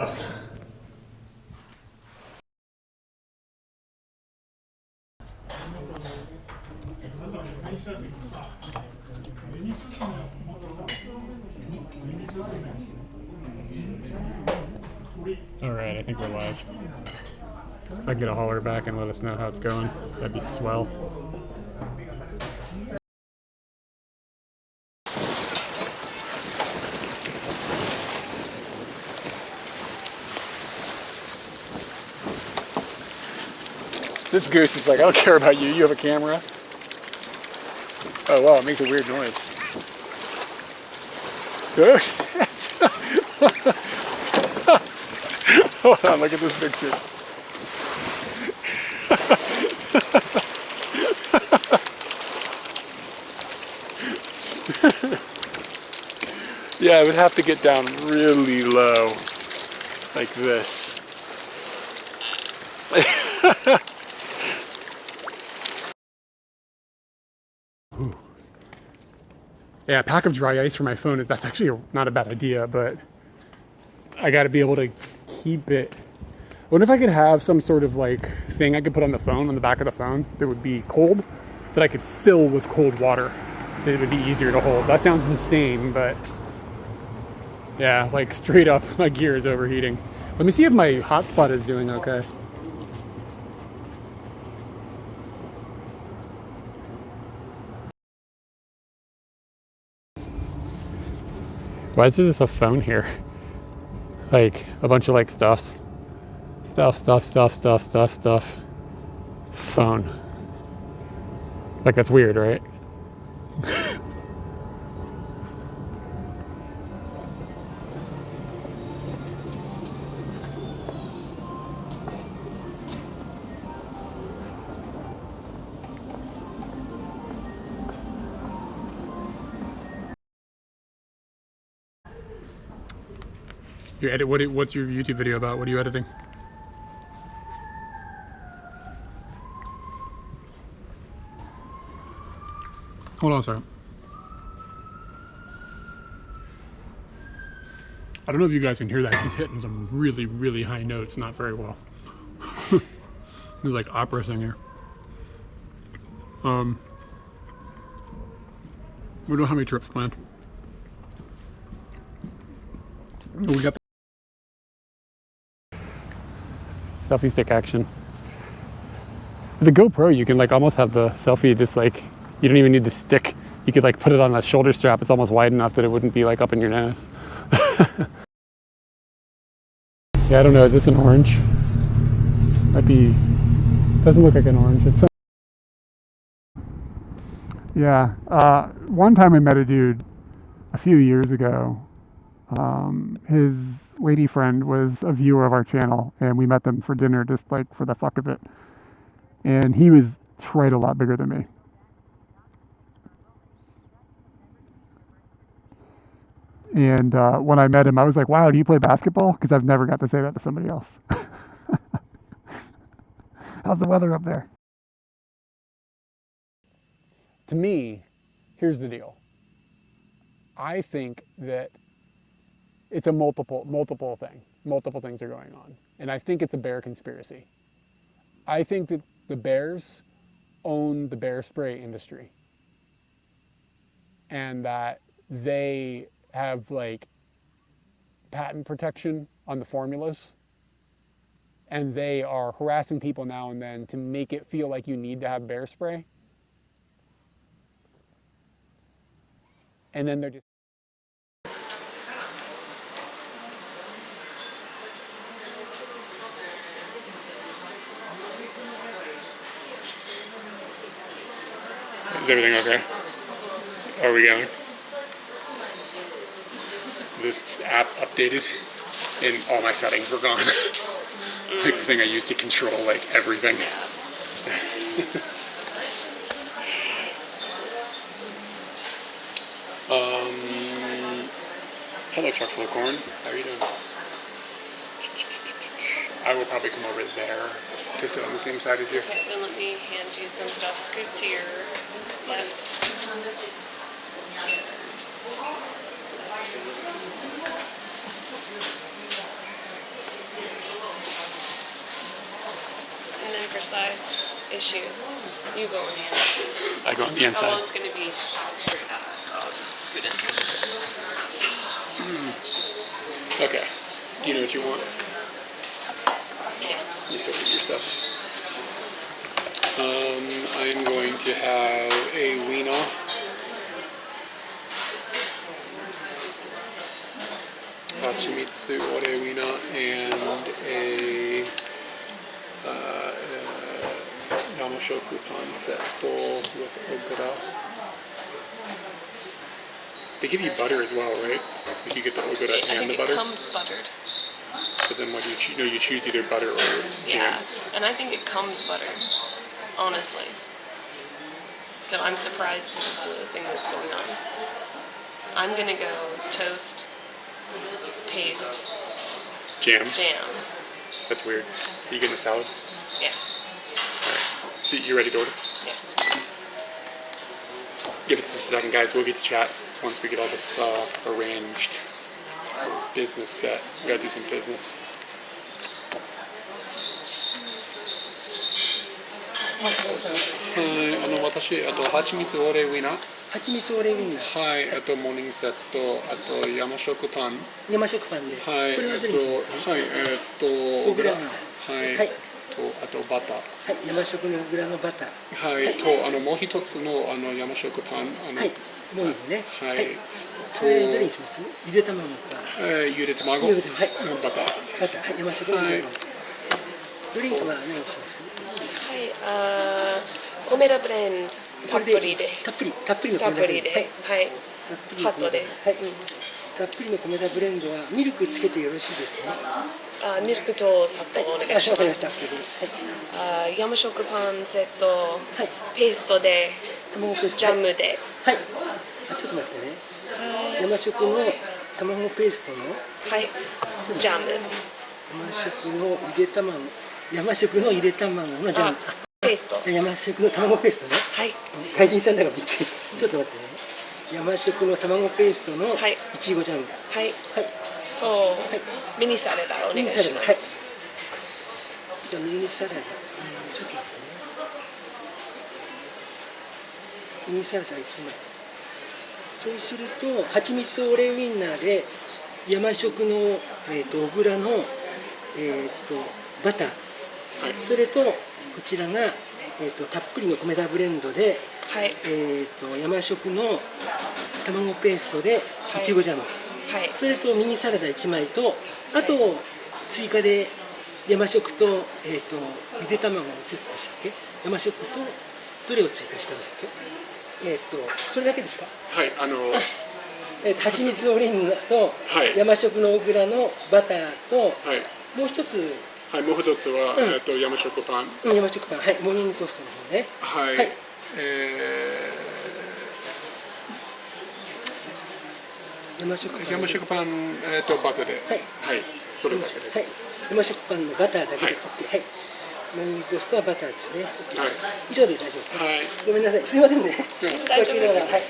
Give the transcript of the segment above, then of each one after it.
Alright, I think we're live. If I can get a holler back and let us know how it's going, that'd be swell. This goose is like, I don't care about you, you have a camera. Oh wow, it makes a weird noise. Hold on, look at this picture. Yeah, I would have to get down really low, like this. Yeah, a pack of dry ice for my phone, that's actually not a bad idea, but I gotta be able to keep it. I wonder if I could have some sort of like thing I could put on the phone, on the back of the phone, that would be cold, that I could fill with cold water. It would be easier to hold. That sounds insane, but yeah, like straight up, my gear is overheating. Let me see if my hotspot is doing okay. Why is there just a phone here? Like a bunch of like stuff. Phone. Like that's weird, right? You edit, what's your YouTube video about? What are you editing? Hold on a second. I don't know if you guys can hear that. He's hitting some really, really high notes, not very well. He's like opera singer. We don't have any trips planned. We got the selfie stick action. With the GoPro, you can like almost have the selfie just like, you don't even need the stick. You could like put it on a shoulder strap. It's almost wide enough that it wouldn't be like up in your nose. Yeah, I don't know. Is this an orange? Might be. Doesn't look like an orange. It's. Yeah. One time I met a dude a few years ago. His lady friend was a viewer of our channel, and we met them for dinner just like for the fuck of it. And he was right a lot bigger than me. And when I met him, I was like, wow, do you play basketball? Because I've never got to say that to somebody else. How's the weather up there? To me, here's the deal. I think that it's a multiple thing. Multiple things are going on. And I think it's a bear conspiracy. I think that the bears own the bear spray industry. And that they have like patent protection on the formulas, and they are harassing people now and then to make it feel like you need to have bear spray, and then they're just Is everything okay? Are we going? This app updated and all my settings were gone. Like the thing I used to control like everything. Hello, truck full of corn. How are you doing? I will probably come over there to sit on the same side as you. Okay, then let me hand you some stuff. Scoot to your left. That's really oversized issues. You go on the inside. I go on the Oh, inside. well, it's gonna be straight at us, so I'll just scoot in. Okay. Do you know what you want? Yes. You sort it yourself. I'm going to have a wiener. Hachimitsu ore wiener and a yamashoku pancetto with ogura. They give you butter as well, right? Like you get the ogura I and think the it butter. comes buttered. But then what do you choose? No, you choose either butter or jam. Yeah, and I think it comes buttered, honestly. So I'm surprised this is the thing that's going on. I'm gonna go toast, paste, Jam. jam. That's weird. Are you getting a salad? Yes, Alright. So you ready to order? yes. Give us a second, guys. We'll get to chat once we get all this arranged. All this business set. We gotta do some business. 私、蜂蜜オレウイナー。蜂蜜オレウインナー。はい、モーニングセット、あと山食パン。山食パンで。はい、これはどれにします？はい、小倉の。はい、はい。あとバター。はい、山食の小倉のバター。はい、ともう一つの山食パン。はい、もういいね。はい。これどれにします？ゆで卵か。ゆで卵。ゆで卵。はい。バター。バター。はい、山食のゆで卵。ドリンクは何にします？はい、コメラブレンドたっぷりで。たっぷりのたっぷりで。はい。ハットで。はい。たっぷりの米田ブレンドはミルクつけてよろしいですね。ミルクと砂糖お願いします。はい。山食パンセット、ペーストで、卵ペースト。ジャムで。はい。ちょっと待ってね。山食の卵ペーストの。はい。ジャム。山食のゆで卵のジャム。ペースト。山食の卵ペーストね。はい。外人さんだからびっくり。ちょっと待ってね。山食の卵ペーストのいちごジャム。はい。はい。と、ミニサラダお願いします。じゃあミニサラダ。ちょっと待ってね。ミニサラダ1枚。そうすると蜂蜜オレウインナーで山食の小倉のバター。それとこちらがたっぷりの米田ブレンドで。はい、山食の卵ペーストでいちごジャム、はい、それとミニサラダ1枚とあと追加で山食と、ゆで卵のセットでしたっけ？山食とどれを追加したんだっけ？それだけですか？はい、蜂蜜のオレンジと山食の小倉のバターと、はい、もう一つはい、もう一つは、山食パン。山食パン、はい、モーニングトーストの方ね。はい。はい、山食パン、バターで。はい。はい。それだけで。はい。山食パンのバターだけで。はい。モーニングトーストはバターですね。はい。以上で大丈夫ですか？はい。ごめんなさい。すみませんね。大丈夫です。はい。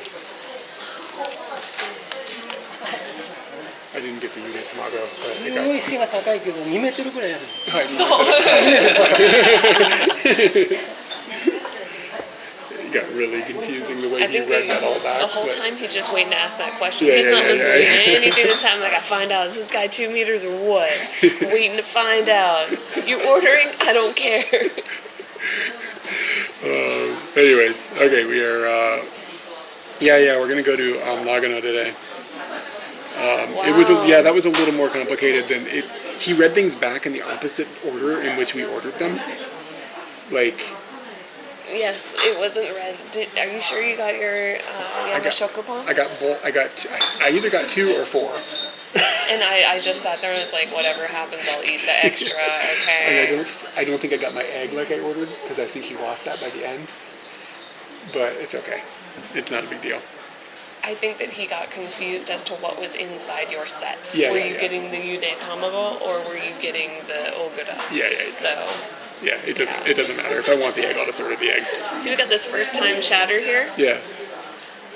I didn't get the unit tomato. すごい背が高いけど2メートルぐらいある。はい。そう。It got really confusing the way he read that all back. The whole time he's just waiting to ask that question. He's not listening to anything that's happening. Like, I find out, is this guy 2 meters or what? Waiting to find out. You're ordering? I don't care. Anyways, okay, we are. We're gonna go to Nagano today. Wow. It was that was a little more complicated than it. He read things back in the opposite order in which we ordered them. Like. Yes, it wasn't red. Are you sure you got your yamashokupan? I either got 2 or 4. And I just sat there and was like, whatever happens, I'll eat the extra. Okay. And I don't think I got my egg like I ordered because I think he lost that by the end. But it's okay. It's not a big deal. I think that he got confused as to what was inside your set. Yeah, were you getting the yude tamago or were you getting the ogura? Yeah. So. Yeah, it doesn't matter. If I want the egg, I'll just order the egg. So we got this first time chatter here. Yeah.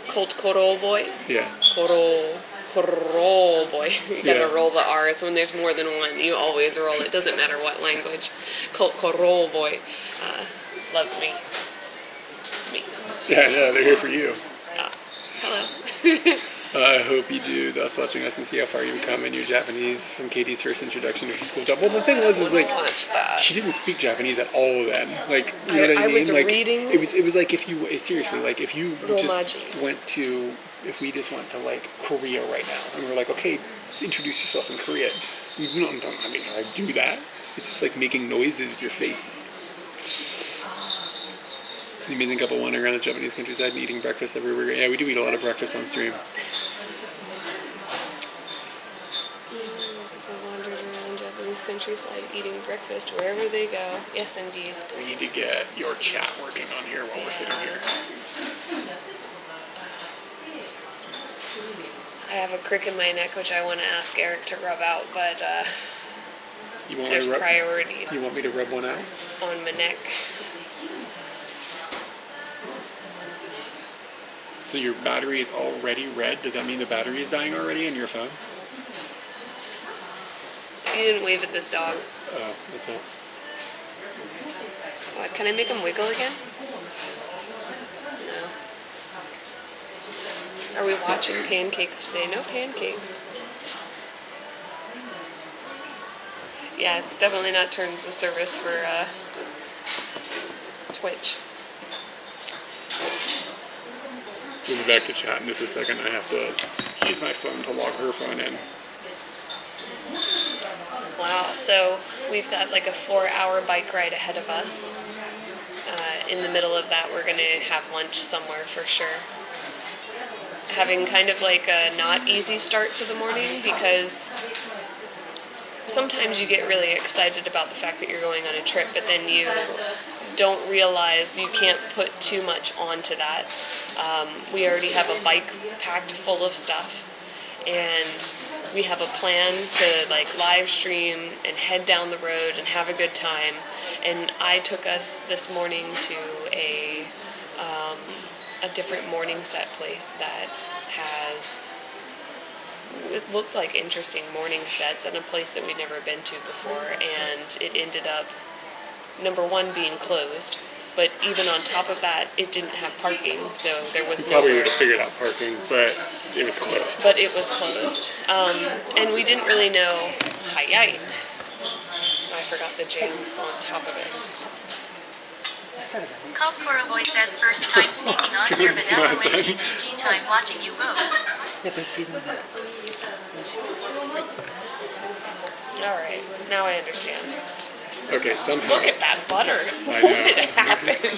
Called Koro boy. Yeah. roll, boy. You gotta Yeah. roll the R's. When there's more than one, you always roll. It doesn't matter what language. Roll, boy. Loves me. Yeah, they're here for you. Hello. I hope you do thus watching us and see how far you come in your Japanese from Katie's first introduction to her school job. Well, the thing was, is like, Watch that. she didn't speak Japanese at all then. Like, you know what I mean? was like, reading. It was like if you, seriously, like if you just Romaji. went to, if we just went to like Korea right now and we're like, okay, introduce yourself in Korean. You don't, I mean, I do that. It's just like making noises with your face. An amazing couple wandering around the Japanese countryside and eating breakfast everywhere. Yeah, we do eat a lot of breakfast on stream. Wandering around Japanese countryside eating breakfast wherever they go. Yes, indeed. We need to get your chat working on here while we're sitting here. I have a crick in my neck which I want to ask Eric to rub out, but You want there's me to priorities You want me to rub one out? on my neck. So your battery is already red? Does that mean the battery is dying already on your phone? You didn't wave at this dog. Oh, that's it. What, can I make him wiggle again? No. Are we watching pancakes today? No pancakes. Yeah, it's definitely not terms of service for Twitch. We'll be back to chat in just a second. I have to use my phone to log her phone in. Wow, so we've got like a 4-hour bike ride ahead of us. In the middle of that, we're going to have lunch somewhere for sure. Having kind of like a not easy start to the morning because sometimes you get really excited about the fact that you're going on a trip, but then you don't realize you can't put too much onto that. We already have a bike packed full of stuff, and we have a plan to like live stream and head down the road and have a good time. And I took us this morning to a different morning set place that has, it looked like interesting morning sets and a place that we'd never been to before, and it ended up, number one, being closed, but even on top of that, it didn't have parking, so there was Probably nowhere. would have figured out parking, but it was closed. But it was closed, and we didn't really know. Hi-yi. I forgot the jam was on top of it. Culporo Boy says first time speaking on here, vanilla GGG time watching you go. やっぱりピーナッツ All right, now I understand. Okay, somehow. Look at that butter. I know. What happened?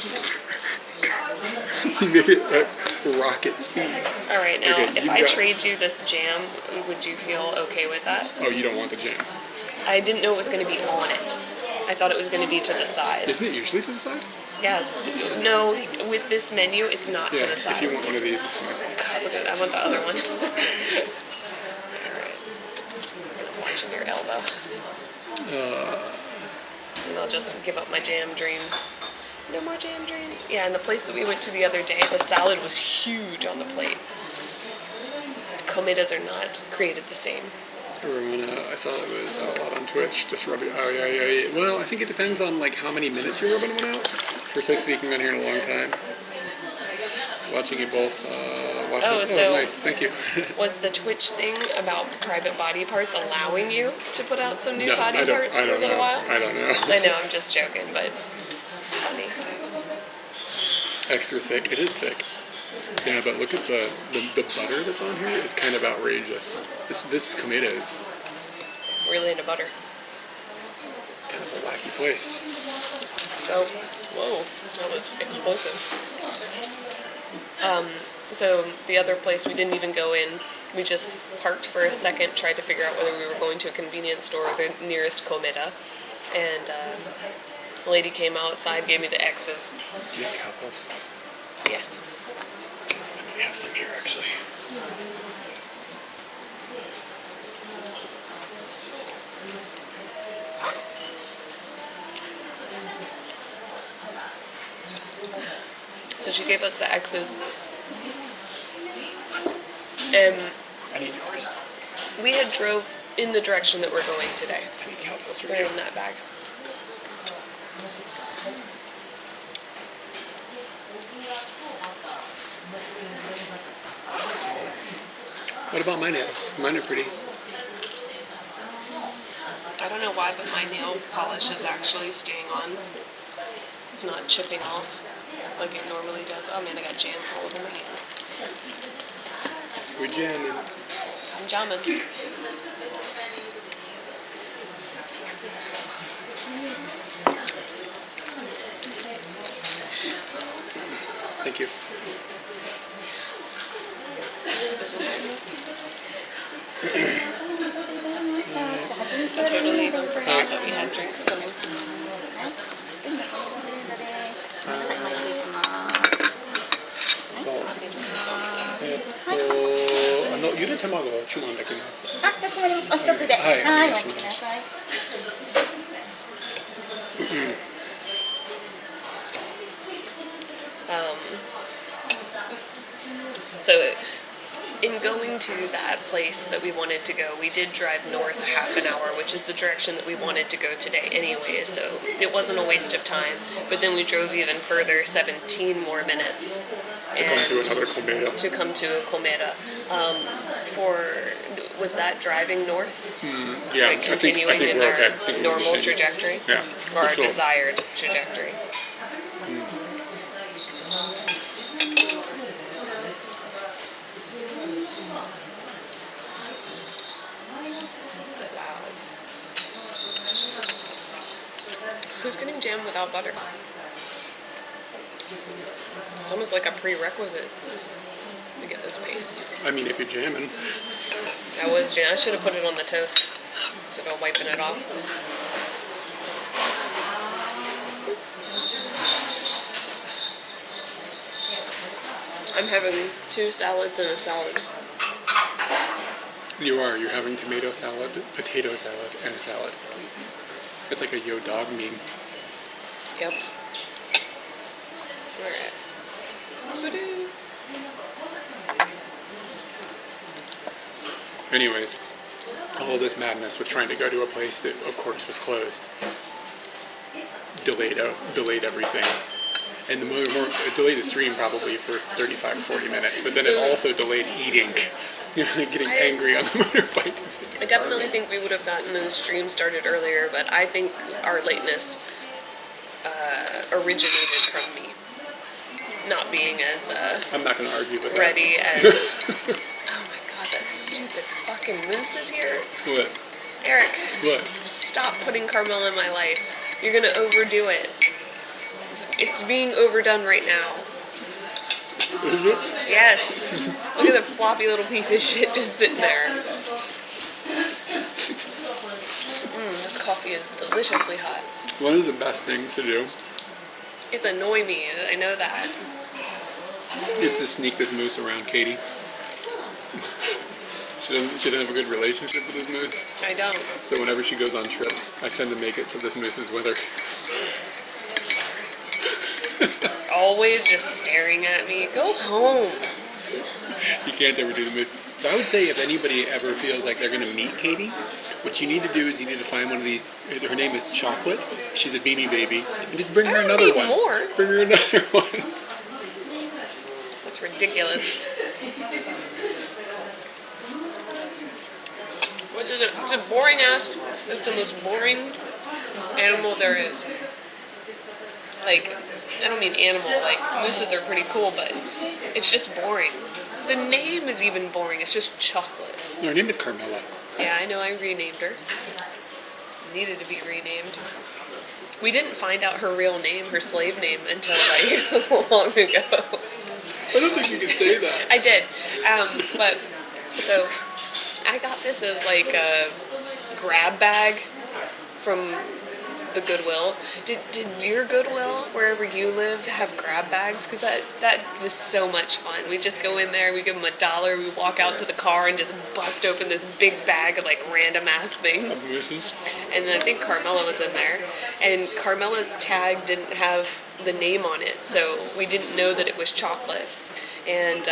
You made it at rocket speed. All right, now Okay, if you I got- trade you this jam, would you feel okay with that? Oh, you don't want the jam. I didn't know it was going to be on it. I thought it was going to be to the side. Isn't it usually to the side? Yeah, no, with this menu, it's not Yeah, to the side. if you want one of these, it's fine. God, look at it. I want the other one. Alright. I'm watching your elbow. And I'll just give up my jam dreams. No more jam dreams. Yeah, and the place that we went to the other day, the salad was huge on the plate. Komedas are not created the same. Ramona, I thought it was out loud on Twitch. Just rub it. Oh yeah. Well, I think it depends on like how many minutes you're rubbing one out. First time speaking on here in a long time. Watching you both. So- Nice. Thank you. Was the Twitch thing about private body parts allowing you to put out some new body I parts for a don't little know. while? I don't know. I know, I'm just joking, but it's funny. Extra thick. It is thick. Yeah, but look at the butter that's on here is kind of outrageous. This Komeda is Really into butter. kind of a wacky place. So, whoa, that was explosive. So the other place we didn't even go in. We just parked for a second, tried to figure out whether we were going to a convenience store or the nearest Komeda. And the lady came outside, gave me the X's. Do you have cow pulse? Yes. I have some here actually. So she gave us the X's. And I need yours. We had drove in the direction that we're going today. I need cowbells from They're you. in that bag. What about my nails? Mine are pretty. I don't know why, but my nail polish is actually staying on. It's not chipping off like it normally does. Oh man, I got jam all over my hand. We're jamming. I'm jamming. Thank you. I totally even forgot that we had drinks coming. ゆで卵を注文できます。あ、かしこまりました。お一つで。はい、はい、おお願いしま待ちください。す。So in going to that place that we wanted to go, we did drive north a half an hour, which is the direction that we wanted to go today anyway, so it wasn't a waste of time. But then we drove even further, 17 more minutes. To come to another Komeda. To come to Komeda. Was that driving north? Yeah, Like continuing I think in we're our okay. I think we're normal the same. trajectory? Yeah, Or our for sure. desired trajectory? Who's getting jam without butter? It's almost like a prerequisite to get this paste. I mean, if you're jamming. I was jam. I should have put it on the toast instead of wiping it off. I'm having 2 salads and a salad. You are. You're having tomato salad, potato salad, and a salad. It's like a yo dog meme. Yep. Alright. Ba-doo. Anyways, all this madness with trying to go to a place that, of course, was closed. Delayed everything. And it delayed the stream probably for 35 or 40 minutes, but then it also delayed eating. You know, getting angry on the motorbike. I definitely think we would have gotten the stream started earlier, but I think our lateness originated from me not being as I'm not going to argue with ready as... Oh my god, that stupid fucking moose is here. that. What? Eric, What? stop putting Carmel in my life. You're gonna overdo it. It's being overdone right now. Is it? Yes. Look at the floppy little piece of shit just sitting there. This coffee is deliciously hot. One of the best things to do It's annoy me. I know that. is to sneak this moose around Katie. She doesn't have a good relationship with this moose. I don't. So whenever she goes on trips, I tend to make it so this moose is with her. Always just staring at me. Go home. You can't ever do the moose. So I would say if anybody ever feels like they're going to meet Katie, what you need to do is you need to find one of these. Her name is Chocolate. She's a Beanie Baby. And just bring her I don't another need one. more. Bring her another one. That's ridiculous. What is it? It's a boring ass. It's the most boring animal there is. Like, I don't mean animal. Like, mooses are pretty cool, but it's just boring. The name is even boring. It's just Chocolate. Her name is Carmela. Yeah, I know. I renamed her. Needed to be renamed. We didn't find out her real name, her slave name, until like long ago. I don't think you can say that. I did, but so I got this like a grab bag from the Goodwill. Did your Goodwill, wherever you live, have grab bags? Because that was so much fun. We just go in there, we give them $1, we walk out to the car and just bust open this big bag of like random ass things. Mooses? And I think Carmela was in there. And Carmela's tag didn't have the name on it, so we didn't know that it was Chocolate. And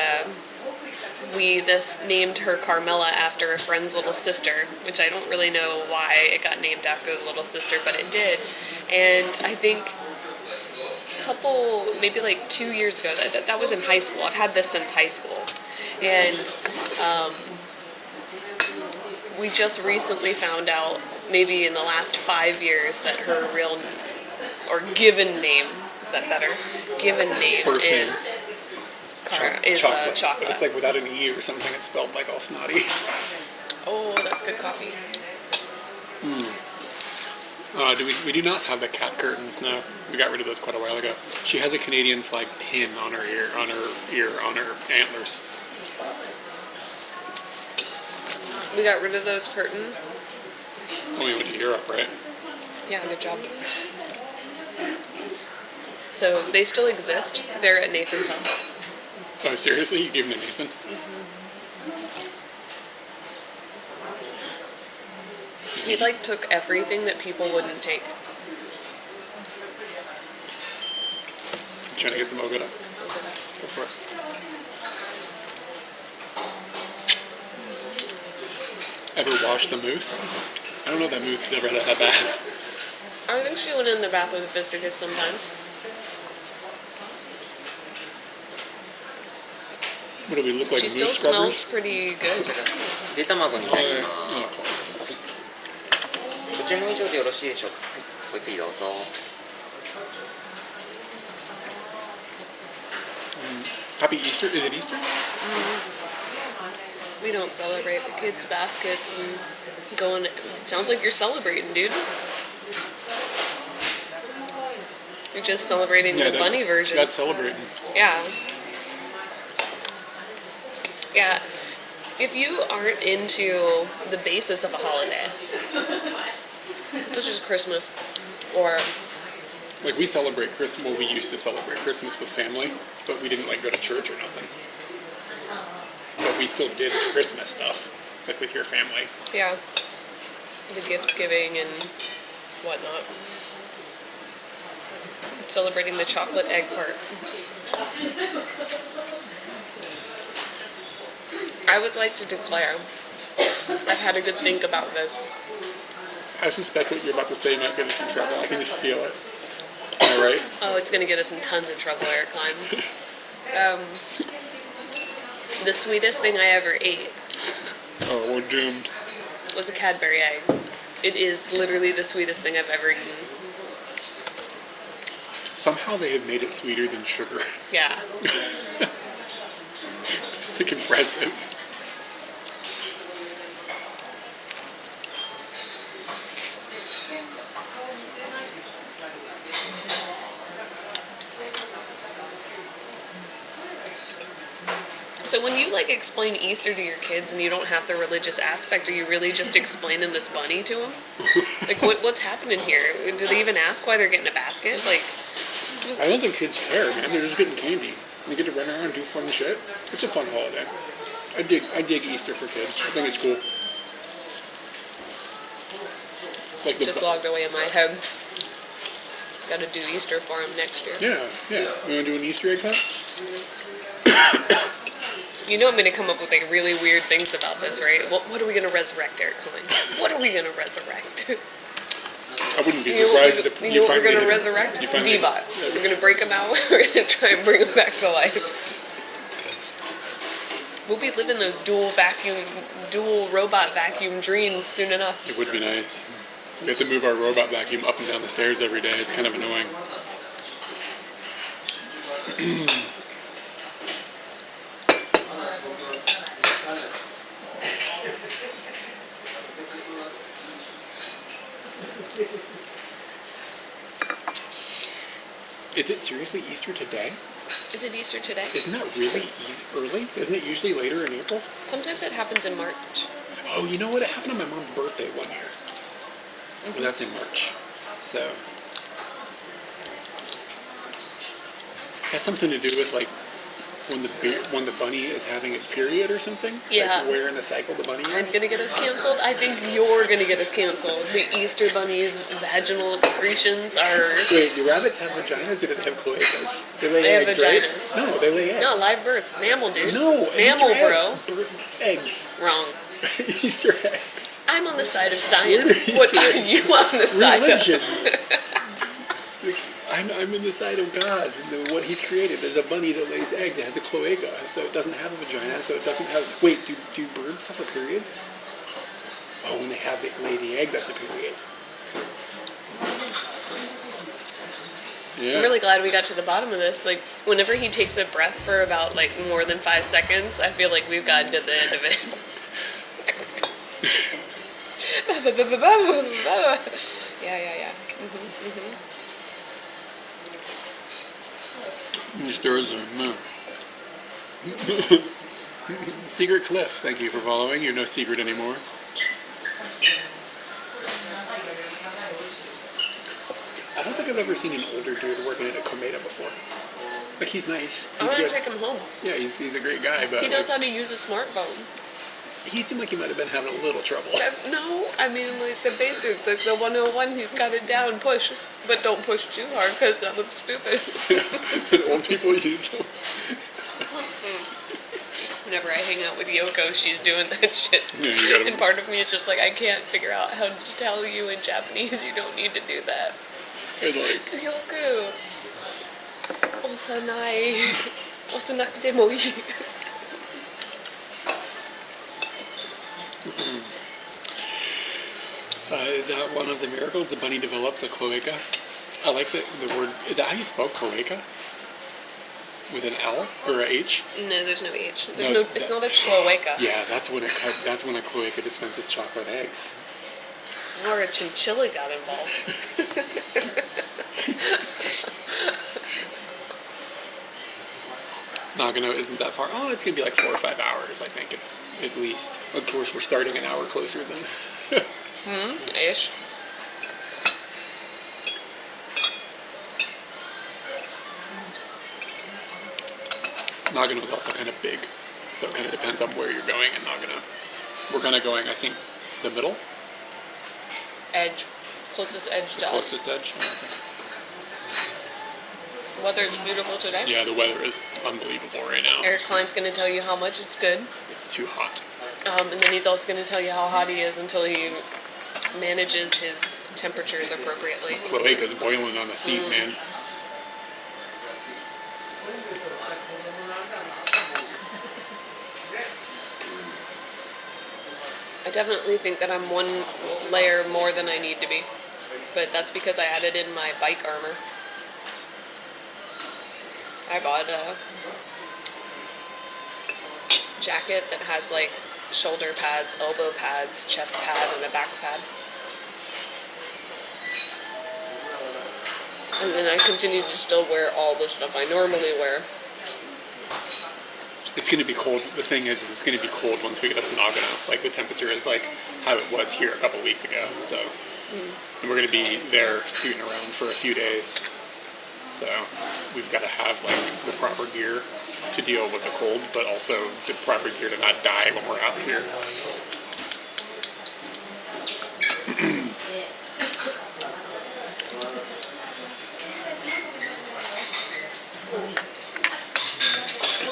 we this named her Carmela after a friend's little sister, which I don't really know why it got named after the little sister, but it did. And I think maybe like 2 years ago, that was in high school. I've had this since high school. And we just recently found out, maybe in the last 5 years, that her real, or given name, is that better? Given name Birth name. is Chocolate. chocolate. But it's like without an E or something, it's spelled like all snotty. Oh, that's good coffee. We do not have the cat curtains, no. We got rid of those quite a while ago. She has a Canadian flag pin on her antlers. We got rid of those curtains. When we went to Europe, right? Yeah, good job. So they still exist. They're at Nathan's house. Oh, seriously? You gave them to Nathan? He took everything that people wouldn't take. Trying to get some Ogura. Go for it. Ever washed the moose? I don't know if that moose has ever had a bath. I think she went in the bath with the Visticus sometimes. What do we look like, She moose still scrubbers? smells pretty good. ゆで卵になります。 Oh. ご注文以上でよろしいでしょうか。ごゆっくりどうぞ。 Happy Easter? Is it Easter? We don't celebrate the kids' baskets and going. It sounds like you're celebrating, dude. You're just celebrating the bunny version. That's celebrating. Yeah. Yeah. If you aren't into the basis of a holiday, such as Christmas, or Like we celebrate Christmas. Well, we used to celebrate Christmas with family, but we didn't go to church or nothing. But we still did Christmas stuff, like with your family. yeah, the gift giving and whatnot. Celebrating the chocolate egg part. I would like to declare, I've had a good think about this. I suspect what you're about to say might get us in trouble. I can just feel it. Am I right? Oh, it's going to get us in tons of trouble, Eric Klein. The sweetest thing I ever ate Oh, we're doomed. was a Cadbury egg. It is literally the sweetest thing I've ever eaten. Somehow they have made it sweeter than sugar. Yeah. It's like impressive. So when you explain Easter to your kids and you don't have the religious aspect, are you really just explaining this bunny to them? What's happening here? Do they even ask why they're getting a basket? I don't think kids care, man. They're just getting candy. They get to run around and do fun shit. It's a fun holiday. I dig Easter for kids. I think it's cool. Like the Just logged away in my head. Got to do Easter for them next year. Yeah. You want to do an Easter egg hunt? You know I'm going to come up with really weird things about this, right? What are we going to resurrect, Eric Klein? What are we going to resurrect? I wouldn't be surprised if you know what find we're going me- to resurrect? you find me- D-Bot. We're going to break him out. We're going to try and bring him back to life. We'll be living those dual robot vacuum dreams soon enough. It would be nice. We have to move our robot vacuum up and down the stairs every day. It's kind of annoying. Is it seriously Easter today? Is it Easter today? Isn't that really early? Isn't it usually later in April? Sometimes it happens in March. Oh, you know what? It happened on my mom's birthday one year. Mm-hmm. And that's in March. So, has something to do with when the bunny is having its period or something? Yeah. Like where in the cycle the bunny is? I'm gonna get us canceled. I think you're gonna get us canceled. The Easter bunny's vaginal excretions are. Wait, do rabbits have vaginas or do they have cloacas? They lay They have eggs, vaginas. right? No, they lay eggs. No, live birth. Mammal, dude. No, Mammal, Easter bro. Eggs. Wrong. Easter eggs. I'm on the side of Where do science. What Easter are eggs you on the side Religion. of? I'm in the side of God. What He's created. There's a bunny that lays egg that has a cloaca, so it doesn't have a vagina, so it doesn't have. Wait, do birds have a period? Oh, when they lay the egg, that's a period. Yeah. I'm really glad we got to the bottom of this. Like, whenever he takes a breath for about, like, more than 5 seconds, I feel like we've gotten to the end of it. Yeah. Stars are no. Secret Cliff, thank you for following. You're no secret anymore. I don't think I've ever seen an older dude working at a Komeda before. Like, he's nice. I He's want to good. take him home. Yeah, he's a great guy, but He knows how to use a smartphone. he seemed like he might have been having a little trouble. No, I mean, like, the basics, like the 101, he's got it down, push. But don't push too hard, because that looks stupid. And old people use them. Whenever I hang out with Yoko, she's doing that shit. Yeah, you gotta- And part of me is just like, I can't figure out how to tell you in Japanese you don't need to do that. And like, Tsuyoku. Osanai. Osanaku demo ii. is that one of the miracles? The bunny develops a cloaca? I like the word. Is that how you spell cloaca? With an L or a H? No, there's no H. It's No, not a cloaca. Yeah, that's when a cloaca dispenses chocolate eggs. Or a chinchilla got involved. Nagano isn't that far. Oh, it's gonna be like 4 or 5 hours, I think, at least. Of course, we're starting an hour closer than. Ish. Nagano is also kind of big, so it kind of depends on where you're going in Nagano. We're kind of going, I think, the middle, Edge. Closest edge to us. closest edge. Weather's beautiful today. Yeah, the weather is unbelievable right now. Eric Klein's going to tell you how much it's good. It's too hot. And then he's also going to tell you how hot he is until he manages his temperatures appropriately. Cloaca's boiling on the seat, man. I definitely think that I'm one layer more than I need to be. But that's because I added in my bike armor. I bought a jacket that has like shoulder pads, elbow pads, chest pad, and a back pad. And then I continue to still wear all the stuff I normally wear. It's going to be cold. The thing is, it's going to be cold once we get up to Nagano. Like, the temperature is like how it was here a couple weeks ago. So, and we're going to be there scooting around for a few days. So, we've got to have like the proper gear to deal with the cold, but also the proper gear to not die when we're out here.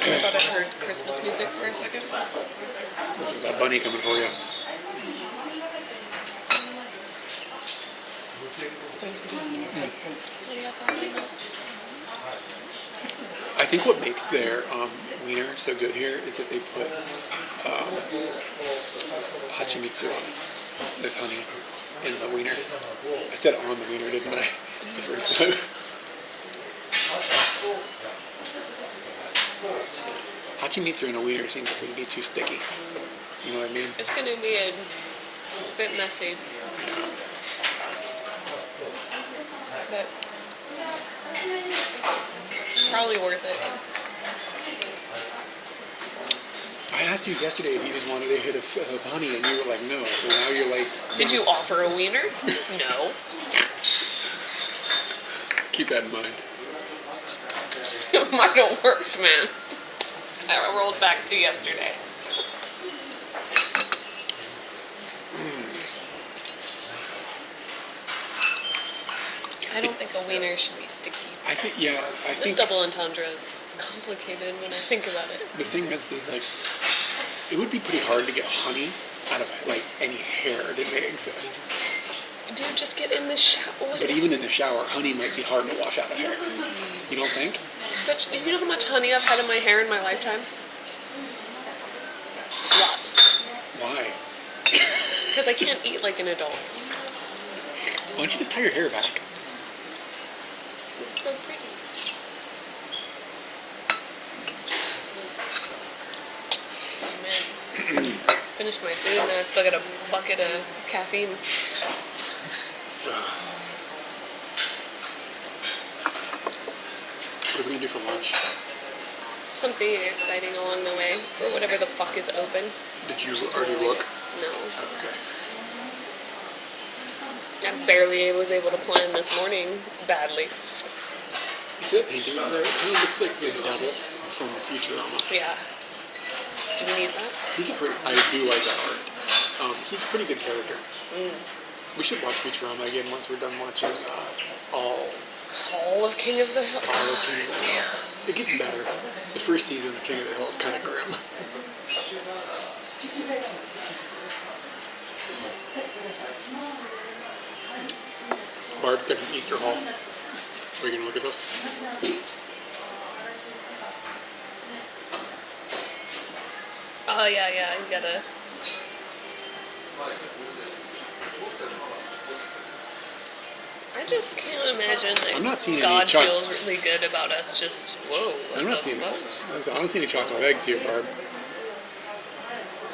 I thought I heard Christmas music for a second. This is a bunny coming for you. I think what makes their wiener so good here is that they put hachimitsu on it. There's honey in the wiener. I said on the wiener, didn't I? The first time. Hachimitsu in a wiener seems like it would be too sticky. You know what I mean? It's gonna be a bit messy. But probably worth it. I asked you yesterday if you just wanted a hit of honey, and you were like, no. So now you're like... Did you offer a wiener? No. Keep that in mind. Might have worked, man. I rolled back to yesterday. I don't think a wiener should be sticky. I think, yeah, I This think double entendre is complicated when I think about it. the thing is like, it would be pretty hard to get honey out of like any hair that may exist. Dude, just get in the shower. But even in the shower, honey might be hard to wash out of hair. You don't think? But you know how much honey I've had in my hair in my lifetime? Lots. Why? Because I can't eat like an adult. Why don't you just tie your hair back? It's so pretty. Oh man. Finished my food and I still got a bucket of caffeine. What are we gonna do for lunch? Something exciting along the way, or whatever the fuck is open. Did you already look? No. Okay. I barely was able to plan this morning badly. You see that painting over there? It kind of looks like the devil from Futurama. Yeah. Do we need that? I do like that art. He's a pretty good character. We should watch Futurama again once we're done watching all Of King of the Hill. of King of the Hill. It gets better. The first season of King of the Hill is kind of grim. Barb's got an Easter haul. Are you gonna look at this? Oh yeah, you gotta. I just can't imagine that I'm not seeing any God chocolate. feels really good about us just, whoa. I'm not seeing I don't see any chocolate eggs here, Barb.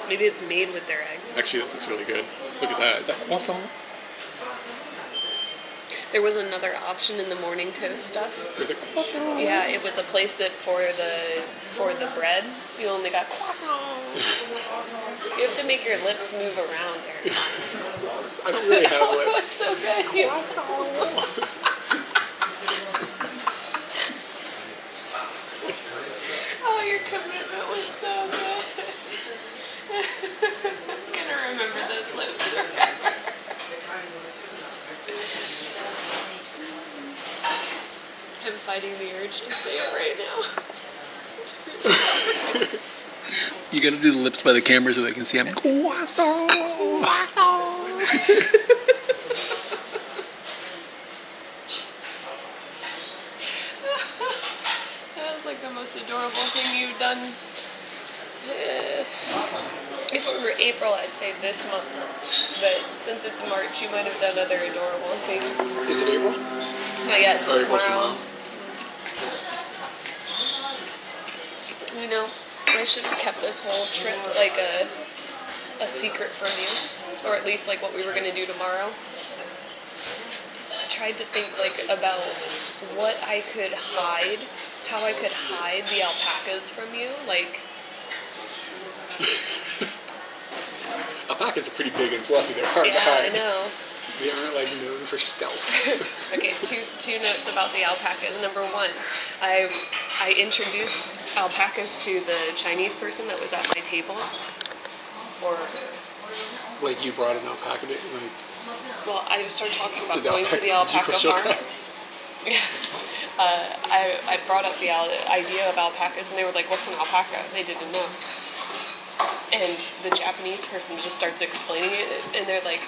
Maybe it's made with their eggs. Actually, this looks really good. Look at that. Is that croissant? There was another option in the morning toast stuff. Is it croissant? Yeah, it was a place that for the bread, you only got croissant. You have to make your lips move around, Eric. I don't really have It was lips. so good. Oh, your commitment was so good. I'm gonna remember those lips forever. I'm fighting the urge to say it right now. You gotta do the lips by the camera so they can see I'm croissant. That was like the most adorable thing you've done. If it were April, I'd say this month. But since it's March, you might have done other adorable things. Is it April? Not yet. Oh, April's Tomorrow. You know, I should have kept this whole trip like a secret from you. Or at least like what we were going to do tomorrow. I tried to think like about what I could hide, how I could hide the alpacas from you. Like, Alpacas are pretty big and fluffy. They're hard to yeah, hide. I know. They aren't like known for stealth. Okay, two notes about the alpacas. Number one, I introduced alpacas to the Chinese person that was at my table. Or, Like you brought an alpaca to, like, well, I started talking about did the going to the alpaca- did you alpaca go farm. I brought up the idea of alpacas, and they were like, "What's an alpaca?" They didn't know. And the Japanese person just starts explaining it, and they're like,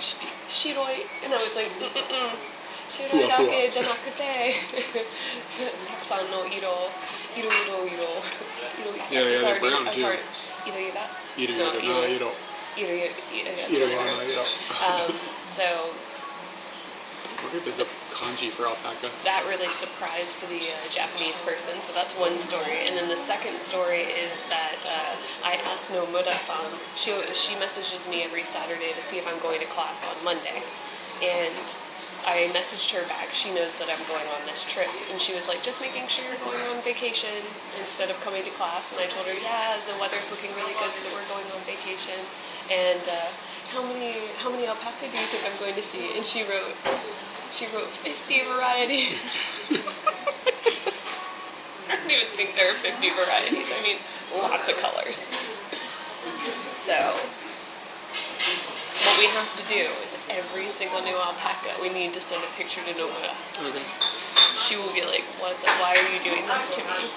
"Shiroi," and I was like, "Shiroi dake janakute, takusan no iro, iro." Yeah, It's they're already, brown it's too. already, iro. So I wonder if there's a kanji for alpaca. that really surprised the Japanese person. So that's one story. And then the second story is that I asked Nomura-san. She messages me every Saturday to see if I'm going to class on Monday. And I messaged her back. She knows that I'm going on this trip. And she was like, just making sure you're going on vacation instead of coming to class. And I told her, yeah, the weather's looking really good, so we're going on vacation. And how many alpaca do you think I'm going to see? And she wrote 50 varieties. don't even think there are 50 varieties. I mean, lots of colors. So, what we have to do is every single new alpaca, we need to send a picture to Nomura. Okay. She will be like, why are you doing this to me?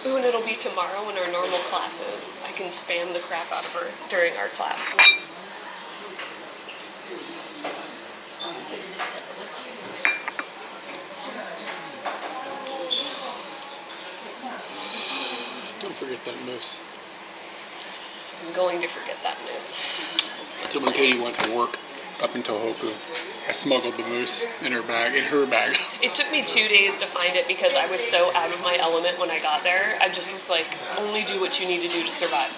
Ooh, and it'll be tomorrow when our normal class is. I can spam the crap out of her during our class. Don't forget that moose. I'm going to forget that moose. So when Katie went to work up in Tohoku, I smuggled the moose in her bag. It took me 2 days to find it because I was so out of my element when I got there. I just was like, only do what you need to do to survive.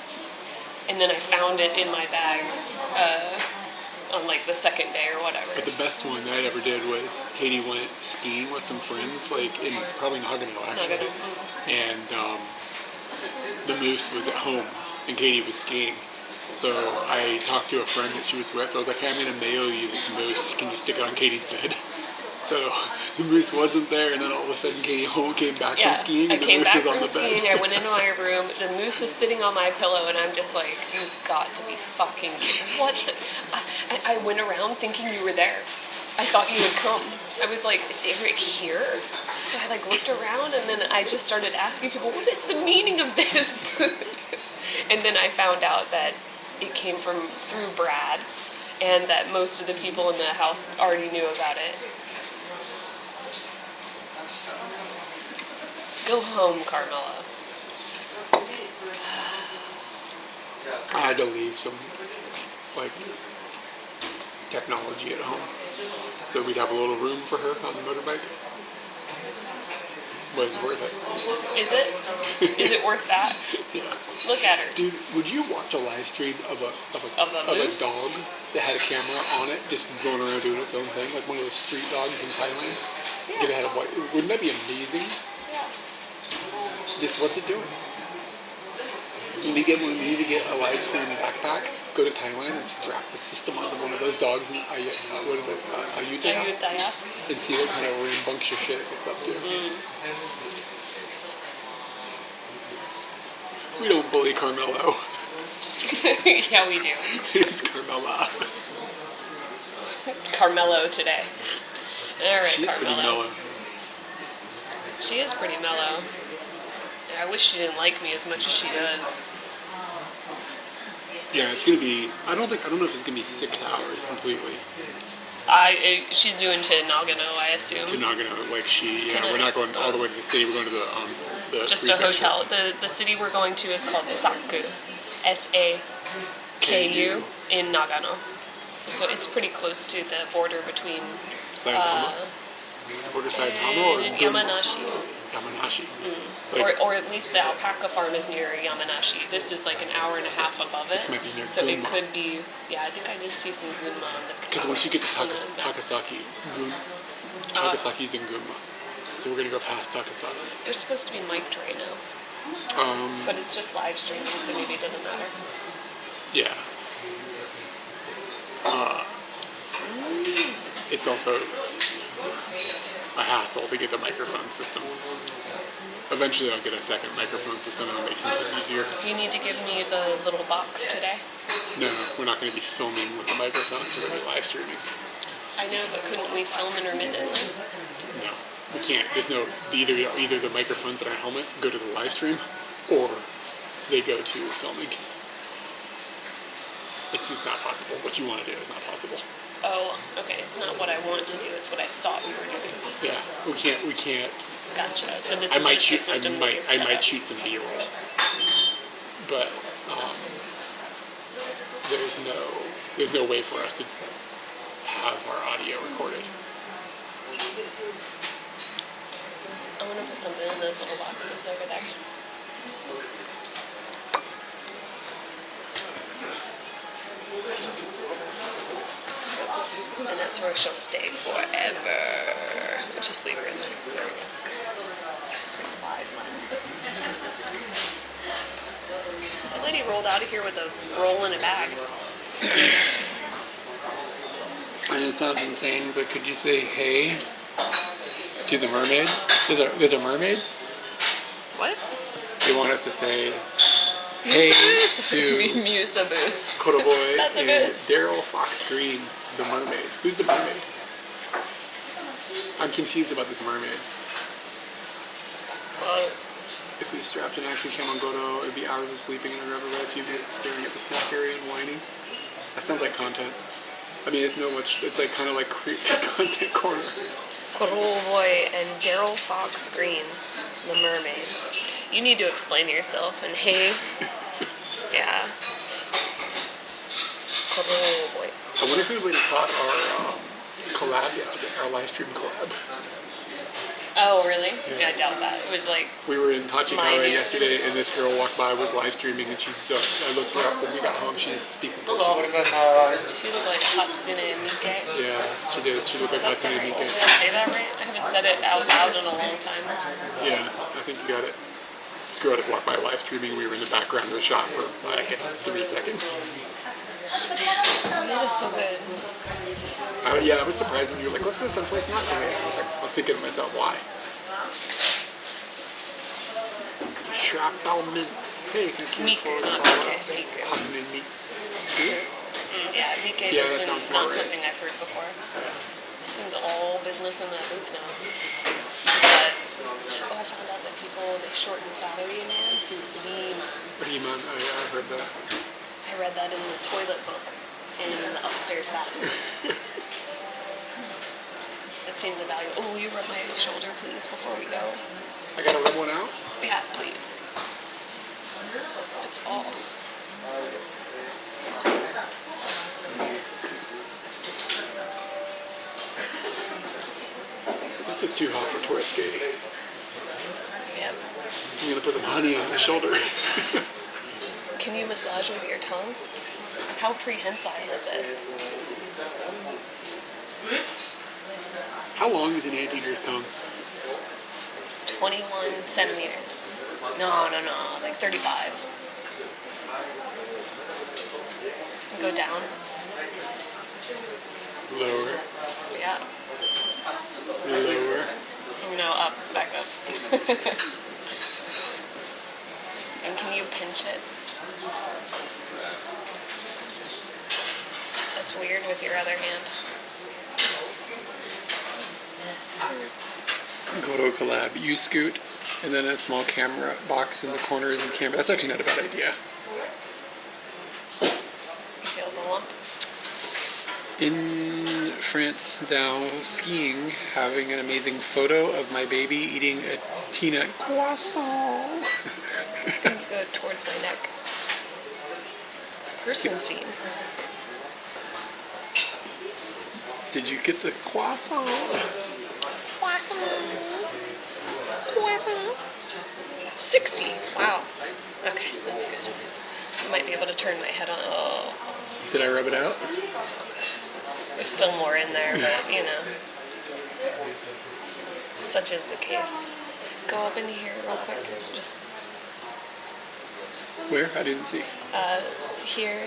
And then I found it in my bag on like the second day or whatever. But the best one that I ever did was Katie went skiing with some friends, like in probably Nagano actually. And the moose was at home and Katie was skiing. So I talked to a friend that she was with. I was like, hey, I'm going to mail you this moose. Can you stick it on Katie's bed? So the moose wasn't there, and then all of a sudden Katie came back from skiing, and the moose was on the bed. I went into my room, the moose is sitting on my pillow, and I'm just like, you've got to be fucking kidding. What the? I went around thinking you were there. I thought you would come. I was like, is Eric here? So I like looked around, and then I just started asking people, what is the meaning of this? And then I found out that it came through Brad, and that most of the people in the house already knew about it. Go home, Carmela. I had to leave some, like, technology at home. So we'd have a little room for her on the motorbike. But it's worth it. Is it? Is it worth that? Yeah. Look at her. Dude, would you watch a live stream of a moose? dog that had a camera on it, just going around doing its own thing, like one of those street dogs in Thailand? Yeah. If it had a white, wouldn't that be amazing? Yeah. Just what's it doing? We need to get a live stream backpack, go to Thailand and strap the system onto one of those dogs in Ayutthaya, and see what kind of rambunctious shit it gets up to. We don't bully Carmelo. Yeah, we do. It's Carmela. It's Carmelo today. All right, She's Carmelo. pretty mellow. She is pretty mellow. I wish she didn't like me as much as she does. Yeah, it's gonna be. I don't know if it's gonna be 6 hours completely. She's doing to Nagano, I assume. To Nagano, we're not going all the way to the city. We're going to the just prefecture. a hotel. The city we're going to is called Saku, S-A-K-U, in Nagano. So it's pretty close to the border between Saitama? The border Saitama or Yamanashi. Yamanashi. Or at least the alpaca farm is near Yamanashi. This is like an hour and a half above it. This might be near so Gunma. It could be, yeah, I think I did see some Gunma on the Because once you get to Takasaki, Takasaki's in Gunma. So we're going to go past Takasaki. You're supposed to be mic'd right now. But it's just live streaming, so maybe it doesn't matter. Yeah. It's also a hassle to get the microphone system. Eventually I'll get a second microphone system and it'll make things easier. You need to give me the little box today. No, we're not going to be filming with the microphones, we're going to be live streaming. I know, but couldn't we film intermittently? No, we can't. There's no, either the microphones in our helmets go to the live stream or they go to filming. It's not possible. What you want to do is not possible. Oh, okay. It's not what I want to do. It's what I thought we were doing. Yeah, we can't. Gotcha. So this is just the system that gets I set might up. shoot some B-roll, but there's no way for us to have our audio recorded. I want to put something in those little boxes over there. And that's where she'll stay forever. Just leave her in there. There we go. Pretty wide lens. That lady rolled out of here with a roll in a bag. And it sounds insane, but could you say hey to the mermaid? There's a mermaid? What? they want us to say hey to Musa Booze. Koroboy That's a and goose. Daryl Fox Green, the mermaid. Who's the mermaid? I'm confused about this mermaid. If we strapped an action cam on Godo, it would be hours of sleeping and I'd rather a few minutes of staring at the snack area and whining. That sounds like content. I mean, it's no much. It's like kind of like content corner. Boy and Daryl Fox Green, the mermaid. You need to explain yourself. And hey, yeah. Boy. I wonder if anybody caught our collab yesterday, our live stream collab. Oh, really? Yeah. I doubt that. It was like, We were in Tachikawa Minus. yesterday, and this girl walked by, was live streaming, and she's. I looked her up when we got home. She's speaking Portuguese. she looked like Hatsune Miike. Yeah, she did. She looked like Is that Hatsune right? Miike. Did I say that right? I haven't said it out loud in a long time. Yeah, I think you got it. This girl just walked by live streaming. We were in the background of the shot for like 3 seconds. That is so good. Yeah, I was surprised when you were like, let's go someplace not LA. I was like, I was thinking to myself, why? Shrap Mint. Hey, thank you Miku, for the not follow. Miku. Miku. Hatsune Miku. Yeah, Miike Yeah, that is sounds not about right. something I've heard before. Seemed all business in that booth now. Just that, I found out that people, they shorten salary man to Lima. Riman, oh yeah, I've heard that. I read that in the toilet book in the upstairs bathroom. It seemed the value. Oh, will you rub my shoulder, please, before we go? I gotta rub one out? Yeah, please. It's all. This is too hot for Tourette's. Yep. I'm gonna put some honey on my shoulder. Can you massage with your tongue? How prehensile is it? How long is an anteater's tongue? 21 centimeters. No, like 35. Go down. Lower. Yeah. Lower. No, up, back up. And can you pinch it? That's weird with your other hand. Goto collab. You scoot, and then a small camera box in the corner is the camera. That's actually not a bad idea. You feel the lump? In France now, skiing, having an amazing photo of my baby eating a peanut croissant. Can you go towards my neck? Person scene. Did you get the croissant? Croissant. 60. Wow. Okay, that's good. I might be able to turn my head on. Oh, Did I rub it out? there's still more in there, but you know. Such is the case. Go up in here real quick. Just Where? I didn't see. here.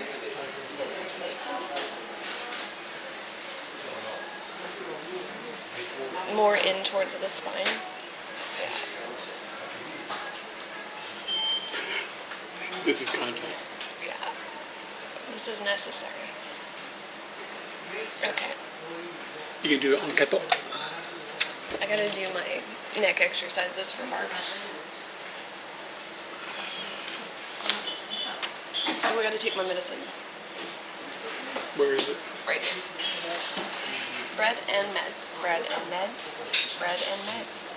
More in towards the spine. This is content. Yeah. This is necessary. Okay. You can do it on keto. I gotta do my neck exercises for Barb. Oh, I gotta take my medicine. Where is it? Right here. Bread and meds. Bread and meds. Bread and meds.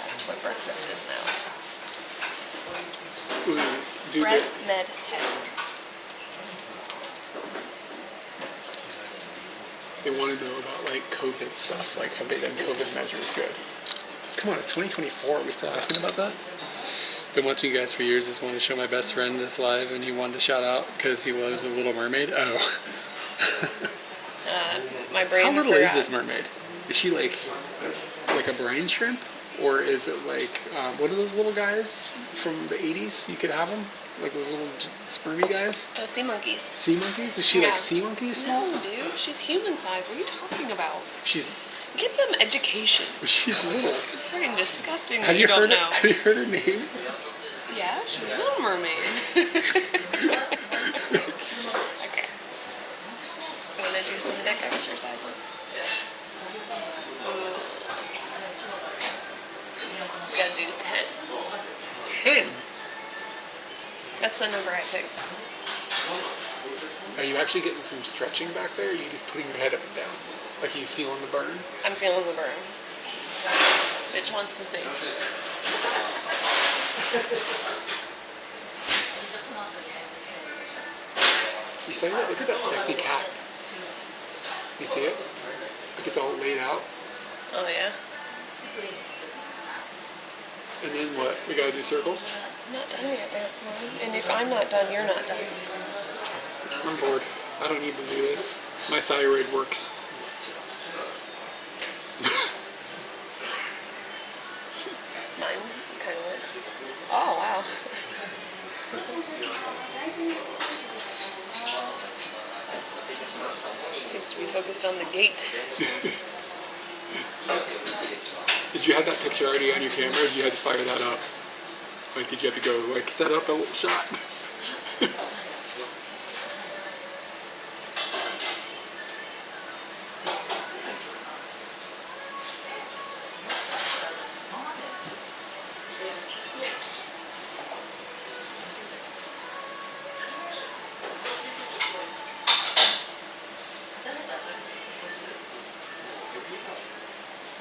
That's what breakfast is now. Ooh, do Bread, the, med, head. they want to know about like COVID stuff. Like, have they done COVID measures good? Come on, it's 2024. Are we still asking about that? Been watching you guys for years. Just wanted to show my best friend this live, and he wanted to shout out because he loves the Little Mermaid. Oh. My brain How little is forgot. this mermaid? Is she like a brine shrimp? Or is it like, what are those little guys from the 80s? You could have them? Like those little spermy guys? Oh, sea monkeys. Sea monkeys? Is she Yeah. like sea monkey small? No, dude. She's human size. What are you talking about? She's Get them education. She's little. It's freaking disgusting Have that you you don't heard? know. Have you heard her name? Yeah, she's a little mermaid. Okay. I'm gonna do some neck exercises. Ooh. Gotta do 10. 10. That's the number I picked. Are you actually getting some stretching back there? Or are you just putting your head up and down? Like, are you feeling the burn? I'm feeling the burn. Bitch wants to sing. You see it? Look at that sexy cat. You see it? Like it's all laid out. Oh yeah? And then what? We gotta do circles? I'm not done yet, Dad. And if I'm not done, you're not done. I'm bored. I don't need to do this. My thyroid works. Mine kind of works. Oh, wow. It seems to be focused on the gate. Did you have that picture already on your camera, or did you have to fire that up? Like, did you have to go, like, set up a little shot?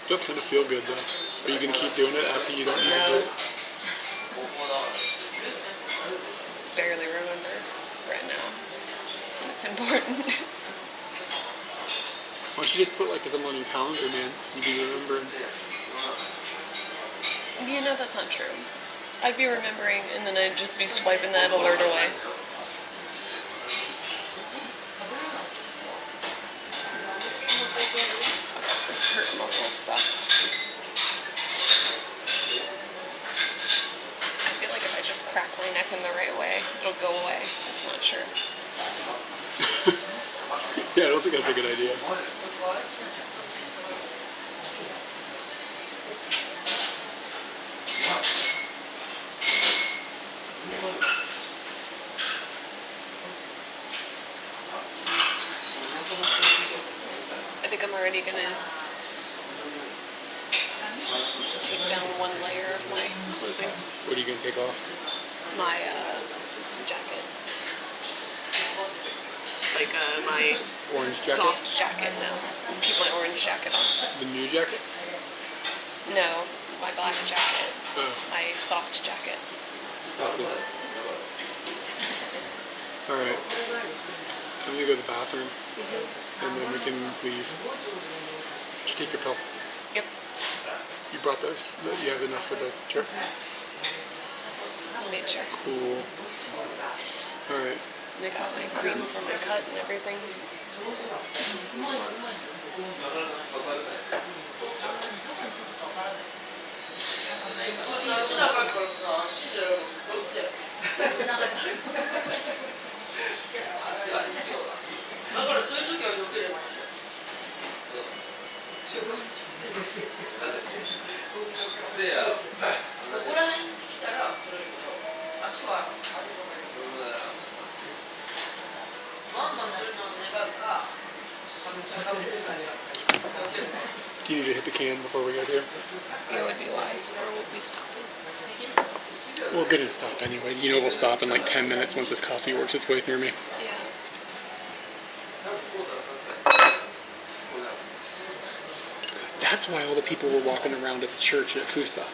It does kind of feel good, though. Are you going to keep doing it after you don't need to do it? Barely remember right now. It's important. Why don't you just put, like, something on your calendar, man? You'd be remembering. You know, that's not true. I'd be remembering, and then I'd just be swiping that alert away. This hurt muscle sucks. I feel like if I just crack my neck in the right way, it'll go away. It's not sure. Yeah, I don't think that's a good idea. I think I'm already gonna take down one layer of my clothing. What are you going to take off? My jacket. Like my Orange jacket? soft jacket now. Keep my orange jacket on. The new jacket? No, my black jacket. Oh, My soft jacket. I see. Alright. I'm going to go to the bathroom, and then we can leave. Did you take your pill? Yep. You brought those? You have enough for the trip? I made sure. Cool. Alright. They got my cream for my cut and everything. Do you need to hit the can before we get here? It would be wise, or we'll be stopping. We're going to stop anyway. You know we'll stop in like 10 minutes once this coffee works its way through me. Yeah. That's why all the people were walking around at the church at Fusa.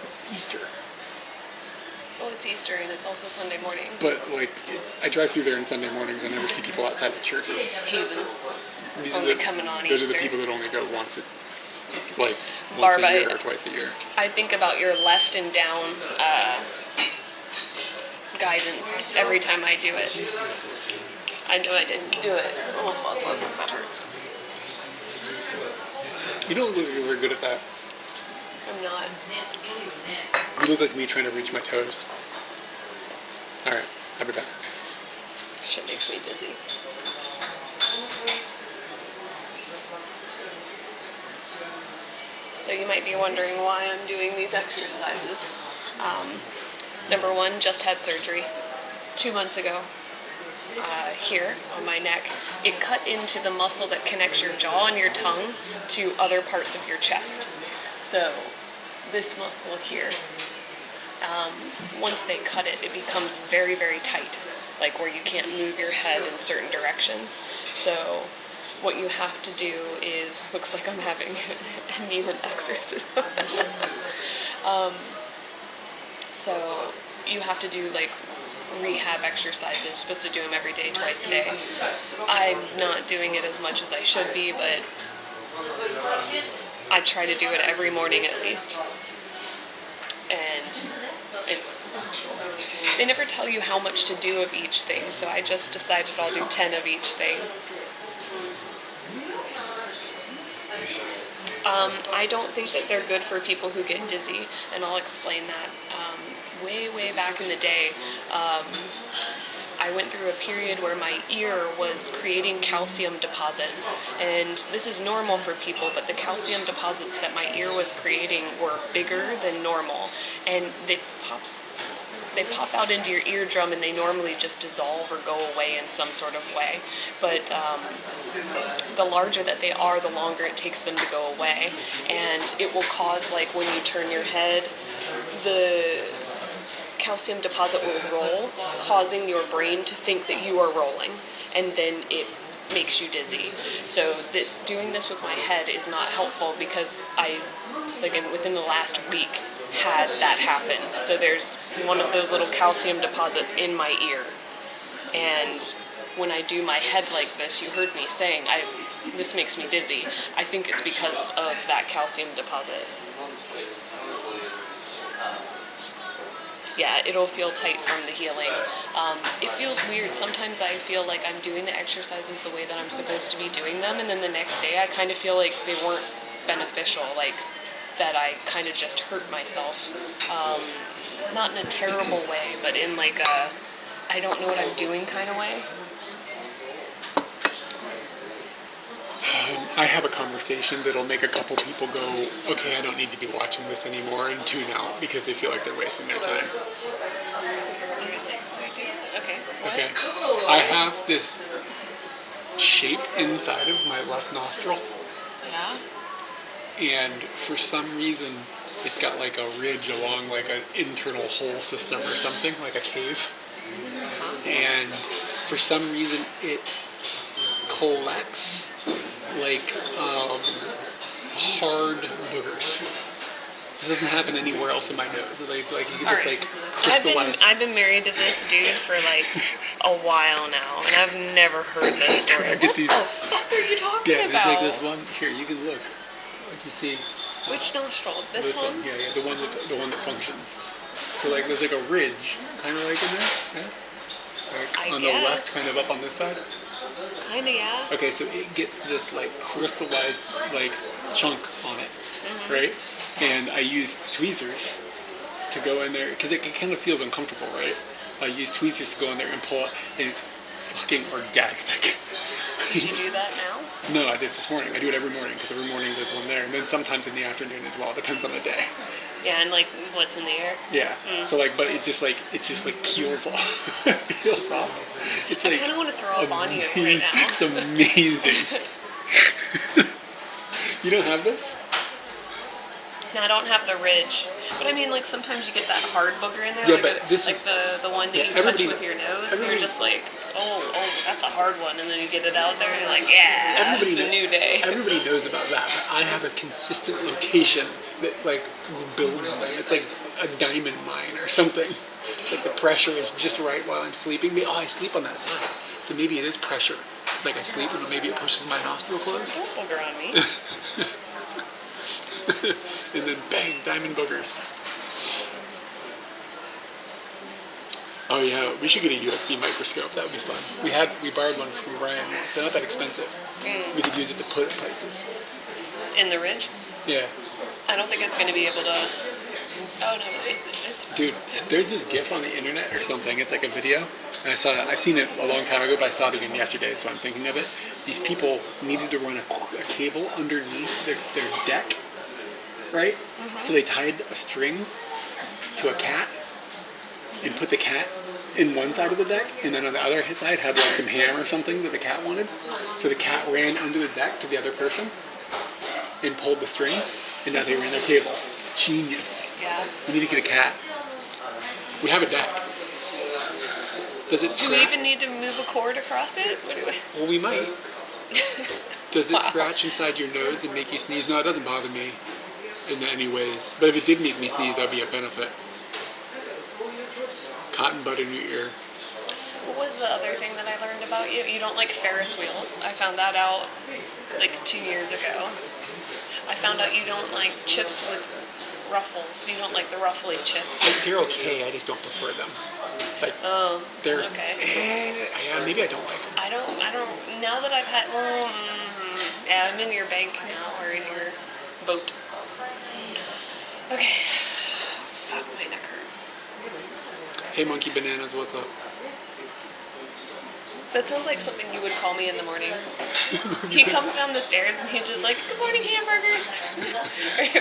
It's Easter. Well, it's Easter and it's also Sunday morning. But, like, I drive through there on Sunday mornings. I never see people outside the churches. Heathens. These Only are the, coming on those Easter. are the people that only go once a Barb, year or twice a year. I think about your left and down guidance every time I do it. I know I didn't do it. Oh, fuck, that hurts. You don't look like you're very good at that. I'm not. You look like me trying to reach my toes. Alright, I'll be back. Shit makes me dizzy. So you might be wondering why I'm doing these exercises. Number one, just had surgery 2 months ago. Here on my neck, it cut into the muscle that connects your jaw and your tongue to other parts of your chest. So this muscle here, once they cut it, it becomes very, very tight, like where you can't move your head in certain directions. So what you have to do is, looks like I'm having a knee exercise. So you have to do like rehab exercises. You're supposed to do them every day, twice a day. I'm not doing it as much as I should be, but I try to do it every morning at least. And they never tell you how much to do of each thing, so I just decided I'll do 10 of each thing. I don't think that they're good for people who get dizzy, and I'll explain that. Way back in the day, I went through a period where my ear was creating calcium deposits, and this is normal for people, but the calcium deposits that my ear was creating were bigger than normal, and they pop out into your eardrum, and they normally just dissolve or go away in some sort of way. But the larger that they are, the longer it takes them to go away, and it will cause, like when you turn your head, the calcium deposit will roll, causing your brain to think that you are rolling, and then it makes you dizzy. So doing this with my head is not helpful, because within the last week had that happen. So there's one of those little calcium deposits in my ear, and when I do my head like this, you heard me saying this makes me dizzy. I think it's because of that calcium deposit. Yeah, it'll feel tight from the healing. It feels weird. Sometimes I feel like I'm doing the exercises the way that I'm supposed to be doing them, and then the next day I kind of feel like they weren't beneficial, like that I kind of just hurt myself. Not in a terrible way, but in like a I don't know what I'm doing kind of way. I have a conversation that'll make a couple people go, okay, I don't need to be watching this anymore, and tune out because they feel like they're wasting their time. Okay. Okay. I have this shape inside of my left nostril. Yeah. And for some reason, it's got like a ridge along like an internal hole system or something, like a cave. And for some reason, it collects like hard boogers. This doesn't happen anywhere else in my nose. Like you get this like crystallized. I've been married to this dude for like a while now, and I've never heard this story. I get these, what the fuck are you talking about? Yeah, there's like this one. Here, you can look. Like you see. Which nostril? This one? Yeah, the one that functions. So like there's like a ridge, kind of like in there. Yeah. Like on the left, kind of up on this side. Kinda, yeah. Okay, so it gets this like crystallized like chunk on it, right? And I use tweezers to go in there because it kind of feels uncomfortable, right? I use tweezers to go in there and pull it, and it's fucking orgasmic. Did you do that now? No, I did this morning. I do it every morning because every morning there's one there, and then sometimes in the afternoon as well. It depends on the day. Yeah, and like what's in the air. Yeah. So like, but it just like peels off. It peels off. It's like I kind of want to throw up on you right now. It's amazing. You don't have this? No, I don't have the ridge. But I mean, like sometimes you get that hard booger in there. Yeah, like but this like is the one that you touch with your nose, and you're just like, oh, that's a hard one, and then you get it out there, and you're like, yeah, it's a new day. Everybody knows about that, but I have a consistent location that like builds them. It's like a diamond mine or something. It's like the pressure is just right while I'm sleeping. Oh, I sleep on that side, so maybe it is pressure. It's like I sleep and maybe it pushes my nostril closed. Don't booger on me. And then bang, diamond boogers. Oh yeah, we should get a USB microscope. That would be fun. We borrowed one from Brian. It's not that expensive. We could use it to put in places. In the ridge? Yeah. I don't think it's going to be able to. Oh no, it's. Dude, there's this GIF on the internet or something. It's like a video. And I've seen it a long time ago, but I saw it again yesterday, so I'm thinking of it. These people needed to run a cable underneath their deck right? So they tied a string to a cat and put the cat in one side of the deck, and then on the other side had like some ham or something that the cat wanted. So the cat ran under the deck to the other person and pulled the string, and now they ran their cable. It's genius. Yeah. We need to get a cat. We have a deck. Does it Do scratch? we even need to move a cord across it? What do we? Well, we might. Does it scratch inside your nose and make you sneeze? No, it doesn't bother me in any ways. But if it did make me sneeze, that would be a benefit. Cotton bud in your ear. What was the other thing that I learned about you? You don't like Ferris wheels. I found that out like 2 years ago. I found out you don't like chips with ruffles. You don't like the ruffly chips. They're okay, I just don't prefer them. Like, Oh, they're, okay. Yeah, maybe I don't like them. I don't, now that I've had, yeah, I'm in your bank now, or in your boat. Okay. Fuck, my neck hurts. Hey, Monkey Bananas, what's up? That sounds like something you would call me in the morning. He comes down the stairs and he's just like, "Good morning, hamburgers,"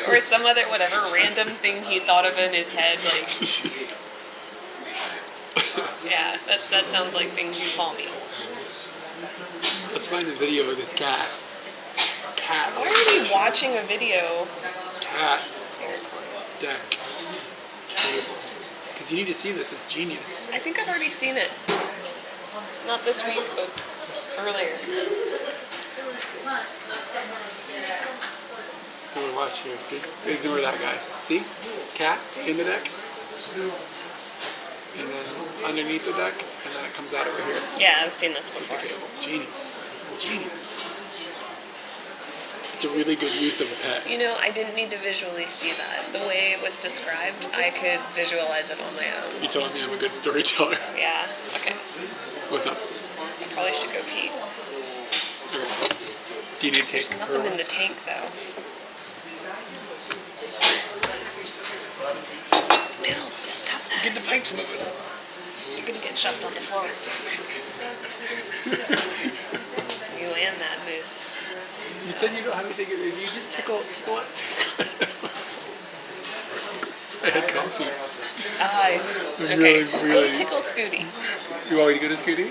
or some other whatever random thing he thought of in his head. Like, yeah, that sounds like things you call me. Let's find a video of this cat. Cat. Why are we watching a video? Cat Here, deck cable. Because you need to see this. It's genius. I think I've already seen it. Not this week, but earlier. You want to watch here? See? Ignore that guy. See? Cat in the deck. And then underneath the deck, and then it comes out over here. Yeah, I've seen this before. Cable. Genius. Genius. It's a really good use of a pet. You know, I didn't need to visually see that. The way it was described, I could visualize it on my own. You telling me I'm a good storyteller? Yeah, okay. What's up? I probably should go pee. Do you need to take There's nothing in the tank, though. Bill, stop that. Get the pipes moving. You're gonna get shoved on the floor. You and that moose. You said you don't have anything. If you just tickle it. I had coffee. Okay. Really. Go tickle Scooty. You want me to go to Scooty?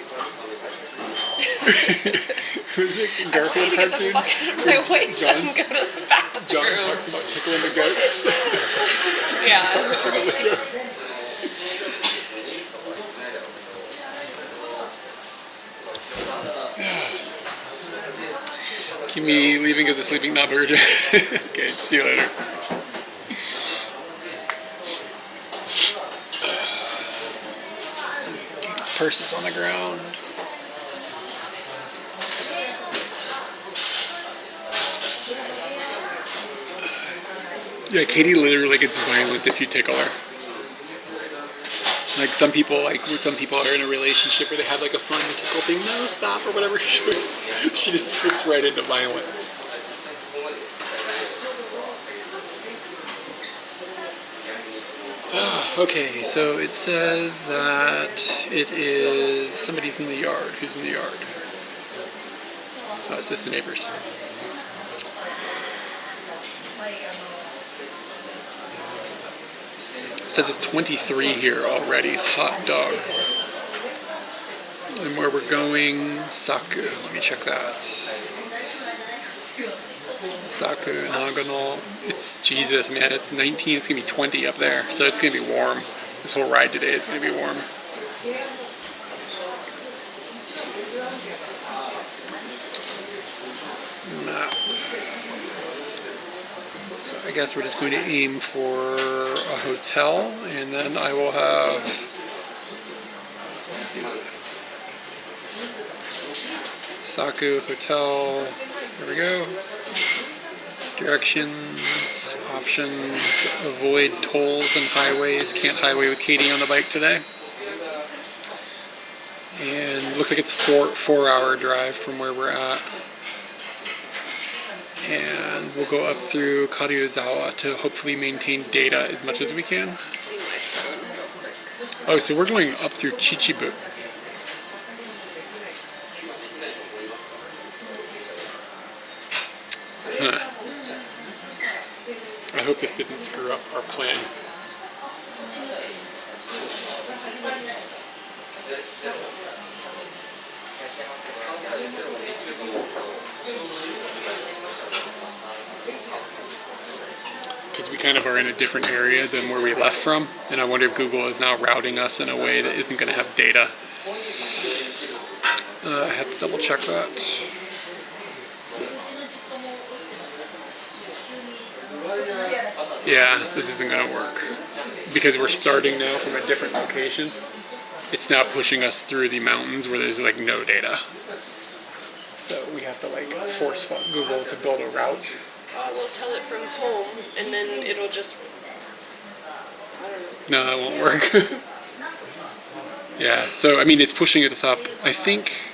Who's it? I want Garfield you to get the cartoon? fuck out of my way so I can go to the bathroom. John talks about tickling the goats. Yeah. Tickle the goats. Kimi leaving as a sleeping knobber. Okay, see you later. His purse is on the ground. Yeah, Katie literally gets violent if you tickle her. Like some people are in a relationship where they have like a fun tickle thing. No, stop or whatever. She just flips right into violence. Okay, so it says that it is somebody's in the yard. Who's in the yard? Oh, it's just the neighbors. It says it's 23 here already. Hot dog. And where we're going, Saku. Let me check that. Saku, Nagano. It's Jesus, man. It's 19. It's gonna be 20 up there, so it's gonna be warm. This whole ride today is gonna be warm. Map. So I guess we're just going to aim for a hotel, and then I will have Saku Hotel. There we go. Directions, options, avoid tolls and highways. Can't highway with Katie on the bike today. And looks like it's a 4-hour drive from where we're at. And we'll go up through Karyuzawa to hopefully maintain data as much as we can. Oh, so we're going up through Chichibu. Huh. I hope this didn't screw up our plan. Because we kind of are in a different area than where we left from, and I wonder if Google is now routing us in a way that isn't going to have data. I have to double check that. Yeah, this isn't going to work. Because we're starting now from a different location, it's now pushing us through the mountains where there's like no data. So we have to like force Google to build a route. We'll tell it from home, and then it'll just, I don't know. No, that won't work. Yeah, so I mean, it's pushing us up. I think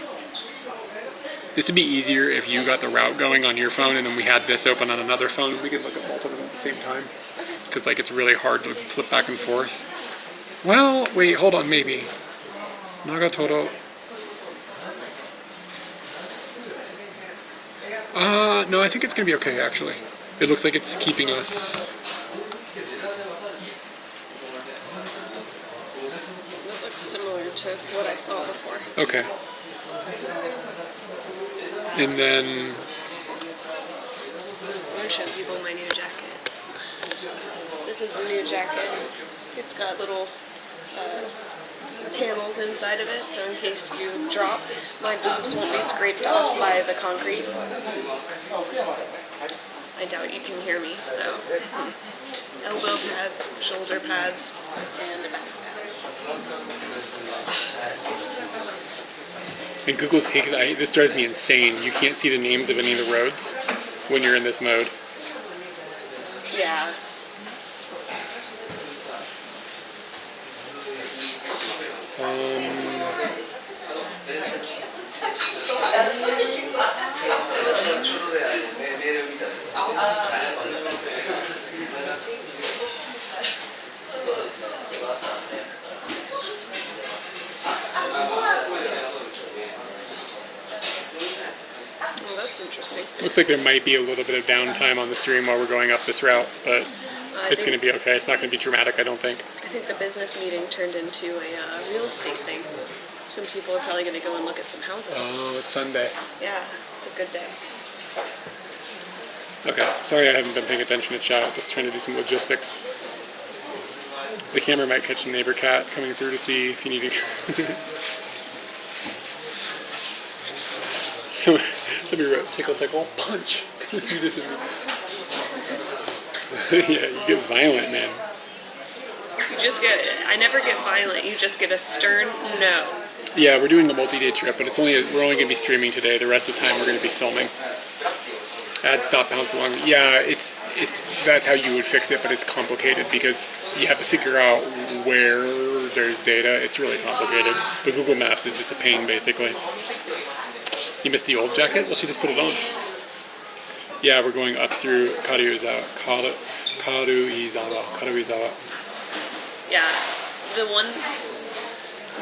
this would be easier if you got the route going on your phone, and then we had this open on another phone, and we could look at both of them at the same time. Because like it's really hard to flip back and forth. Well, wait, hold on, maybe. Nagatoro. No, I think it's gonna be okay actually. It looks like it's keeping us. That looks similar to what I saw before. Okay. And then. I'm gonna show people my new jacket. This is the new jacket. It's got little panels inside of it, so in case you drop, my boobs won't be scraped off by the concrete. I doubt you can hear me, so elbow pads, shoulder pads, and a back pad. And Google's this drives me insane. You can't see the names of any of the roads when you're in this mode. Yeah. Well, that's interesting. Looks like there might be a little bit of downtime on the stream while we're going up this route, but it's going to be okay. It's not going to be dramatic, I don't think. I think the business meeting turned into a real estate thing. Some people are probably going to go and look at some houses. Oh, it's Sunday. Yeah, it's a good day. Okay, sorry I haven't been paying attention to chat. Just trying to do some logistics. The camera might catch a neighbor cat coming through to see if you need to. So, somebody wrote tickle tickle punch. Yeah, you get violent, man. You just get, I never get violent, you just get a stern no. Yeah, we're doing a multi-day trip, but we're only going to be streaming today. The rest of the time we're going to be filming. Add stop bounce along. Yeah, that's how you would fix it, but it's complicated because you have to figure out where there's data. It's really complicated. But Google Maps is just a pain, basically. You missed the old jacket? Well, she just put it on. Yeah, we're going up through Karuizawa. Yeah,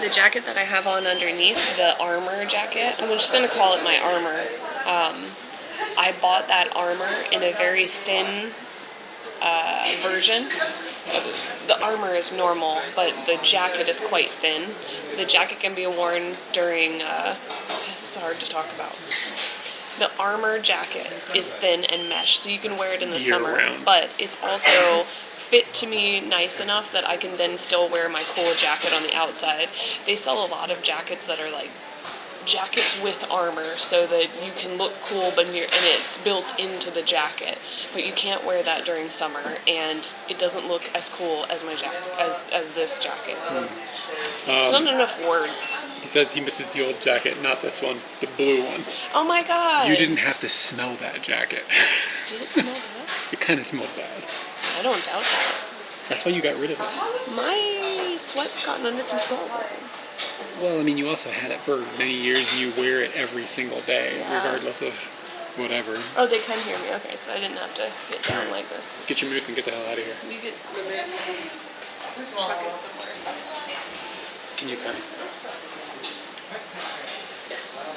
the jacket that I have on underneath, the armor jacket, I'm just going to call it my armor. I bought that armor in a very thin version. The armor is normal, but the jacket is quite thin. The jacket can be worn during, this is hard to talk about. The armor jacket is thin and mesh, so you can wear it in the summer, but it's also fit to me nice enough that I can then still wear my cool jacket on the outside. They sell a lot of jackets that are like jackets with armor so that you can look cool, but and it's built into the jacket. But you can't wear that during summer, and it doesn't look as cool as my jacket, as this jacket. There's not enough words. He says he misses the old jacket, not this one, the blue one. Oh my god! You didn't have to smell that jacket. Did it smell bad? It kind of smelled bad. I don't doubt that. That's why you got rid of it. My sweat's gotten under control. Well, I mean, you also had it for many years, and you wear it every single day, regardless of whatever. Oh, they can hear me. Okay, so I didn't have to get down like this. Get your moose and get the hell out of here. You get the moose. Chuck it somewhere. Can you come? Yes.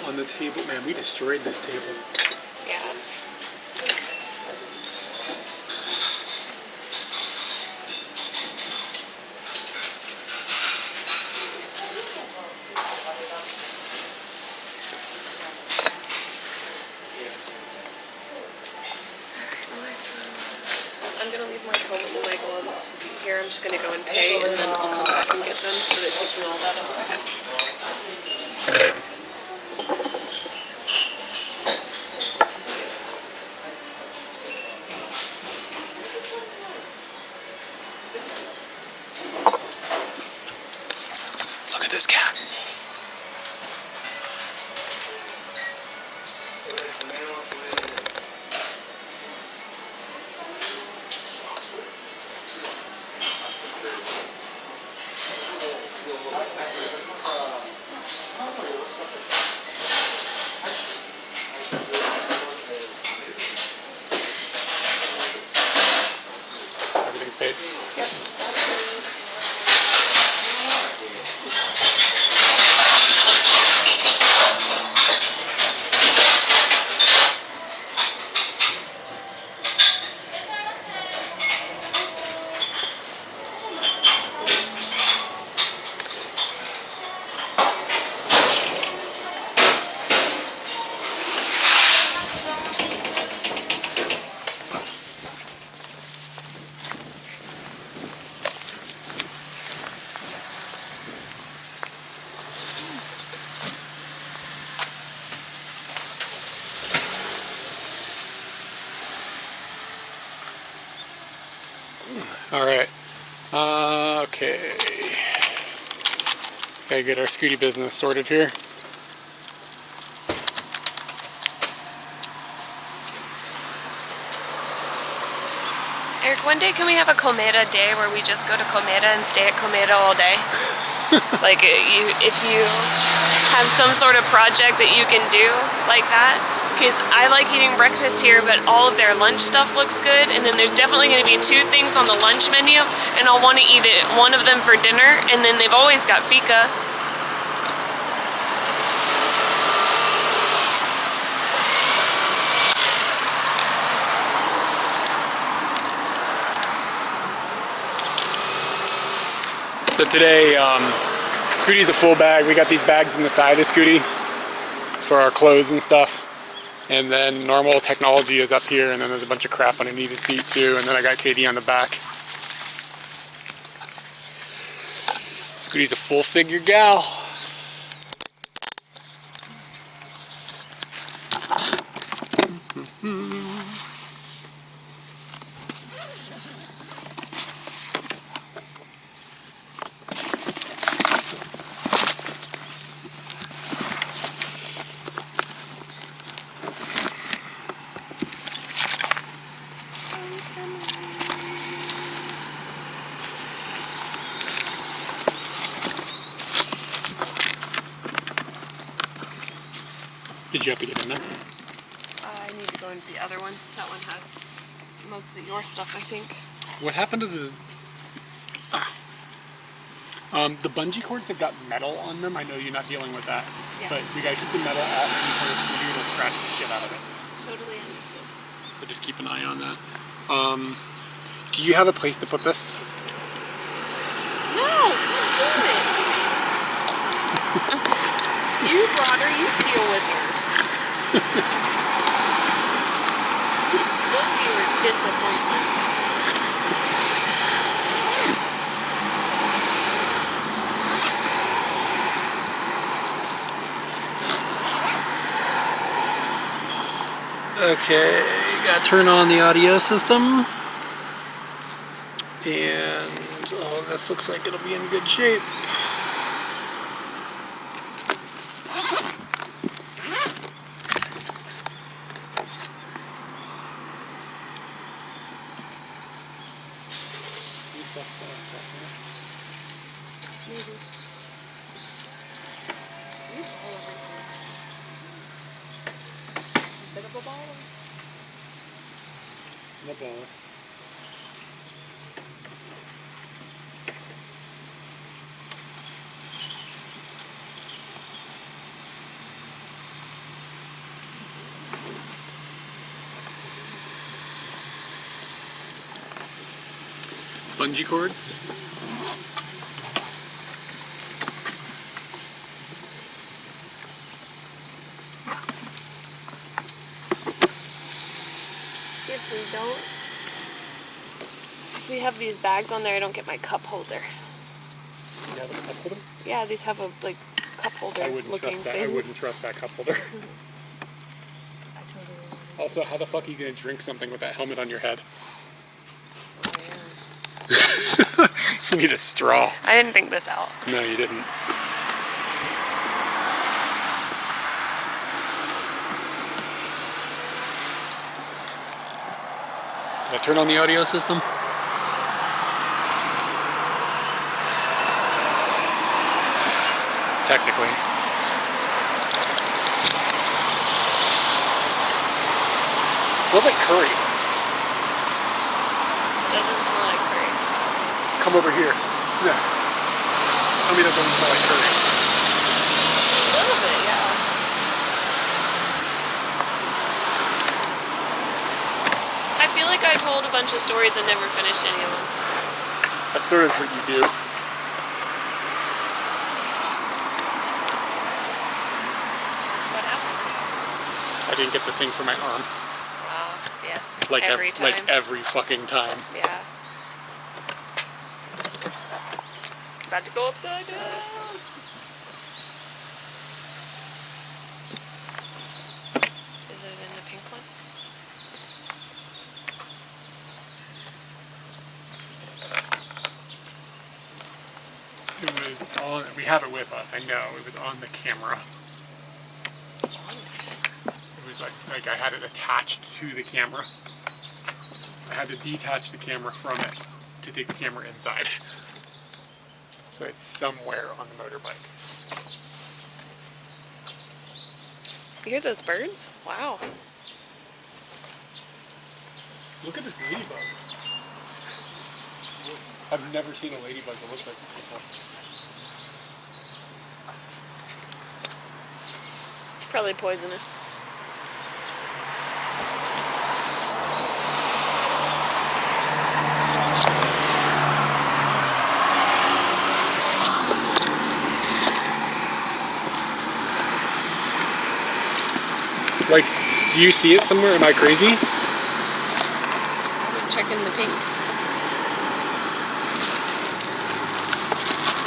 on the table. Man, we destroyed this table. Yeah. I'm gonna leave my helmet and my gloves here. I'm just gonna go and pay, and then I'll come back and get them so that taking all that away. Look at this cat. Everything's paid? Yep. All right. Okay. Gotta get our Scooty business sorted here. Eric, one day can we have a Komeda day where we just go to Komeda and stay at Komeda all day? Like, if you have some sort of project that you can do like that, because I like eating breakfast here, but all of their lunch stuff looks good, and then there's definitely going to be 2 things on the lunch menu, and I'll want to eat it, one of them for dinner, and then they've always got fika. So today, Scooty's a full bag. We got these bags in the side of Scooty for our clothes and stuff. And then normal technology is up here, and then there's a bunch of crap underneath the seat too, and then I got Katie on the back. Scooty's a full figure gal. Did you have to get in there? I need to go into the other one. That one has most of your stuff, I think. What happened to the... the bungee cords have got metal on them. I know you're not dealing with that. Yeah. But we gotta keep the metal off before the Scooty will scratch the shit out of it. Totally understood. So just keep an eye on that. Do you have a place to put this? No, don't do it. You brought her, you deal with her. Those viewers disappointment. Okay, gotta turn on the audio system. And oh, this looks like it'll be in good shape. Bungee cords. If we have these bags on there, I don't get my cup holder. You have a cup holder? Yeah, these have a like cup holder I wouldn't looking trust that. thing. I wouldn't trust that cup holder. Also, how the fuck are you gonna drink something with that helmet on your head? You need a straw. I didn't think this out. No, you didn't. Did I turn on the audio system? Technically. Smells like curry. Doesn't smell like curry. Come over here. Sniff. Tell me that doesn't smell like curry. A little bit, yeah. I feel like I told a bunch of stories and never finished any of them. That's sort of what you do. What happened? I didn't get the thing for my arm. Yes. Like every time. Like every fucking time. Yeah. About to go upside down. Is it in the pink one? It was on, we have it with us, I know. It was on the camera. It was like I had it attached to the camera. I had to detach the camera from it to take the camera inside. So it's somewhere on the motorbike. You hear those birds? Wow. Look at this ladybug. I've never seen a ladybug that looks like this before. Probably poisonous. Like, do you see it somewhere? Am I crazy? We're checking the pink.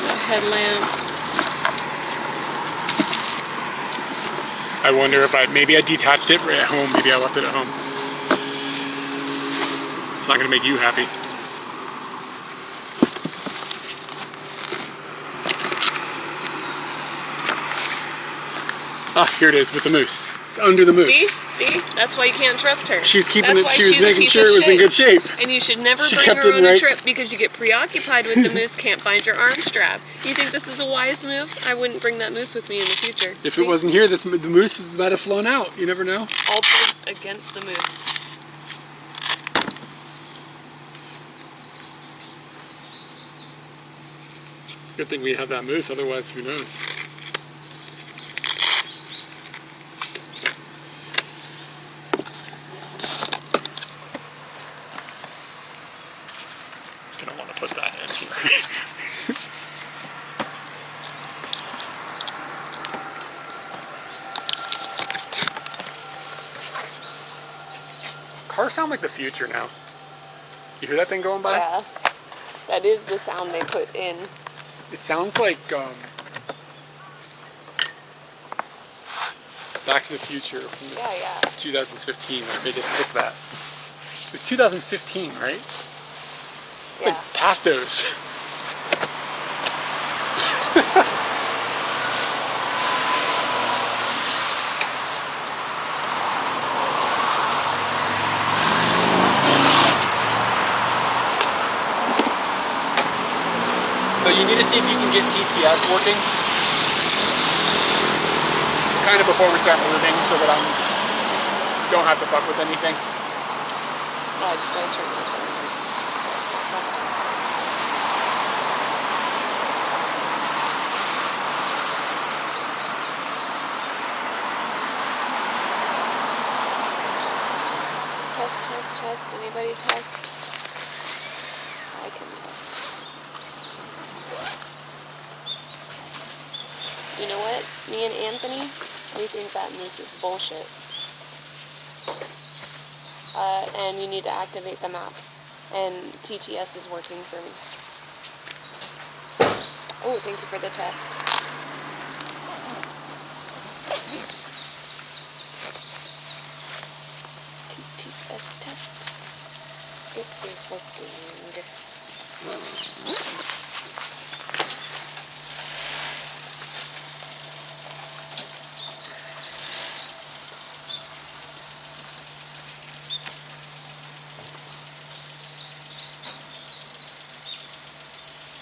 The headlamp. I wonder if maybe I detached it at home. Maybe I left it at home. It's not gonna make you happy. Ah, here it is with the moose. It's under the moose. See? That's why you can't trust her. She's keeping That's it. why She was she's a making piece sure of it was in shit. good shape. And you should never She bring kept her it on a right. trip because you get preoccupied with the moose, can't find your arm strap. You think this is a wise move? I wouldn't bring that moose with me in the future. If See? it wasn't here, the moose might have flown out. You never know. All points against the moose. Good thing we have that moose. Otherwise, who knows? I don't want to put that in here. Cars sound like the future now. You hear that thing going by? Yeah. That is the sound they put in. It sounds like Back to the Future from Yeah. 2015. Like they just took that. It was 2015, right? It's Yeah. like past those. So you need to see if you can get TTS working kind of before we start moving so that I don't have to fuck with anything. No, I just gotta turn my phone on. Test. Anybody test? I can test. You know what? Me and Anthony, we think that moose is bullshit. And you need to activate the map. And TTS is working for me. Oh, thank you for the test. TTS test. It is working.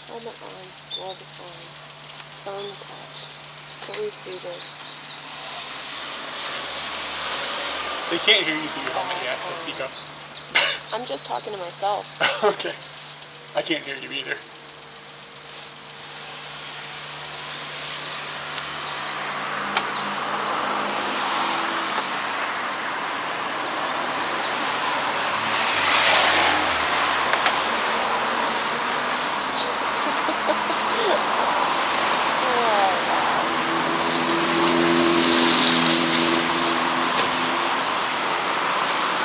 Helmet on, gloves on, phone attached. It's a receiver. They can't hear you through your helmet yet, so speak up. I'm just talking to myself. Okay. I can't hear you either.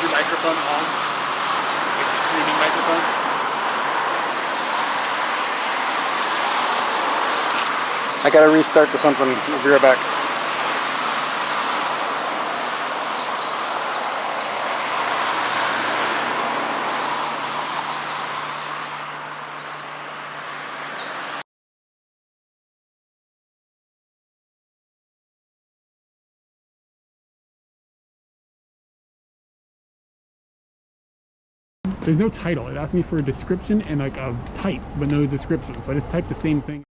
Your microphone on? Like the streaming microphone? I gotta restart to something. We'll be right back. There's no title. It asked me for a description and like a type, but no description. So I just typed the same thing.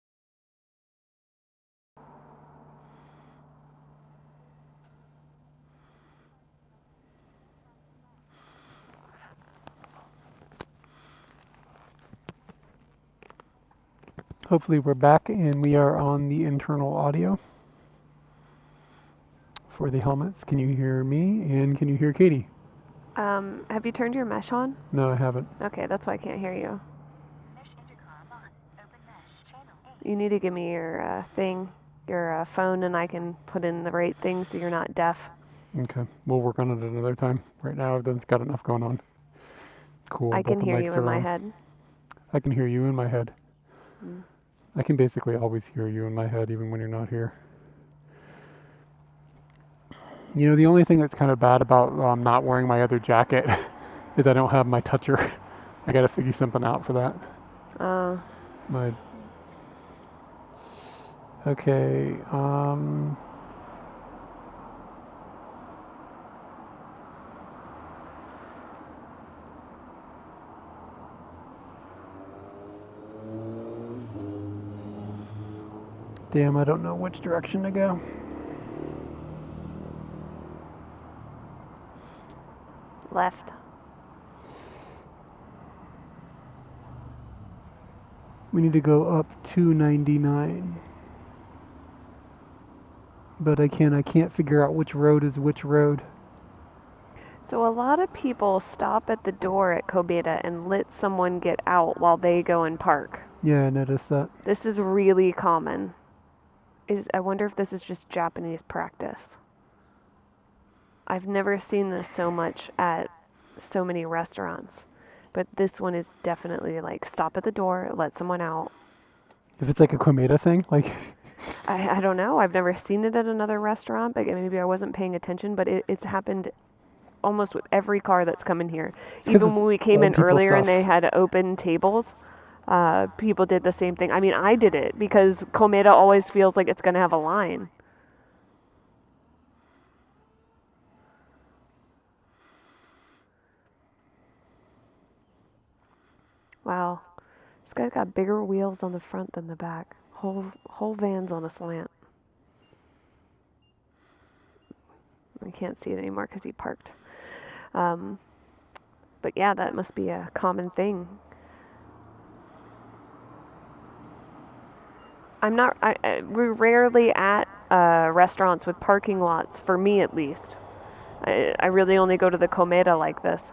Hopefully we're back and we are on the internal audio for the helmets. Can you hear me and can you hear Katie? Have you turned your mesh on? No, I haven't. Okay, that's why I can't hear you. You need to give me your thing, your phone, and I can put in the right thing so you're not deaf. Okay, we'll work on it another time. Right now, I've got enough going on. Cool. I can hear you in my head. I can hear you in my head. I can basically always hear you in my head, even when you're not here. You know, the only thing that's kind of bad about not wearing my other jacket is I don't have my toucher. I gotta figure something out for that. My... Okay, damn, I don't know which direction to go. Left. We need to go up 299. But I can't figure out which road is which road. So a lot of people stop at the door at Kobita and let someone get out while they go and park. Yeah, I noticed that. This is really common. I wonder if this is just Japanese practice. I've never seen this so much at so many restaurants. But this one is definitely like stop at the door, let someone out. If it's like a Komeda thing, like... I don't know. I've never seen it at another restaurant. But maybe I wasn't paying attention, but it's happened almost with every car that's come in here. Even when we came in earlier and they had open tables, people did the same thing. I mean, I did it because Komeda always feels like it's going to have a line. Wow. This guy's got bigger wheels on the front than the back. Whole van's on a slant. I can't see it anymore because he parked. But yeah, that must be a common thing. We're rarely at restaurants with parking lots, for me at least. I really only go to the Komeda like this.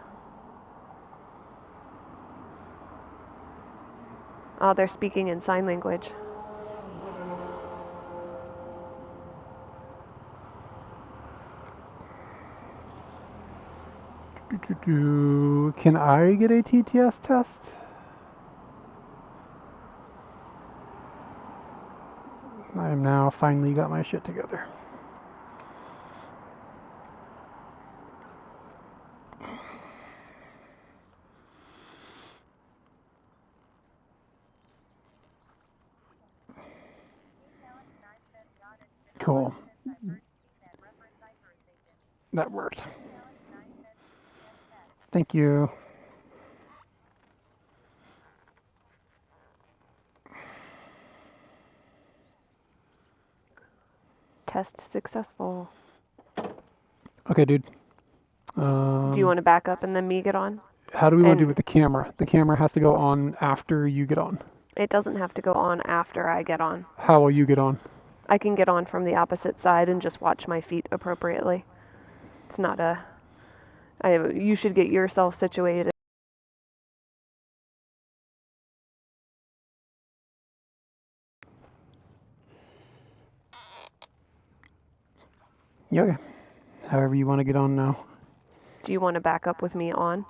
Oh, they're speaking in sign language. Can I get a TTS test? I am now finally got my shit together. Cool. That worked. Thank you. Test successful. Okay, dude. Do you want to back up and then me get on? How do we want to do and- with the camera? The camera has to go on after you get on. It doesn't have to go on after I get on. How will you get on? I can get on from the opposite side and just watch my feet appropriately. It's not you should get yourself situated. Yeah, okay. However you want to get on now. Do you want to back up with me on?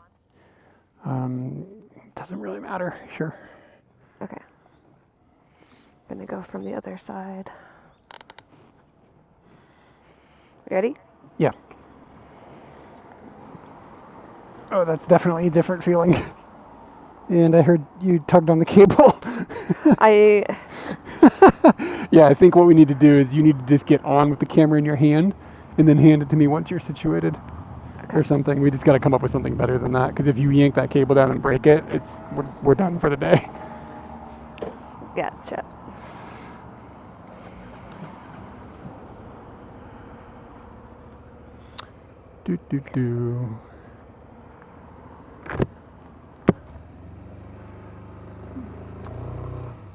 Doesn't really matter. Sure. Okay. I'm gonna go from the other side. Ready? Yeah. Oh, that's definitely a different feeling. And I heard you tugged on the cable. Yeah, I think what we need to do is you need to just get on with the camera in your hand and then hand it to me once you're situated. Okay. Or something. We just got to come up with something better than that, because if you yank that cable down and break it, we're done for the day. Gotcha. Do.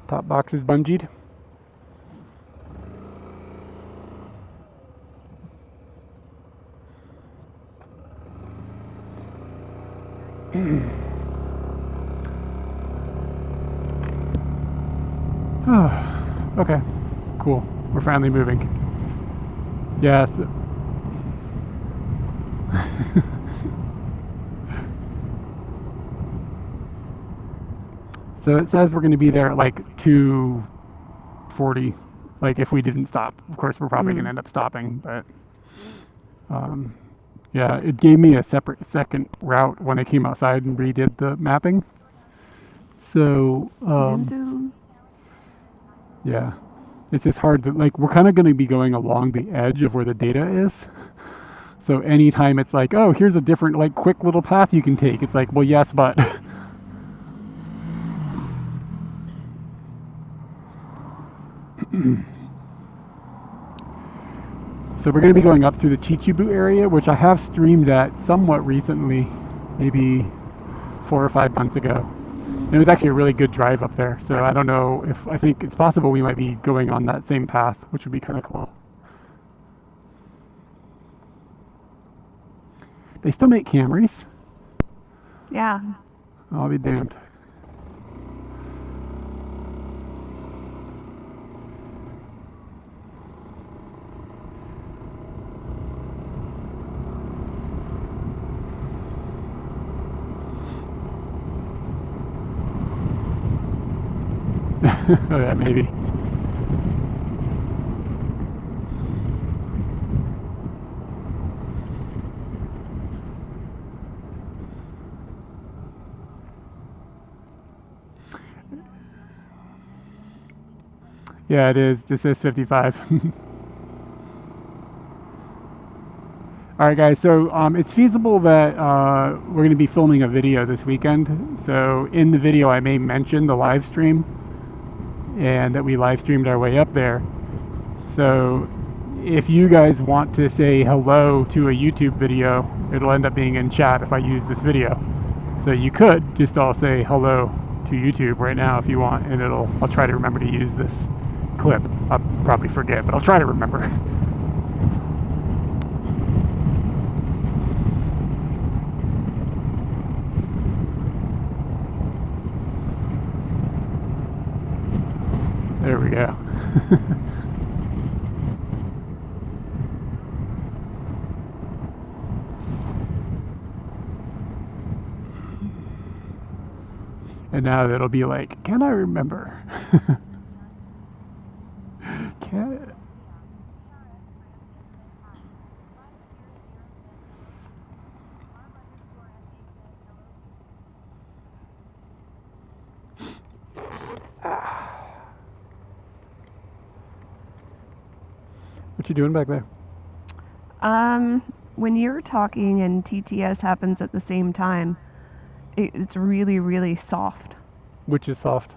Top box is bungeed. Okay, cool. We're finally moving. Yes. So it says we're going to be there at like 2:40. Like if we didn't stop. Of course, we're probably going to end up stopping, but yeah, it gave me a separate second route when I came outside and redid the mapping. So Zoom. yeah, it's just hard to, like, we're kind of going to be going along the edge of where the data is. So anytime it's like, oh, here's a different, like, quick little path you can take, it's like, well, yes, but. So we're going to be going up through the Chichibu area, which I have streamed at somewhat recently, maybe 4 or 5 months ago. And it was actually a really good drive up there. So I don't know if, I think it's possible we might be going on that same path, which would be kind of cool. They still make Camrys. Yeah. I'll be damned. Oh, yeah, maybe. Yeah, it is. Just says 55. All right, guys. So it's feasible that we're going to be filming a video this weekend. So in the video, I may mention the live stream and that we live streamed our way up there. So if you guys want to say hello to a YouTube video, it'll end up being in chat if I use this video. So you could just all say hello to YouTube right now if you want, and I'll try to remember to use this clip. I'll probably forget, but I'll try to remember. And now it'll be like, can I remember? Can What you doing back there? When you're talking and TTS happens at the same time, it's really, really soft. Which is soft?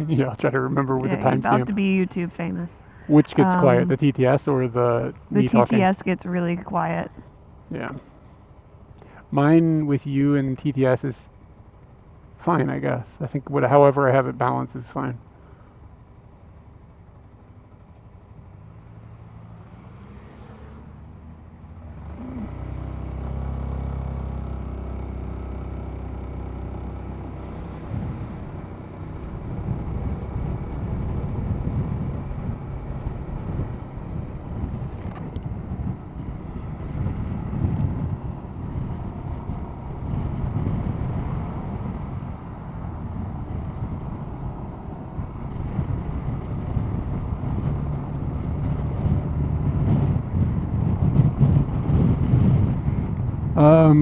Yeah, I'll try to remember with the You're about to timestamp. be YouTube famous. Which gets quiet, the TTS or the The me talking? TTS gets really quiet. Yeah. Mine with you and TTS is fine, I guess. I think however I have it balanced is fine.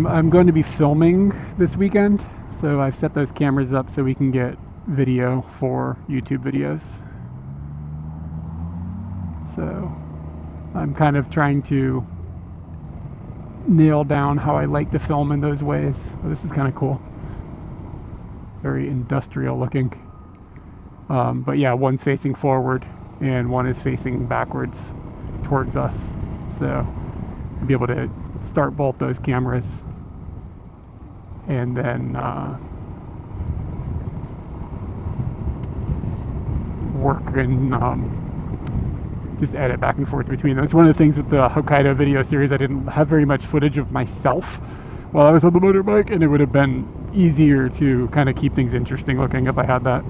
I'm going to be filming this weekend, so I've set those cameras up so we can get video for YouTube videos. So I'm kind of trying to nail down how I like to film in those ways. Oh, this is kind of cool. Very industrial looking. But yeah, one's facing forward and one is facing backwards towards us. So I'll be able to start both those cameras and then work and just edit back and forth between those. One of the things with the Hokkaido video series, I didn't have very much footage of myself while I was on the motorbike, and it would have been easier to kind of keep things interesting looking if I had that.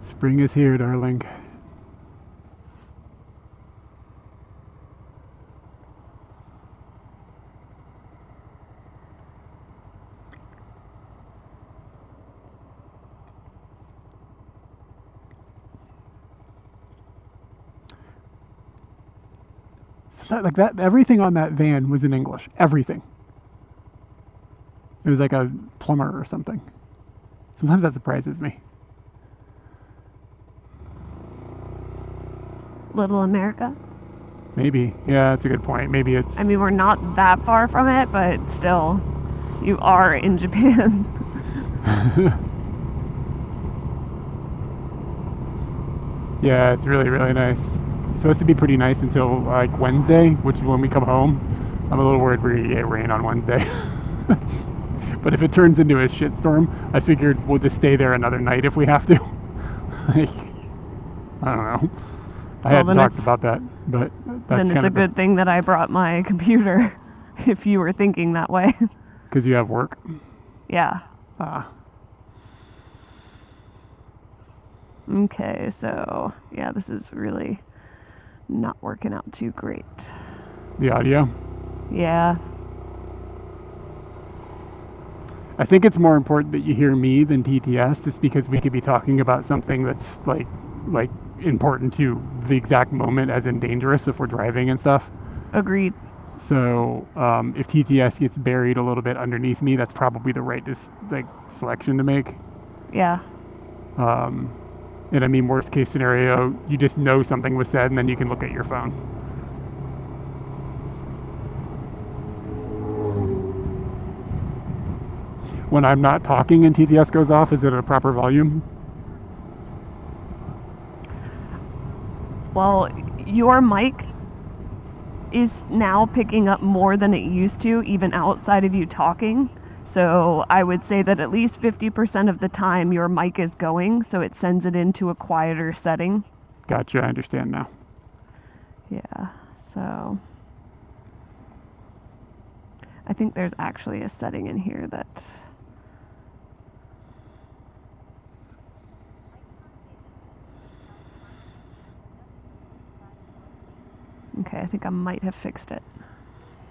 Spring is here, darling. So like that, everything on that van was in English. Everything. It was like a plumber or something. Sometimes that surprises me. Little America? Maybe. Yeah, that's a good point. Maybe it's... I mean, we're not that far from it, but still, you are in Japan. Yeah, it's really, really nice. It's supposed to be pretty nice until like Wednesday, which is when we come home. I'm a little worried we're gonna get rain on Wednesday. But if it turns into a shitstorm, I figured we'll just stay there another night if we have to. Like, I don't know. I hadn't talked about that, but that's then it's a good thing that I brought my computer, if you were thinking that way. Because you have work? Yeah. Ah. Okay, so, yeah, this is really not working out too great. The audio? Yeah. I think it's more important that you hear me than TTS, just because we could be talking about something that's like important to the exact moment, as in dangerous if we're driving and stuff. Agreed. So if TTS gets buried a little bit underneath me, that's probably the right selection to make. Yeah. And I mean, worst case scenario, you just know something was said and then you can look at your phone. When I'm not talking and TTS goes off, is it a proper volume? Well, your mic is now picking up more than it used to, even outside of you talking. So I would say that at least 50% of the time your mic is going, so it sends it into a quieter setting. Gotcha, I understand now. Yeah, so I think there's actually a setting in here that... Okay, I think I might have fixed it.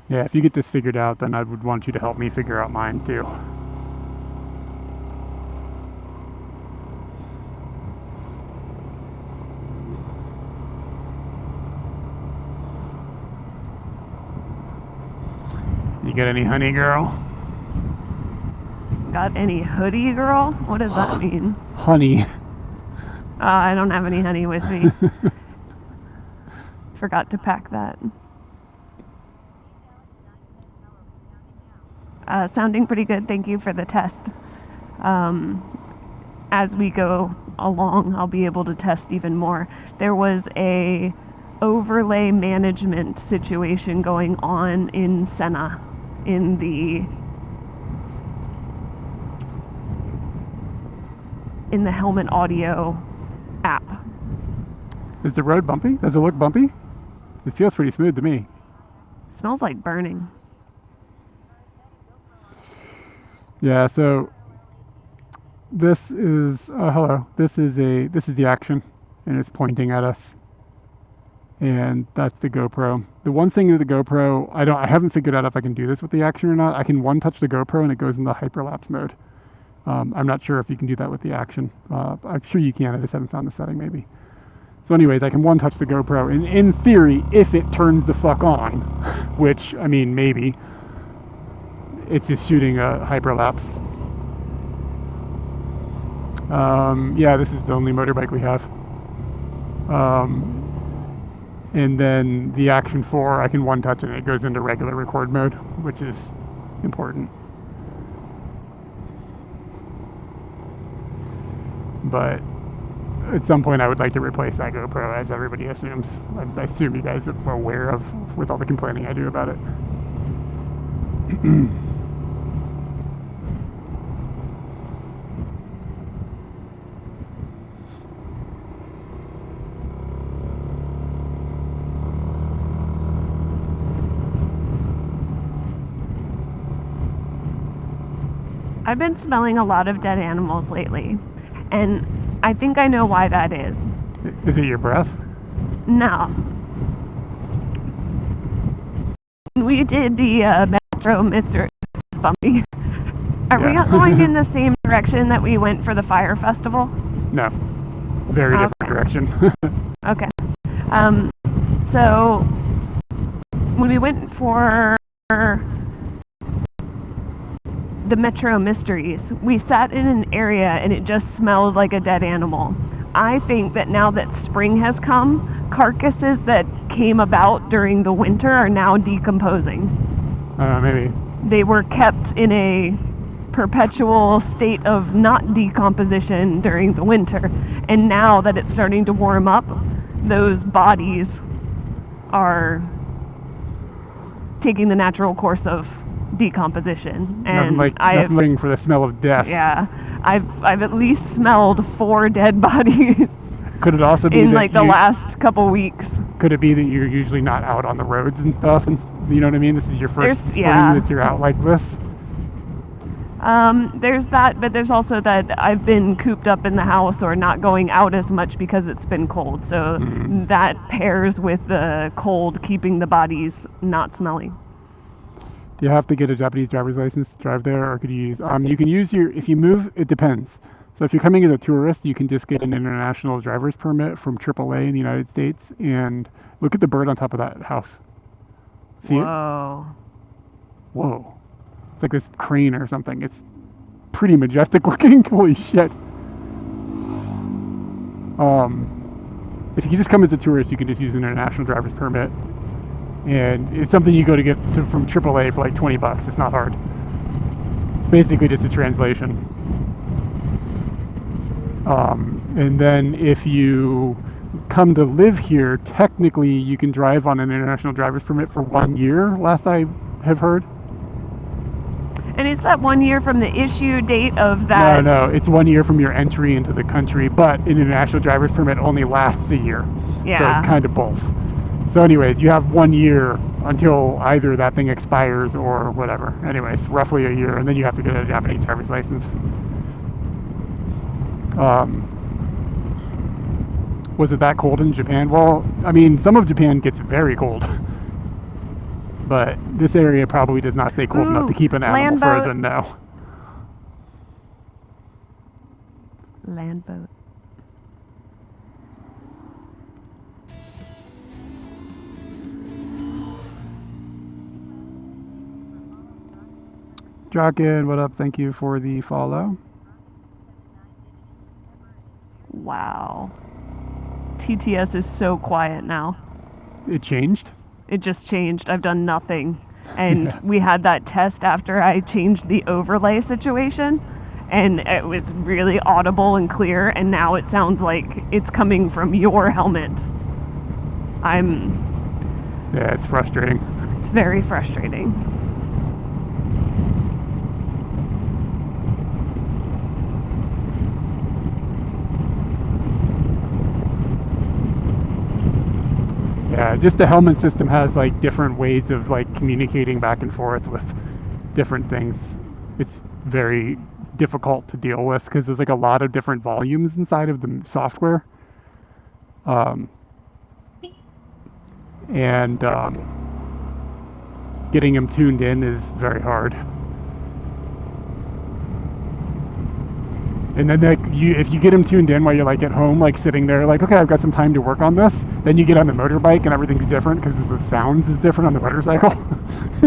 Yeah, if you get this figured out, then I would want you to help me figure out mine too. You got any honey, girl? Got any hoodie, girl? What does that mean? Honey. I don't have any honey with me. Forgot to pack that. Sounding pretty good. Thank you for the test. As we go along, I'll be able to test even more. There was a overlay management situation going on in Senna in the helmet audio app. Is the road bumpy? Does it look bumpy? It feels pretty smooth to me. Smells like burning. Yeah, so this is hello. This is the action, and it's pointing at us. And that's the GoPro. The one thing with the GoPro, I haven't figured out if I can do this with the action or not. I can one touch the GoPro and it goes into hyperlapse mode. I'm not sure if you can do that with the action. I'm sure you can. I just haven't found the setting maybe. So anyways, I can one touch the GoPro, and in theory, if it turns the fuck on, which I mean maybe, it's just shooting a hyperlapse. Yeah, this is the only motorbike we have. And then the Action 4, I can one touch it and it goes into regular record mode, which is important. But at some point I would like to replace that GoPro, as everybody assumes. I assume you guys are aware of with all the complaining I do about it. I've been smelling a lot of dead animals lately, and I think I know why that is. Is it your breath? No. We did the Metro Mr. Bumpy. Are we not going in the same direction that we went for the fire festival? No. Very different direction. Okay. So when we went for the Metro Mysteries, we sat in an area and it just smelled like a dead animal. I think that now that spring has come, carcasses that came about during the winter are now decomposing. Maybe. They were kept in a perpetual state of not decomposition during the winter, and now that it's starting to warm up, those bodies are taking the natural course of decomposition. And nothing for the smell of death. Yeah, I've at least smelled 4 dead bodies. Could it also be in like the last couple weeks? Could it be that you're usually not out on the roads and stuff, and you know what I mean? This is your first spring that you're out like this. There's that, but there's also that I've been cooped up in the house or not going out as much because it's been cold. So that pairs with the cold keeping the bodies not smelly. Do you have to get a Japanese driver's license to drive there, or could you use, you can use if you move, it depends. So if you're coming as a tourist, you can just get an international driver's permit from AAA in the United States, and look at the bird on top of that house. See it? Whoa. It's like this crane or something. It's pretty majestic looking. Holy shit. If you just come as a tourist, you can just use an international driver's permit. And it's something you go to get from AAA for like $20. It's not hard. It's basically just a translation. And then if you come to live here, technically you can drive on an international driver's permit for 1 year, last I have heard. And is that 1 year from the issue date of that? No, it's 1 year from your entry into the country, but an international driver's permit only lasts a year. Yeah. So it's kind of both. So anyways, you have 1 year until either that thing expires or whatever. Anyways, roughly a year, and then you have to get a Japanese driver's license. Was it that cold in Japan? Well, I mean, some of Japan gets very cold. But this area probably does not stay cold enough to keep an animal land boat. frozen, no. Land boat. Draken, what up? Thank you for the follow. Wow. TTS is so quiet now. It changed? It just changed. I've done nothing. And we had that test after I changed the overlay situation, and it was really audible and clear, and now it sounds like it's coming from your helmet. Yeah, it's frustrating. It's very frustrating. Yeah, just the helmet system has like different ways of like communicating back and forth with different things. It's very difficult to deal with because there's like a lot of different volumes inside of the software. And getting them tuned in is very hard. And then like if you get them tuned in while you're like at home, like sitting there, like, okay, I've got some time to work on this. Then you get on the motorbike and everything's different because the sounds is different on the motorcycle.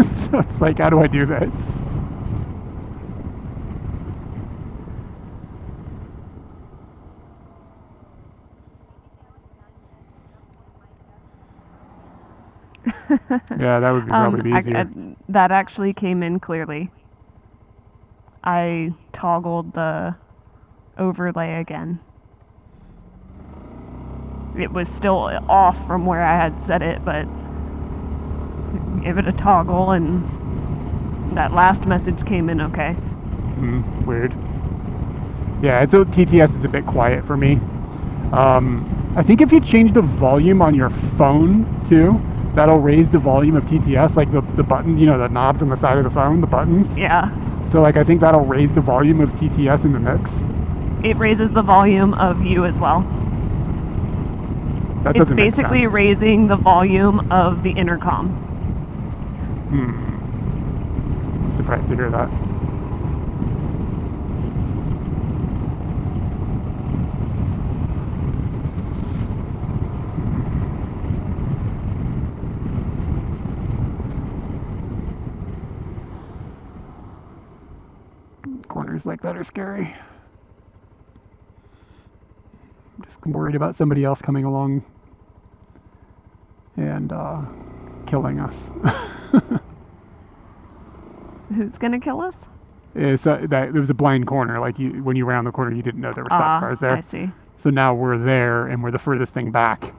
So it's like, how do I do this? Yeah, that would be probably easier. That actually came in clearly. I toggled the overlay again. It was still off from where I had set it, but give it a toggle and that last message came in okay. Weird. Yeah, TTS is a bit quiet for me. I think if you change the volume on your phone too, that'll raise the volume of TTS, like the button, you know, the knobs on the side of the phone, the buttons. Yeah. So like I think that'll raise the volume of TTS in the mix. It raises the volume of you as well. That doesn't make sense. It's basically raising the volume of the intercom. I'm surprised to hear that. Corners like that are scary. I'm just worried about somebody else coming along and killing us. Who's gonna kill us? There was a blind corner. Like when you round the corner, you didn't know there were stop cars there. I see. So now we're there, and we're the furthest thing back.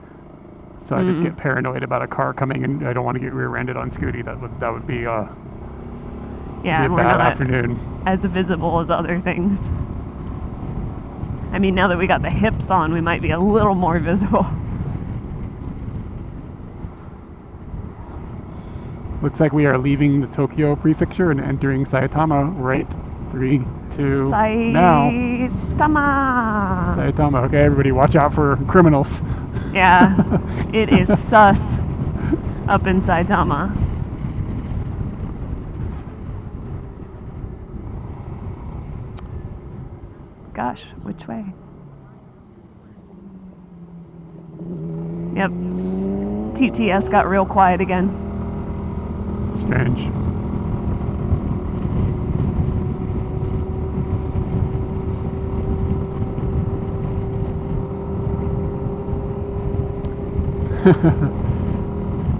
So I just get paranoid about a car coming, and I don't want to get rear-ended on Scooty. That would be a bad afternoon. As visible as other things. I mean, now that we got the hips on, we might be a little more visible. Looks like we are leaving the Tokyo prefecture and entering Saitama. Right, 3, 2, now. Saitama. Okay, everybody, watch out for criminals. Yeah, it is sus up in Saitama. Gosh, which way? Yep. TTS got real quiet again. Strange.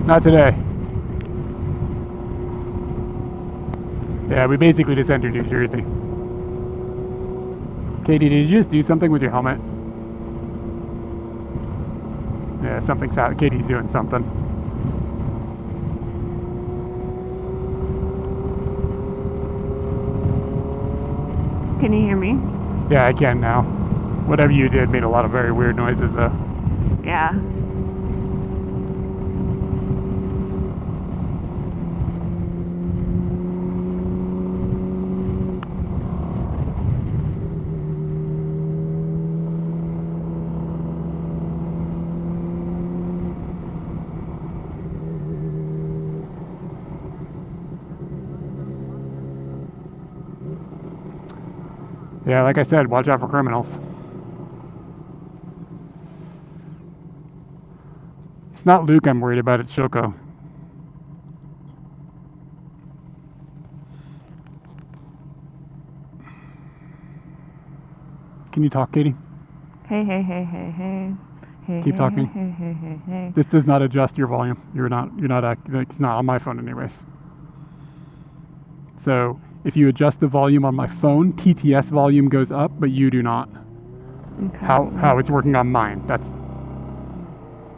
Not today. Yeah, we basically just entered New Jersey. Katie, did you just do something with your helmet? Yeah, something's out. Katie's doing something. Can you hear me? Yeah, I can now. Whatever you did made a lot of very weird noises, though. Yeah. Yeah, like I said, watch out for criminals. It's not Luke I'm worried about, it's Shoko. Can you talk, Katie? Hey. Keep talking. Hey. This does not adjust your volume. You're not it's not on my phone anyways. So if you adjust the volume on my phone, TTS volume goes up, but you do not. Okay. How it's working on mine. That's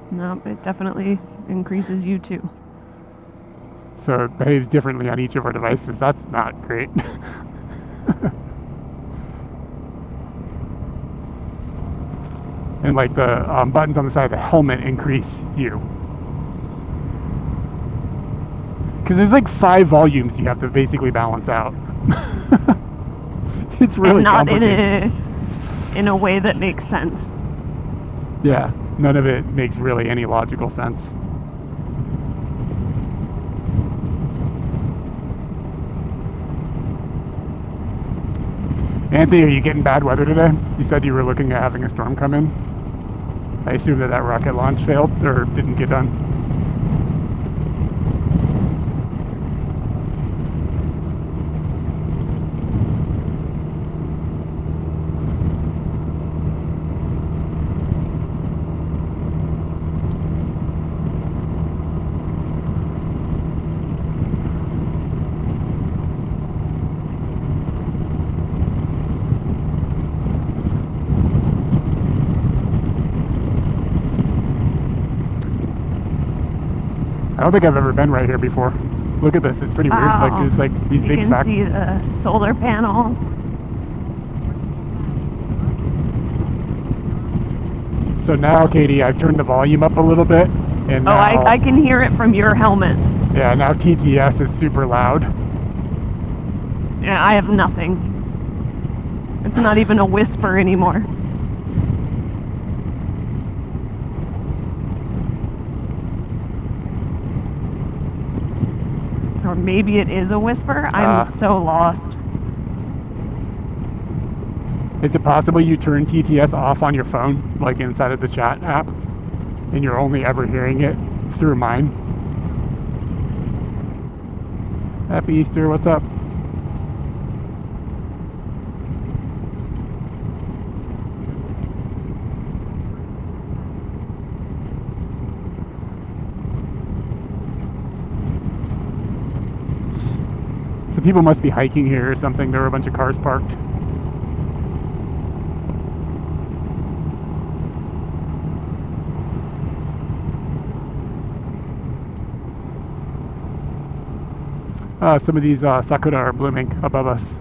No, it definitely increases you too. so it behaves differently on each of our devices. That's not great. And like the buttons on the side of the helmet increase you. Because there's like 5 volumes you have to basically balance out. It's really and not complicated. in a way that makes sense. Yeah, none of it makes really any logical sense. Anthony, are you getting bad weather today? You said you were looking at having a storm come in. I assume that rocket launch failed or didn't get done. I don't think I've ever been right here before. Look at this, it's pretty weird. Wow. Like, it's like these big You can see the solar panels. So now, Katie, I've turned the volume up a little bit, and now, I can hear it from your helmet. yeah, now TTS is super loud. Yeah, I have nothing. It's not even a whisper anymore. Or maybe it is a whisper. I'm so lost. Is it possible you turn TTS off on your phone, like inside of the chat app, and you're only ever hearing it through mine? Happy Easter, what's up? So people must be hiking here or something. There are a bunch of cars parked. Some of these sakura are blooming above us.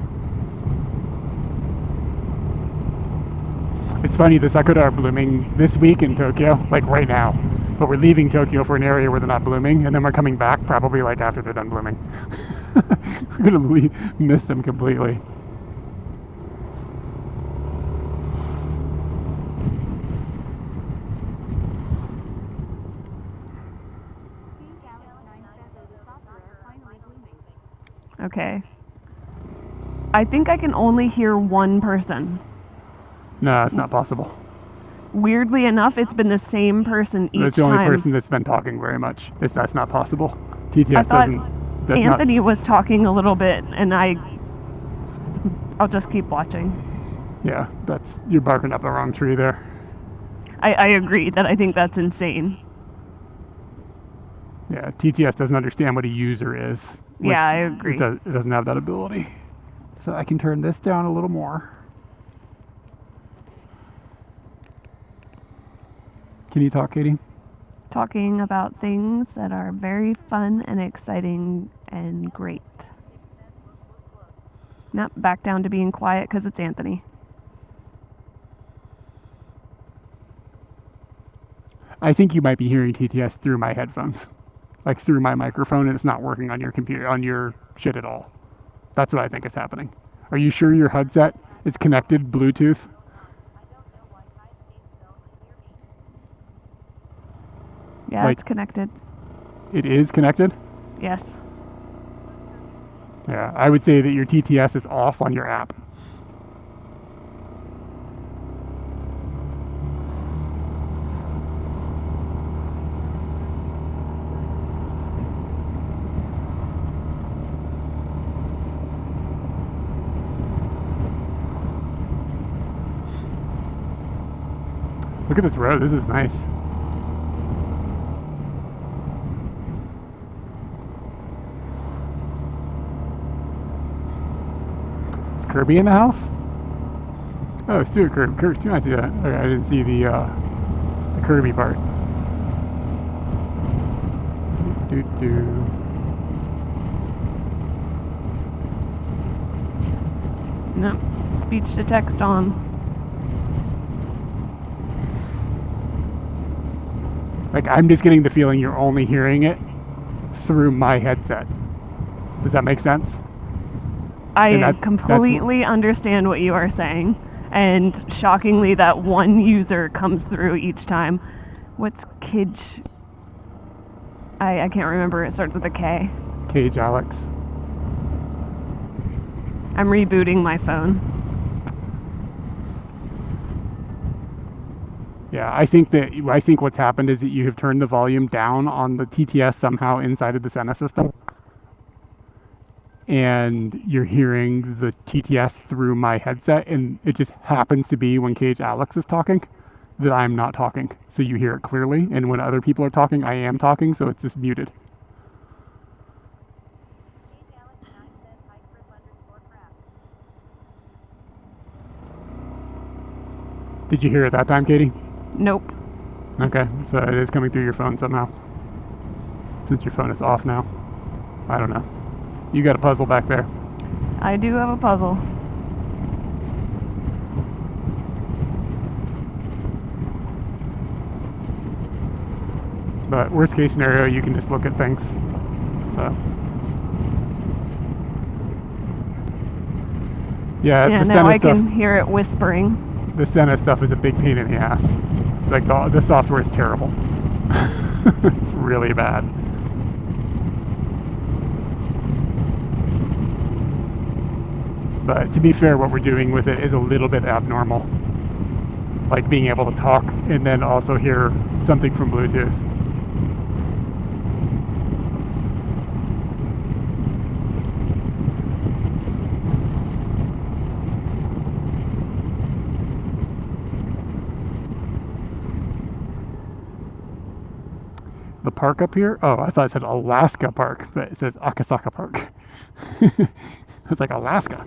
It's funny, the sakura are blooming this week in Tokyo, like right now. But we're leaving Tokyo for an area where they're not blooming, and then we're coming back probably like after they're done blooming. We're gonna miss them completely. Okay. I think I can only hear one person. No, it's not possible. Weirdly enough, it's been the same person each time. It's the only person that's been talking very much. That's not possible. TTS doesn't. Anthony was talking a little bit, and I'll just keep watching. Yeah, you're barking up the wrong tree there. I agree that I think that's insane. Yeah, TTS doesn't understand what a user is. Yeah, I agree. It doesn't have that ability. So I can turn this down a little more. Can you talk, Katie? Talking about things that are very fun and exciting and great. Nope, back down to being quiet because it's Anthony. I think you might be hearing TTS through my headphones, like through my microphone, and it's not working on your computer, on your shit at all. That's what I think is happening. Are you sure your headset is connected Bluetooth? Yeah, Like- it's connected. It is connected? Yes. Yeah, I would say that your TTS is off on your app. Look at this road, this is nice. Is Kirby in the house? Oh, Stuart Kirby. Stuart, I see that. Okay, I didn't see the Kirby part. Nope. Speech to text on. Like, I'm just getting the feeling you're only hearing it through my headset. Does that make sense? I completely understand what you are saying. And shockingly, that one user comes through each time. What's Kidge? I can't remember. It starts with a K. Cage Alex. I'm rebooting my phone. Yeah, I think what's happened is that you have turned the volume down on the TTS somehow inside of the Senna system. And you're hearing the TTS through my headset, and it just happens to be when Cage Alex is talking that I'm not talking. So you hear it clearly, and when other people are talking, I am talking, so it's just muted. Did you hear it that time, Katie? Nope. Okay, so it is coming through your phone somehow. Since your phone is off now. I don't know. You got a puzzle back there. I do have a puzzle. But worst case scenario, you can just look at things. So. Yeah, Yeah, the now Senna I stuff. can hear it whispering. The Senna stuff is a big pain in the ass. Like the software is terrible. It's really bad. But to be fair, what we're doing with it is a little bit abnormal. Like being able to talk and then also hear something from Bluetooth. The park up here? Oh, I thought it said Alaska Park, but it says Akasaka Park. It's like Alaska.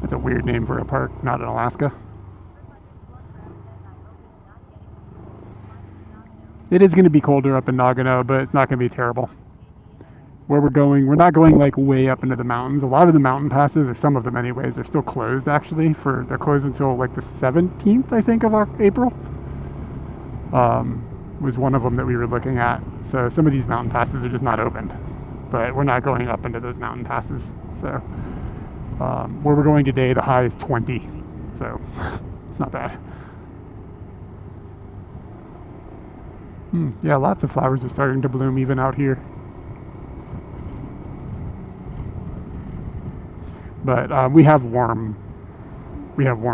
That's a weird name for a park, not in Alaska. It is going to be colder up in Nagano, but it's not going to be terrible. Where we're going, we're not going like way up into the mountains. A lot of the mountain passes, or some of them anyways, are still closed actually. They're closed until like the 17th, I think, of April. Was one of them that we were looking at. So some of these mountain passes are just not opened. But we're not going up into those mountain passes. So where we're going today, the high is 20. So it's not bad. Yeah, lots of flowers are starting to bloom even out here. But we have warm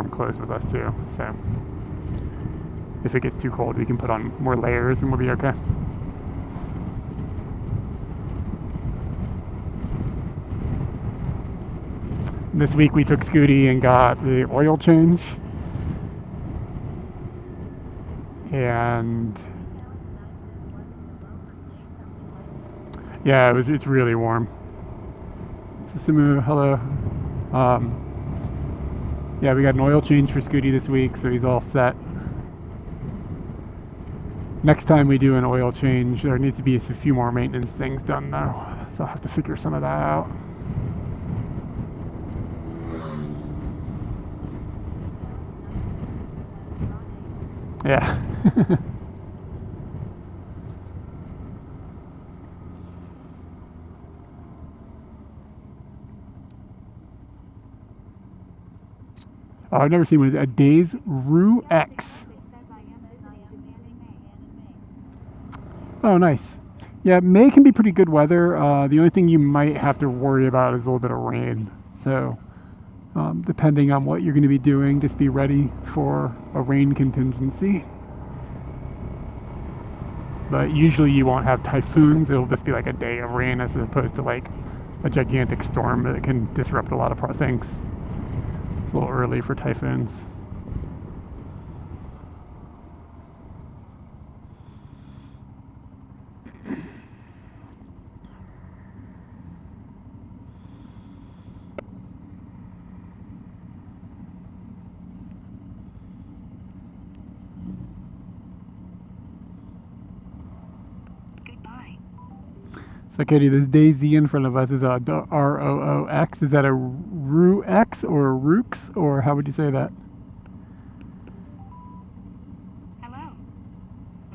clothes with us too. So if it gets too cold, we can put on more layers and we'll be okay. This week we took Scooty and got the oil change. And yeah, it's really warm. Susumu, hello. Yeah, we got an oil change for Scooty this week, so he's all set. Next time we do an oil change, there needs to be a few more maintenance things done though, so I'll have to figure some of that out. Yeah. Oh, I've never seen one. A Days Rue X. Oh, nice. Yeah, May can be pretty good weather. The only thing you might have to worry about is a little bit of rain. So, depending on what you're going to be doing, just be ready for a rain contingency. But usually you won't have typhoons. It'll just be like a day of rain as opposed to like a gigantic storm that can disrupt a lot of things. It's a little early for typhoons. So Katie, this Daisy in front of us is a R-O-O-X. Is that a Rue-X or a Rooks, or how would you say that? Hello.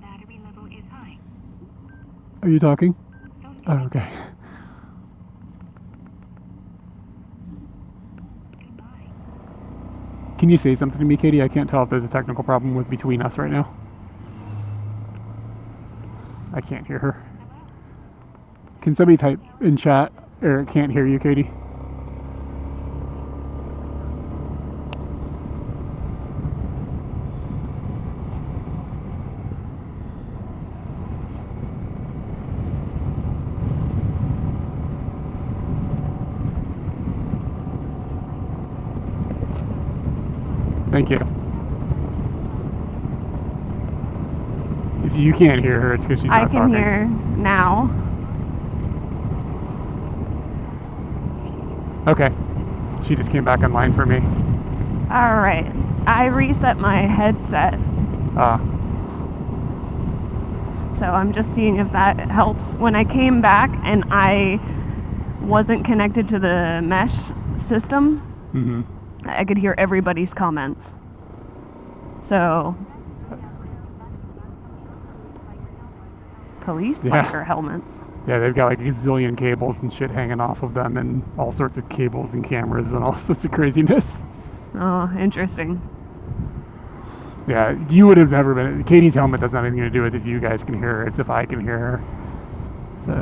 Battery level is high. Are you talking? Oh, okay. Goodbye. Can you say something to me, Katie? I can't tell if there's a technical problem between us right now. I can't hear her. Can somebody type in chat? Eric can't hear you, Katie. Thank you. If you can't hear her, it's because she's not I can talking. hear now. Okay. She just came back online for me. All right. I reset my headset, so I'm just seeing if that helps. When I came back and I wasn't connected to the mesh system, I could hear everybody's comments. So, police biker helmets. Yeah, they've got like a zillion cables and shit hanging off of them, and all sorts of cables and cameras and all sorts of craziness. Oh, interesting. Yeah, you would have never been. Katie's helmet doesn't have anything to do with if you guys can hear her. It's if I can hear her. So.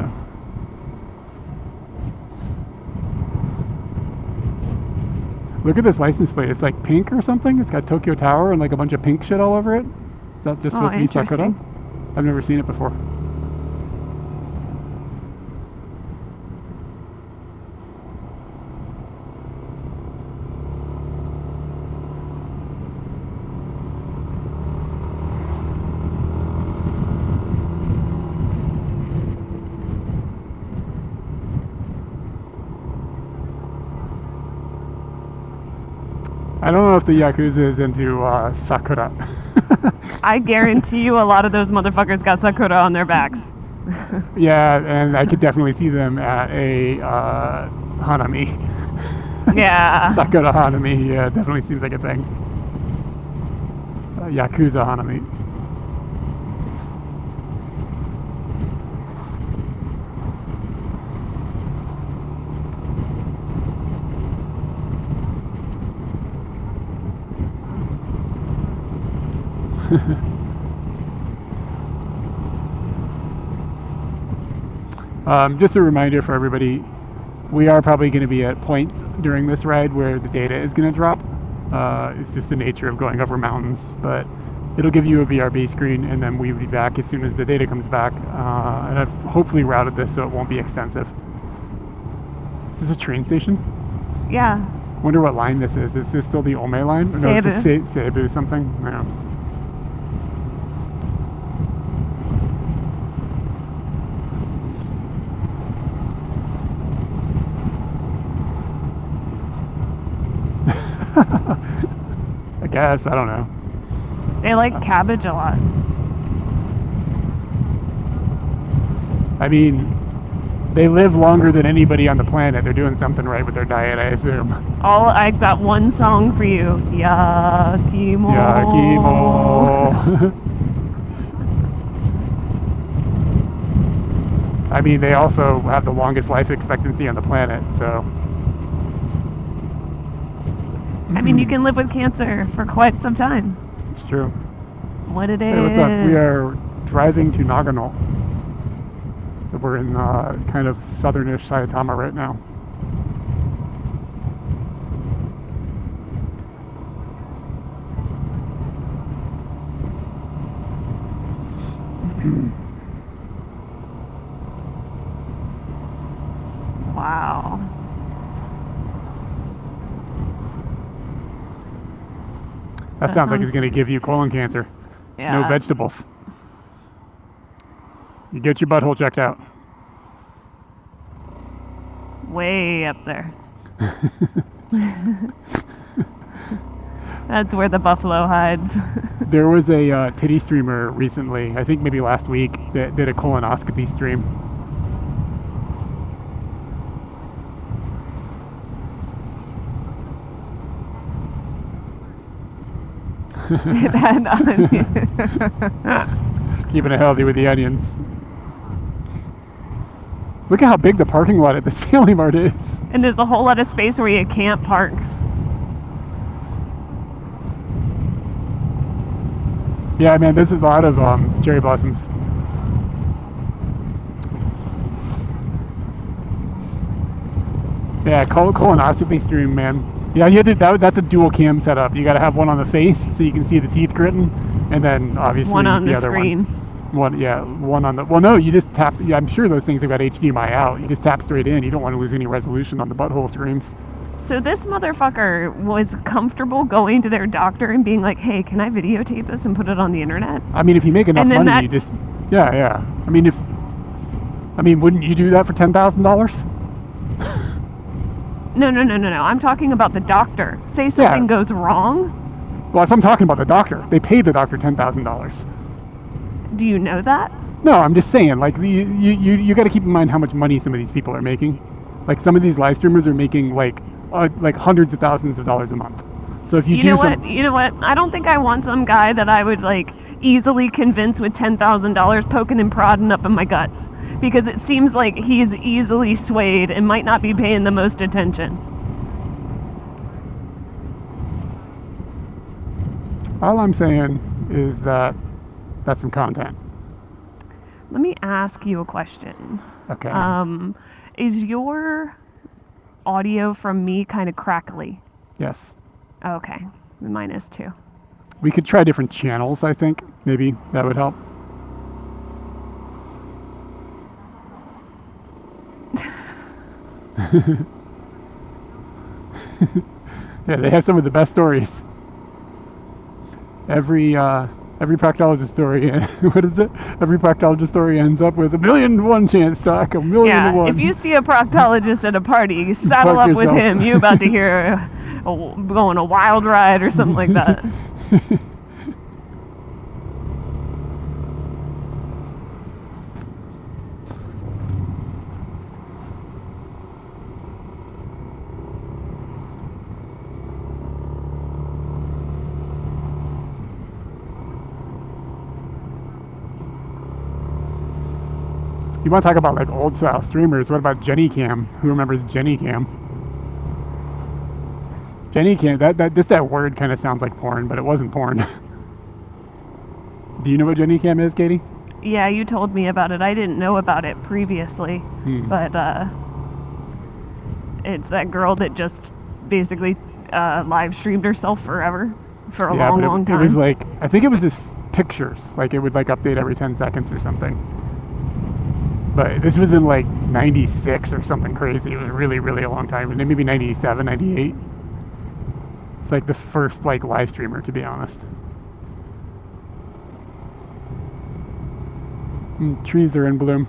Look at this license plate. It's like pink or something. It's got Tokyo Tower and like a bunch of pink shit all over it. Is that just supposed to be Sakura? I've never seen it before. I don't know if the Yakuza is into Sakura. I guarantee you a lot of those motherfuckers got Sakura on their backs. Yeah, and I could definitely see them at a Hanami. Yeah. Sakura Hanami, yeah, definitely seems like a thing. Yakuza Hanami. Just a reminder for everybody, we are probably going to be at points during this ride where the data is going to drop. It's just the nature of going over mountains, but it'll give you a BRB screen, and then we'll be back as soon as the data comes back. And I've hopefully routed this so it won't be extensive. Is this a train station? Yeah. Wonder what line this is. Is this still the Ome line? Seibu. No, it's a Seibu something. No. I guess, I don't know. They like cabbage a lot. I mean, they live longer than anybody on the planet. They're doing something right with their diet, I assume. I got one song for you. Yakimo. Yakimo. I mean, they also have the longest life expectancy on the planet, so. I mean, you can live with cancer for quite some time. It's true. What it is. Hey, what's up? We are driving to Nagano. So we're in kind of southernish Saitama right now. Wow. That sounds like it's going to give you colon cancer. Yeah. No vegetables. You get your butthole checked out. Way up there. That's where the buffalo hides. There was a titty streamer recently, I think maybe last week, that did a colonoscopy stream. Keeping it healthy with the onions. Look at how big the parking lot at this Family Mart is. And there's a whole lot of space where you can't park. Yeah, man, this is a lot of cherry blossoms. Yeah, colonoscopy stream, man. Yeah, you had to, that's a dual cam setup. You got to have one on the face so you can see the teeth gritting, and then obviously One on the other screen. One, yeah, one on the. Well, no, you just tap. Yeah, I'm sure those things have got HDMI out. You just tap straight in. You don't want to lose any resolution on the butthole screens. So this motherfucker was comfortable going to their doctor and being like, "Hey, can I videotape this and put it on the internet?" I mean, if you make enough And then money, you just, yeah. I mean, wouldn't you do that for $10,000? No. I'm talking about the doctor. Say something goes wrong. Well, so I'm talking about the doctor. They paid the doctor $10,000. Do you know that? No, I'm just saying, like, you got to keep in mind how much money some of these people are making. Like, some of these live streamers are making like hundreds of thousands of dollars a month. So if you know what? I don't think I want some guy that I would like easily convince with $10,000 poking and prodding up in my guts, because it seems like he's easily swayed and might not be paying the most attention. All I'm saying is that that's some content. Let me ask you a question. Okay. Is your audio from me kind of crackly? Yes. Okay, mine is too. We could try different channels, I think. Maybe that would help. Yeah, they have some of the best stories. Every proctologist story, what is it? Every proctologist story ends up with 1,000,001 chance, Doc. 1,000,001. Yeah, if you see a proctologist at a party, saddle Park up with yourself. him. You about to hear go on a wild ride or something like that. You want to talk about like old style streamers? What about Jenny Cam? Who remembers Jenny Cam? Jenny Cam. That word kind of sounds like porn, but it wasn't porn. Do you know what Jenny Cam is, Katie? Yeah, you told me about it. I didn't know about it previously, but it's that girl that just basically live streamed herself forever for a long time. It was like, I think it was just pictures. Like it would like update every 10 seconds or something. But this was in like 96 or something crazy. It was really, really a long time. And maybe 97, 98. It's like the first like live streamer, to be honest. Trees are in bloom.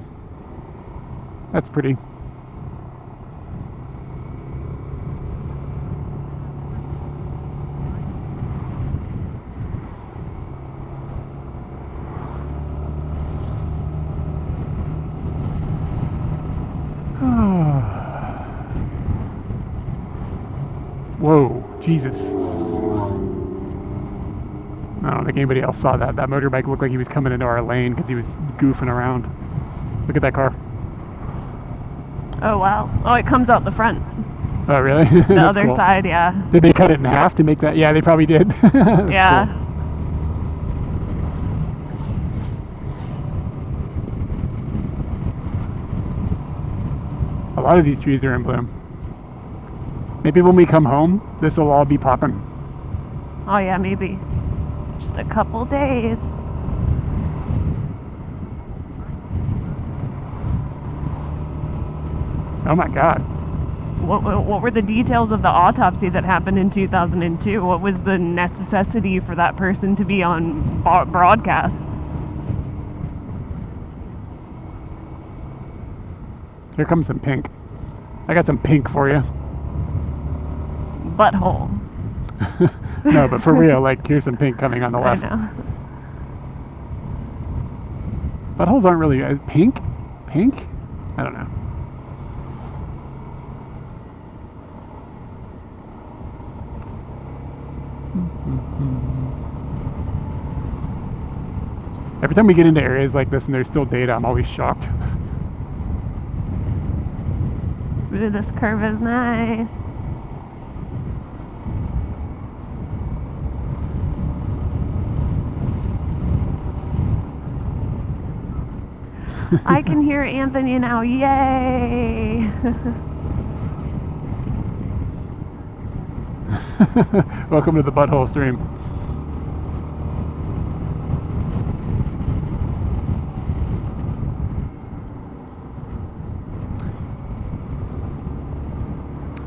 That's pretty. Whoa, Jesus. I don't think anybody else saw that. That motorbike looked like he was coming into our lane because he was goofing around. Look at that car. Oh, wow. Oh, it comes out the front. Oh, really? The other side, yeah. Did they cut it in half to make that? Yeah, they probably did. Yeah. Cool. A lot of these trees are in bloom. Maybe when we come home, this will all be popping. Oh, yeah, maybe. Just a couple days. Oh my God. What were the details of the autopsy that happened in 2002? What was the necessity for that person to be on broadcast? Here comes some pink. I got some pink for you. Butthole. No, but for real, like, here's some pink coming on the I left. know. Buttholes aren't really pink? Pink? I don't know. Every time we get into areas like this and there's still data, I'm always shocked. Ooh, this curve is nice. I can hear Anthony now. Yay! Welcome to the butthole stream.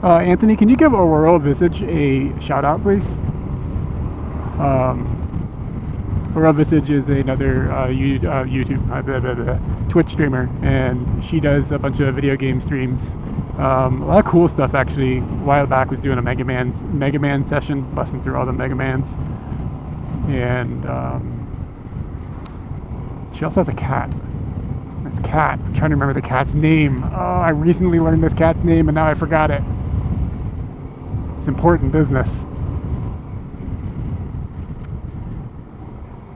Anthony, can you give Auroral Visage a shout out, please? Auroral Visage is another YouTube, Twitch streamer, and she does a bunch of video game streams. A lot of cool stuff, actually. A while back was doing a Mega Man session, busting through all the Mega Mans. And she also has a cat. This cat, I'm trying to remember the cat's name. Oh, I recently learned this cat's name and now I forgot it. It's important business.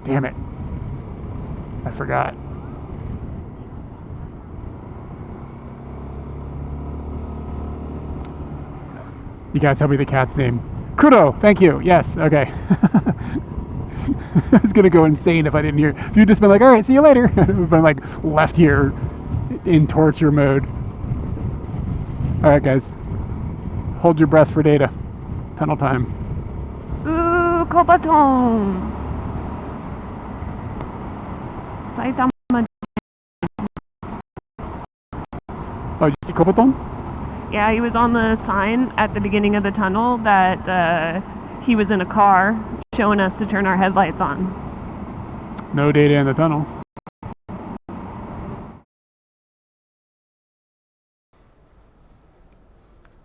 Damn it. I forgot. You gotta tell me the cat's name. Kudo, thank you. Yes, okay. I was gonna go insane if I didn't hear. If you'd just been like, all right, see you later. I would have been like left here in torture mode. All right, guys. Hold your breath for data. Tunnel time. Ooh, Kobaton! Saitama. Oh, you see Kobaton? Yeah, he was on the sign at the beginning of the tunnel that he was in a car showing us to turn our headlights on. No data in the tunnel.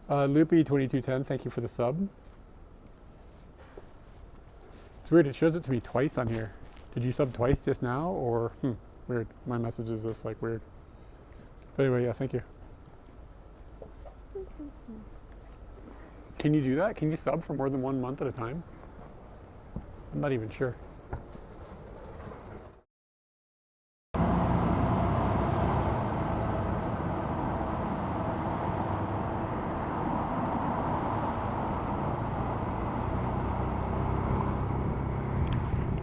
Loopy2210, thank you for the sub. It's weird, it shows it to me twice on here. Did you sub twice just now, or weird? My message is just like weird. But anyway, yeah, thank you. Can you do that? Can you sub for more than 1 month at a time? I'm not even sure.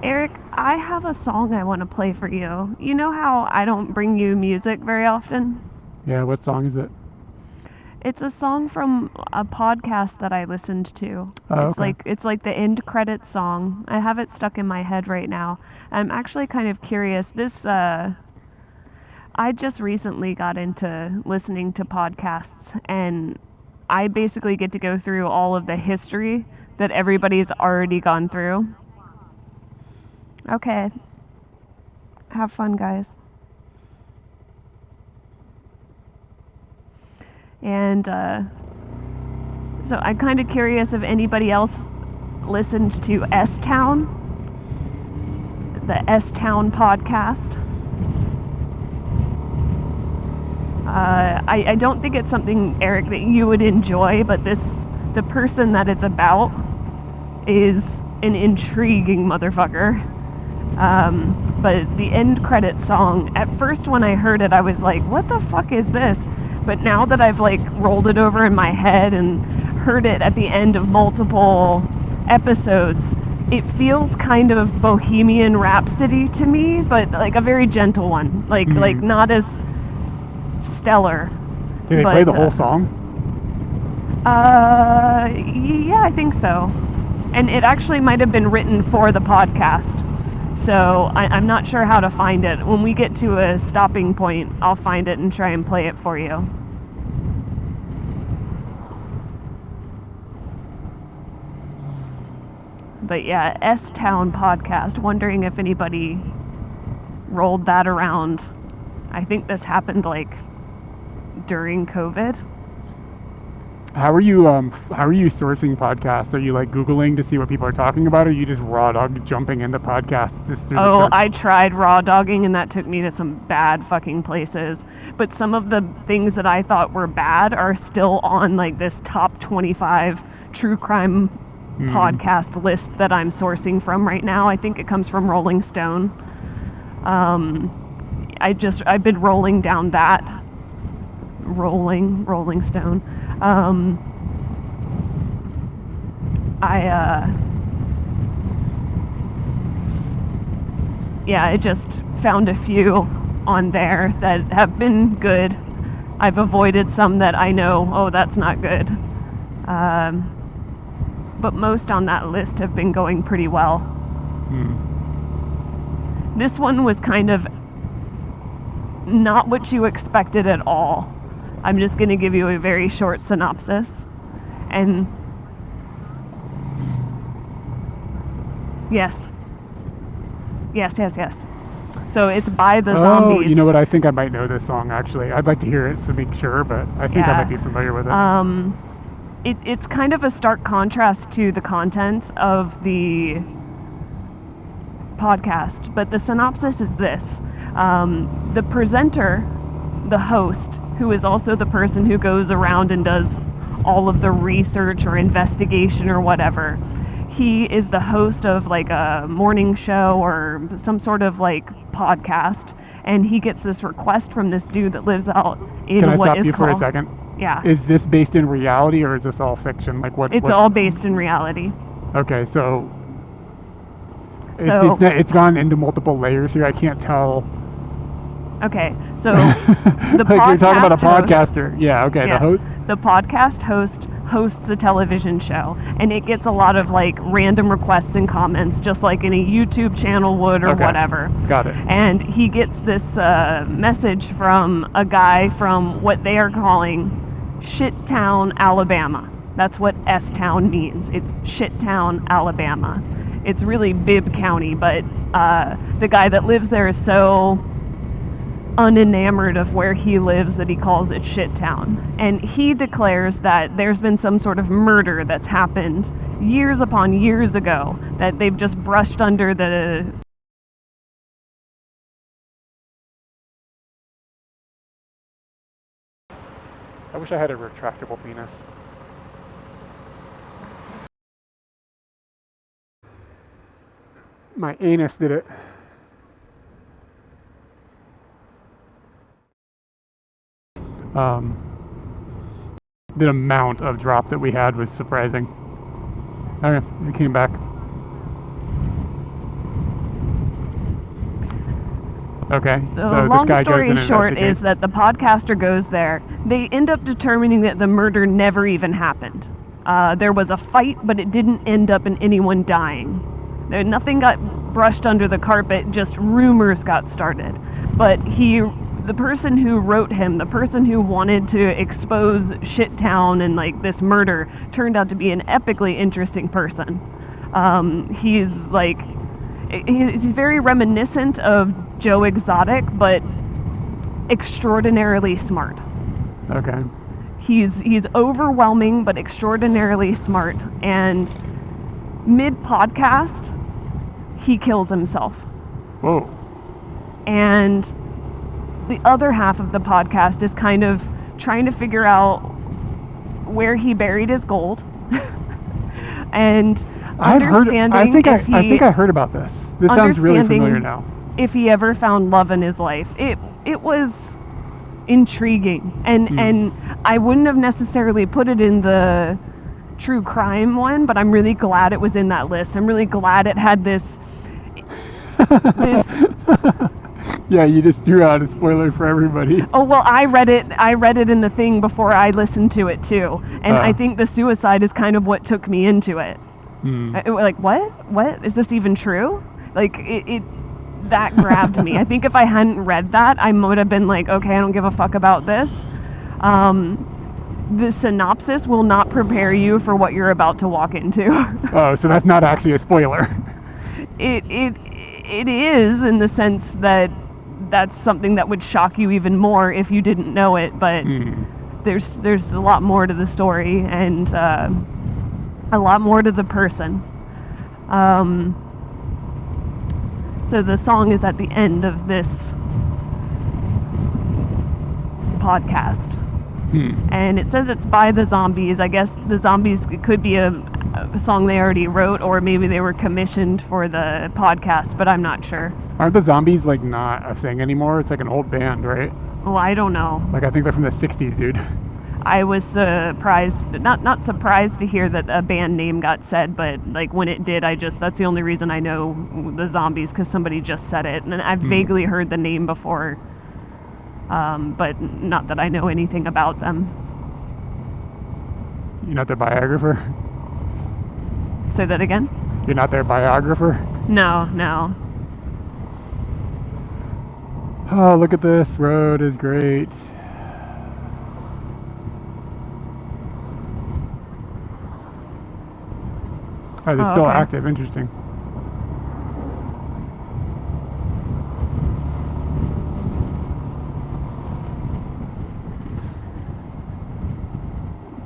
Eric, I have a song I want to play for you. You know how I don't bring you music very often? Yeah, what song is it? It's a song from a podcast that I listened to. Oh, It's like the end credits song. I have it stuck in my head right now. I'm actually kind of curious. I just recently got into listening to podcasts, and I basically get to go through all of the history that everybody's already gone through. Okay. Have fun, guys. And so I'm kind of curious if anybody else listened to S-Town, the S-Town podcast. I don't think it's something, Eric, that you would enjoy, but the person that it's about is an intriguing motherfucker. But the end credit song, at first when I heard it, I was like, what the fuck is this? But now that I've like rolled it over in my head and heard it at the end of multiple episodes, it feels kind of Bohemian Rhapsody to me, but like a very gentle one, like not as stellar. Did they play the whole song? Yeah, I think so. And it actually might have been written for the podcast. So I'm not sure how to find it. When we get to a stopping point, I'll find it and try and play it for you. But yeah, S-Town podcast. Wondering if anybody rolled that around. I think this happened like during COVID. How are you sourcing podcasts? Are you like Googling to see what people are talking about, or are you just raw dog jumping into podcasts just through the search? I tried raw dogging and that took me to some bad fucking places. But some of the things that I thought were bad are still on like this top 25 true crime podcast list that I'm sourcing from right now. I think it comes from Rolling Stone. I've been rolling down that. Rolling Stone. I just found a few on there that have been good. I've avoided some that I know, that's not good. But most on that list have been going pretty well. This one was kind of not what you expected at all. I'm just going to give you a very short synopsis. And yes. So it's by the Zombies. You know what? I think I might know this song, actually. I'd like to hear it to make sure, but I think I might be familiar with it. It's kind of a stark contrast to the content of the podcast, but the synopsis is this. The presenter, the host, who is also the person who goes around and does all of the research or investigation or whatever. He is the host of like a morning show or some sort of like podcast, and he gets this request from this dude that lives out in Can I what stop is you for a called- second? Yeah. Is this based in reality or is this all fiction? Like what? It's all based in reality. Okay, so it's gone into multiple layers here. I can't tell. Okay, so the like you're talking about a podcast podcaster. Yeah, okay, Yes. the host. The podcast hosts a television show, and it gets a lot of like random requests and comments, just like any YouTube channel would or Okay. whatever. Got it. And he gets this message from a guy from what they are calling Shittown, Alabama. That's what S-Town means. It's Shittown, Alabama. It's really Bibb County, but the guy that lives there is so unenamored of where he lives that he calls it Shittown. And he declares that there's been some sort of murder that's happened years upon years ago that they've just brushed under the... I wish I had a retractable penis. My anus did it. The amount of drop that we had was surprising. Okay, we came back. Okay, so this long guy goes story in and short is investigates. that the podcaster goes there. They end up determining that the murder never even happened. There was a fight, but it didn't end up in anyone dying. Nothing got brushed under the carpet, just rumors got started. But the person who wrote him, the person who wanted to expose Shittown and like this murder, turned out to be an epically interesting person. He's very reminiscent of Joe Exotic, but extraordinarily smart. Okay. He's overwhelming but extraordinarily smart, and mid-podcast he kills himself. Whoa. And the other half of the podcast is kind of trying to figure out where he buried his gold. And I've heard. I think if he- I think I heard about this. This sounds really familiar understanding now. if he ever found love in his life. It was intriguing, and I wouldn't have necessarily put it in the true crime one, but I'm really glad it was in that list. I'm really glad it had this. Yeah, you just threw out a spoiler for everybody. Oh well, I read it in the thing before I listened to it too, and I think the suicide is kind of what took me into it. Like, what is this even true? Like it that grabbed me. I think if I hadn't read that, I would have been like, okay, I don't give a fuck about this. The synopsis will not prepare you for what you're about to walk into. Oh, so that's not actually a spoiler. It is, in the sense that that's something that would shock you even more if you didn't know it, but there's a lot more to the story, and a lot more to the person. So the song is at the end of this podcast. And it says it's by the Zombies. I guess the Zombies, it could be a song they already wrote, or maybe they were commissioned for the podcast, but I'm not sure. Aren't the Zombies like not a thing anymore? It's like an old band, right? Well, I don't know. Like I think they're from the 60s, dude. I was surprised, not surprised to hear that a band name got said, but like when it did, that's the only reason I know the Zombies, because somebody just said it, and I've vaguely heard the name before, but not that I know anything about them. You're not their biographer? Say that again? You're not their biographer? No. Oh, look at this. Road is great. Oh, they're still okay. active. Interesting.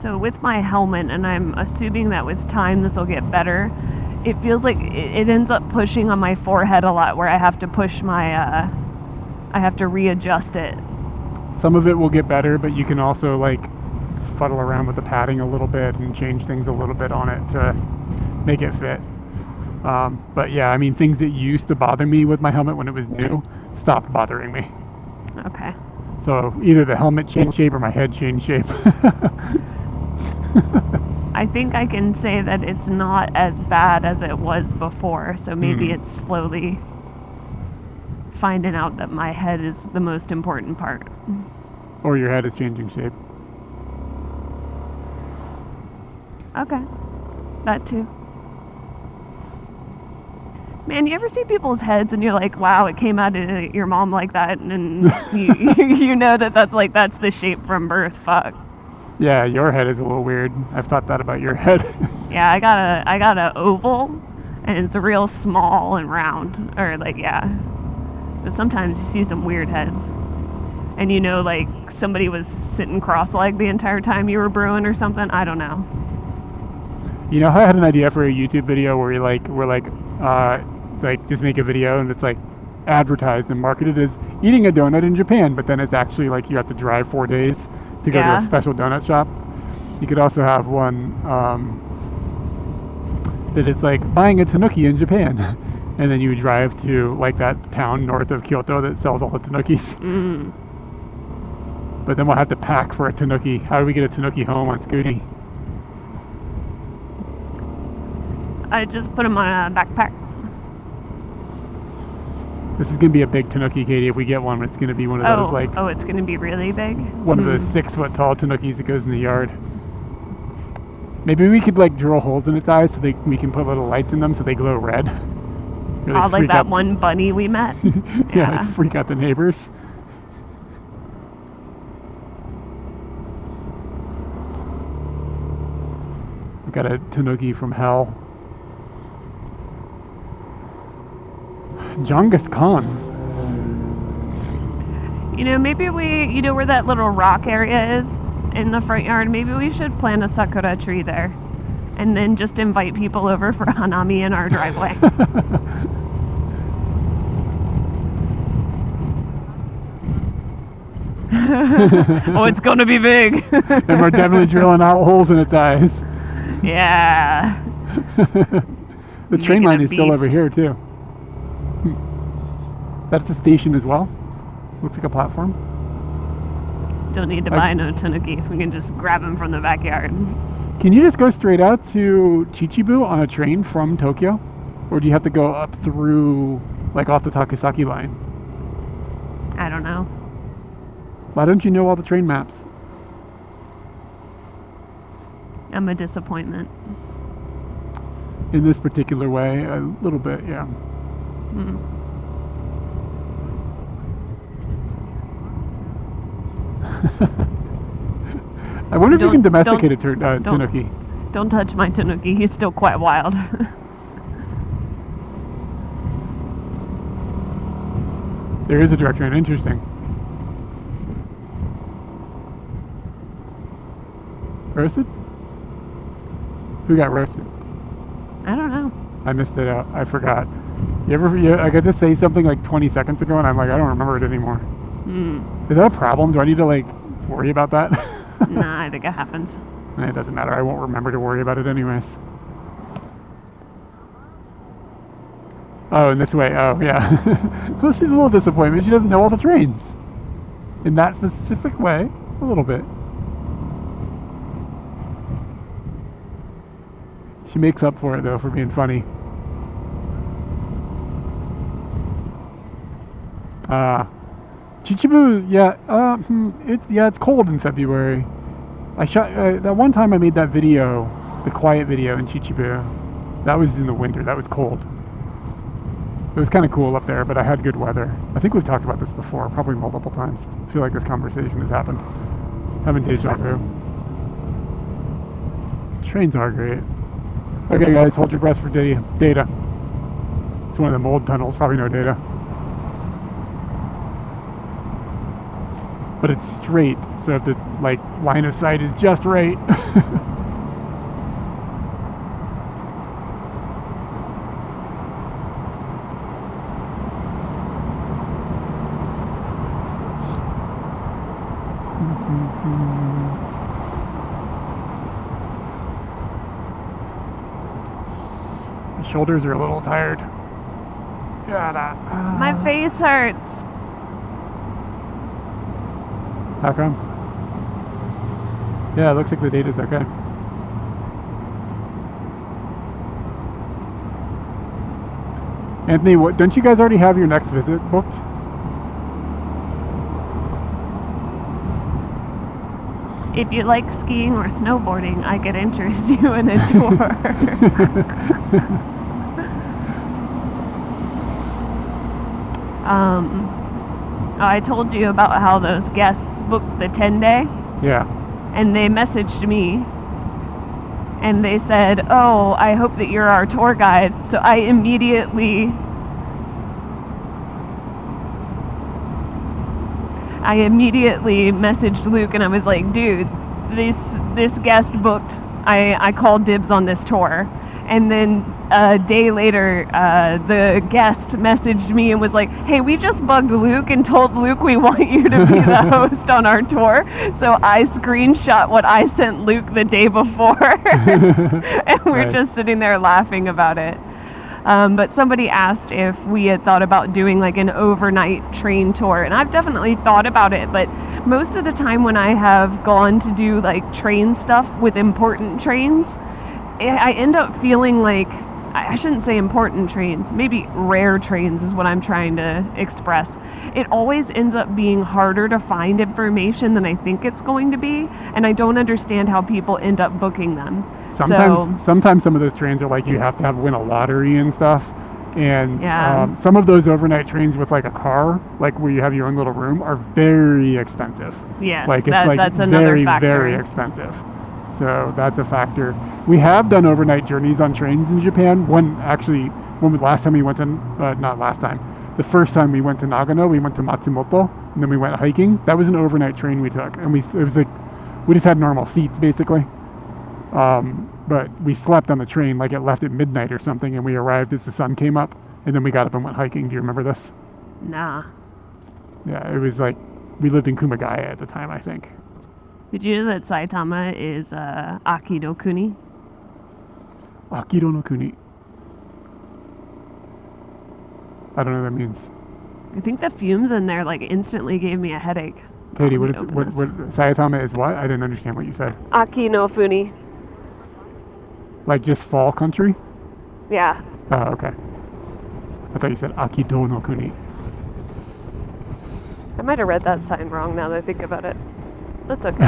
So with my helmet, and I'm assuming that with time this will get better, it feels like it ends up pushing on my forehead a lot, where I have to push my, I have to readjust it. Some of it will get better, but you can also like fuddle around with the padding a little bit and change things a little bit on it to make it fit. But yeah, I mean, things that used to bother me with my helmet when it was new stopped bothering me. Okay. So either the helmet changed shape or my head changed shape. I think I can say that it's not as bad as it was before, so maybe it's slowly finding out that my head is the most important part. Or your head is changing shape. Okay. That too. Man, you ever see people's heads and you're like, wow, it came out of your mom like that, and you know that's the shape from birth. Fuck. Yeah, your head is a little weird. I've thought that about your head. Yeah, I got a oval, and it's real small and round, or like, yeah. But sometimes you see some weird heads, and you know, like somebody was sitting cross-legged the entire time you were brewing or something. I don't know. You know how I had an idea for a YouTube video where we're just make a video and it's like advertised and marketed as eating a donut in Japan, but then it's actually like you have to drive 4 days to go to a special donut shop. You could also have one that it's like buying a tanuki in Japan, and then you would drive to like that town north of Kyoto that sells all the tanukis. But then we'll have to pack for a tanuki. How do we get a tanuki home on Scooty? I just put them on a backpack. This is gonna be a big tanuki, Katie. If we get one, it's gonna be one of those like it's gonna be really big. one of those 6 foot tall tanukis that goes in the yard. Maybe we could like drill holes in its eyes so we can put little lights in them so they glow red. Really Like freak that out. one bunny we met. Yeah, like freak out the neighbors. We got a tanuki from hell. Genghis Khan. You know, maybe where that little rock area is in the front yard, maybe we should plant a sakura tree there, and then just invite people over for hanami in our driveway. Oh, it's gonna be big. And we're definitely drilling out holes in its eyes. Yeah. The train Making line a is still over beast. here too. That's a station as well. Looks like a platform. Don't need to buy no tanuki. We can just grab him from the backyard. Can you just go straight out to Chichibu on a train from Tokyo? Or do you have to go up through, like, off the Takasaki line? I don't know. Why don't you know all the train maps? I'm a disappointment. In this particular way, a little bit, yeah. I wonder if you can domesticate a tanuki. Don't touch my tanuki. He's still quite wild. There is a direct train. Interesting. Roasted? Who got roasted? I don't know. I missed it out. I forgot. I got to say something like 20 seconds ago, and I'm like, I don't remember it anymore. Is that a problem? Do I need to, like, worry about that? Nah, I think it happens. It doesn't matter. I won't remember to worry about it anyways. Oh, in this way. Oh, yeah. Well, she's a little disappointed. She doesn't know all the trains. In that specific way, a little bit. She makes up for it, though, for being funny. Chichibu, yeah, it's cold in February. I shot that one time I made that video, the quiet video in Chichibu. That was in the winter. That was cold. It was kind of cool up there, but I had good weather. I think we've talked about this before, probably multiple times. I feel like this conversation has happened. Having deja vu. Trains are great. Okay, guys, hold your breath for data. It's one of the old tunnels, probably no data. But it's straight, so if the line of sight is just right. My shoulders are a little tired. My face hurts. How come? Yeah, it looks like the data's okay. Anthony, don't you guys already have your next visit booked? If you like skiing or snowboarding, I could interest you in a tour. I told you about how those guests booked the 10-day. Yeah. And they messaged me and they said, "Oh, I hope that you're our tour guide." So I immediately messaged Luke and I was like, "Dude, this guest booked. I called dibs on this tour." And then a day later, the guest messaged me and was like, "Hey, we just bugged Luke and told Luke we want you to be the host on our tour." So I screenshot what I sent Luke the day before. And we're Nice. just sitting there laughing about it. But somebody asked if we had thought about doing like an overnight train tour. And I've definitely thought about it. But most of the time when I have gone to do like train stuff with important trains, I end up feeling like, I shouldn't say important trains, maybe rare trains is what I'm trying to express. It always ends up being harder to find information than I think it's going to be, and I don't understand how people end up booking them. Sometimes some of those trains are like you have to win a lottery and stuff. And Yeah. some of those overnight trains with like a car, like where you have your own little room, are very expensive. Yes, Like it's that's another very, factor. very expensive. So that's a factor. We have done overnight journeys on trains in Japan. The first time we went to Nagano, we went to Matsumoto, and then we went hiking. That was an overnight train we took, and we just had normal seats basically. But we slept on the train, like it left at midnight or something, and we arrived as the sun came up, and then we got up and went hiking. Do you remember this? Nah. Yeah, it was like we lived in Kumagaya at the time, I think. Did you know that Saitama is Aki no Kuni? Akiro no Kuni. I don't know what that means. I think the fumes in there like instantly gave me a headache. Katie, Let what me is open what this. Sayatama is what? I didn't understand what you said. Aki no Funi. Like just fall country? Yeah. Oh, okay. I thought you said Akido no Kuni. I might have read that sign wrong now that I think about it. That's okay.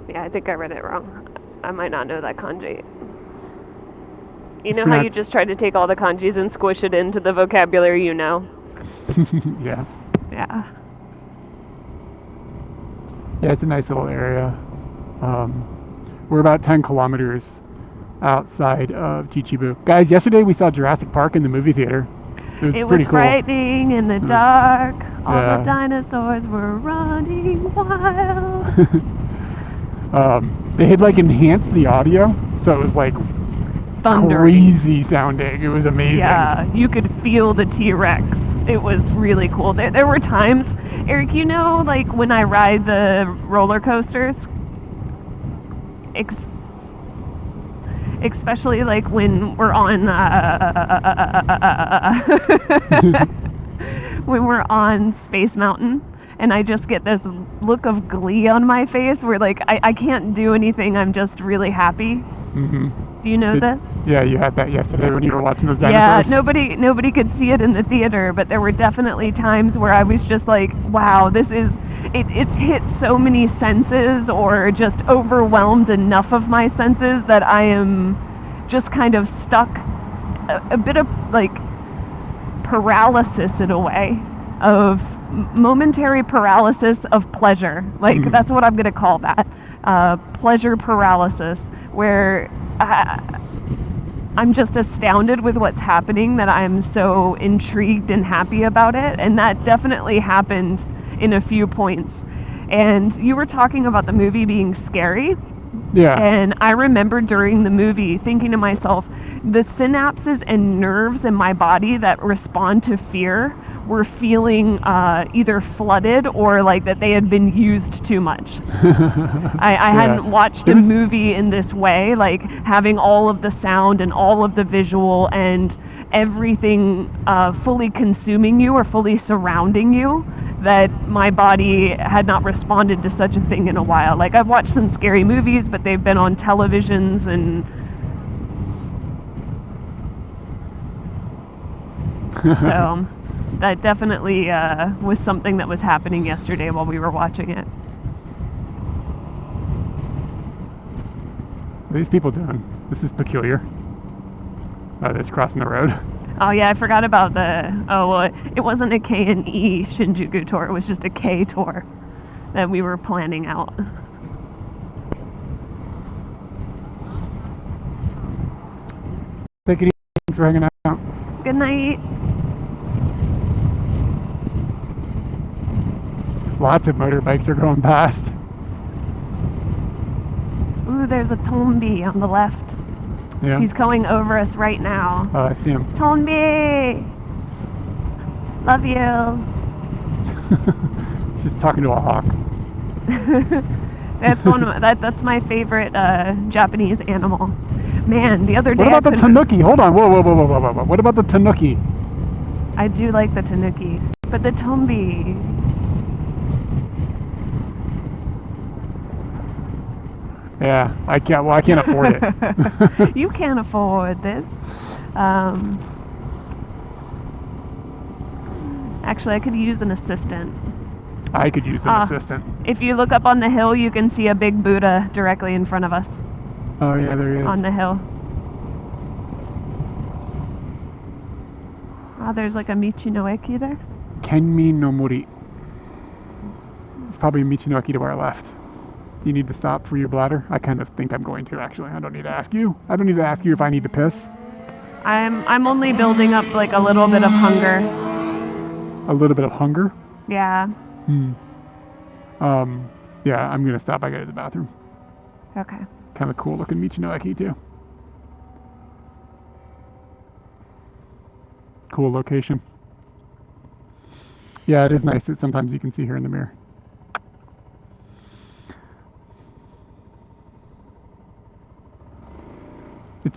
Yeah, I think I read it wrong. I might not know that kanji. You know how you just tried to take all the kanjis and squish it into the vocabulary you know? Yeah. Yeah. Yeah, it's a nice little area. We're about 10 kilometers outside of Chichibu. Guys, yesterday we saw Jurassic Park in the movie theater. It was pretty cool. Frightening in the dark. All yeah. the dinosaurs were running wild. They had like enhanced the audio, so it was like Thundering. crazy sounding. It was amazing. Yeah, you could feel the T-Rex. It was really cool. There were times, Eric, you know, like when I ride the roller coasters, especially like when we're on when we're on Space Mountain, and I just get this look of glee on my face where like I can't do anything. I'm just really happy. Mm-hmm. Do you know this? Yeah, you had that yesterday when you were watching those dinosaurs. Yeah, nobody could see it in the theater, but there were definitely times where I was just like, wow, this is it's hit so many senses, or just overwhelmed enough of my senses that I am just kind of stuck, a bit of like paralysis in a way, of momentary paralysis of pleasure. Like that's what I'm going to call that, pleasure paralysis, where I'm just astounded with what's happening, that I'm so intrigued and happy about it. And that definitely happened in a few points. And you were talking about the movie being scary. Yeah. And I remember during the movie thinking to myself, the synapses and nerves in my body that respond to fear were feeling either flooded or like that they had been used too much. I hadn't watched a movie in this way, like having all of the sound and all of the visual and everything fully consuming you or fully surrounding you, that my body had not responded to such a thing in a while. Like, I've watched some scary movies, but they've been on televisions, and so that definitely was something that was happening yesterday while we were watching it. What are these people doing? This is peculiar. Oh, they're just crossing the road. Oh yeah, I forgot about it wasn't a K and E Shinjuku tour, it was just a K tour that we were planning out. Take it easy. Thanks for hanging out. Good night. Lots of motorbikes are going past. Ooh, there's a Tombi on the left. Yeah. He's going over us right now. Oh, I see him. Tombi! Love you. She's talking to a hawk. That's my favorite Japanese animal. Man, the other day. What about the tanuki? Hold on. Whoa. What about the tanuki? I do like the tanuki, but the Tombi. Yeah, I can't afford it. You can't afford this. Actually, I could use an assistant. I could use an assistant. If you look up on the hill, you can see a big Buddha directly in front of us. Oh yeah, there he is. On the hill. Oh, there's like a Michi no Eki there. Kenmi no Mori. It's probably Michi no Eki to our left. Do you need to stop for your bladder? I kind of think I'm going to, actually. I don't need to ask you. I don't need to ask you if I need to piss. I'm only building up like a little bit of hunger. A little bit of hunger? Yeah. Yeah, I'm gonna stop. I gotta go to the bathroom. Okay. Kind of cool looking Michi no Eki too. Cool location. Yeah, it is nice that sometimes you can see her in the mirror.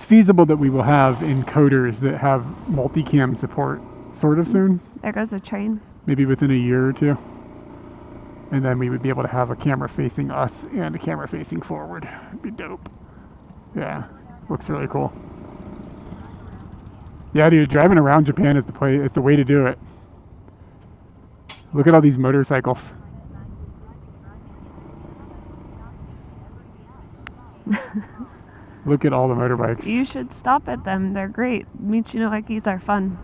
it's feasible that we will have encoders that have multicam support sort of soon, There goes a train. maybe within a year or two. And then we would be able to have a camera facing us and a camera facing forward. It'd be dope. Yeah, looks really cool. Yeah, dude, driving around Japan is the way to do it. Look at all these motorcycles. Look at all the motorbikes. You should stop at them. They're great. Michinoekis are fun.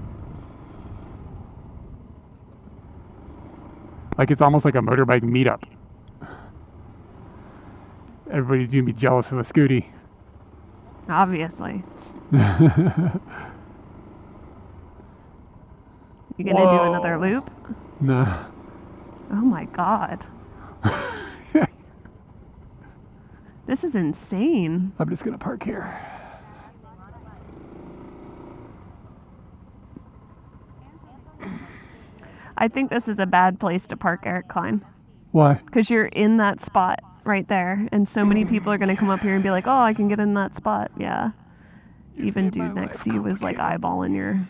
Like it's almost like a motorbike meetup. Everybody's gonna be jealous of a Scooty. Obviously. You gonna do another loop? Nah. Oh my god. This is insane. I'm just gonna park here. I think this is a bad place to park, Eric Klein. Why? Because you're in that spot right there, and so many people are going to come up here and be like, oh, I can get in that spot. Yeah. Even dude next to you was like eyeballing your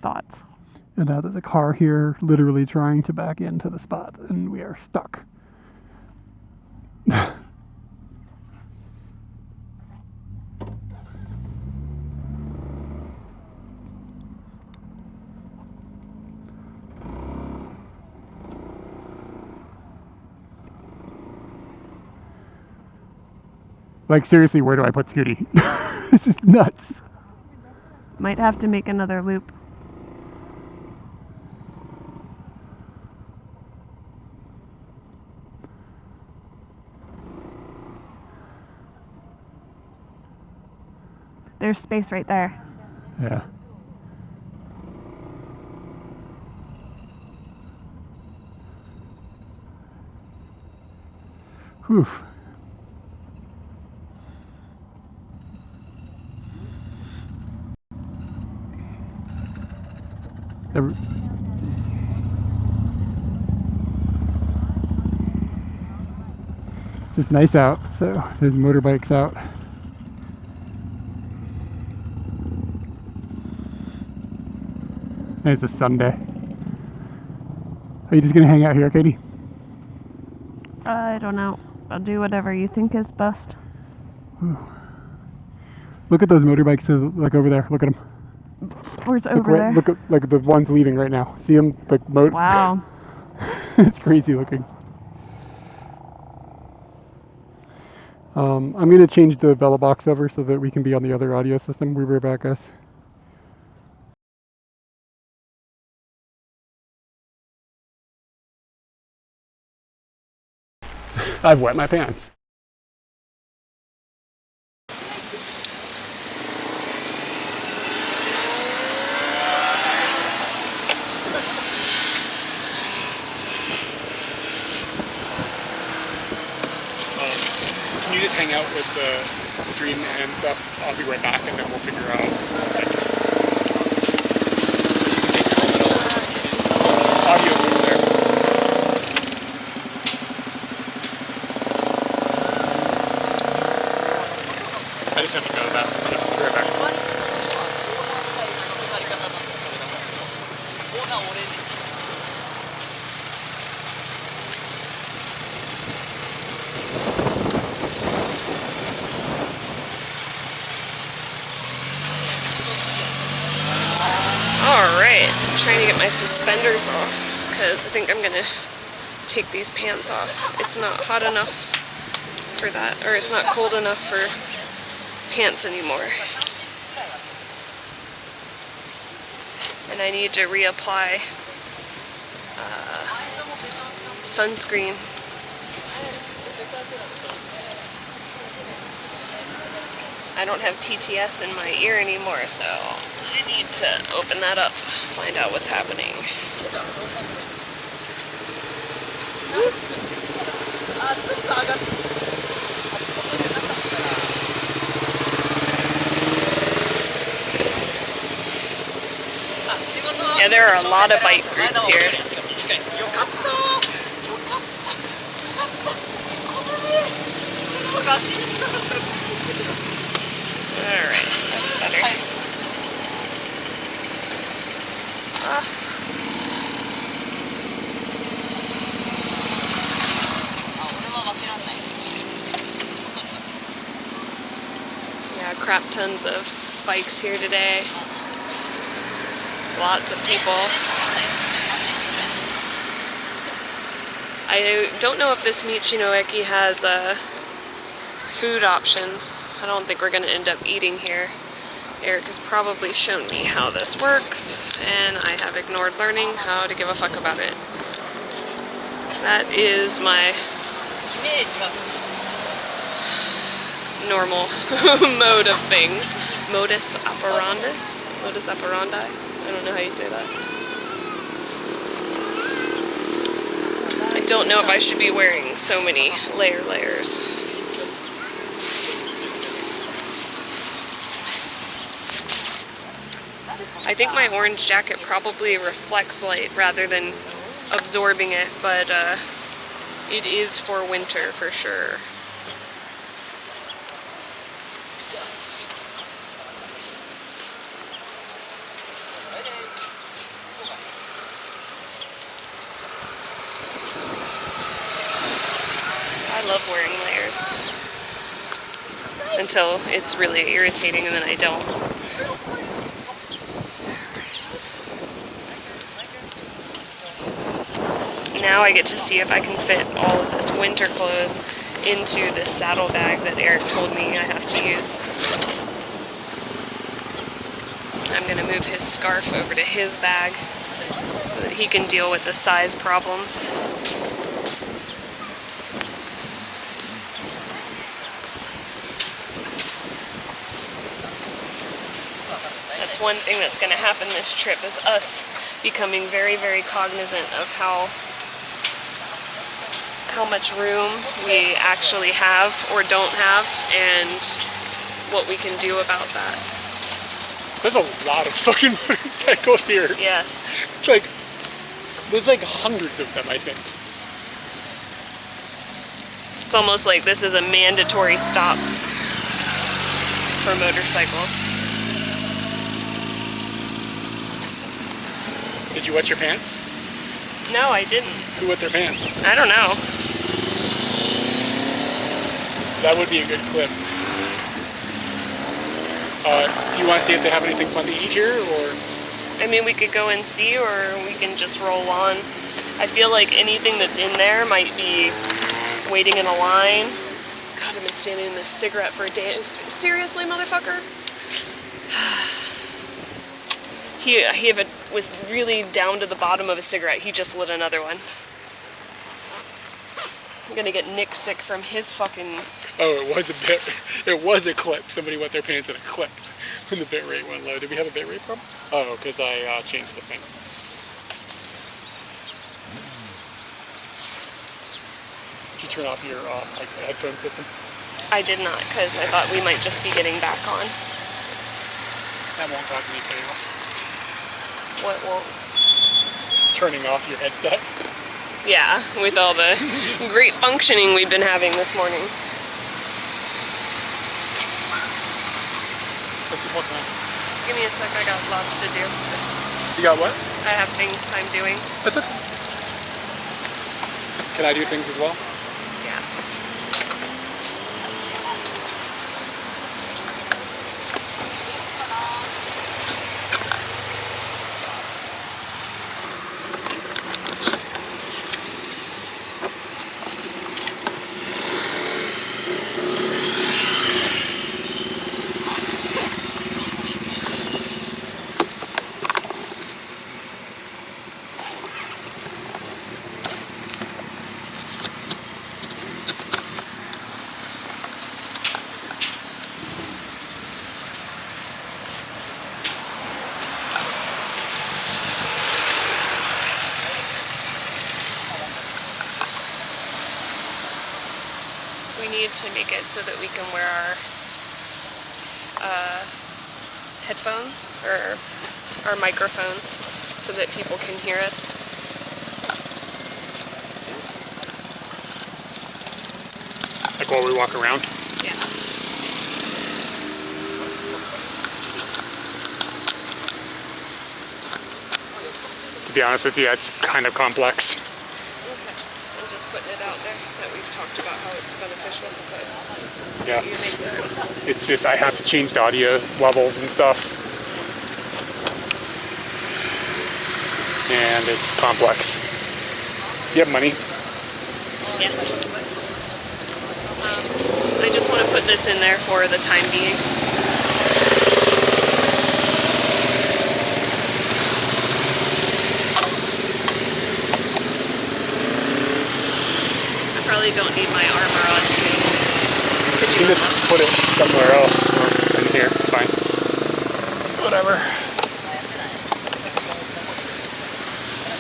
thoughts. And now there's a car here literally trying to back into the spot, and we are stuck. Like, seriously, where do I put Scooty? This is nuts. Might have to make another loop. There's space right there. Yeah. Whew. It's just nice out, so there's motorbikes out. And it's a Sunday. Are you just gonna hang out here, Katie? I don't know. I'll do whatever you think is best. Whew. Look at those motorbikes, like over there. Look at them. Where's over there? Look at like the ones leaving right now. See them like Wow. It's crazy looking. I'm gonna change the Bella box over so that we can be on the other audio system. We'll be right back, guys. I've wet my pants. Can you just hang out with the stream and stuff? I'll be right back, and then we'll figure out something. Audio's over there. I just have to go to that. So I'll be right back. Alright, I'm trying to get my suspenders off because I think I'm gonna take these pants off. It's not hot enough for that, or it's not cold enough for pants anymore. And I need to reapply sunscreen. I don't have TTS in my ear anymore, so I need to open that up, find out what's happening. Yeah, there are a lot of bike groups here. Alright. crap tons of bikes here today. Lots of people. I don't know if this Michinoeki has food options. I don't think we're going to end up eating here. Eric has probably shown me how this works, and I have ignored learning how to give a fuck about it. That is my normal mode of things. Modus operandus? Modus operandi? I don't know how you say that. I don't know if I should be wearing so many layers. I think my orange jacket probably reflects light rather than absorbing it, but it is for winter for sure. I love wearing layers until it's really irritating and then I don't. Now I get to see if I can fit all of this winter clothes into this saddle bag that Eric told me I have to use. I'm gonna move his scarf over to his bag so that he can deal with the size problems. That's one thing that's gonna happen this trip is us becoming very, very cognizant of how much room we actually have or don't have and what we can do about that. There's a lot of fucking motorcycles here. Yes. Like, there's like hundreds of them, I think. It's almost like this is a mandatory stop for motorcycles. Did you wet your pants? No, I didn't. Who wet their pants? I don't know. That would be a good clip. Do you want to see if they have anything fun to eat here, or? I mean, we could go and see, or we can just roll on. I feel like anything that's in there might be waiting in a line. God, I've been standing in this cigarette for a day. Seriously, motherfucker? He was really down to the bottom of a cigarette. He just lit another one. I'm gonna get Nick sick from his fucking... Oh, it was a clip. Somebody wet their pants in a clip when the bitrate went low. Did we have a bitrate problem? Oh, because I changed the thing. Did you turn off your headphone system? I did not, because I thought we might just be getting back on. That won't cause any chaos. What won't? Turning off your headset. Yeah, with all the great functioning we've been having this morning. What's he working on? Give me a sec, I got lots to do. You got what? I have things I'm doing. That's okay. Can I do things as well? Yeah. We need to make it so that we can wear our headphones or our microphones so that people can hear us. Like while we walk around? Yeah. To be honest with you, it's kind of complex. Okay. I'm just putting it out there that we've talked about how it's beneficial, but Yeah. you make that. It's just I have to change the audio levels and stuff. And it's complex. You have money? Yes. I just want to put this in there for the time being. I probably don't need my armor on too. Could You you can just put it somewhere else or in here. It's fine. Whatever.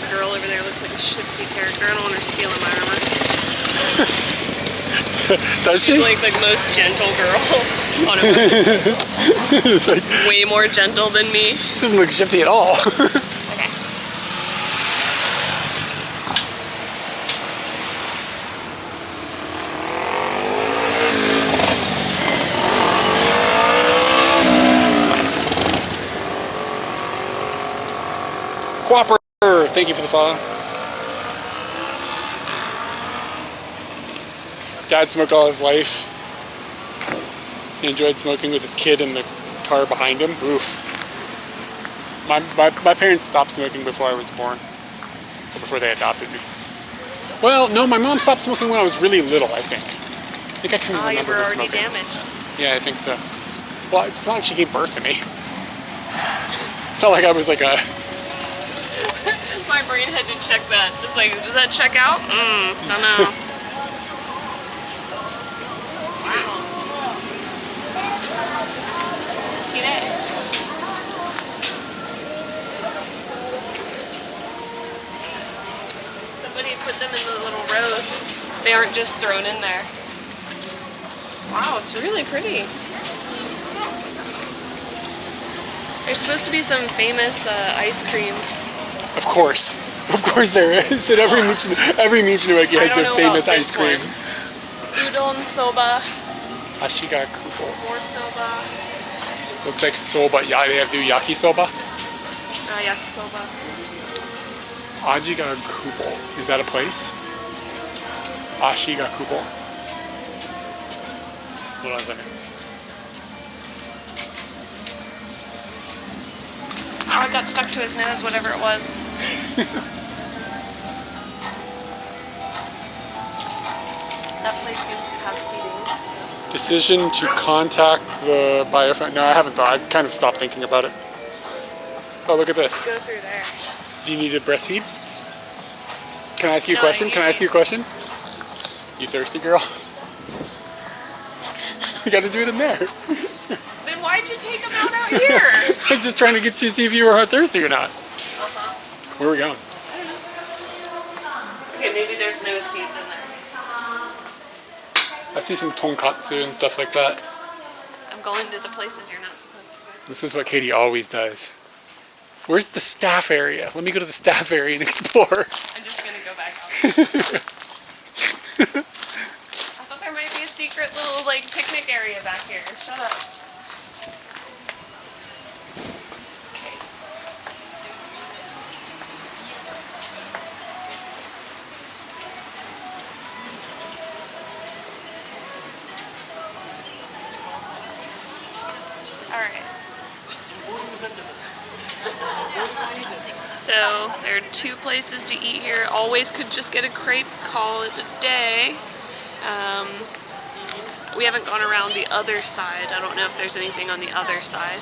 The girl over there looks like a shifty character. I don't want her stealing my armor. Does She's she? like the most gentle girl on earth. It's like, Way more gentle than me. this doesn't look shifty at all. Okay. Quapper, thank you for the follow. Dad smoked all his life. He enjoyed smoking with his kid in the car behind him. Oof. My parents stopped smoking before I was born. Or before they adopted me. Well, no, my mom stopped smoking when I was really little, I think. I think I can Oh, you remember were her already smoking. damaged. Yeah, I think so. Well, it's not like she gave birth to me. It's not like I was like a... My brain had to check that. Just like, does that check out? Don't know. Wow. Kire. Somebody put them in the little rows. They aren't just thrown in there. Wow, it's really pretty. There's supposed to be some famous ice cream. Of course there is. At every Michinomeki I has don't their know famous about ice this cream. one. Udon soba, Ashiga kubo. more soba, Looks like soba. Yeah, they have to do yakisoba. yakisoba. Ajiga kubo. Is that a place? Ashiga kubo. Hold on a second. Oh, it got stuck to his nose, whatever it was. That place seems to have seating. So. Decision to contact the biofan. No, I haven't thought. I've kind of stopped thinking about it. Oh, look at this. Go through there. Do you need to breastfeed? Can I ask you a No, question? you- Can I ask you a question? You thirsty, girl? You got to do it in there. Then why'd you take him out here? I was just trying to get you to see if you were thirsty or not. Uh-huh. Where are we going? Okay, maybe there's no seeds in there. I see some tonkatsu and stuff like that. I'm going to the places you're not supposed to. This is what Katie always does. Where's the staff area? Let me go to the staff area and explore. I'm just gonna go back out. I thought there might be a secret little like picnic area back here. Shut up. Okay. All right. So there are 2 places to eat here. Always could just get a crepe, call it a day. We haven't gone around the other side. I don't know if there's anything on the other side.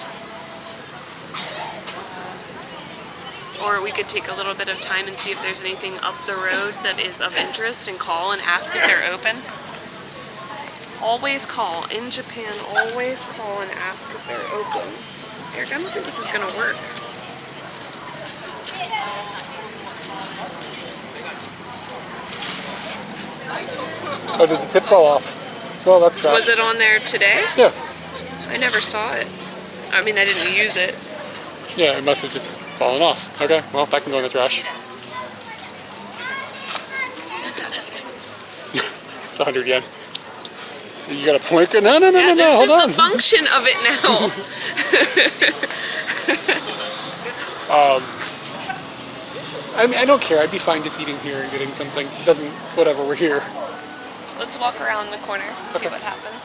Or we could take a little bit of time and see if there's anything up the road that is of interest and call and ask if they're open. Always call. In Japan, always call and ask if they're open. Eric, I don't think this is going to work. Oh, did the tip fall off? Well, that's trash. Was it on there today? Yeah. I never saw it. I mean, I didn't use it. Yeah, it must have just fallen off. Okay, well, that can go in the trash. It's 100 yen. You got a point? No, Yeah, this hold is on. the function of it now. I mean, I don't care. I'd be fine just eating here and getting something. It doesn't, whatever, we're here. Let's walk around the corner, see Okay. what happens.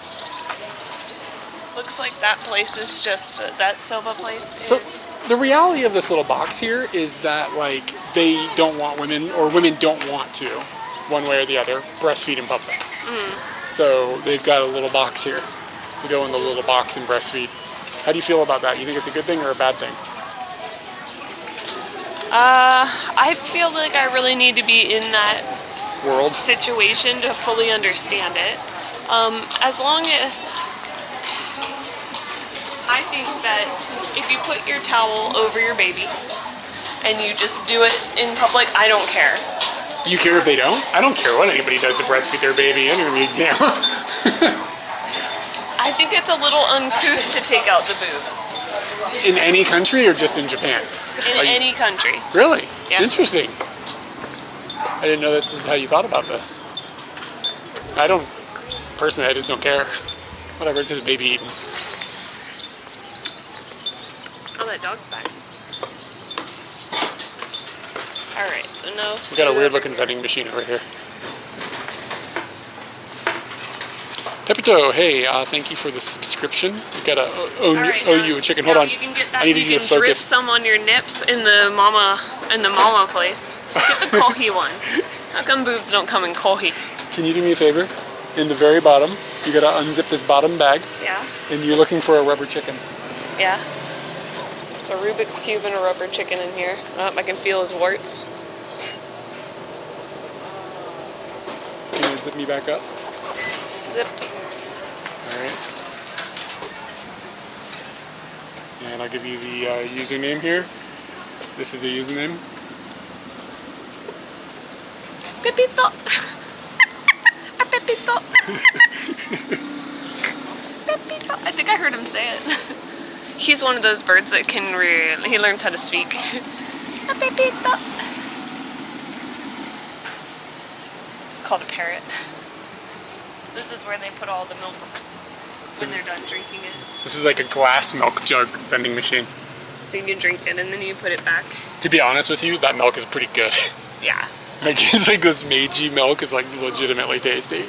Looks like that place is just, that soba place So is... the reality of this little box here is that like they don't want women, or women don't want to, one way or the other, breastfeed in public. So they've got a little box here. You go in the little box and breastfeed. How do you feel about that? You think it's a good thing or a bad thing? I feel like I really need to be in that World? situation to fully understand it. As long as... I think that if you put your towel over your baby and you just do it in public, I don't care. You care if they don't? I don't care what anybody does to breastfeed their baby. I mean, yeah. I think it's a little uncouth to take out the boob In any country or just in Japan? in Like- any country. Really? Yes. Interesting. I didn't know this is how you thought about this. I don't, personally, I just don't care. Whatever, it's just baby eating. Oh, that dog's back. Alright, so no. We got a food. weird looking vending machine over here. Pepito, hey, thank you for the subscription. We gotta owe Alright, you a chicken. now Hold on. You can get that. I need you you to can drip focus. some on your nips in the mama place. Get the kohi one. How come boobs don't come in kohi? Can you do me a favor? In the very bottom, you gotta unzip this bottom bag, Yeah, and you're looking for a rubber chicken. yeah. It's a Rubik's Cube and a rubber chicken in here. Oh, I can feel his warts. Can you zip me back up? Zipped. Alright. And I'll give you the username here. This is the username. Pepito. Pepito. Pepito. I think I heard him say it. He's one of those birds that can really, he learns how to speak. Pepito. It's called a parrot. This is where they put all the milk when they're done drinking it. This is like a glass milk jug vending machine. So you can drink it and then you put it back. To be honest with you, that milk is pretty good. Yeah. Like, it's like this Meiji milk is like legitimately tasty.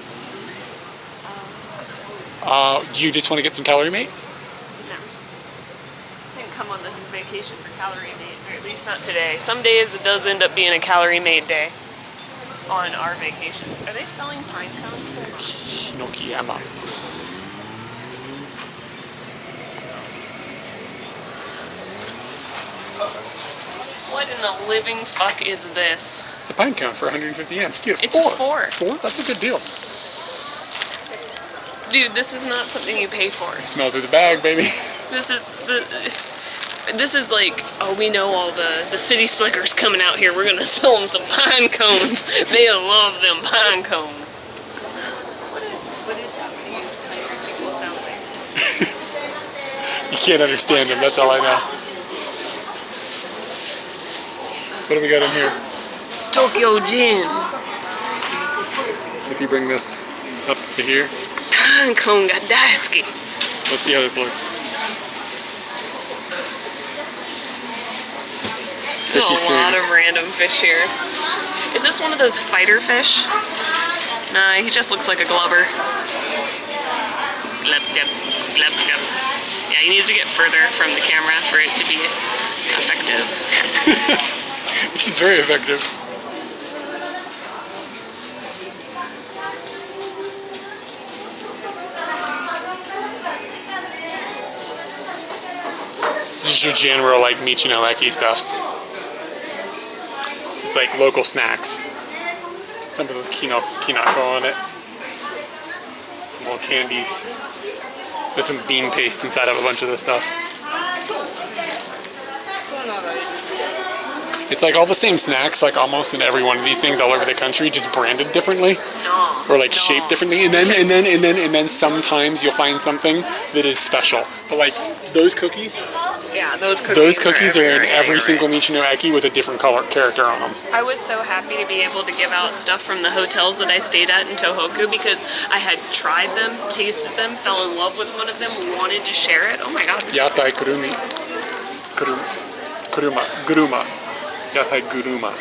Do you just want to get some Calorie Mate? No. Didn't come on this vacation for Calorie Mate, or at least not today. Some days it does end up being a Calorie Mate day on our vacations. Are they selling pine cones there? Nokiyama. What in the living fuck is this? It's a pine cone for 150 yen. You get It's four. four. That's a good deal. Dude, this is not something you pay for. Smell through the bag, baby. This is like, oh, we know all the city slickers coming out here. We're gonna sell them some pine cones. They love them pine cones. What do Japanese country people sound like? You can't understand them, that's all I know. What do we got in here? Tokyo Gin. If you bring this up to here, Pine cone ga daisuki. let's see how this looks. Fishy A stream. lot of random fish here. Is this one of those fighter fish? Nah, he just looks like a glubber. Glub, glub, glub, glub. Yeah, he needs to get further from the camera for it to be effective. This is very effective. This is your general like Michinoeki stuffs. Just like local snacks. Some of the kinako on it. Some little candies. There's some bean paste inside of a bunch of this stuff. It's like all the same snacks, like almost in every one of these things all over the country, just branded differently. No. Or like shaped differently, and then sometimes you'll find something that is special. But like those cookies Yeah, those cookies are in everywhere, every right. single Michinoeki with a different character on them. I was so happy to be able to give out stuff from the hotels that I stayed at in Tohoku because I had tried them, tasted them, fell in love with one of them, wanted to share it. Oh my god. This Yatai kurumi. Guruma. Yatai guruma.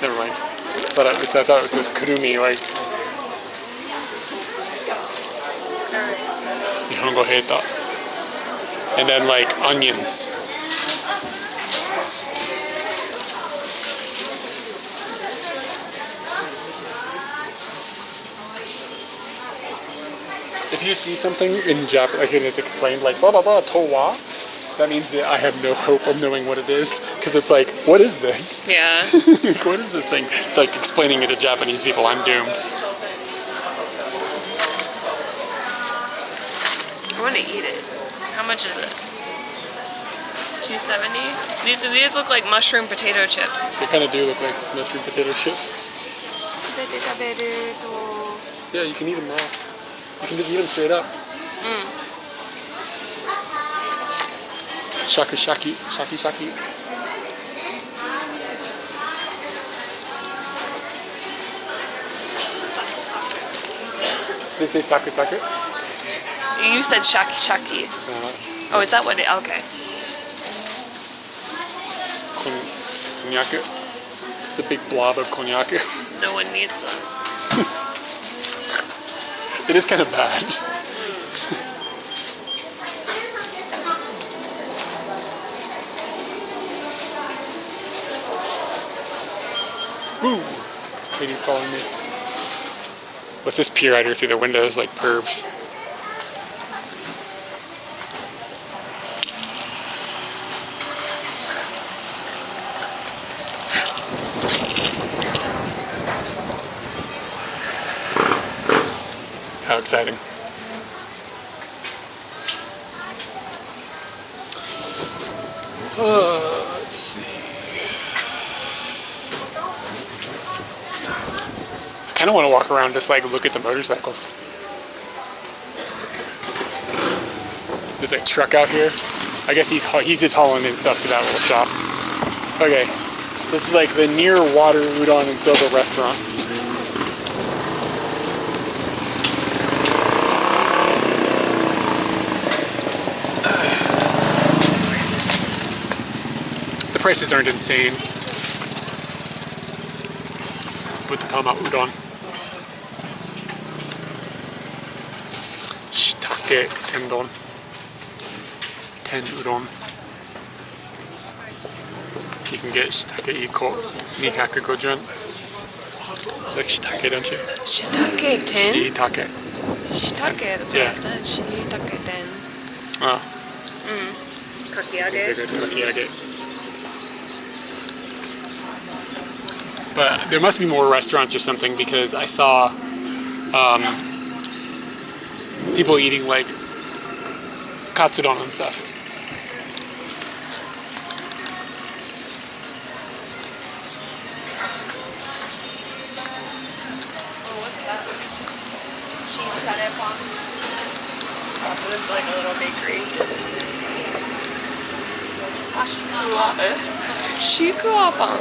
Never mind. I thought it was just kurumi, like Nihongo heita. And then like onions. If you see something in Japanese, like it's explained like blah blah blah towa, that means that I have no hope of knowing what it is, because it's like, what is this? Yeah. Like, what is this thing? It's like explaining it to Japanese people. I'm doomed. I want to eat it. How much is it? $2.70. These look like mushroom potato chips. They kind of do look like mushroom potato chips. Yeah, you can eat them raw. You can just eat them straight up. Shaku shaki, shaki shaki. Did they say saku saku? You said shaki shaki. Oh, is that what it? Okay. Konjaku. It's a big blob of konjaku. No one needs that. It is kind of bad. Ooh, Katie's calling me. What's this peer at her through the windows like pervs? How exciting. Let's see. I kind of want to walk around just like look at the motorcycles. There's a truck out here. I guess he's just hauling in stuff to that little shop. Okay, so this is like the near water udon and soba restaurant. The prices aren't insane with the tama udon. Shiitake tendon. Ten udon. You can get shiitake iko 250 yen. Like shiitake, don't you? Shiitake ten? Shiitake. Shiitake, that's what I said. Shiitake ten. Oh. Kakiage. Kakiage. But there must be more restaurants or something, because I saw people eating like katsudon and stuff. Oh, what's that? Cheese karepan. Oh, so this is like a little bakery. Shikuapan.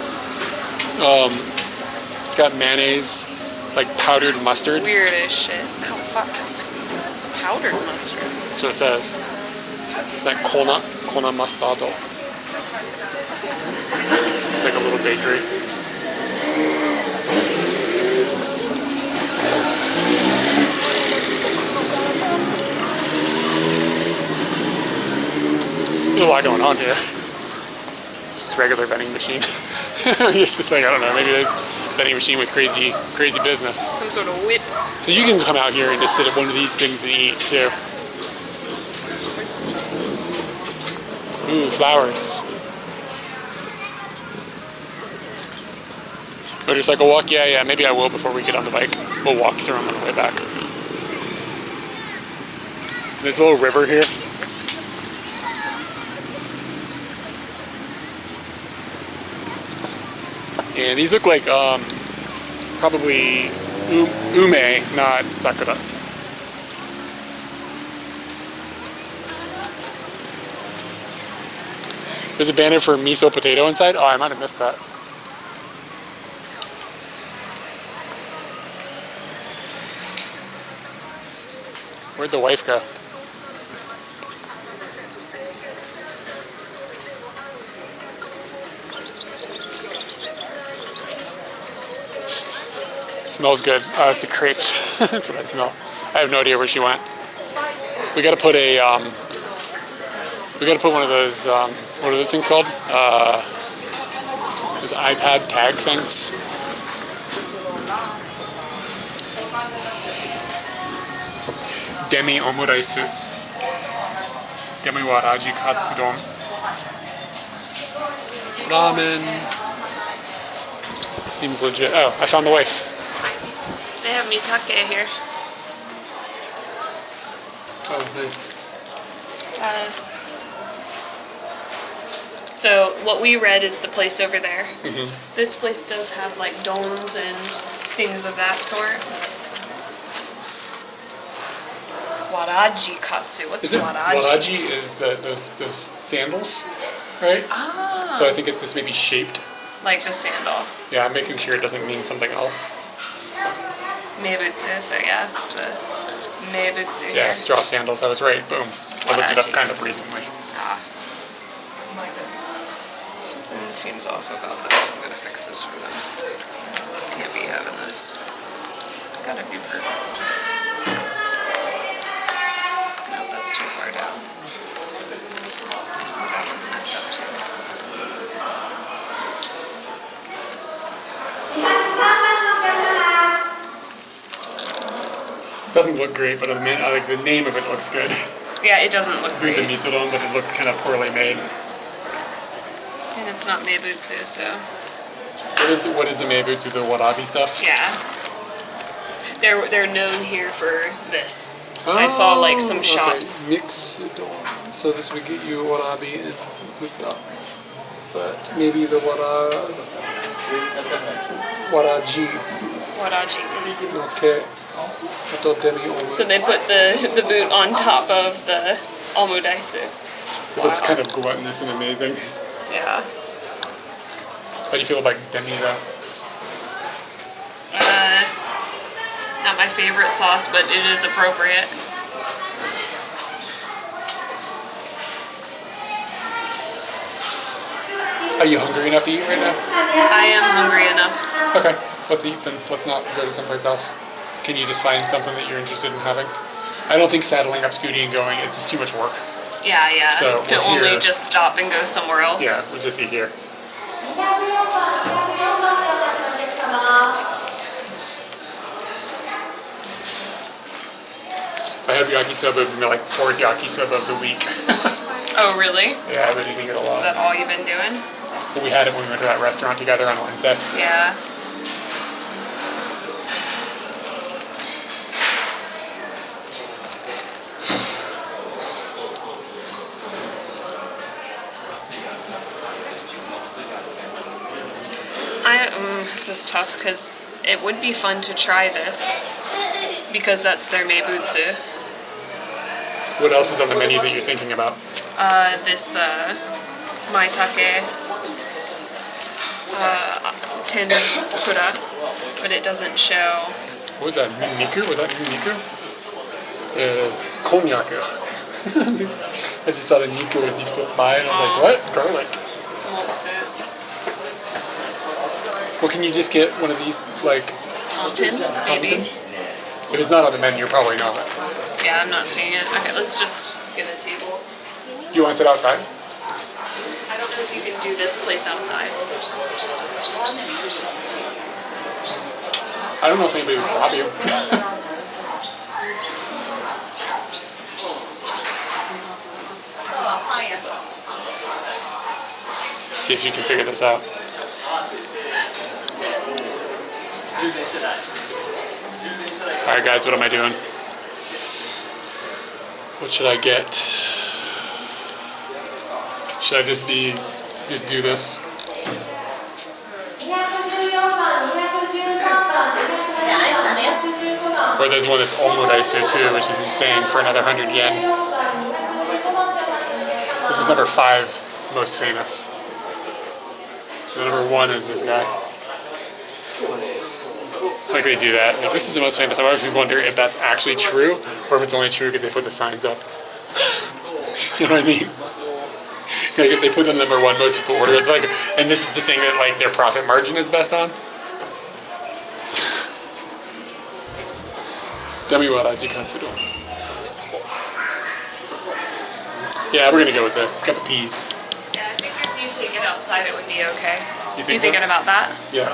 It's got mayonnaise, like powdered mustard. Weird as shit. Oh, fuck. Powdered mustard. That's what it says. It's like kona mustardo. It's just like a little bakery. There's a lot going on here. Just regular vending machine. Just like, I don't know, maybe there's a vending machine with crazy business. Some sort of whip. So you can come out here and just sit at one of these things and eat too. Ooh, flowers. Motorcycle walk? Yeah, maybe I will before we get on the bike. We'll walk through them on the way back. There's a little river here. And these look like probably ume, not sakura. There's a banner for miso potato inside. Oh, I might have missed that. Where'd the wife go? Smells good. It's the crepes. That's what I smell. I have no idea where she went. We gotta put a, we gotta put one of those, what are those things called? Those iPad tag things. Demi omuraisu. Demi waraji katsudon. Ramen. Seems legit. Oh, I found the wife. They have mitake here. Oh, nice. So what we read is the place over there. This place does have like dons and things of that sort. Waraji katsu. What's Is it waraji? waraji is those sandals, right? Ah. So I think it's just maybe shaped. Like the sandal. Yeah, I'm making sure it doesn't mean something else. Meibutsu. So yeah, it's the meibutsu Yeah, here. straw sandals. I was right. Boom. I looked it up Waraji. kind of recently. Ah. Something seems off about this. I'm gonna fix this for them. Can't be having this. It's gotta be perfect. No, that's too far down. That one's messed up too. Doesn't look great, but like the name of it looks good. Yeah, it doesn't look Buta great. misodon, but it looks kind of poorly made. And it's not meibutsu, so What is the meibutsu, the warabi stuff? yeah. They're known here for this. I saw like some shops. Okay. Mixodon. So this would get you warabi and some buta. But maybe the waraji. Waraji. Okay. So they put the boot on top of the omudaisu. It looks kind of gluttonous and amazing. Yeah. How do you feel about demi though? Not my favorite sauce, but it is appropriate. Are you hungry enough to eat right now? I am hungry enough. Okay, let's eat then. Let's not go to someplace else. Can you just find something that you're interested in having? I don't think saddling up Scooty and going, it's just too much work. Yeah. So to we're only here. just stop and go somewhere else. Yeah, we'll just eat here. If I had yakisoba, it would be like 4th yakisoba of the week. Oh, really? Yeah, I've been eating it a Is lot. that all you've been doing? But we had it when we went to that restaurant together on Wednesday. Yeah. This is tough because it would be fun to try this because that's their meibutsu. What else is on the menu that you're thinking about? This maitake tempura, but it doesn't show. What was that? Miku? Was that Miku? It is konyaku. I just saw the Niku as you flipped by and I was like, what? Garlic. What's it? Well, can you just get one of these, like, Tonkin, maybe. if it's not on the menu, probably not. Yeah, I'm not seeing it. Okay, let's just get a table. Do you want to sit outside? I don't know if you can do this place outside. I don't know if anybody would stop you. See if you can figure this out. Alright guys, what am I doing? What should I get? Should I just do this? Or there's one that's omodaisu too, which is insane for another 100 yen. This is number 5 most famous. So number 1 is this guy. Like they do that. Like, this is the most famous. I always wonder if that's actually true, or if it's only true because they put the signs up. You know what I mean? Like if they put the number 1, most people order it. It's like, and this is the thing that like their profit margin is best on. Demi waraji katsudon. Yeah, we're gonna go with this. It's got the peas. Yeah, I think if you take it outside, it would be okay. You think so? thinking about that? Yeah.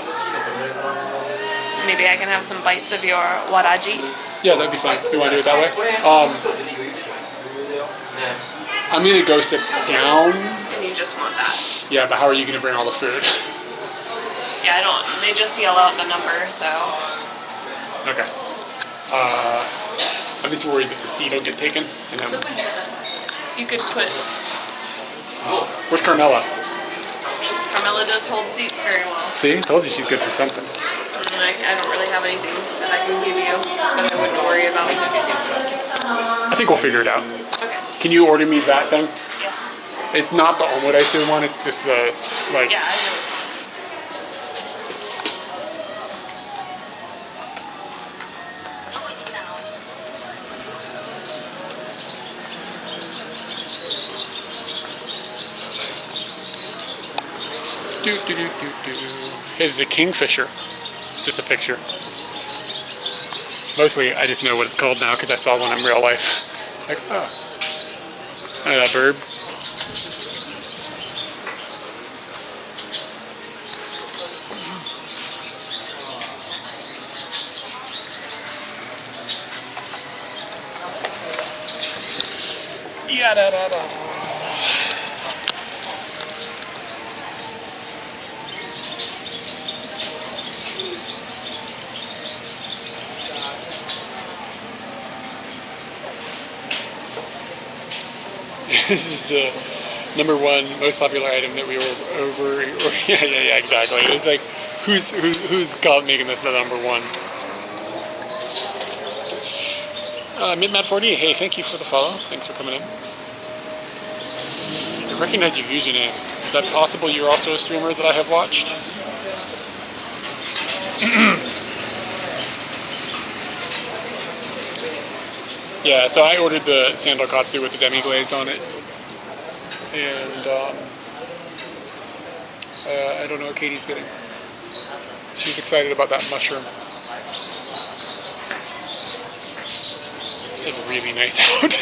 Maybe I can have some bites of your waraji. Yeah, that'd be fine. You want to do it that way? I'm gonna go sit down. And you just want that. Yeah, but how are you gonna bring all the food? Yeah, I don't. They just yell out the number, so. Okay. I'm just worried that the seat will get taken. And then, You could put. where's Carmela? Carmela does hold seats very well. See, told you she's good for something. And I don't really have anything that I can give you that I wouldn't worry about. I think we'll figure it out. Okay. Can you order me that thing? Yes. It's not the omurice one. It's just the like. Yeah, I know. It's a kingfisher. Just a picture. Mostly, I just know what it's called now because I saw one in real life. Like, oh, I know that bird. Yeah, da da da. This is the #1 most popular item that we were over. Yeah, exactly. It's like, who's making this the #1? Matt40, hey, thank you for the follow. Thanks for coming in. I recognize your username. Is that possible you're also a streamer that I have watched? Yeah, so I ordered the sandal katsu with the demi glaze on it. And I don't know what Katie's getting. She's excited about that mushroom. It's like really nice out.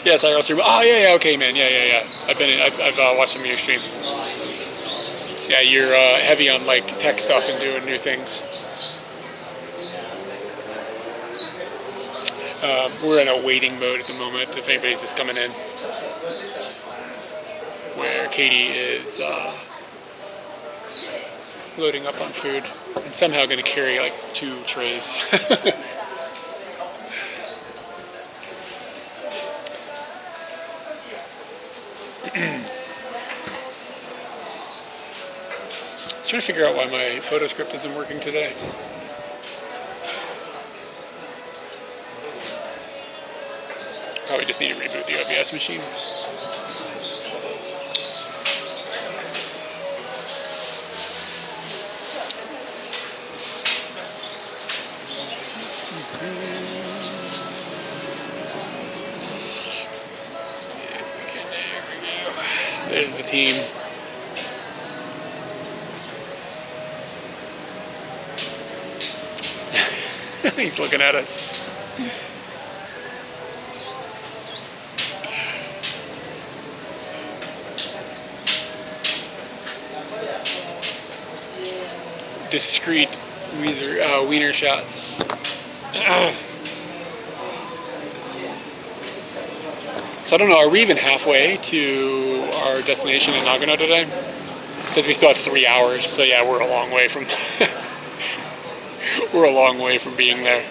Yes, IRL stream. Oh yeah, okay, man. Yeah. I've watched some of your streams. Yeah, you're heavy on like tech stuff and doing new things. We're in a waiting mode at the moment. If anybody's just coming in, where Katie is loading up on food and somehow going to carry like 2 trays. Trying to figure out why my photo script isn't working today. Probably just need to reboot the OBS machine. Let's see if we can, there we go. There's the team. He's looking at us. Discreet wiener shots. So I don't know, are we even halfway to our destination in Nagano today? It says we still have 3 hours, so yeah, we're a long way from we're a long way from being there.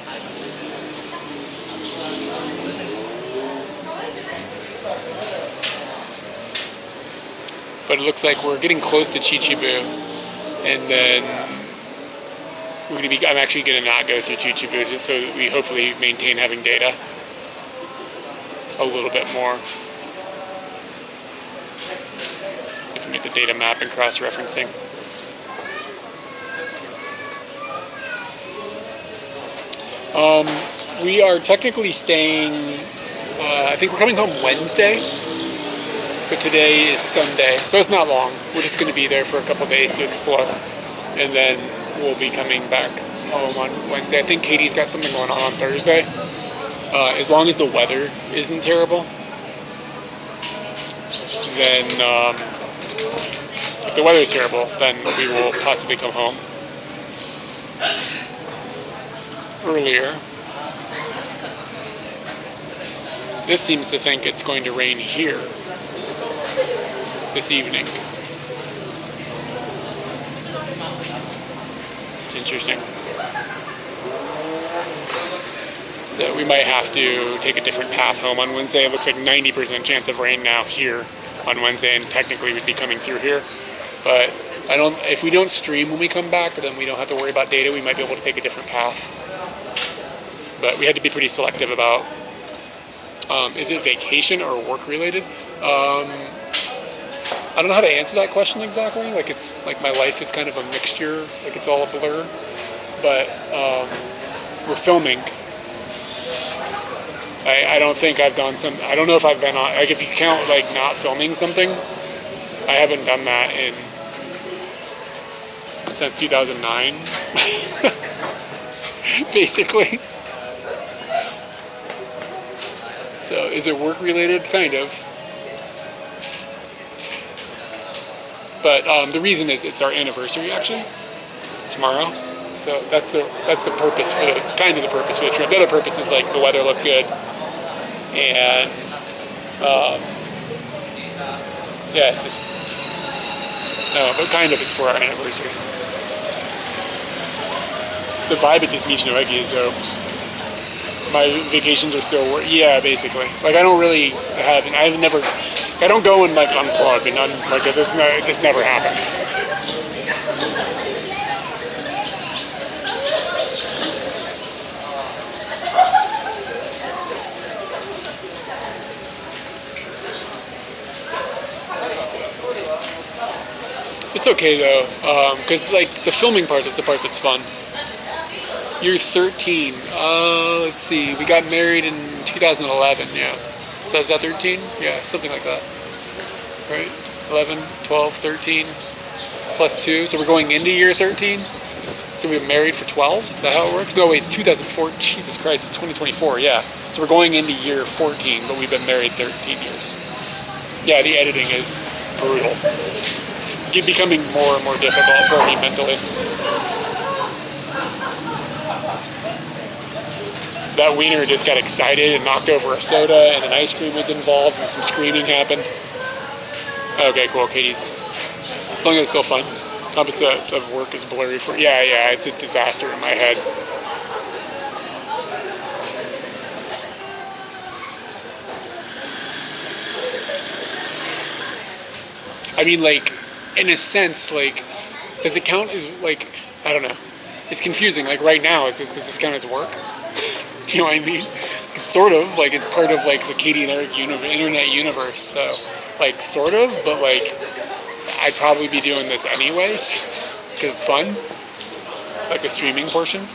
But it looks like we're getting close to Chichibu, and then I'm actually going to not go through Chichibu, just so that we hopefully maintain having data a little bit more. We can get the data map and cross-referencing. We are technically staying, I think we're coming home Wednesday. So today is Sunday, so it's not long. We're just going to be there for a couple days to explore, and then we'll be coming back home on Wednesday. I think Katie's got something going on Thursday. As long as the weather isn't terrible, then if the weather is terrible, then we will possibly come home earlier. This seems to think it's going to rain here this evening. It's interesting. So we might have to take a different path home on Wednesday. It looks like 90% chance of rain now here on Wednesday, and technically we'd be coming through here. But if we don't stream when we come back, then we don't have to worry about data. We might be able to take a different path. But we had to be pretty selective about, is it vacation or work related? I don't know how to answer that question exactly. Like, it's like my life is kind of a mixture, like it's all a blur. But we're filming. I don't think I've done some, I don't know if I've been on, like if you count like not filming something, I haven't done that since 2009, basically. So is it work related? Kind of. But the reason is it's our anniversary actually, tomorrow. So that's the purpose for the, kind of the purpose for the trip. The other purpose is like the weather looked good. And yeah, it's just, no, but kind of it's for our anniversary. The vibe at this Michinoeki is dope. My vacations are still, yeah, basically. Like I don't really have, I don't go and like unplug and like it just never happens. It's okay though, because like the filming part is the part that's fun. You're 13. Let's see. We got married in 2011. Yeah. So is that 13? Yeah, something like that. Right? 11, 12, 13, plus 2. So we're going into year 13. So we were married for 12. Is that how it works? No, wait. 2004. Jesus Christ. It's 2024. Yeah. So we're going into year 14, but we've been married 13 years. Yeah, the editing is brutal. It's becoming more and more difficult for me mentally. That wiener just got excited and knocked over a soda, and an ice cream was involved, and some screaming happened. Okay, cool. Katie's, as long as it's still fun. Compass of work is blurry for, yeah, it's a disaster in my head. I mean, like, in a sense, like, does it count as, like, I don't know. It's confusing. Like, right now, does this count as work? Do you know what I mean? It's sort of, like, it's part of, like, the Katie and Eric internet universe. So, like, sort of, but, like, I'd probably be doing this anyways, because it's fun. Like, the streaming portion.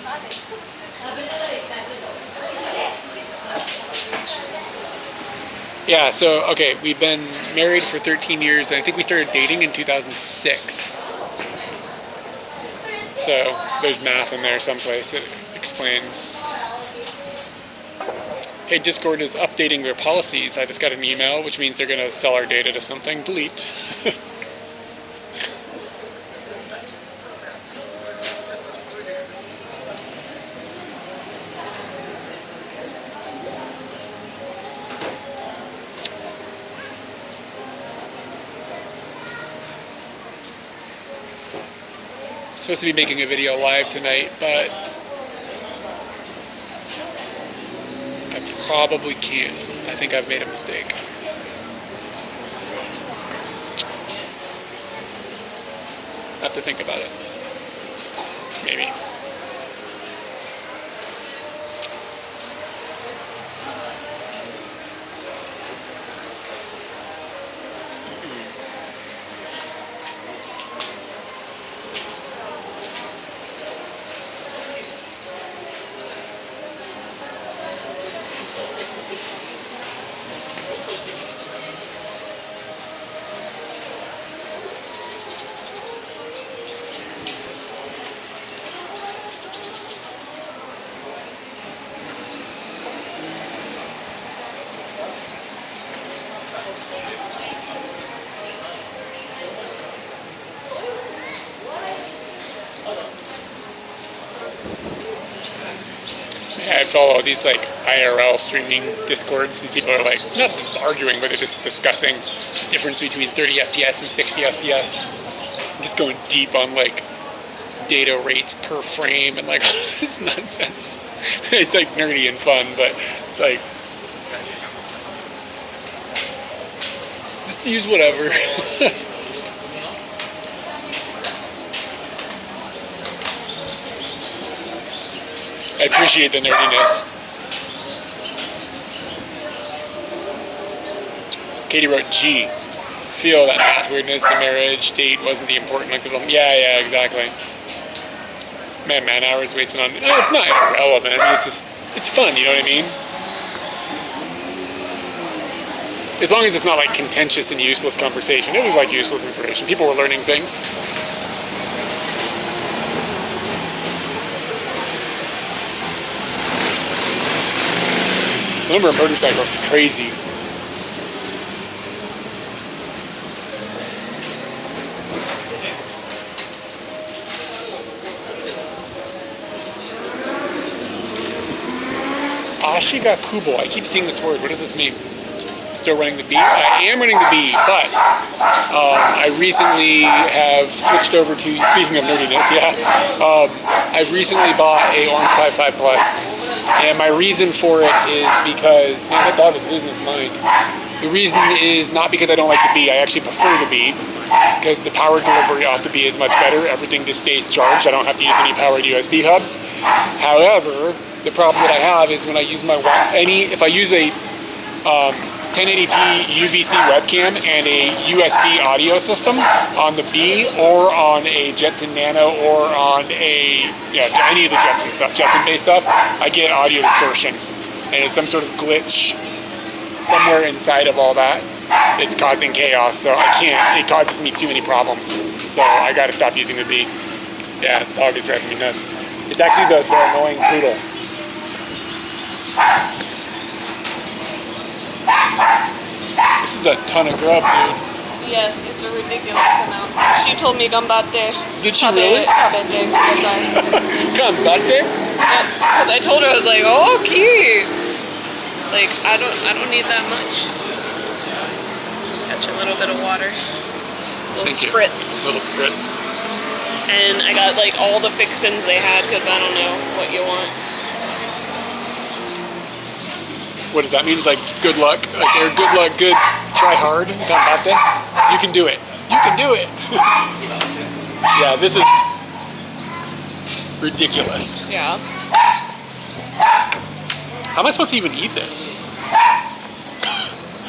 Yeah, so, okay, we've been married for 13 years, and I think we started dating in 2006. So, there's math in there someplace that explains. Hey, Discord is updating their policies. I just got an email, which means they're going to sell our data to something. Delete. Supposed to be making a video live tonight, but I probably can't. I think I've made a mistake. I have to think about it. Maybe. Yeah, I follow all these like IRL streaming discords, and people are like not arguing, but they're just discussing the difference between 30 FPS and 60 FPS. Just going deep on like data rates per frame and like this nonsense. It's like nerdy and fun, but it's like just use whatever. I appreciate the nerdiness. Katie wrote G. Feel that math weirdness, the marriage date wasn't the important length of them. Yeah, exactly. Man hours wasted on. It's not irrelevant. It's just, it's fun. You know what I mean? As long as it's not like contentious and useless conversation. It was like useless information. People were learning things. The number of motorcycles is crazy. Ashiga Kubo. I keep seeing this word. What does this mean? Still running the B? I am running the B, but I recently have switched over to, speaking of nerdiness, I've recently bought a Orange Pi 5 Plus, and my reason for it is because, man, that dog is losing its mind. The reason is not because I don't like the B, I actually prefer the B, because the power delivery off the B is much better. Everything just stays charged. I don't have to use any powered USB hubs. However, the problem that I have is when I use if I use a 1080p UVC webcam and a USB audio system on the B or on a Jetson Nano or on any of the Jetson stuff, Jetson-based stuff, I get audio distortion. And it's some sort of glitch somewhere inside of all that. It's causing chaos, so I can't. It causes me too many problems. So I gotta stop using the B. Yeah, the dog is driving me nuts. It's actually the annoying poodle. This is a ton of grub, dude. Yes, it's a ridiculous amount. She told me gambatte. Did she really? Tabete. Yes, Gambatte? because I told her, I was like, oh, cute. Like, I don't need that much. Catch a little bit of water. Spritz. Little spritz. And I got like all the fixins they had because I don't know what you want. What does that mean? It's like good luck, or good luck, good, try hard, gambate. You can do it. You can do it. Yeah, this is ridiculous. Yeah. How am I supposed to even eat this?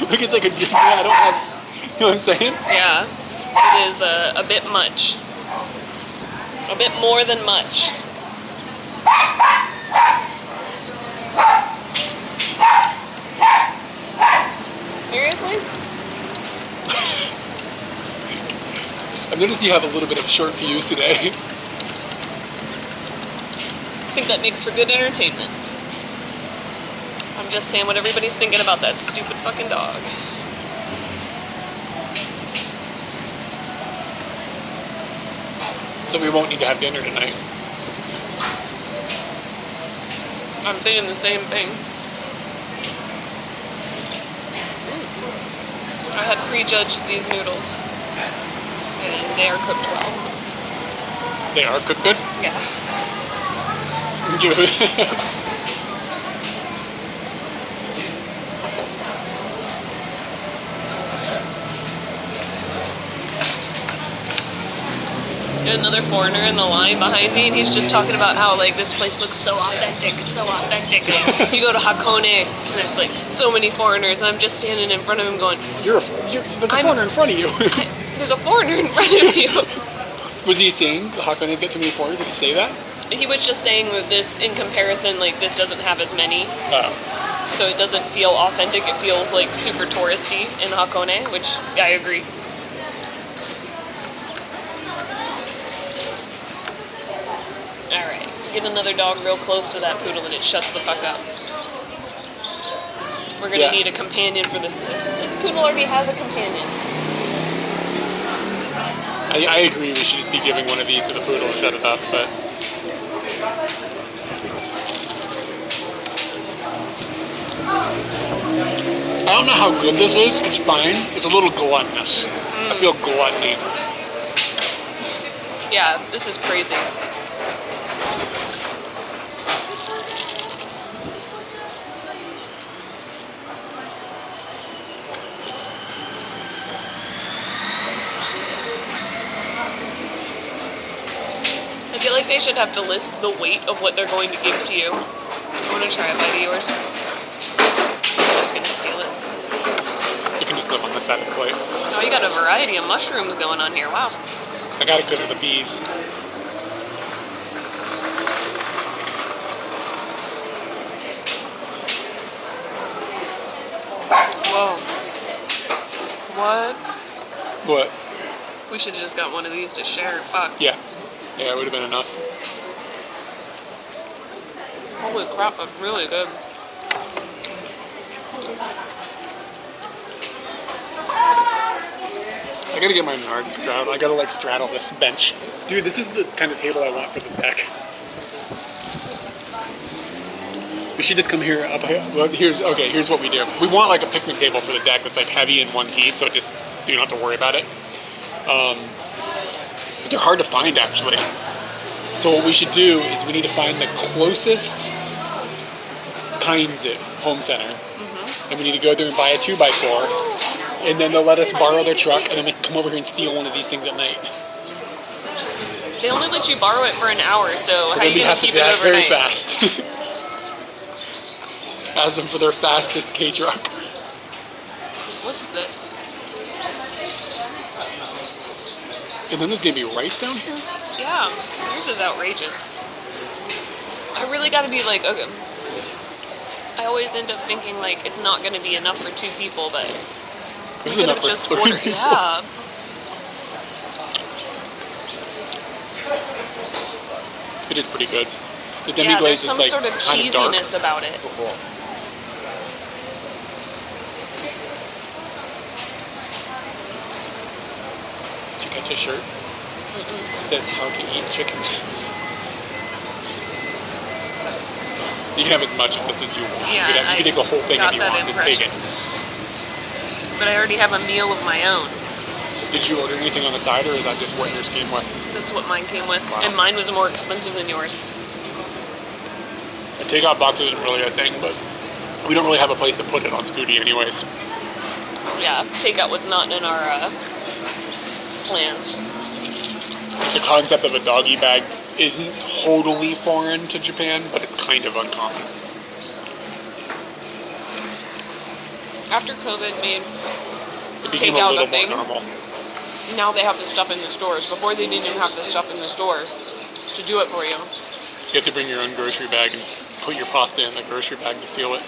Like it's like I don't have, you know what I'm saying? Yeah. It is a bit much. A bit more than much. Seriously? I've noticed you have a little bit of a short fuse today. I think that makes for good entertainment. I'm just saying what everybody's thinking about that stupid fucking dog. So we won't need to have dinner tonight. I'm thinking the same thing. I had prejudged these noodles. And they are cooked well. They are cooked good? Yeah. There's another foreigner in the line behind me, and he's just talking about how like this place looks so authentic, so authentic. You go to Hakone, and there's like so many foreigners, and I'm just standing in front of him going, there's a foreigner in front of you. there's a foreigner in front of you. Was he saying Hakone's got too many foreigners? Did he say that? He was just saying that this, in comparison, like this doesn't have as many. Oh. So it doesn't feel authentic. It feels like super touristy in Hakone, which I agree. Alright, get another dog real close to that poodle and it shuts the fuck up. We're gonna need a companion for this. Poodle already has a companion. I agree we should just be giving one of these to the poodle and shut it up, but... I don't know how good this is. It's fine. It's a little gluttonous. I feel gluttony. Yeah, this is crazy. I feel like they should have to list the weight of what they're going to give to you. I want to try a bite of yours. I'm just gonna steal it. You can just live on the side of the plate. Oh, you got a variety of mushrooms going on here. Wow. I got it because of the peas. Whoa. What? What? We should have just got one of these to share. Fuck. Yeah. Yeah, it would have been enough. Holy crap, that's really good. I gotta get my Nard straddle. I gotta like straddle this bench. Dude, this is the kind of table I want for the deck. We should just come here up here. Well, here's what we do. We want like a picnic table for the deck that's like heavy in one piece, so just you don't have to worry about it. But they're hard to find actually. So what we should do is we need to find the closest Kinds at Home Center, and we need to go there and buy a 2x4, and then they'll let us borrow their truck, and then we can come over here and steal one of these things at night. They only let you borrow it for an hour, so But how are then you we gonna have to keep do it that very overnight? fast. Ask them for their fastest K truck. What's this? And then there's gonna be rice down here. Yeah, yours is outrageous. I really gotta be like, okay. I always end up thinking like it's not gonna be enough for 2 people, but This is we could enough have for just 3 ordered. people. Yeah. It is pretty good. The Yeah, demi there's glaze is some like sort of kind of dark. cheesiness about it. Did you catch a shirt? It says how to eat chicken. You can have as much of this as you want. Yeah, you can take the whole thing if got you that want. Just take it. But I already have a meal of my own. Did you order anything on the side, or is that just what yours came with? That's what mine came with, Wow. and mine was more expensive than yours. The takeout box isn't really a thing, but we don't really have a place to put it on Scooty anyways. Yeah, takeout was not in our plans. The concept of a doggy bag isn't totally foreign to Japan, but it's kind of uncommon. After COVID made It became a takeout little a thing. more normal. Now they have the stuff in the stores. Before they didn't even have the stuff in the stores to do it for you. You have to bring your own grocery bag and put your pasta in the grocery bag to steal it.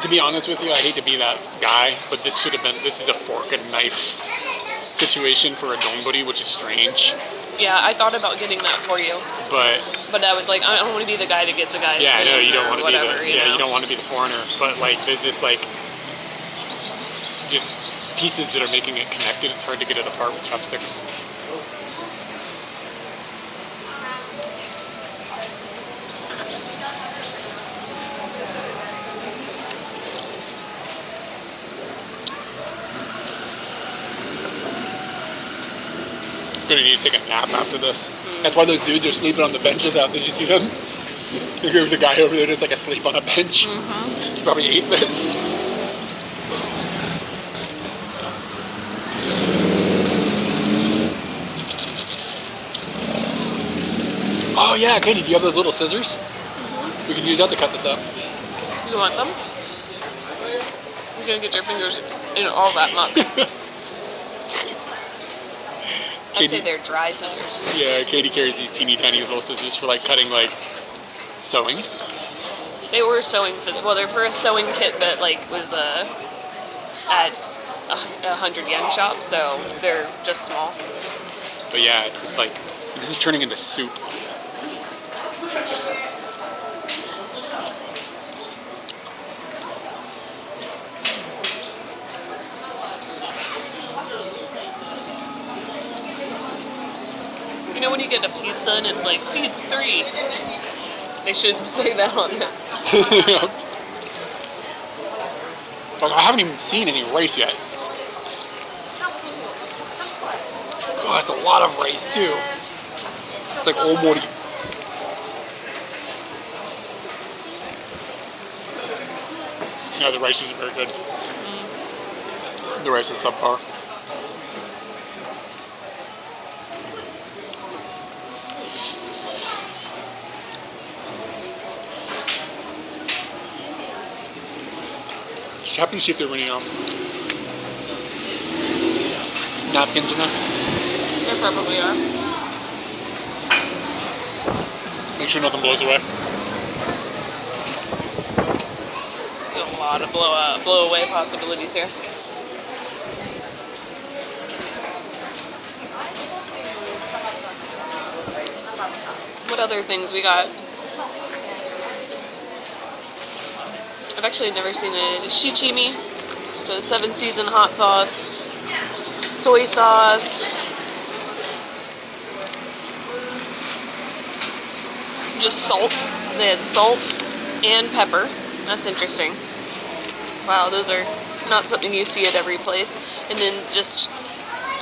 To be honest with you, I hate to be that guy, but this is a fork and knife situation for a donburi, which is strange. Yeah, I thought about getting that for you, But but I was like, I don't want to be the guy that gets a guy's yeah, I know spoon you don't or want to be whatever, the you know? you don't want to be the foreigner. But like, there's this like just pieces that are making it connected. It's hard to get it apart with chopsticks. Gonna need to take a nap after this. That's why those dudes are sleeping on the benches out. Did you see them? There was a guy over there just like asleep on a bench. He probably ate this. Oh yeah, Katie, do you have those little scissors? We can use that to cut this up. You want them? You're gonna get your fingers in all that muck. I'd say they're dry scissors. Yeah, Katie carries these teeny tiny little scissors for like cutting like sewing. They were sewing scissors. Well, they're for a sewing kit that like was at 100 yen shop, so they're just small. But yeah, it's just like, this is turning into soup. you get a pizza and it's like, feeds 3. They should say that on this. Like, I haven't even seen any rice yet. God, that's a lot of rice too. It's like old mori. No, the rice isn't very good. The rice is subpar. Just happen to see if there were any napkins in there. There probably are. Make sure nothing blows away. There's a lot of blow away possibilities here. What other things we got? I've actually never seen the shichimi, so 7-season hot sauce, soy sauce, just salt. They had salt and pepper. That's interesting. Wow, those are not something you see at every place. And then just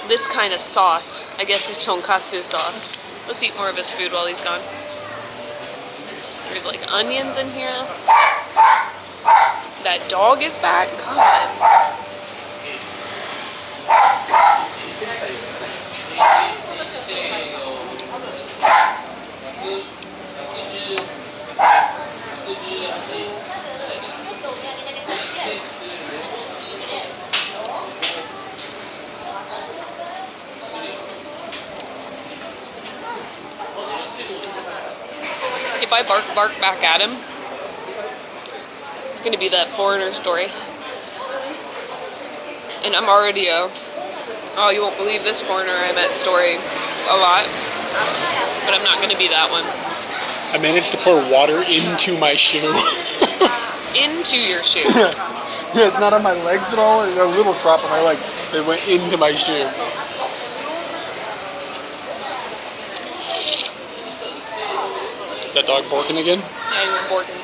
this kind of sauce, I guess is tonkatsu sauce. Let's eat more of his food while he's gone. There's like onions in here. That dog is back. God. If I bark back at him, it's gonna be that foreigner story. And I'm already oh, you won't believe this foreigner I met story a lot. But I'm not gonna be that one. I managed to pour water into my shoe. Into your shoe. Yeah, it's not on my legs at all. A little drop on my leg. It went into my shoe. Is that dog barking again? Yeah, he was barking.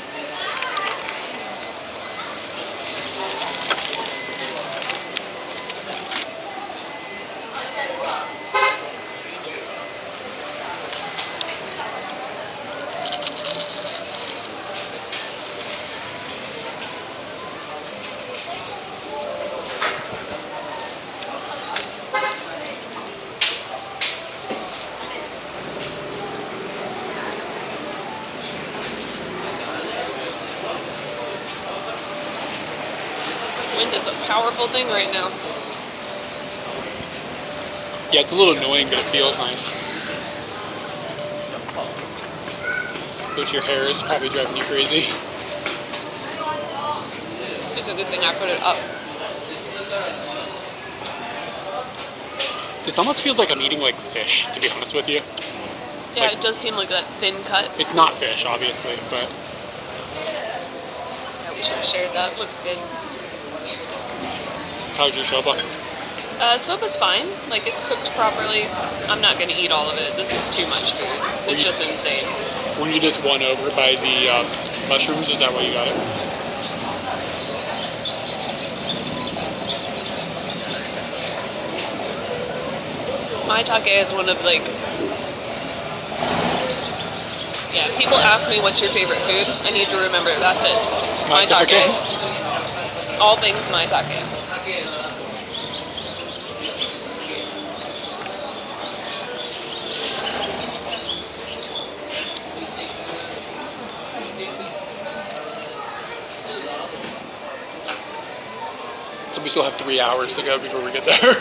Wind is a powerful thing right now. Yeah, it's a little annoying, but it feels nice. But your hair is probably driving you crazy. It's a good thing I put it up. This almost feels like I'm eating like fish, to be honest with you. Yeah, Like- it does seem like that thin cut. It's not fish, obviously, but Yeah, we should have shared that. Looks good. how's your soba? Soba's fine. Like, it's cooked properly. I'm not gonna eat all of it. This is too much food. It's just insane. Were you just won over by the mushrooms? Is that why you got it? Maitake is one of, like... Yeah, people ask me what's your favorite food. I need to remember, that's it. Maitake. All things maitake. So we still have 3 hours to go before we get there. Okay.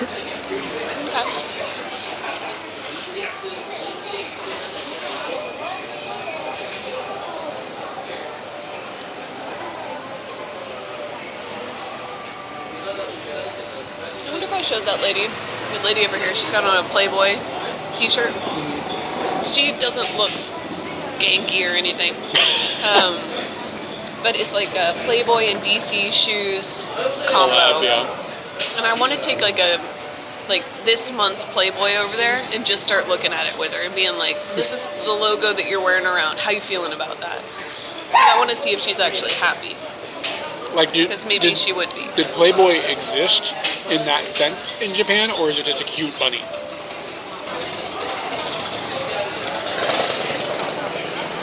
I wonder if I showed that lady. The lady over here, she's got on a Playboy t-shirt. She doesn't look skanky or anything. But it's like a Playboy and DC shoes combo. Yeah. And I want to take like a like this month's Playboy over there and just start looking at it with her and being like, so this is the logo that you're wearing around. How you feeling about that? I want to see if she's actually happy. Like, Because maybe she would be. Did Playboy exist in that sense in Japan, or is it just a cute bunny?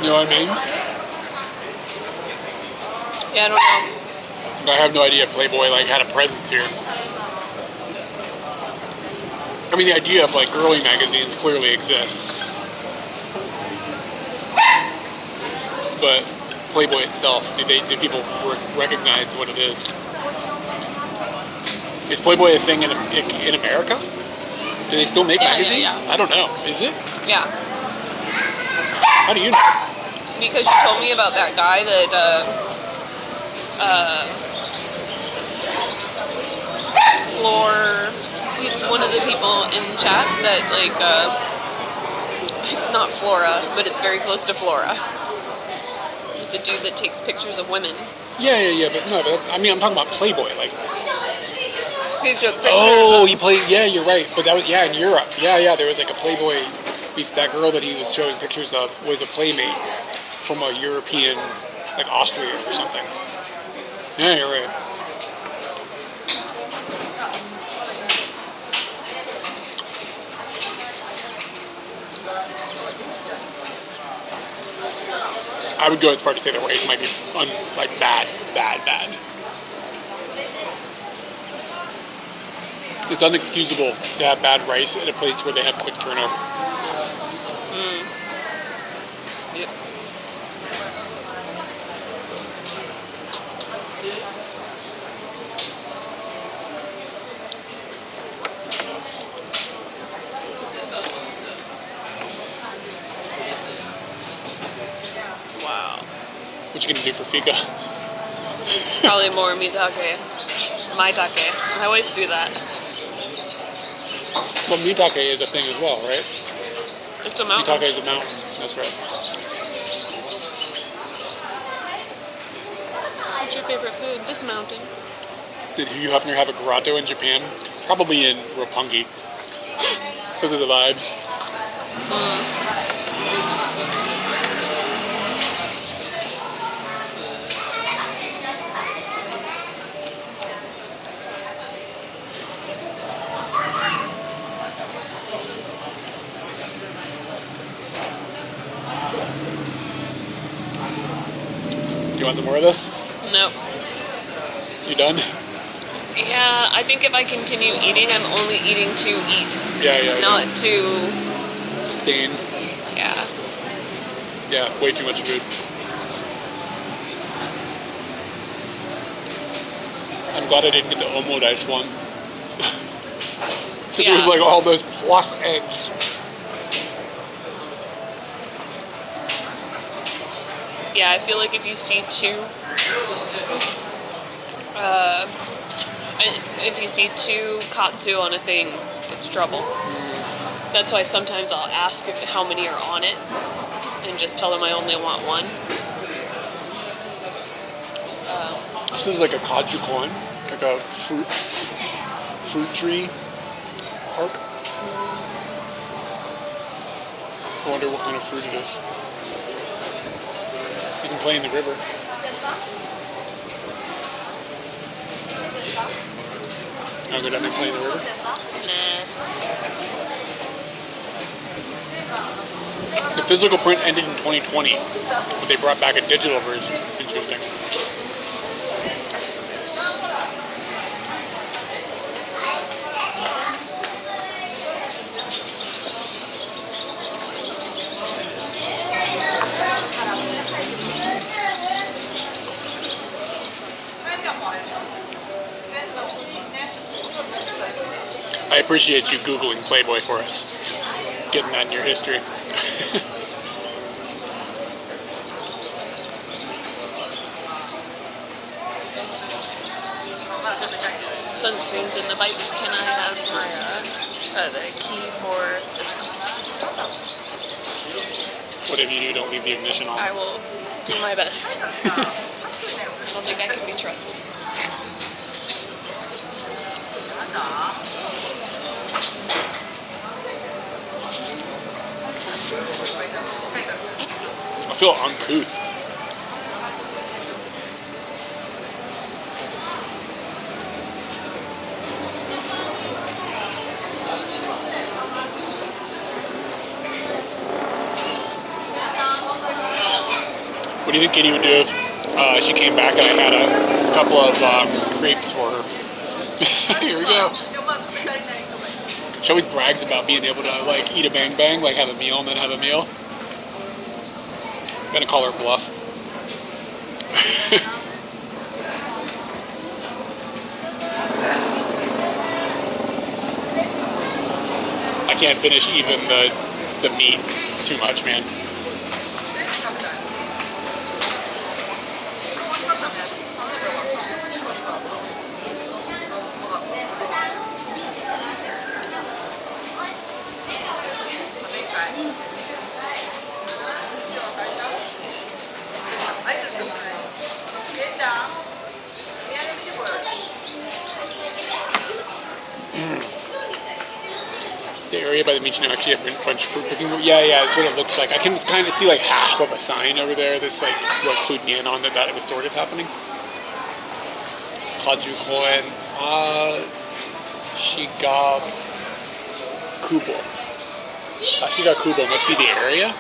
You know what I mean? Yeah, I don't know. I have no idea if Playboy like had a presence here. I mean, the idea of like girly magazines clearly exists, but Playboy itself, do people recognize what it is? Is Playboy a thing in America? Do they still make magazines? Yeah. I don't know. Is it? Yeah. How do you know? Because you told me about that guy that Floor, he's one of the people in chat that like it's not Flora, but it's very close to Flora. It's a dude that takes pictures of women. Yeah, but no, I mean, I'm talking about Playboy, like. He took pictures Oh, he played. Yeah, you're right. But that was in Europe. Yeah. There was like a Playboy. That girl that he was showing pictures of was a playmate from a European, like Austria or something. Yeah, you're right. I would go as far to say the rice might be bad. It's unexcusable to have bad rice at a place where they have quick turnover. Yep. Wow. What you gonna do for fika? Probably more mitake. Maitake. I always do that. Well, mitake is a thing as well, right? It's a mountain. Mitake is a mountain. That's right. What's your favorite food? This mountain. Did you happen to have a grotto in Japan? Probably in Roppongi. Those are the vibes. You want some more of this? Nope. You done? Yeah, I think if I continue eating, I'm only eating to eat. Yeah. Not to... Sustain. Yeah. Yeah, way too much food. I'm glad I didn't get the omurice one. There was like all those plus eggs. Yeah, I feel like if you see two katsu on a thing, it's trouble. That's why sometimes I'll ask how many are on it and just tell them I only want one. This is like a kaju coin, like a fruit tree park. I wonder what kind of fruit it is. You can play in the river. I'll go down there and play in the river. Nah. The physical print ended in 2020, but they brought back a digital version. Interesting. I appreciate you Googling Playboy for us. Getting that in your history. Sunscreen's in the bike. Can I have my the key for this one? Whatever you do, don't leave the ignition on. I will do my best. I don't think I can be trusted. I feel uncouth. What do you think Katie would do if she came back and I had a couple of crepes for her? Here we go. She always brags about being able to like eat a bang bang, like have a meal and then have a meal. I'm gonna call her bluff. I can't finish even the meat. It's too much, man. The area by the beach now actually have a bunch of fruit picking. Yeah, that's what it looks like. I can kind of see like half of a sign over there that's like what clued me in on that it was sort of happening. Kajukoen Shiga Kubo. Shiga Kubo must be the area.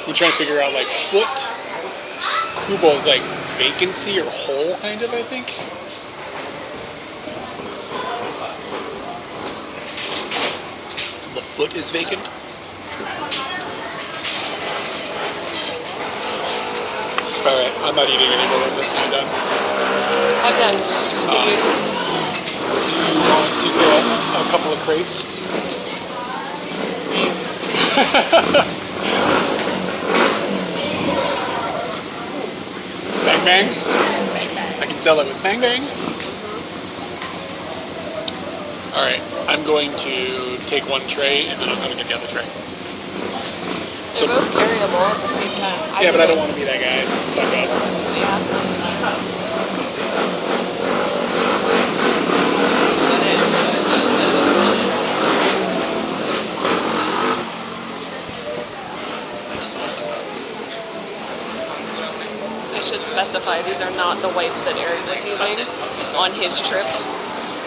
I'm trying to figure out like foot. Kubo is like vacancy or hole kind of, I think. The foot is vacant. Alright, I'm not eating any more of this. I'm done. I'm done. Do you want to get a couple of crepes? Bang bang? I can sell it with bang bang. Alright, I'm going to take one tray and then I'm going to get the other tray. They're both carryable at the same time. Yeah, but I don't want to be that guy. Fuck up. Yeah. I should specify these are not the wipes that Eric was using on his trip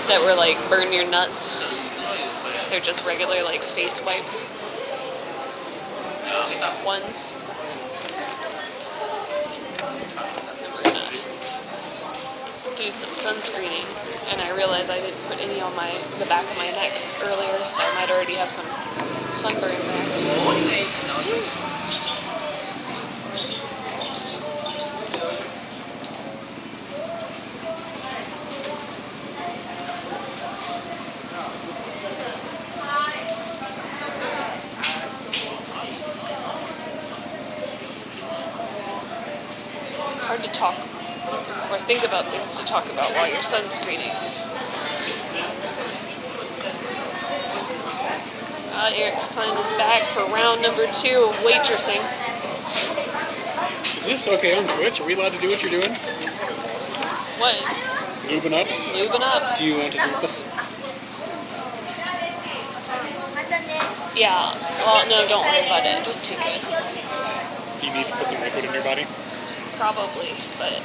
that were like burn your nuts. They're just regular like face wipe ones. And we're gonna do some sunscreening, and I realized I didn't put any on the back of my neck earlier, so I might already have some sunburn there. It's hard to talk or think about things to talk about while you're sunscreening. Eric's Klein is back for round number 2 of waitressing. Is this okay on Twitch? Are we allowed to do what you're doing? What? Lubing up? Lubing up. Do you want to do this? Yeah. Well, no, don't worry about it. Just take it. Do you need to put some liquid in your body? Probably, but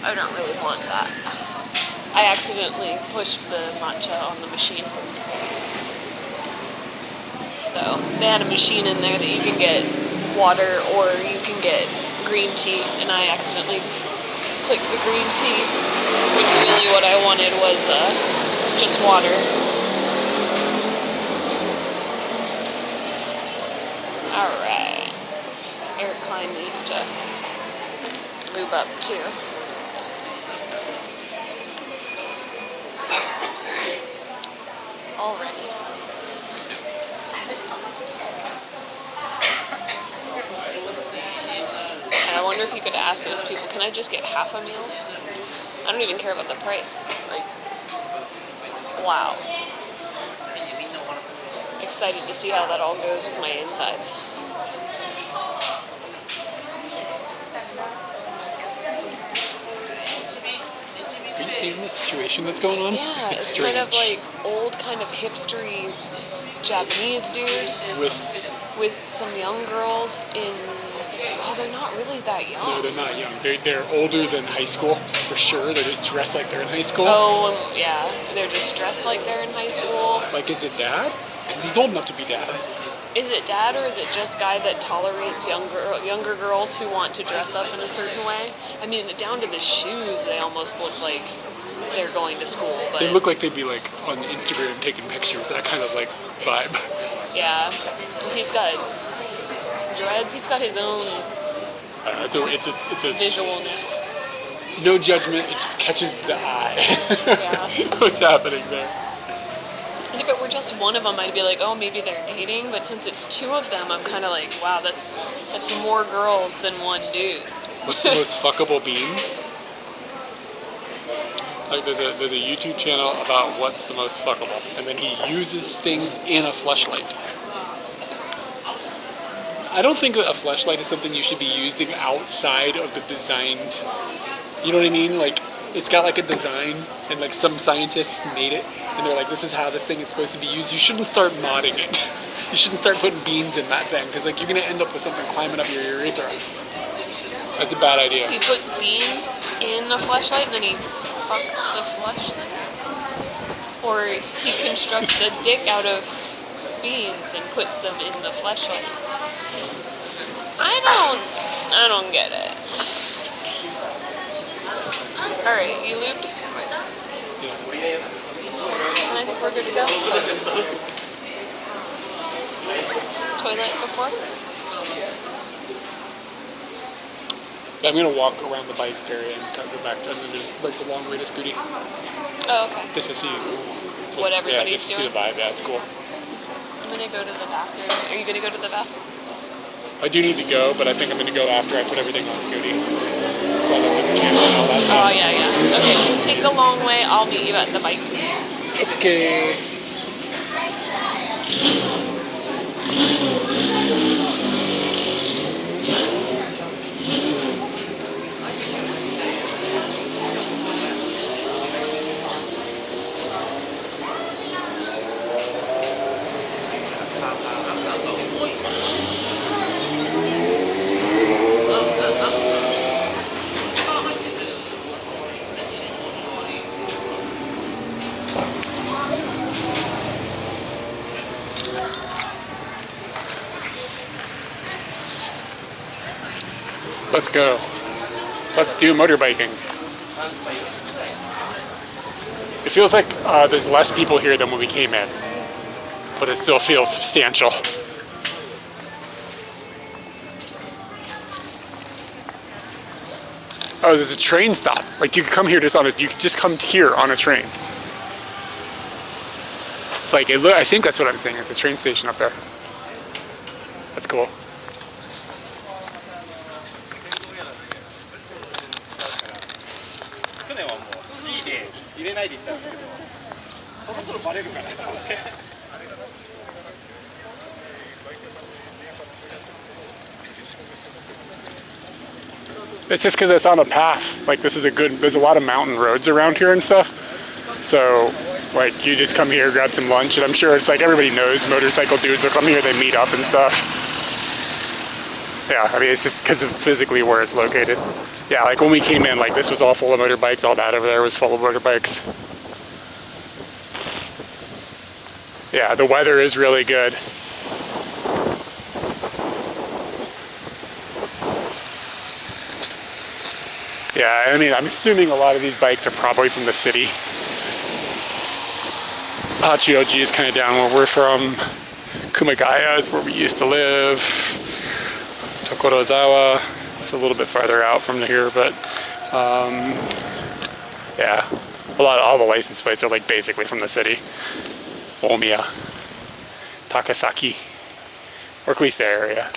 I don't really want that. I accidentally pushed the matcha on the machine. So they had a machine in there that you can get water or you can get green tea, and I accidentally clicked the green tea when really what I wanted was just water. Alright. Eric Klein needs to lube up too. Already. And I wonder if you could ask those people, can I just get half a meal? I don't even care about the price. Like, wow. Excited to see how that all goes with my insides. Are you seeing the situation that's going on? Yeah, it's kind of like old, kind of hipstery Japanese dude with some young girls in. Oh, they're not really that young. No, they're not young. They're older than high school, for sure. They're just dressed like they're in high school. Oh, yeah. They're just dressed like they're in high school. Like, is it dad? Because he's old enough to be dad. Is it dad or is it just guy that tolerates younger girls who want to dress up in a certain way? I mean, down to the shoes, they almost look like they're going to school. But They look like they'd be like on Instagram taking pictures, that kind of like vibe. yeah, he's got dreads. He's got his own It's a visualness. no judgment. It just catches the eye. Yeah. What's happening there? And if it were just one of them, I'd be like, oh, maybe they're dating. But since it's two of them, I'm kind of like, wow, that's more girls than one dude. What's the most fuckable bean? Like there's a YouTube channel about what's the most fuckable, and then he uses things in a fleshlight. I don't think that a fleshlight is something you should be using outside of the designed. You know what I mean? Like it's got like a design, and like some scientists made it, and they're like, this is how this thing is supposed to be used. You shouldn't start modding it. You shouldn't start putting beans in that thing, because like you're gonna end up with something climbing up your urethra. That's a bad idea. So he puts beans in a fleshlight and then he fucks the fleshlight? Or he constructs a dick out of beans and puts them in the fleshlight? I don't get it. Alright, you lubed? And I think we're good to go. Toilet before? I'm gonna walk around the bike area and kind of go back, and then there's like the long way to Scooty, Oh, okay. just to see What everybody's just to see doing. the vibe. Yeah, it's cool. I'm gonna go to the bathroom. Are you gonna go to the bathroom? I do need to go, but I think I'm gonna go after I put everything on Scooty, so I don't the camera and all that Oh, stuff. yeah. Okay, so take the long way. I'll meet you at the bike. Okay. Let's go. Let's do motorbiking. It feels like there's less people here than when we came in, but it still feels substantial. Oh, there's a train stop. Like you could come here you could just come here on a train. It's like I think that's what I'm saying. It's a train station up there. That's cool. It's just because it's on a path. Like there's a lot of mountain roads around here and stuff. So like you just come here, grab some lunch, and I'm sure it's like everybody knows motorcycle dudes will come here, they meet up and stuff. Yeah, I mean it's just because of physically where it's located. Yeah, like when we came in, like this was all full of motorbikes, all that over there was full of motorbikes. Yeah, the weather is really good. Yeah, I mean, I'm assuming a lot of these bikes are probably from the city. Hachioji is kind of down where we're from. Kumagaya is where we used to live. Tokorozawa is a little bit farther out from here, but yeah, all the license plates are like basically from the city. Omiya, Takasaki, or at least the area.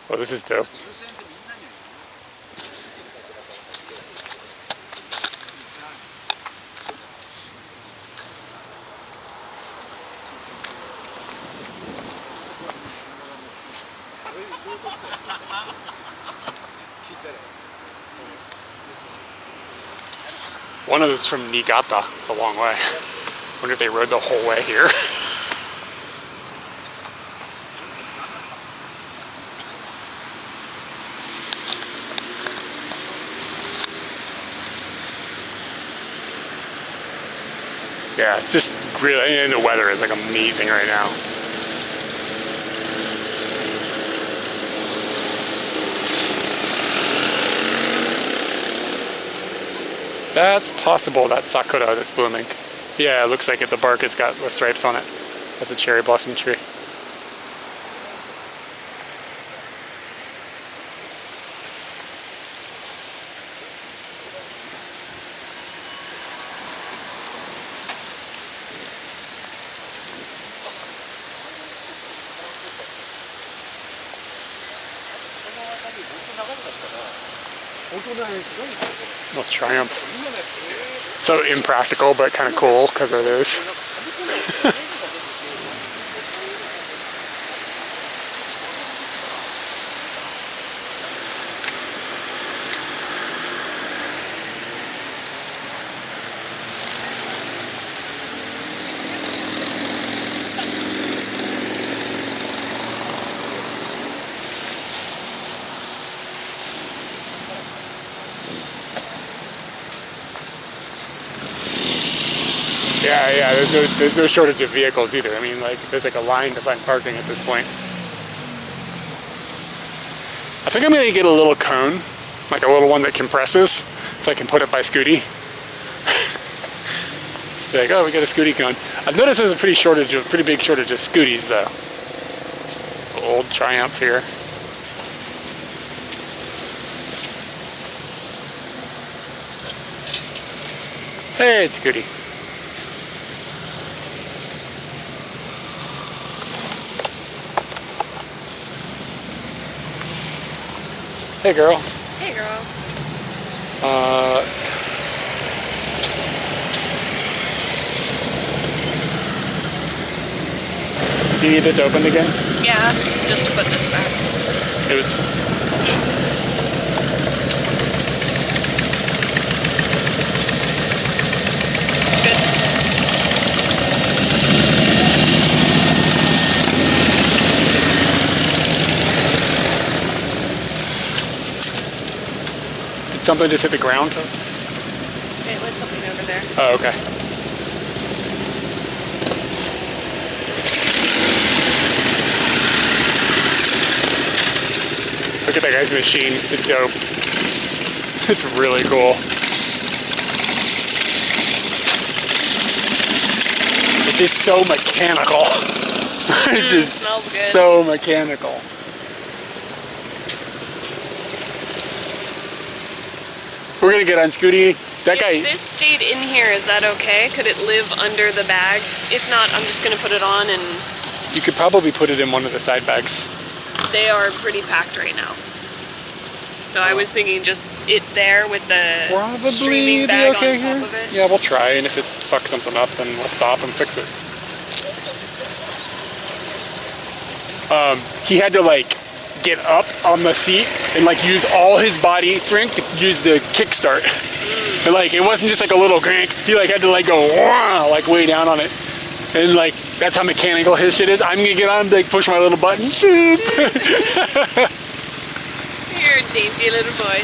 Oh, this is dope. One of those from Niigata. It's a long way. Wonder if they rode the whole way here. Yeah, it's just really, and the weather is like amazing right now. That's possible, that sakura that's blooming. Yeah, it looks like it. The bark has got the stripes on it. That's a cherry blossom tree. Well, Triumph. So impractical, but kind of cool because it is. Yeah, there's no shortage of vehicles either. I mean, like, there's like a line to find parking at this point. I think I'm gonna get a little cone, like a little one that compresses, so I can put it by Scooty. It's be like, oh, we got a Scooty cone. I've noticed there's a pretty big shortage of Scooties though. Old Triumph here. Hey, it's Scooty. Hey, girl. Hey, girl. Do you need this opened again? Yeah, just to put this back. It was. It's good. Did something just hit the ground? It was something over there. Oh, okay. Look at that guy's machine. It's dope. It's really cool. It's just so mechanical. It's just so mechanical. We're gonna get on Scooty. That guy. If this stayed in here, is that okay? Could it live under the bag? If not, I'm just gonna put it on and... You could probably put it in one of the side bags. They are pretty packed right now. So I was thinking just it there with the streaming bag on top of it. Yeah, we'll try, and if it fucks something up, then we'll stop and fix it. He had to like get up on the seat and like use all his body strength to use the kickstart. And like it wasn't just like a little crank. He like had to like go wah, like way down on it. And like that's how mechanical his shit is. I'm gonna get on, like push my little button. You're a dainty little boy.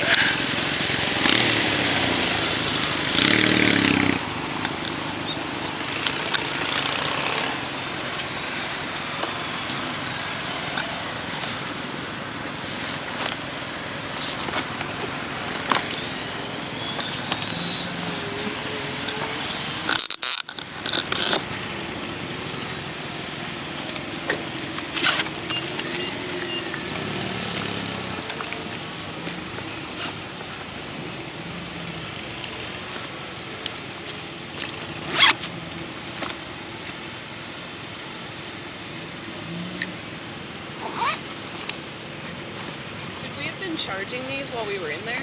Charging these while we were in there?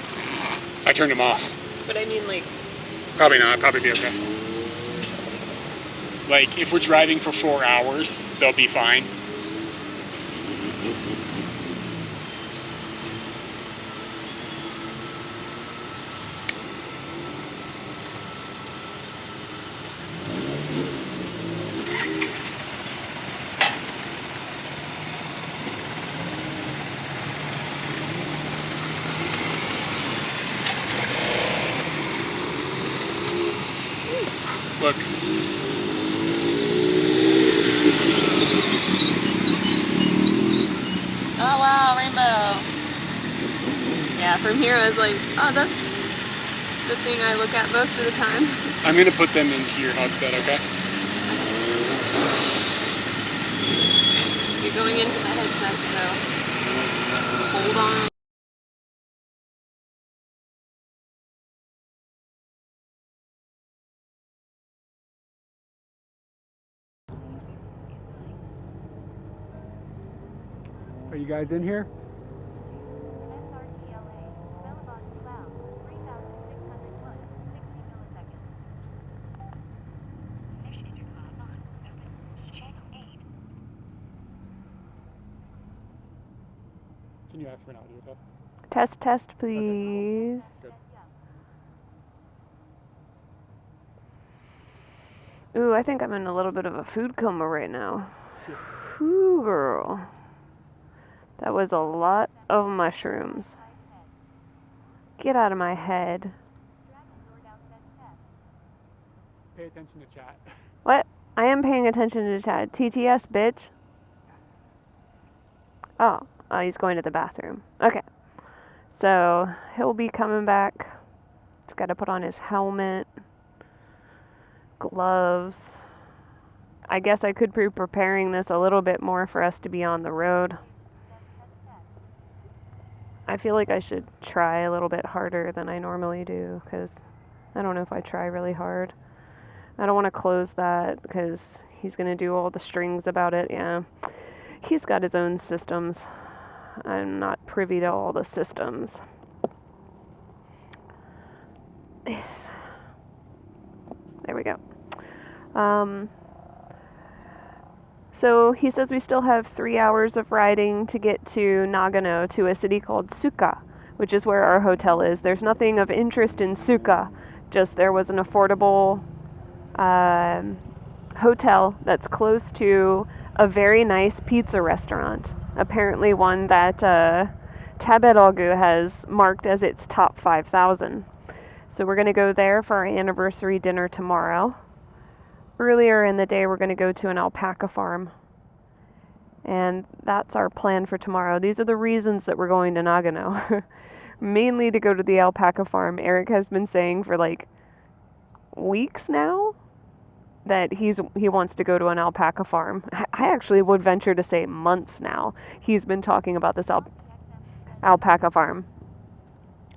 I turned them off. But I mean like... Probably not, probably be okay. Like if we're driving for 4 hours, they'll be fine. Look. Yeah, from here I was like, oh, that's the thing I look at most of the time. I'm gonna put them in here instead, okay? You're going into the headset, so hold on. Are you guys in here? SRTLA, Bellavox Cloud, 3601, 60 milliseconds. Mission intercom on. Open. Channel 8. Can you ask for an audio test? Test, please. Good. Ooh, I think I'm in a little bit of a food coma right now. Whew, girl. That was a lot of mushrooms. Get out of my head. Pay attention to chat. What? I am paying attention to chat. TTS, bitch. Oh, he's going to the bathroom. Okay. So, he'll be coming back. He's got to put on his helmet, gloves. I guess I could be preparing this a little bit more for us to be on the road. I feel like I should try a little bit harder than I normally do, because I don't know if I try really hard. I don't want to close that because he's going to do all the strings about it. Yeah, he's got his own systems. I'm not privy to all the systems. There we go. So he says we still have 3 hours of riding to get to Nagano, to a city called Suka, which is where our hotel is. There's nothing of interest in Suka, just there was an affordable hotel that's close to a very nice pizza restaurant. Apparently one that Taberogu has marked as its top 5,000. So we're going to go there for our anniversary dinner tomorrow. Earlier in the day, we're going to go to an alpaca farm. And that's our plan for tomorrow. These are the reasons that we're going to Nagano. Mainly to go to the alpaca farm. Eric has been saying for like weeks now that he wants to go to an alpaca farm. I actually would venture to say months now. He's been talking about this alpaca farm.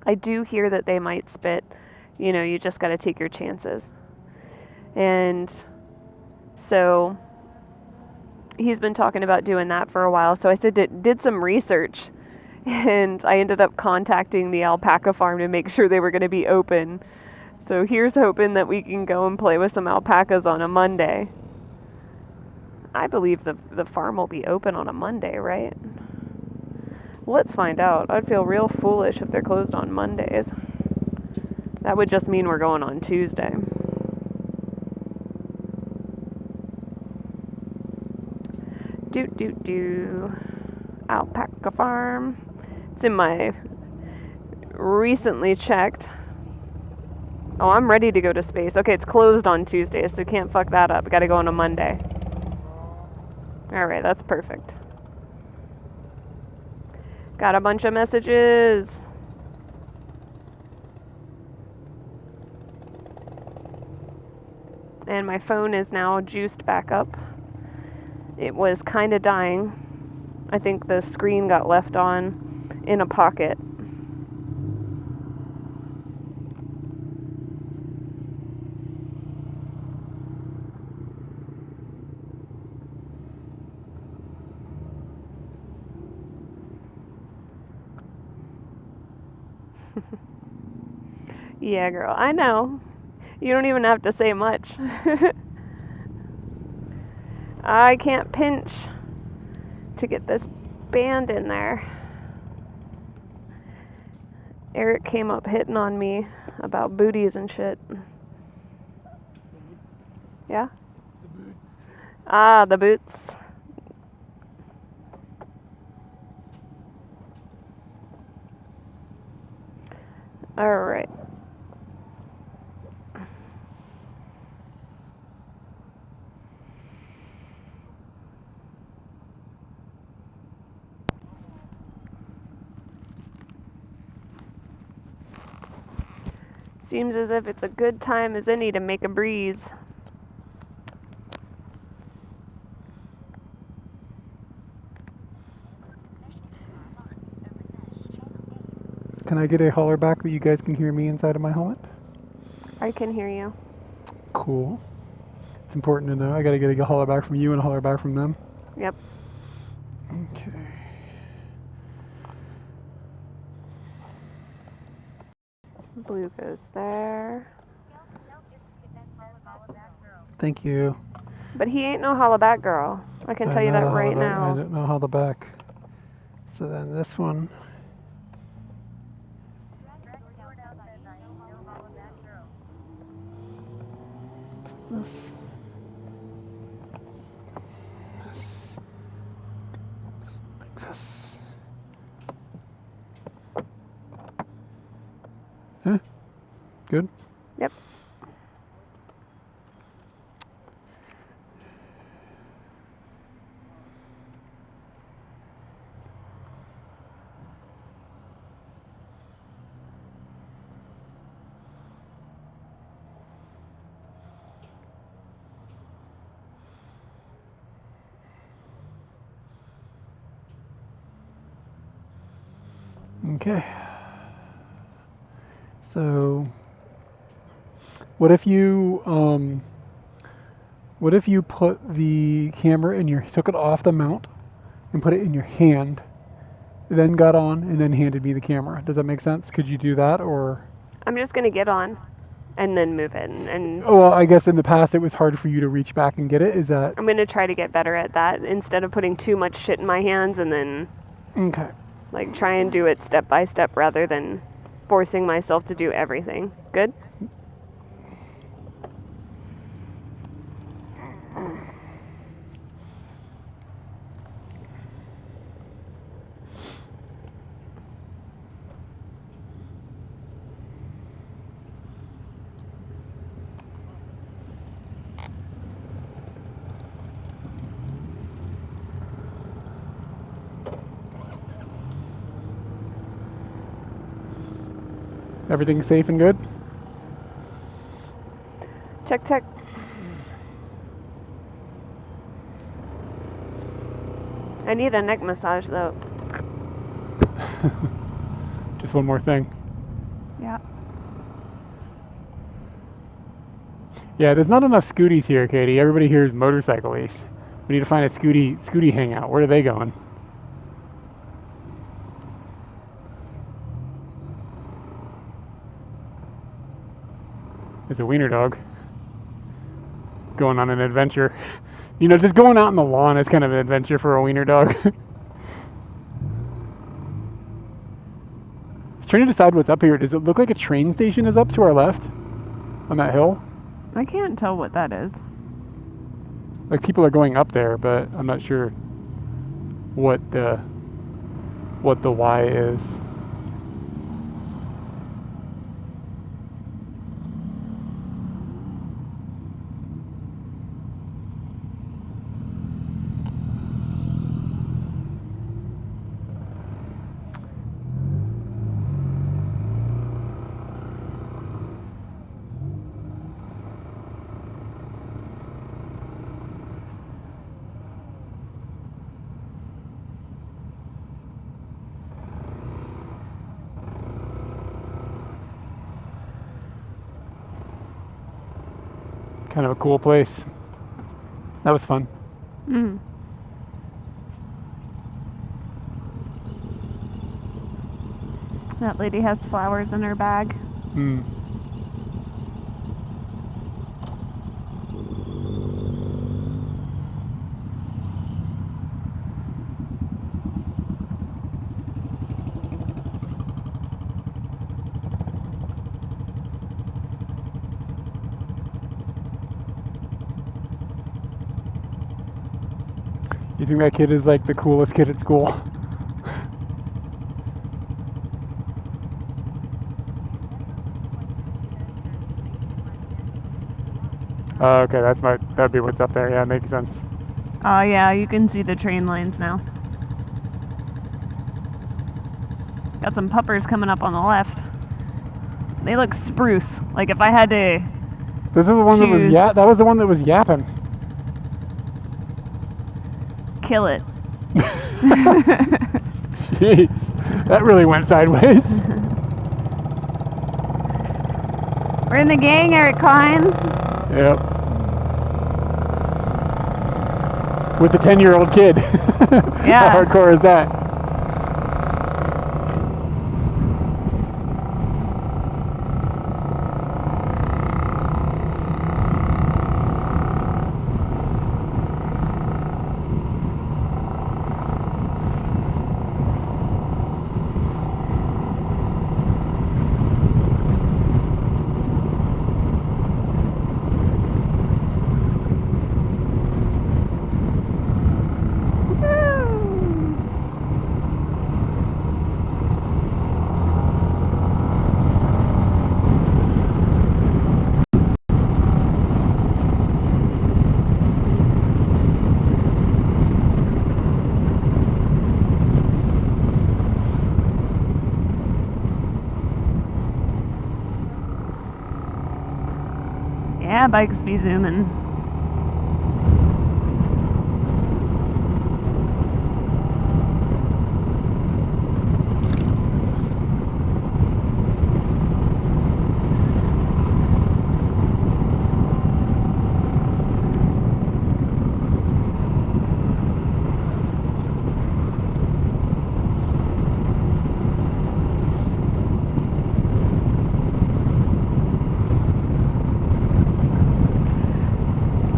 I do hear that they might spit. You know, you just got to take your chances. And so he's been talking about doing that for a while. So I said, did some research, and I ended up contacting the alpaca farm to make sure they were going to be open. So here's hoping that we can go and play with some alpacas on a Monday. I believe the farm will be open on a Monday, right? Let's find out. I'd feel real foolish if they're closed on Mondays. That would just mean we're going on Tuesday. Alpaca farm. It's in my recently checked. Oh, I'm ready to go to space. Okay, it's closed on Tuesdays, so can't fuck that up. Gotta go on a Monday. Alright, that's perfect. Got a bunch of messages. And my phone is now juiced back up. It was kind of dying. I think the screen got left on in a pocket. Yeah, girl, I know. You don't even have to say much. I can't pinch to get this band in there. Eric came up hitting on me about booties and shit. Yeah? The boots. Ah, the boots. Alright. Seems as if it's a good time as any to make a breeze. Can I get a holler back that you guys can hear me inside of my helmet? I can hear you. Cool. It's important to know. I gotta get a holler back from you and a holler back from them. Yep. Okay. Blue goes there. Thank you. But he ain't no holla back girl. I can tell you that right I now. don't know holler back. So then this one. This. Like this. Huh? Good? Yep. Okay. So, what if you put the camera in your, took it off the mount and put it in your hand, then got on and then handed me the camera? Does that make sense? Could you do that, or? I'm just gonna get on and then move it. And Oh, well, I guess in the past it was hard for you to reach back and get it. Is that? I'm gonna try to get better at that instead of putting too much shit in my hands and then Okay. like try and do it step by step rather than forcing myself to do everything. Good? Everything's safe and good? Check, check. I need a neck massage though. Just one more thing. Yeah. Yeah, there's not enough scooties here, Katie. Everybody here is motorcyclists. We need to find a scooty hangout. Where are they going? There's a wiener dog going on an adventure. You know, just going out in the lawn is kind of an adventure for a wiener dog. Trying to decide what's up here. Does it look like a train station is up to our left on that hill? I can't tell what that is. Like people are going up there, but I'm not sure what the Y is. Kind of a cool place. That was fun. Mm. That lady has flowers in her bag. Mm. You think that kid is like the coolest kid at school? Okay, that'd be what's up there. Yeah, makes sense. Oh yeah, you can see the train lines now. Got some puppers coming up on the left. They look spruce. Like if I had to This is the one that was Choose. that was the one that was yapping. kill it. Jeez, that really went sideways. We're in the gang, Eric Klein. Yep. With the 10-year-old kid. Yeah. How hardcore is that? Yeah, bikes be zooming.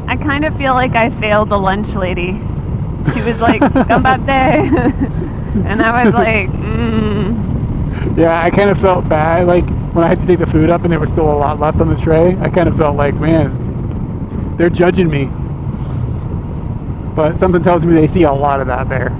I kind of feel like I failed the lunch lady. She was like, come back there. And I was like, Yeah, I kind of felt bad. Like when I had to take the food up and there was still a lot left on the tray, I kind of felt like, man, they're judging me. But something tells me they see a lot of that there.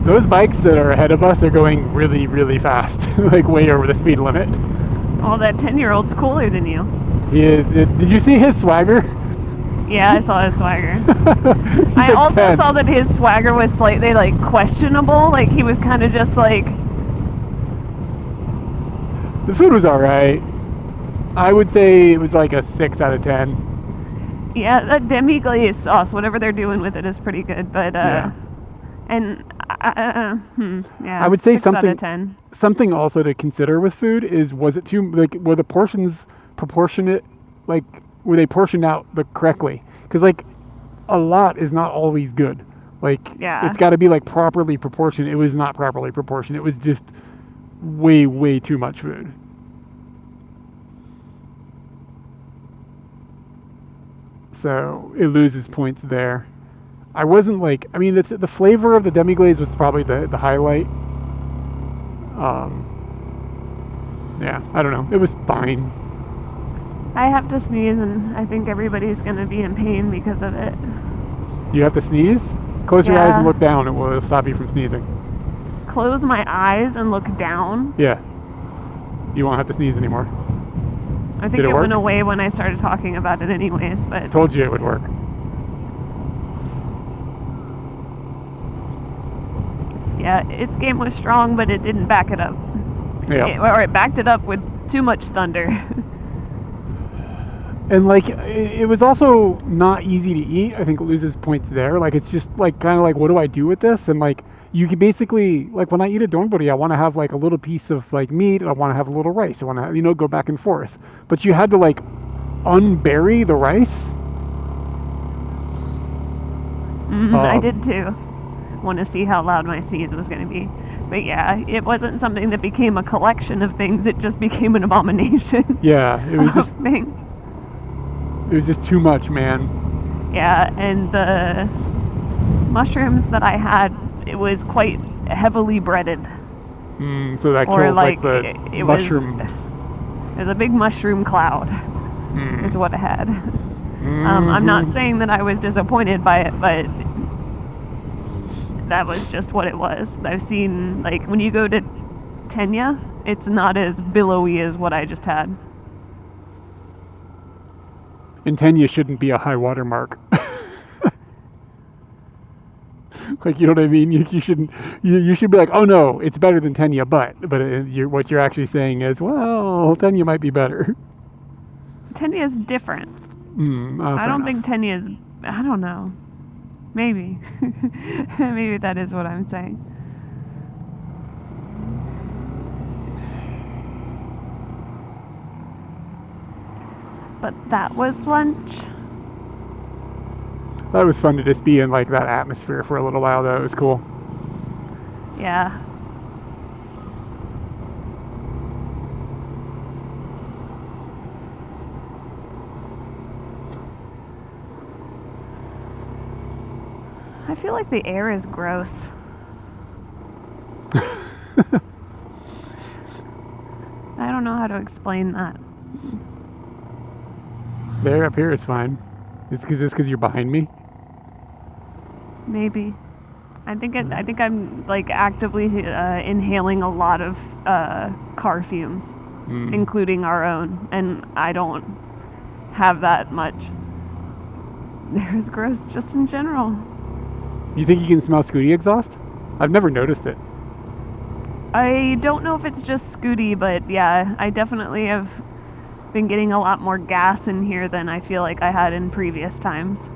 Those bikes that are ahead of us are going really, really fast, like way over the speed limit. oh, that 10-year-old's cooler than you. He is. Did you see his swagger? Yeah, I saw his swagger. He's I like also 10. saw that his swagger was slightly like questionable. Like he was kind of just like, The food was alright. I would say it was like a 6 out of 10. yeah, that demi-glaze sauce, whatever they're doing with it, is pretty good. But Yeah. and yeah, I would say 6 out something- of 10. Something also to consider with food is, was it too, like, were the portions proportionate? Like, were they portioned out correctly? Because, like, a lot is not always good. Like, Yeah. it's got to be, like, properly proportioned. It was not properly proportioned. It was just way, way too much food. So it loses points there. I wasn't like, I mean, the flavor of the demi-glaze was probably the highlight. Yeah, I don't know. It was fine. I have to sneeze, and I think everybody's gonna be in pain because of it. You have to sneeze? Close your eyes and Yeah. look down. It will stop you from sneezing. Close my eyes and look down. Yeah. You won't have to sneeze anymore. I think Did it it went work? away when I started talking about it anyways, but Told you it would work. yeah, its game was strong, but it didn't back it up. Yeah. Or it backed it up with too much thunder. And like, it was also not easy to eat. I think it loses points there. Like, it's just like kind of like, what do I do with this? And like, you can basically, like, when I eat a donburi, I want to have like a little piece of like meat. I want to have a little rice. I want to, go back and forth. But you had to like unbury the rice. I did too. Want to see how loud my sneeze was going to be. But yeah, it wasn't something that became a collection of things. It just became an abomination Yeah, it was of just things. it was just too much, man. Yeah, and the mushrooms that I had, it was quite heavily breaded. So that Or kills like the it mushrooms. It was a big mushroom cloud, is what it had. I'm not saying that I was disappointed by it, but that was just what it was. I've seen, like, when you go to Tenya, it's not as billowy as what I just had. And Tenya shouldn't be a high water mark. Like, you know what I mean? You shouldn't. You should be like, oh no, it's better than Tenya, but what you're actually saying is, well, Tenya might be better. Tenya is different. I Fair don't enough. think Tenya is. I don't know. Maybe. Maybe that is what I'm saying. But that was lunch. That was fun to just be in like that atmosphere for a little while. Though it was cool. Yeah. I feel like the air is gross. I don't know how to explain that. The air up here is fine. It's because you're behind me. Maybe. I think I'm like actively inhaling a lot of car fumes, including our own, and I don't have that much. Air is gross just in general. You think you can smell Scooty exhaust? I've never noticed it. I don't know if it's just Scooty, but yeah, I definitely have been getting a lot more gas in here than I feel like I had in previous times.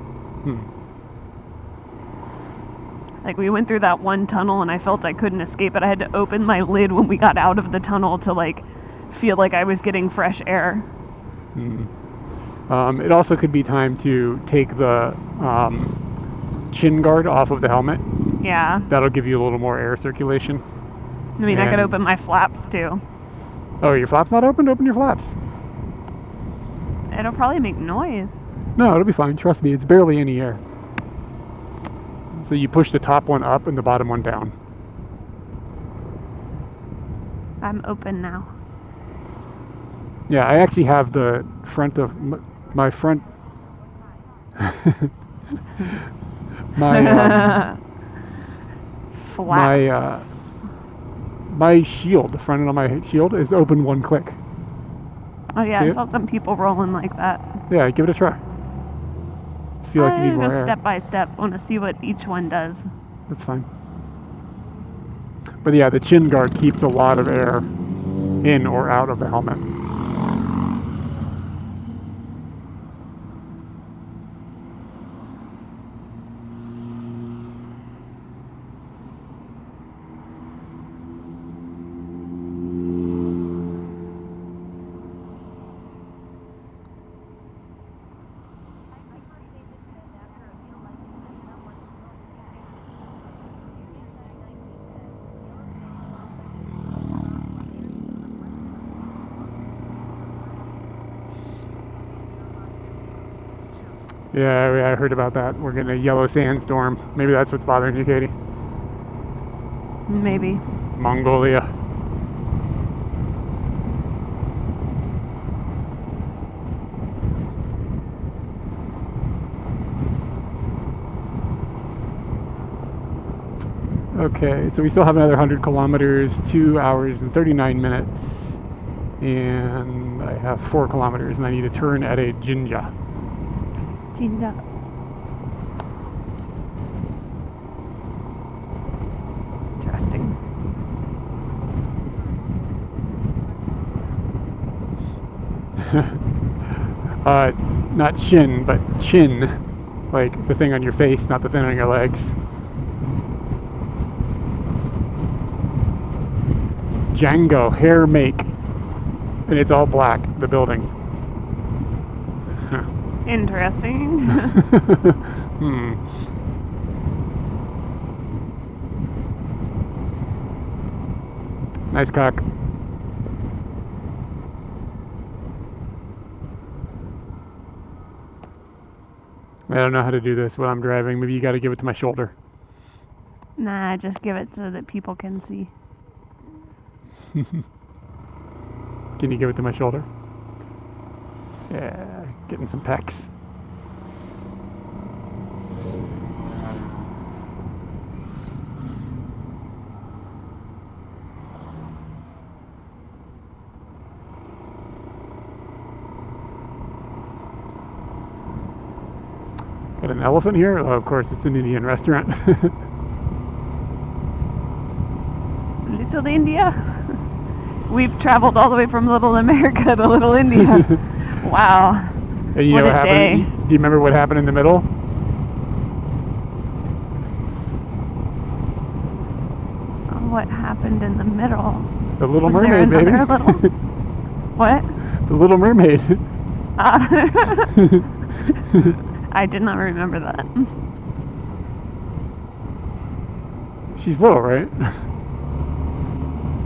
Like, we went through that one tunnel and I felt I couldn't escape it. I had to open my lid when we got out of the tunnel to like feel like I was getting fresh air. It also could be time to take the chin guard off of the helmet. Yeah. That'll give you a little more air circulation. I mean, I could And- open my flaps too. Oh, your flaps not open? Open your flaps. It'll probably make noise. No, it'll be fine. Trust me, it's barely any air. So you push the top one up and the bottom one down. I'm open now. Yeah, I actually have the front of my front. my Flaps. my shield, the front of my shield is open one click. Oh yeah, See I it? saw some people rolling like that. Yeah, give it a try. Feel like you need more Go air. step by step. Want to see what each one does. That's fine. But yeah, the chin guard keeps a lot of air in or out of the helmet. Yeah, I heard about that. We're getting a yellow sandstorm. Maybe that's what's bothering you, Katie. Maybe. Mongolia. Okay, so we still have another 100 kilometers, 2 hours and 39 minutes. And I have 4 kilometers and I need to turn at a jinja. Jinja. Interesting. Not shin, but chin. Like the thing on your face, not the thing on your legs. Django hair make. And it's all black, the building. Interesting. Nice cock. I don't know how to do this when I'm driving. Maybe you got to give it to my shoulder. Nah, just give it so that people can see. Can you give it to my shoulder? Yeah, getting some pecs. Got an elephant here? Oh, of course, it's an Indian restaurant. Little India. We've traveled all the way from Little America to Little India. Wow. And you What know a what day. happened? Do you remember what happened in the middle? What happened in the middle? The Little Was there Mermaid, baby. another little- What? The Little Mermaid. I did not remember that. She's little, right?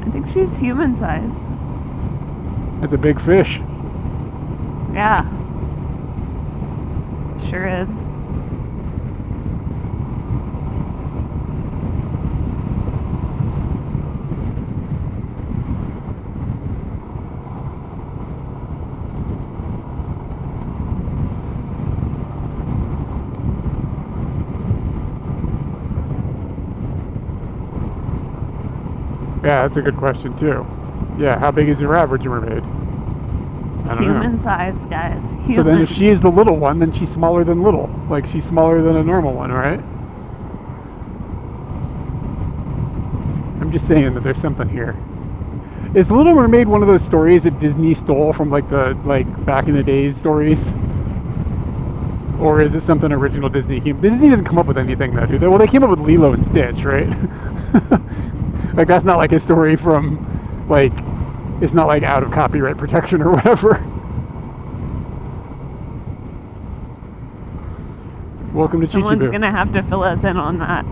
I think she's human-sized. That's a big fish. Yeah. Sure is. Yeah, that's a good question too. Yeah, how big is your average mermaid? I don't know. Human-sized, guys. Human. So then if she is the little one, then she's smaller than little. Like she's smaller than a normal one, right? I'm just saying that there's something here. Is Little Mermaid one of those stories that Disney stole from like the back in the days stories? Or is it something original Disney came? Disney doesn't come up with anything though, do they? Well, they came up with Lilo and Stitch, right? Like that's not like a story from like it's not like out of copyright protection or whatever. Welcome to Someone's Chichibu. gonna have to fill us in on that.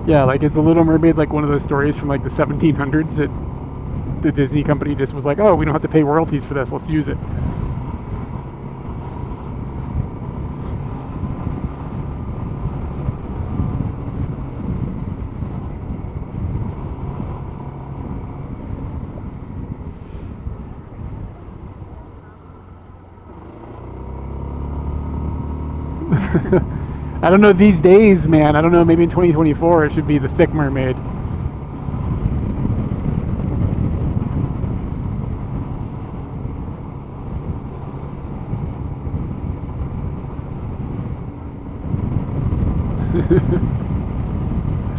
Yeah, like is the Little Mermaid like one of those stories from like the 1700s that the Disney company just was like, oh, we don't have to pay royalties for this, let's use it. I don't know these days, man. I don't know, maybe in 2024 it should be the Thick Mermaid.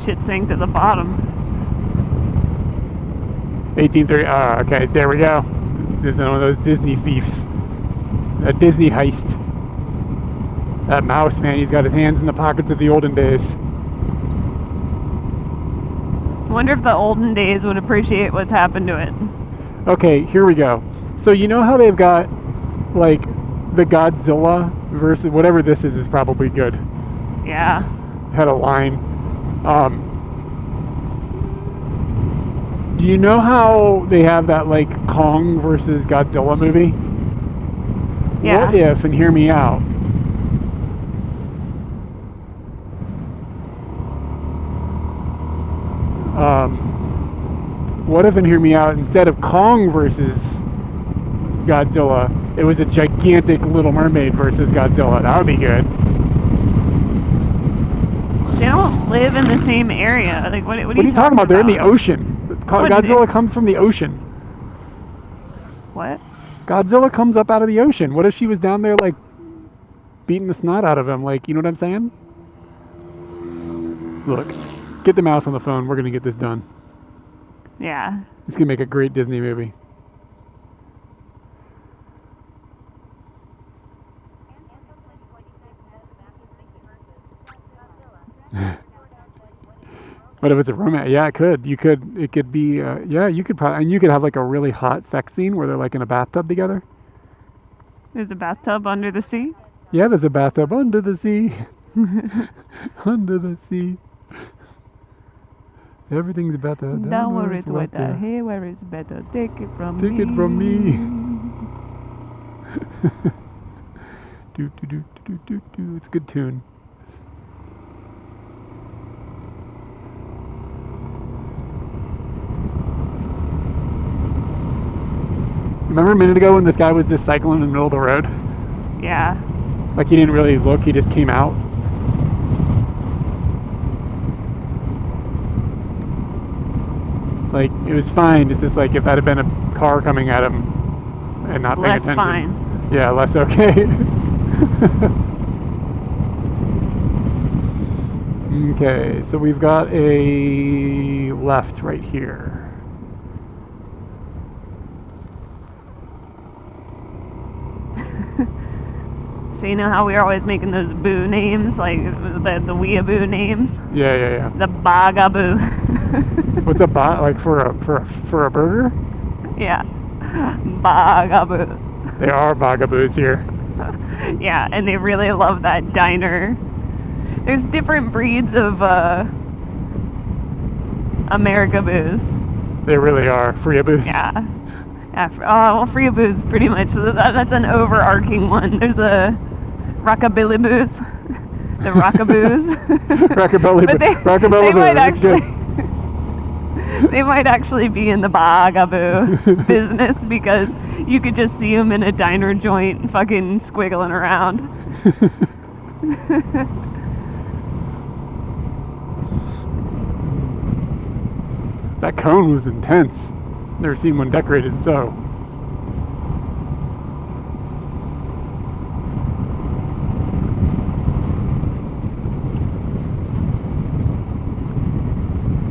Shit sank to the bottom. 1830. Okay, there we go. There's one of those Disney thieves. A Disney heist. That mouse, man, he's got his hands in the pockets of the olden days. Wonder if the olden days would appreciate what's happened to it. Okay, here we go. So you know how they've got like the Godzilla versus whatever this is probably good. Yeah. Had a line. Do you know how they have that like Kong versus Godzilla movie? Yeah. What if, and hear me out, what if, and hear me out, instead of Kong versus Godzilla, it was a gigantic Little Mermaid versus Godzilla? That would be good. They don't live in the same area. Like, what are you talking about? They're in the ocean. What is Godzilla it? comes from the ocean. What? Godzilla comes up out of the ocean. What if she was down there, like, beating the snot out of him? Like, you know what I'm saying? Look, get the mouse on the phone. We're going to get this done. Yeah. It's going to make a great Disney movie. What if it's a romance? Yeah, it could. You could. It could be. Yeah, you could probably. And you could have like a really hot sex scene where they're like in a bathtub together. There's a bathtub under the sea. Yeah, there's a bathtub under the sea. Under the sea. Everything's better. Down where it's wetter, here where it's better. Take it from me. Take it from me. Do, do, do, do, do, do. It's a good tune. Remember a minute ago when this guy was just cycling in the middle of the road? Yeah. Like he didn't really look, he just came out. Like it was fine. It's just like if that had been a car coming at him and not paying Less attention. fine. Yeah, less okay. Okay, so we've got a left right here. So you know how we were always making those boo names, like the weeaboo names? Yeah, yeah, yeah. The bagaboo. What's a bot like for a burger? Yeah. Bagaboo. There are bagaboos here. Yeah, and they really love that diner. There's different breeds of Americaboos. They really are freeaboos. Yeah. Yeah. Well, freeaboos is pretty much that's an overarching one. There's the rockabillyboos, the rockaboos. Rockabilly, But they rockabilly might that's actually good. they might actually be in the bagaboo business because you could just see them in a diner joint, fucking squiggling around. That cone was intense. Never seen one decorated so.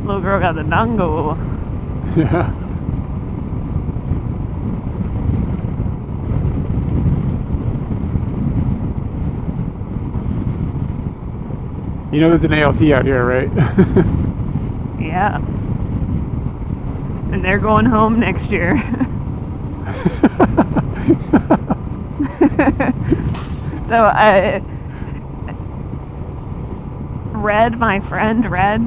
Little girl got the dango. Yeah. You know there's an ALT out here, right? Yeah. And they're going home next year. So Red, my friend Red,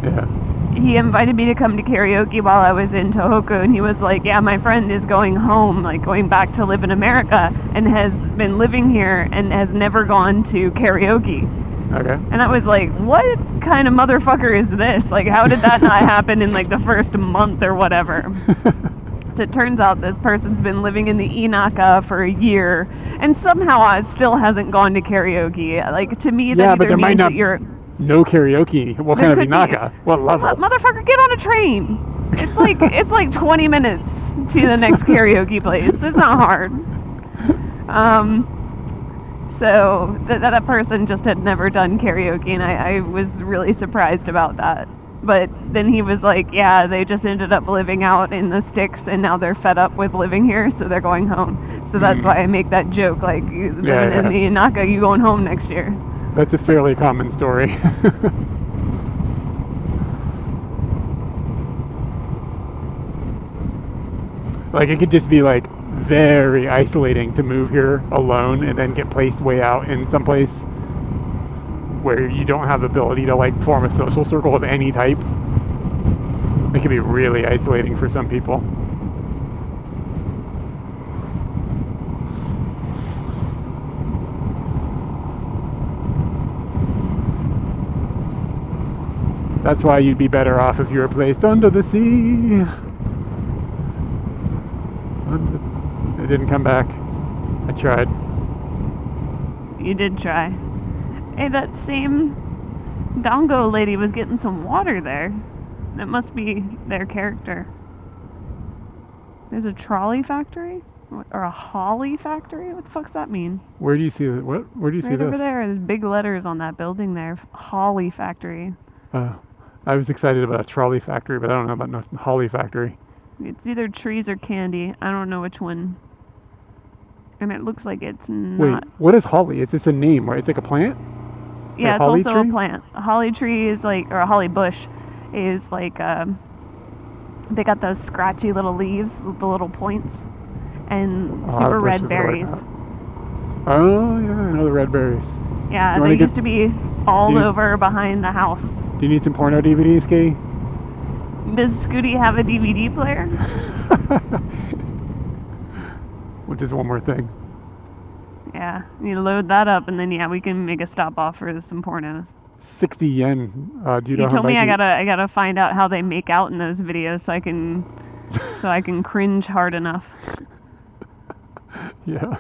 Yeah. he invited me to come to karaoke while I was in Tohoku, and he was like, yeah, my friend is going home, like going back to live in America, and has been living here and has never gone to karaoke. Okay. And I was like, what kind of motherfucker is this? Like, how did that not happen in like the first month or whatever? So it turns out this person's been living in the Inaka for a year and somehow still hasn't gone to karaoke. Like, to me, that Yeah, either but there might means not that you're... no karaoke. What There kind of could be. Inaka? What level? Motherfucker, get on a train. It's like 20 minutes to the next karaoke place. It's not hard. So that person just had never done karaoke, and I was really surprised about that. But then he was like, yeah, they just ended up living out in the sticks, and now they're fed up with living here, so they're going home. So that's why I make that joke, like, you living in the Inaka, you going home next year. That's a fairly common story. Like it could just be like very isolating to move here alone and then get placed way out in some place where you don't have the ability to like form a social circle of any type. It can be really isolating for some people. That's why you'd be better off if you were placed under the sea. It didn't come back. I tried. You did try. Hey, that same Dongo lady was getting some water there. That must be their character. There's a trolley factory? Or a holly factory? What the fuck's that mean? Where do you see that? What? Where do you see Right this? over there. There's big letters on that building there. Holly factory. I was excited about a trolley factory, but I don't know about no holly factory. It's either trees or candy. I don't know which one. And it looks like it's Wait, not. what is holly? Is this a name, right? It's like a plant? Yeah, a it's holly also tree? a plant. A holly tree is like, or a holly bush is like, they got those scratchy little leaves, the little points, and super red bushes are like berries. that. Oh, yeah, I know the red berries. Yeah, You they wanna used get- to be all do you- over behind the house. Do you need some porno DVDs, Katie? Does Scooty have a DVD player? Which is one more thing. Yeah, you load that up, and then we can make a stop off for some pornos. 60 yen. Do you know You how told me much I gotta find out how they make out in those videos so I can cringe hard enough. Yeah.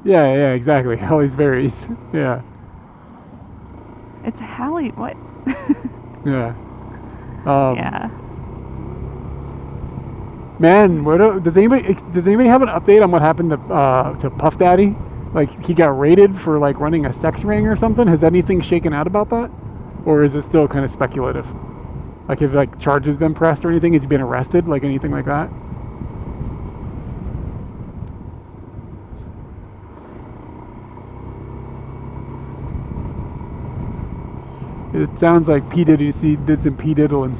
Yeah, exactly. Holly's berries. Yeah. It's Halle. What? Yeah. Yeah. Man, does anybody have an update on what happened to Puff Daddy? Like he got raided for like running a sex ring or something. Has anything shaken out about that, or is it still kind of speculative? Like have like charges been pressed or anything? Has he been arrested? Like anything like that? It sounds like P Diddy did some P diddling.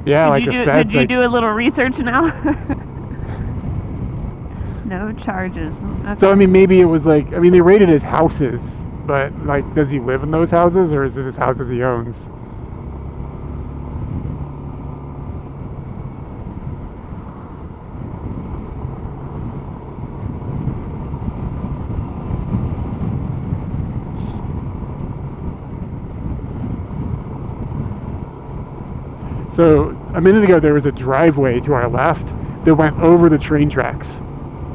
Yeah, Did you do a little research now? No charges. Okay. So I mean, maybe it was like they raided his houses, but like, does he live in those houses, or is this his houses he owns? So a minute ago, there was a driveway to our left that went over the train tracks,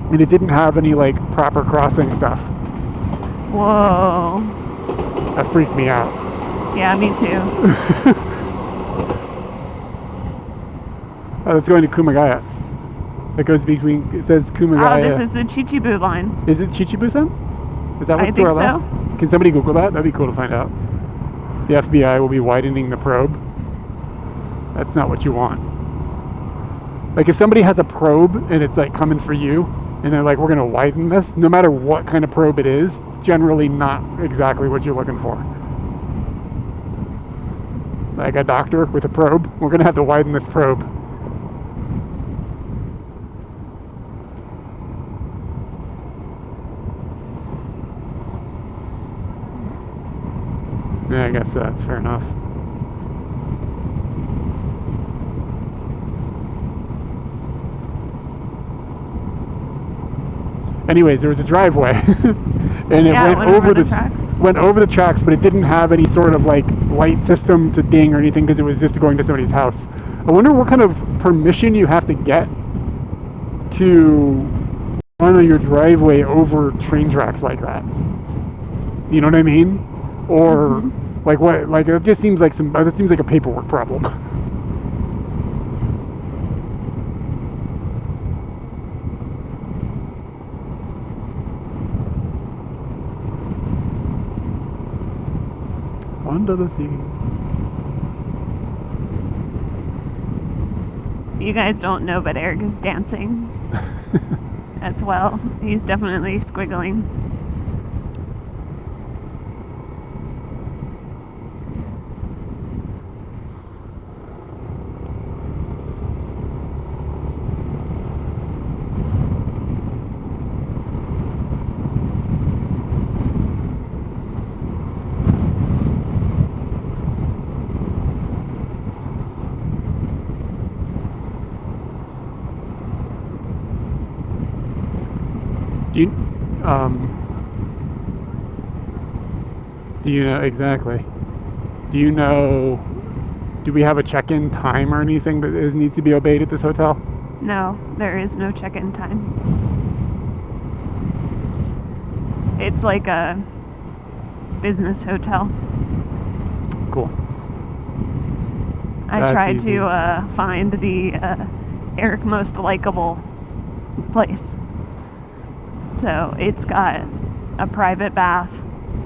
and it didn't have any like proper crossing stuff. Whoa. That freaked me out. Yeah, me too. Oh, that's going to Kumagaya. That goes between. It says Kumagaya. Oh, this is the Chichibu line. Is it Chichibu-san? Is that what's to our left? So. Can somebody Google that? That'd be cool to find out. The FBI will be widening the probe. That's not what you want. Like if somebody has a probe and it's like coming for you, and they're like, we're gonna widen this, no matter what kind of probe it is, generally not exactly what you're looking for. Like a doctor with a probe, we're gonna have to widen this probe. Yeah, I guess that's fair enough. Anyways, there was a driveway, and it went over the tracks, but it didn't have any sort of like light system to ding or anything because it was just going to somebody's house. I wonder what kind of permission you have to get to run your driveway over train tracks like that. You know what I mean? Or like what? Like it just seems like a paperwork problem. Under the sea. You guys don't know, but Eric is dancing as well. He's definitely squiggling. Do you know exactly? Do we have a check-in time or anything that needs to be obeyed at this hotel? No, there is no check-in time. It's like a business hotel. Cool. I tried to find the Eric most likable place. So it's got a private bath,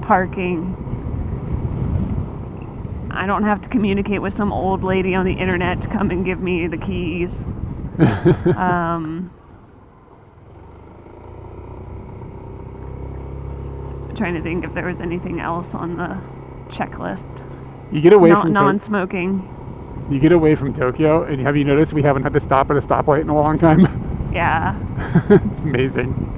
parking. I don't have to communicate with some old lady on the internet to come and give me the keys. Trying to think if there was anything else on the checklist. You get away from non-smoking. You get away from Tokyo, and have you noticed we haven't had to stop at a stoplight in a long time? Yeah. It's amazing.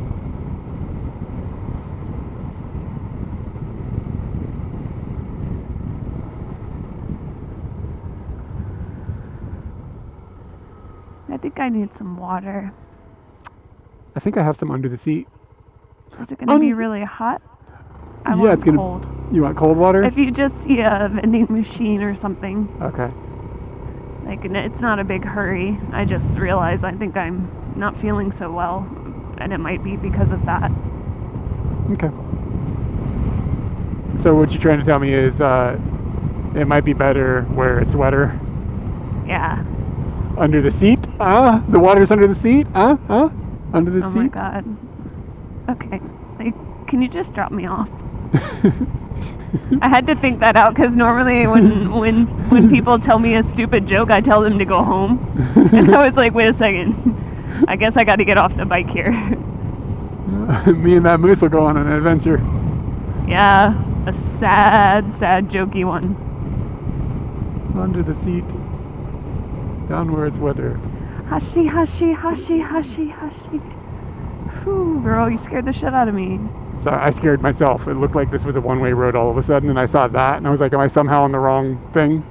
think I need some water. I think I have some under the seat. Is it gonna be really hot? I Yeah, want it's gonna- cold. You want cold water? If you just see a vending machine or something, Okay. like it's not a big hurry. I just realized I think I'm not feeling so well, and it might be because of that. Okay. So what you're trying to tell me is it might be better where it's wetter. Yeah. Under the seat? The water's under the seat? Under the Oh seat? my god. Okay. Like, can you just drop me off? I had to think that out because normally when people tell me a stupid joke, I tell them to go home. And I was like, wait a second. I guess I got to get off the bike here. Me and that moose will go on an adventure. Yeah, a sad jokey one. Under the seat. Down where it's wetter. Hashi, hashi, hashi, hashi, hashi. Whew, girl, you scared the shit out of me. So I scared myself. It looked like this was a one-way road all of a sudden, and I saw that, and I was like, am I somehow on the wrong thing?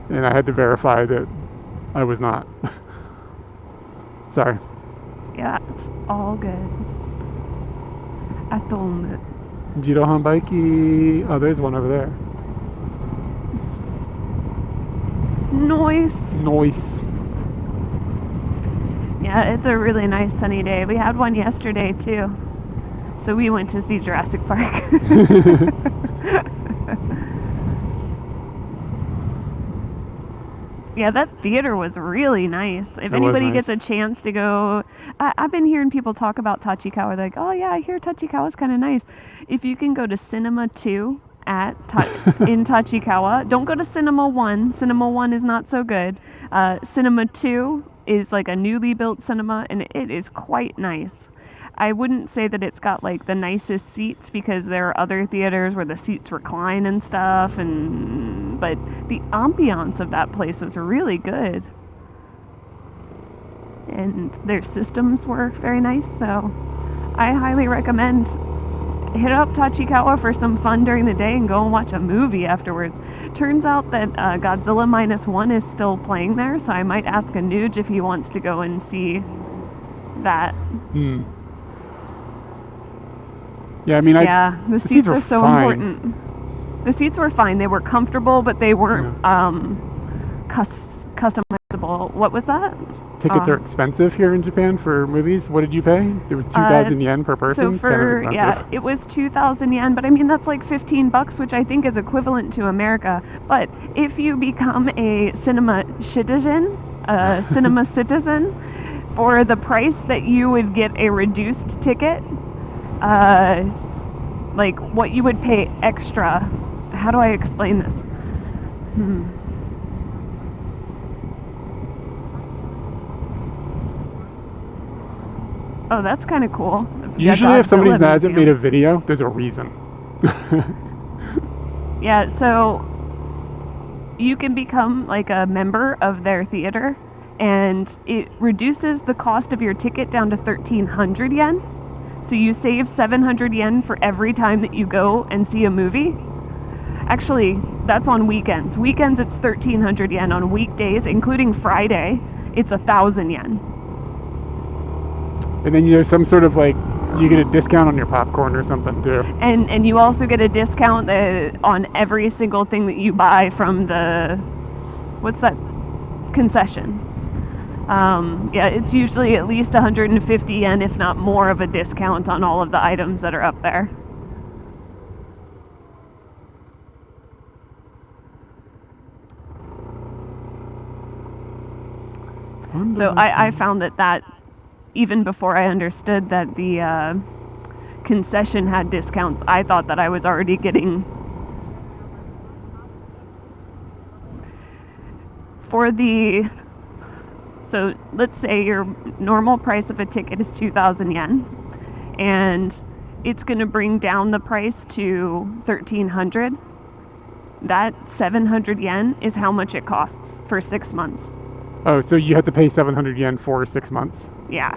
And I had to verify that I was not. Sorry. Yeah, it's all good. Atom. Jirohan Baiki. Oh, there's one over there. Noise. Noise. Yeah, it's a really nice sunny day. We had one yesterday too. So we went to see Jurassic Park. Yeah, that theater was really nice. If It was anybody gets a nice. chance to go, I've been hearing people talk about Tachikawa. They're like, oh yeah, I hear Tachikawa's kind of nice. If you can go to Cinema 2 in Tachikawa, don't go to Cinema 1. Cinema 1 is not so good. Cinema 2 is like a newly built cinema, and it is quite nice. I wouldn't say that it's got like the nicest seats because there are other theaters where the seats recline and stuff, but the ambiance of that place was really good. And their systems were very nice, so I highly recommend hit up Tachikawa for some fun during the day and go and watch a movie afterwards. Turns out that Godzilla -1 is still playing there, so I might ask Anuj if he wants to go and see that. Yeah, I mean, Yeah, the seats were are so fine. important. The seats were fine. They were comfortable, but they weren't customizable. What was that? Tickets are expensive here in Japan for movies. What did you pay? It was 2,000 yen per person. So It's kind of for expensive. it was 2,000 yen, but I mean that's like $15, which I think is equivalent to America. But if you become a cinema citizen, for the price that you would get a reduced ticket, like what you would pay extra. How do I explain this? Oh, that's kind of cool. Usually, if somebody Godzilla hasn't made museum. a video, there's a reason. Yeah, so you can become like a member of their theater, and it reduces the cost of your ticket down to 1,300 yen. So you save 700 yen for every time that you go and see a movie. Actually, that's on weekends. Weekends, it's 1,300 yen. On weekdays, including Friday, it's 1,000 yen. And then there's some sort of like, you get a discount on your popcorn or something too. And you also get a discount on every single thing that you buy from the, what's that, concession. Yeah, it's usually at least 150 yen, if not more, of a discount on all of the items that are up there. So I found that even before I understood that the concession had discounts, I thought that I was already getting so let's say your normal price of a ticket is 2,000 yen, and it's going to bring down the price to 1,300. That 700 yen is how much it costs for 6 months. Oh, so you have to pay 700 yen for 6 months. Yeah.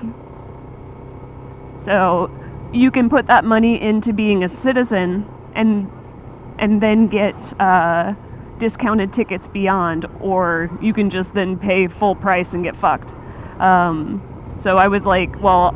So you can put that money into being a citizen and then get discounted tickets beyond, or you can just then pay full price and get fucked. So I was like, well,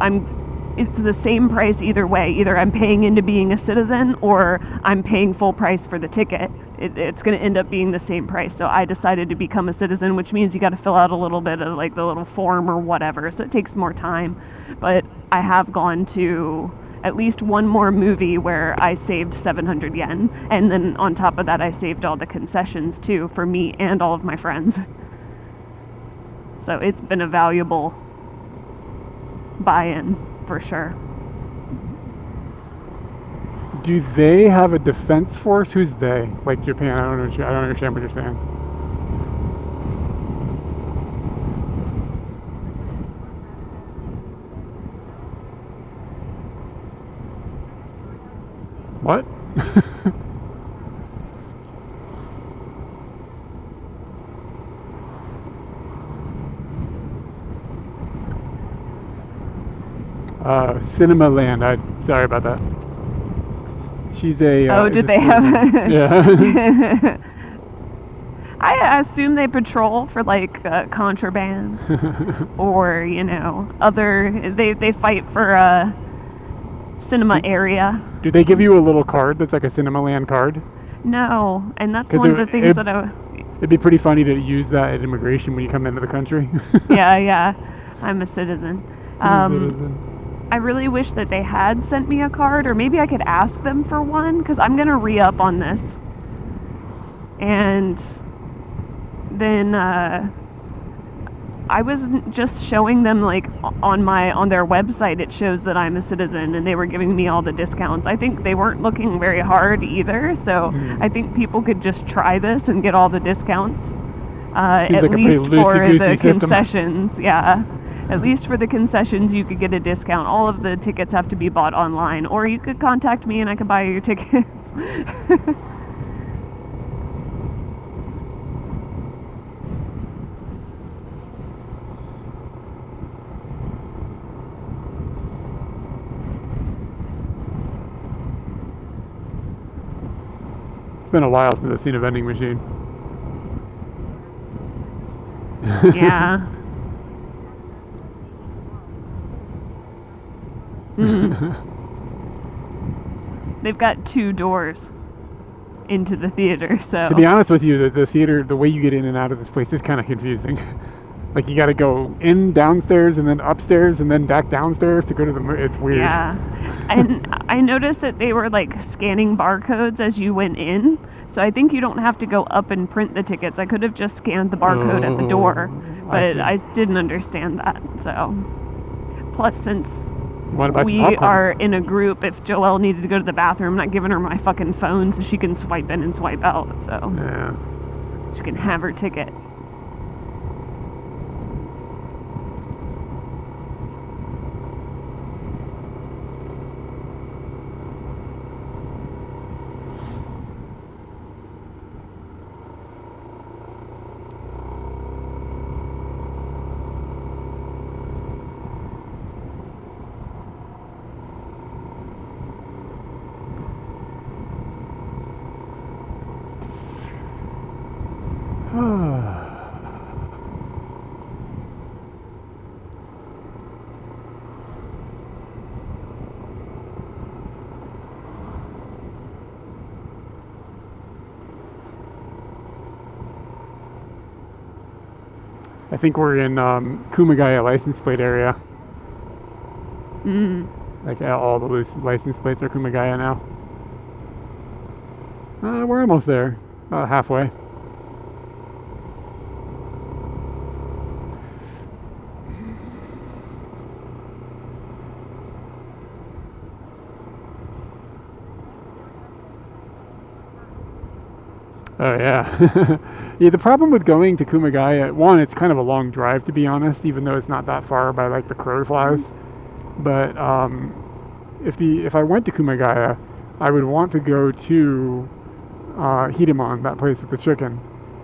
it's the same price either way. Either I'm paying into being a citizen or I'm paying full price for the ticket. It's going to end up being the same price. So I decided to become a citizen, which means you got to fill out a little bit of like the little form or whatever. So it takes more time. But I have gone to at least one more movie where I saved 700 yen. And then on top of that, I saved all the concessions too for me and all of my friends. So it's been a valuable buy-in for sure. Do they have a defense force? Who's they? Like Japan? I don't understand what you're saying. What? Cinema Land. Sorry about that. She's a. Oh, did they have? Yeah. I assume they patrol for like contraband, or other. They fight for a cinema area. Do they give you a little card that's like a Cinema Land card? No, and that's one of the things that I. It'd be pretty funny to use that at immigration when you come into the country. Yeah. I'm a citizen. I really wish that they had sent me a card, or maybe I could ask them for one, because I'm going to re-up on this. And then I was just showing them, like, on their website, it shows that I'm a citizen, and they were giving me all the discounts. I think they weren't looking very hard either, so I think people could just try this and get all the discounts. At like least for the system. concessions, yeah. At least for the concessions, you could get a discount. All of the tickets have to be bought online, or you could contact me and I could buy your tickets. It's been a while since I've seen a vending machine. Yeah. They've got 2 doors into the theater, so. To be honest with you, the theater, the way you get in and out of this place is kind of confusing. Like you got to go in downstairs and then upstairs and then back downstairs to go to the. It's weird. Yeah, and I noticed that they were like scanning barcodes as you went in, so I think you don't have to go up and print the tickets. I could have just scanned the barcode at the door, but I didn't understand that. So, plus since we are in a group, if Joelle needed to go to the bathroom, I'm not giving her my fucking phone so she can swipe in and swipe out. So yeah, she can have her ticket. I think we're in Kumagaya license plate area. Like all the license plates are Kumagaya now. We're almost there, about halfway. Oh yeah. Yeah, the problem with going to Kumagaya, one, it's kind of a long drive to be honest, even though it's not that far by like the crow flies. But if I went to Kumagaya, I would want to go to Hidemon, that place with the chicken.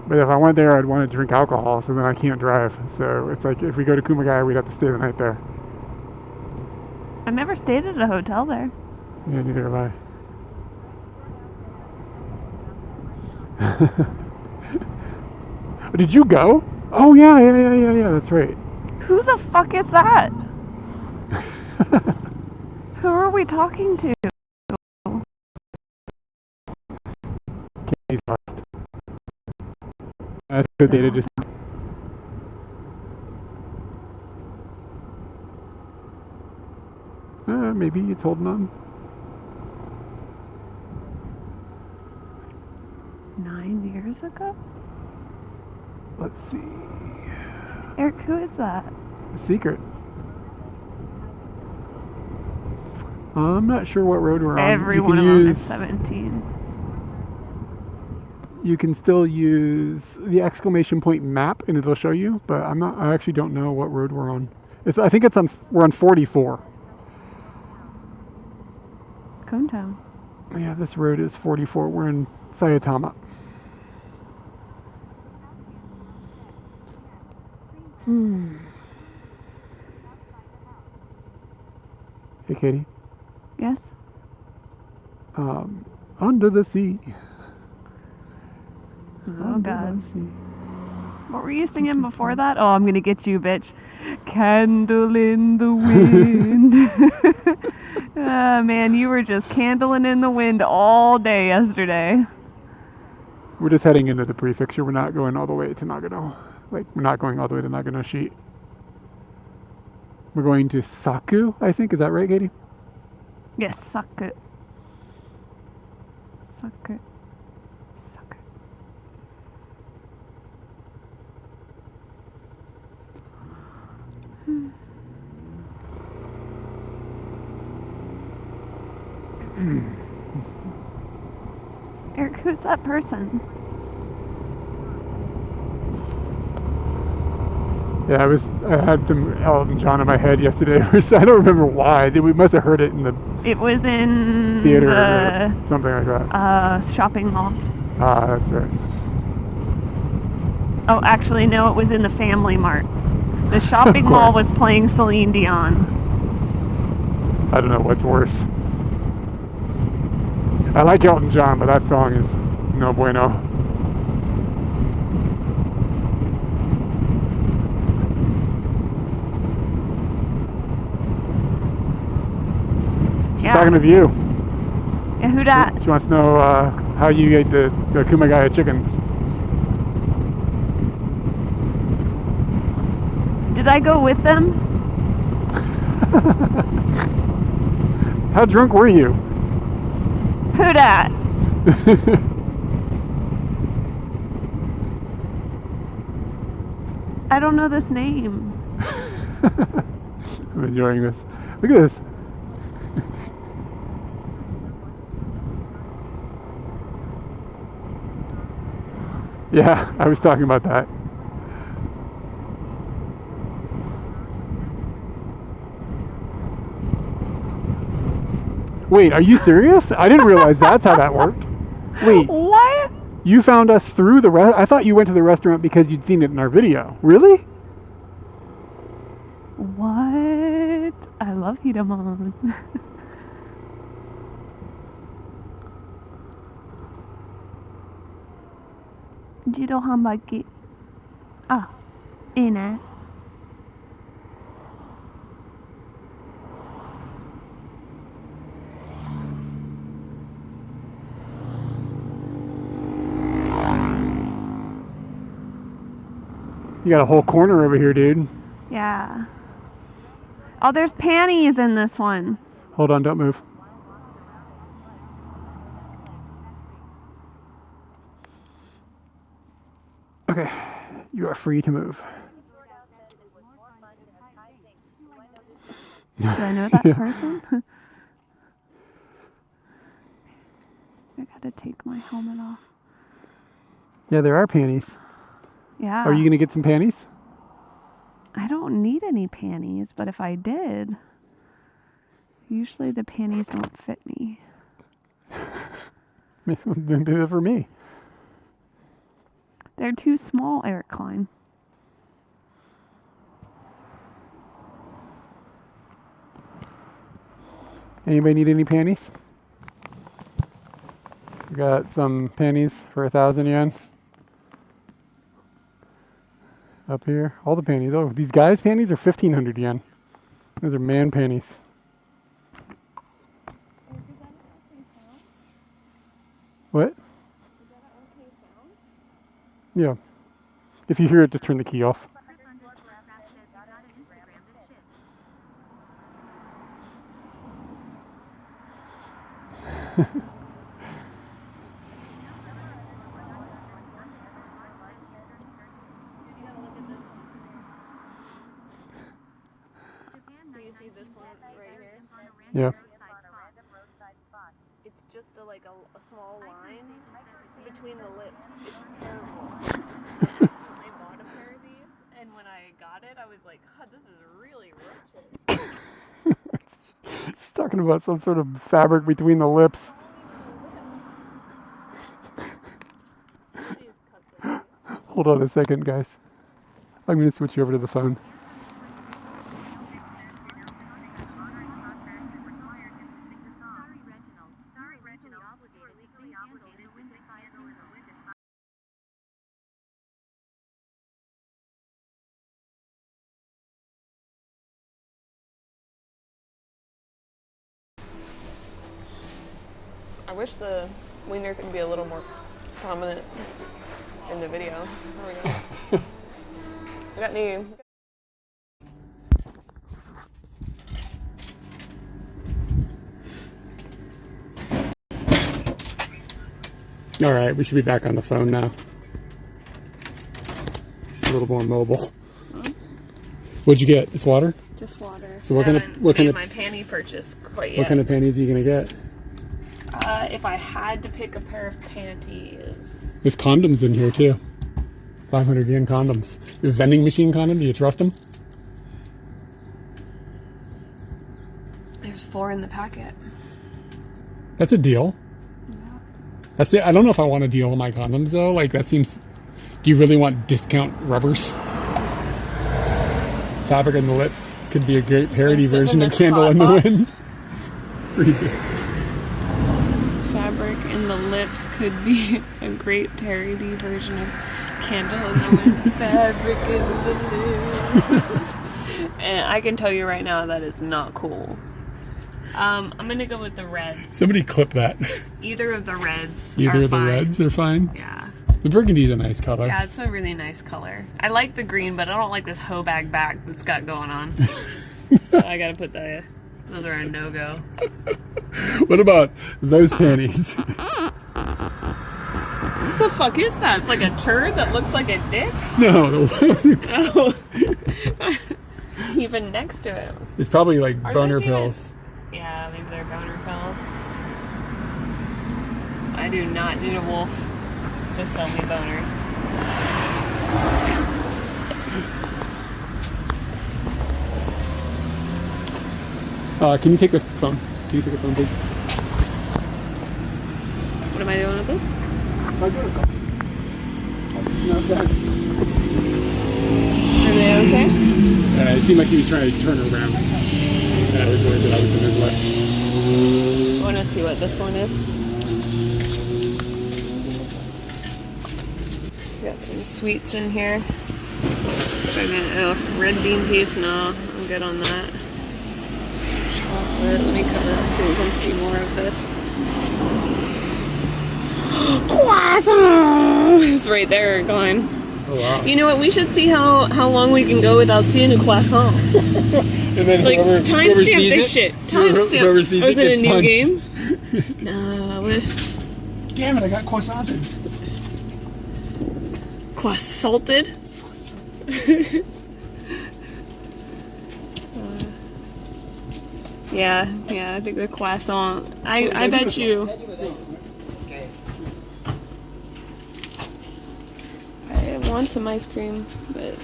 But if I went there, I'd want to drink alcohol, so then I can't drive. So it's like if we go to Kumagaya, we'd have to stay the night there. I've never stayed at a hotel there. Yeah, neither have I. Did you go? Oh yeah. That's right. Who the fuck is that? Who are we talking to? He's lost. That's the data just. Maybe it's holding on. 9 years ago? Let's see. Eric, who is that? Secret. I'm not sure what road we're on. Every You one can of them use, is 17. You can still use the exclamation point map and it'll show you, but I actually don't know what road we're on. I think we're on 44. Conetown. Yeah, this road is 44. We're in Sayatama. Hey, Katie. Yes? Under the sea. Oh, Under God. the sea. What were you singing before that? Oh, I'm gonna get you, bitch. Candle in the wind. Man, you were just candling in the wind all day yesterday. We're just heading into the prefecture. We're not going all the way to Nagano. We're not going all the way to Nagano-shi. We're going to Saku, I think. Is that right, Katie? Yes, suck it. Suck it. Suck it. Eric, who's that person? Yeah, I had some Elton John in my head yesterday. I don't remember why. We must have heard it in the It was in theater the or something like that. shopping mall. Ah, that's right. Oh, actually, no, it was in the Family Mart. The shopping mall was playing Celine Dion. I don't know what's worse. I like Elton John, but that song is no bueno. She's talking to you. Yeah, who dat? She wants to know how you ate the Kumagaya chickens. Did I go with them? How drunk were you? Who dat? I don't know this name. I'm enjoying this. Look at this. Yeah, I was talking about that. Wait, are you serious? I didn't realize that's how that worked. Wait, What? you found us through the I thought you went to the restaurant because you'd seen it in our video. Really? What? I love Hidamon. Jiro hanbaki. Ah, いいね. You got a whole corner over here, dude. Yeah. Oh, there's panties in this one. Hold on, don't move. Okay, you are free to move. Do I know that Yeah. person? I gotta take my helmet off. Yeah, there are panties. Yeah. Are you gonna get some panties? I don't need any panties, but if I did, usually the panties don't fit me. Then do it for me. They're too small, Eric Klein. Anybody need any panties? We got some panties for 1,000 yen. Up here, all the panties. Oh, these guys' panties are 1,500 yen. Those are man panties. What? Yeah. If you hear it, just turn the key off. Yeah. It's just a small line between the lips. It's terrible. I accidentally bought a pair of these, and when I got it, I was like, God, this is really wretched. It's talking about some sort of fabric between the lips. Hold on a second, guys. I'm going to switch you over to the phone. I wish the wiener could be a little more prominent in the video. There we go. I got any. All right, we should be back on the phone now. A little more mobile. What'd you get? It's water? Just water. So what kind of my panty purchase quite yet. what kind of panties are you gonna get? If I had to pick a pair of panties, There's condoms in here too. 500 yen condoms. Your vending machine condom, do you trust them? there's 4 in the packet. That's a deal. That's it. I don't know if I want a deal on my condoms though. Like that seems. Do you really want discount rubbers? Fabric in the lips could be a great parody version of Candle in the Wind. Read this. Fabric in the lips could be a great parody version of Candle in the Wind. Fabric in the lips. And I can tell you right now that is not cool. I'm gonna go with the red. Somebody clip that. Either of the reds. Either are of the fine. reds are fine. Yeah. The burgundy is a nice color. Yeah, it's a really nice color. I like the green, but I don't like this hoe bag back that's got going on. So I gotta put the. Those are a no-go. What about those panties? What the fuck is that? It's like a turd that looks like a dick? No, Oh. Even next to it. it's probably like Are boner those even- pills. Yeah, maybe they're boner pills. I do not need a wolf to sell me boners. Can you take the phone? Can you take the phone, please? What am I doing with this? Are they okay? It seemed like he was trying to turn her around. And I was worried that I was in his way. I want to see what this one is. Got some sweets in here. Red bean paste. No, I'm good on that. Chocolate. Let me cover up so you can see more of this. Croissant! It's right there going. Oh wow. You know what? We should see how long we can go without seeing a croissant. And then Like, whoever timestamp sees this it, shit. whoever sees Timestamp. Oh, is it a gets new punched. game? No. Damn it! I got croissanted. Croissanted? Yeah, I think the croissant. I bet you. I want some ice cream, but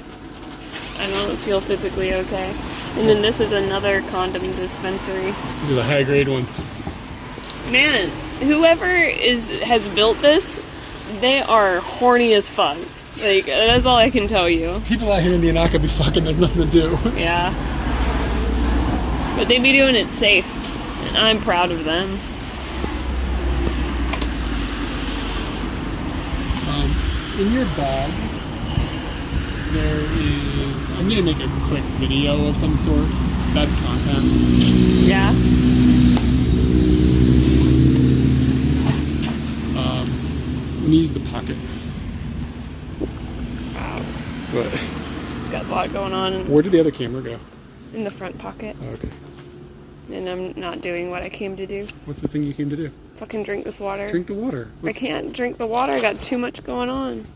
I don't feel physically okay. And then this is another condom dispensary. These are the high grade ones. Man, whoever has built this, they are horny as fuck. Like, that's all I can tell you. People out here in the Anaka be fucking. There's nothing to do. Yeah. But they be doing it safe, and I'm proud of them. In your bag, there is, I'm gonna make a quick video of some sort. That's content. Yeah. Let me use the pocket. But Just got a lot going on where did the other camera go? in the front pocket. Oh, okay. And I'm not doing what I came to do. What's the thing you came to do? Fucking drink this water. Drink the water. I can't drink the water. I got too much going on.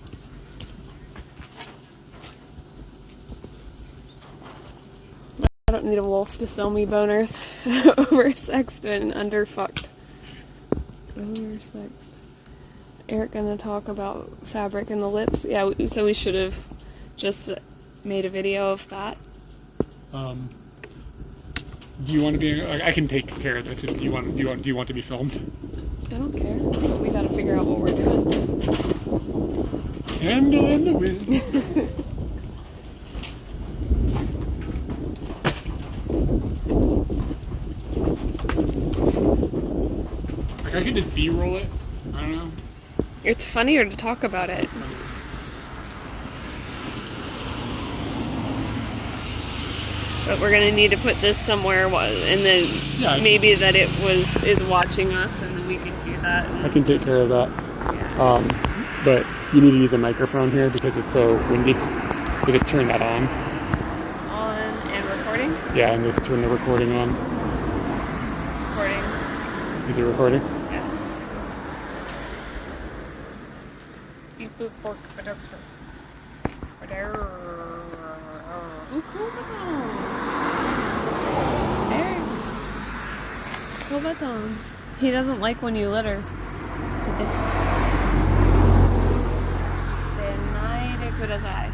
I don't need a wolf to sell me boners. Oversexed and underfucked. Oversexed. Eric gonna talk about fabric in the lips. Yeah, so we should have just made a video of that. Do you want to be? I can take care of this if you want. Do you want to be filmed? I don't care, but we gotta figure out what we're doing. Candle in the wind. Like I could just B-roll it. I don't know. It's funnier to talk about it. But we're gonna need to put this somewhere, and then Yeah, maybe that it is watching us, and then we can do that. I can take care of that. Yeah. But you need to use a microphone here because it's so windy. So just turn that on. It's on and recording. Yeah, and just turn the recording on. Recording. Is it recording? Yeah. Beep boop fork. Ooh, cool button. Eric. Cool button. He doesn't like when you litter. So kudasai.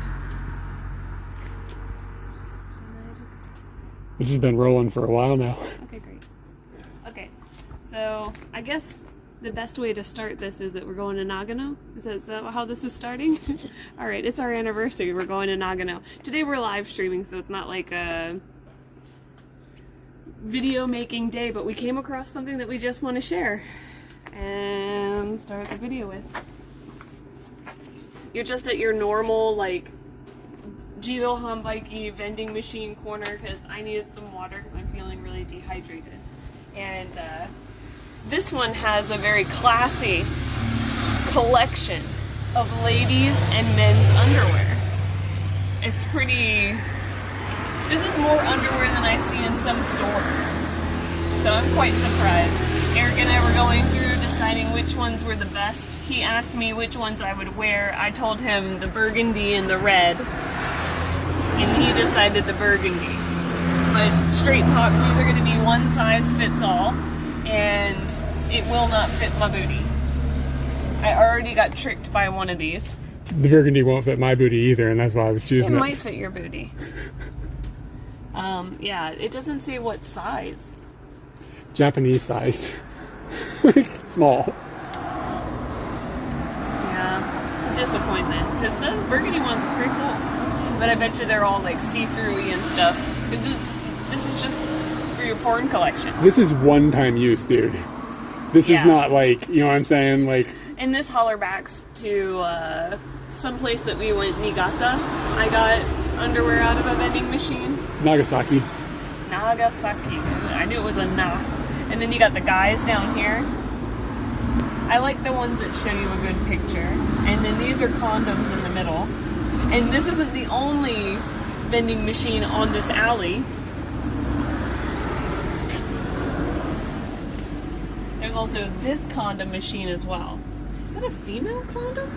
This has been rolling for a while now. Okay, great. Okay, so I guess the best way to start this is that we're going to Nagano. Is that how this is starting? All right, it's our anniversary. We're going to Nagano. Today we're live streaming, so it's not like a video making day, but we came across something that we just want to share and start the video with. You're just at your normal, like, Jido Hanbaiki vending machine corner because I needed some water because I'm feeling really dehydrated. And this one has a very classy collection of ladies and men's underwear. It's pretty... This is more underwear than I see in some stores. So I'm quite surprised. Eric and I were going through deciding which ones were the best. He asked me which ones I would wear. I told him the burgundy and the red. And he decided the burgundy. But straight talk, these are going to be one size fits all. And it will not fit my booty. I already got tricked by one of these. The burgundy won't fit my booty either, and that's why I was choosing it. It might fit your booty. Yeah, it doesn't say what size. Japanese size. Small. Yeah, it's a disappointment because the burgundy ones are pretty cool. But I bet you they're all like see-through-y and stuff. This is just for your porn collection. This is one-time use, dude. This is not like, you know what I'm saying? Like. And this holler backs to some place that we went, Niigata. I got underwear out of a vending machine. Nagasaki. Nagasaki. I knew it was a na. And then you got the guys down here. I like the ones that show you a good picture. And then these are condoms in the middle. And this isn't the only vending machine on this alley. There's also this condom machine as well. Is that a female condom?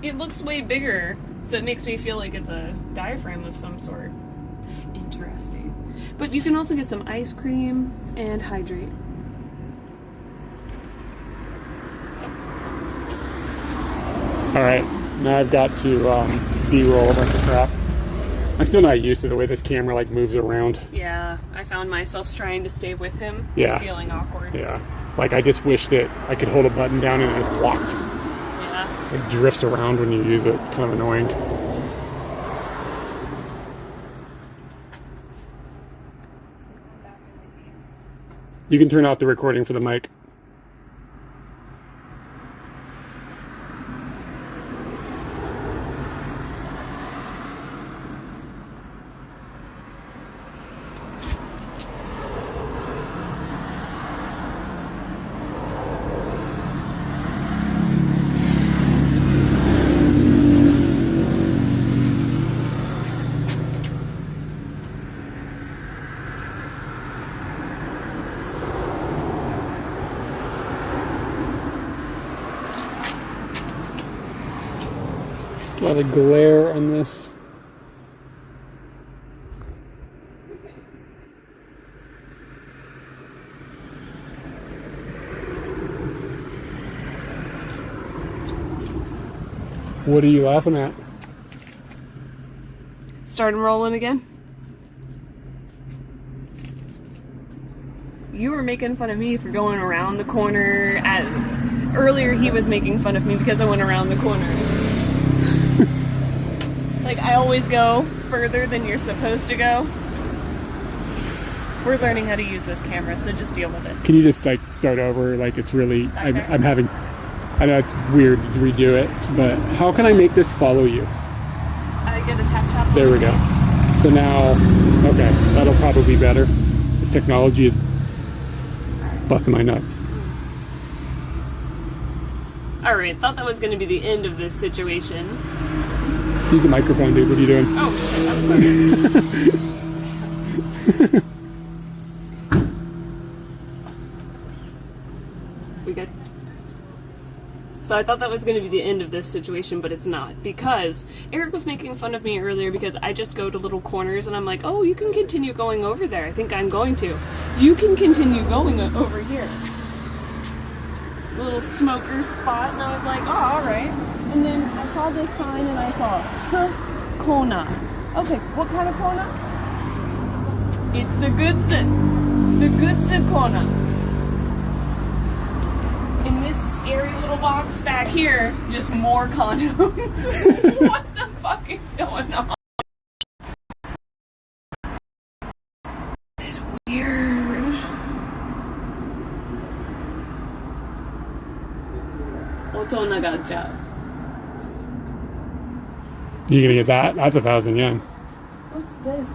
It looks way bigger, so it makes me feel like it's a diaphragm of some sort. Interesting. But you can also get some ice cream and hydrate. Alright, now I've got to B-roll a bunch of crap. I'm still not used to the way this camera like moves around. Yeah, I found myself trying to stay with him. Yeah. Feeling awkward. Yeah. Like I just wish that I could hold a button down and it just walked. Yeah. It drifts around when you use it. Kind of annoying. You can turn off the recording for the mic. a lot of glare on this. What are you laughing at? Start him rolling again. You were making fun of me for going around the corner. Earlier he was making fun of me because I went around the corner. Like, I always go further than you're supposed to go. We're learning how to use this camera, so just deal with it. Can you just like start over? Like, it's really, I'm having, I know it's weird to redo it, but how can I make this follow you? I get a tap. There we go. So now, okay, that'll probably be better. This technology is busting my nuts. Alright, thought that was going to be the end of this situation. Use the microphone, dude. What are you doing? Oh shit, I'm sorry. We good? So I thought that was going to be the end of this situation, but it's not, because Eric was making fun of me earlier because I just go to little corners and I'm like, oh, you can continue going over there. I think I'm going to. You can continue going over here. A little smoker spot, and I was like, oh, alright. And then I saw this sign and I saw Kona. Okay, what kind of Kona? It's the Goodsa Kona. In this scary little box back here, just more condoms. What the fuck is going on? This is weird. Otona gacha. You gonna get that? That's 1,000 yen. What's this?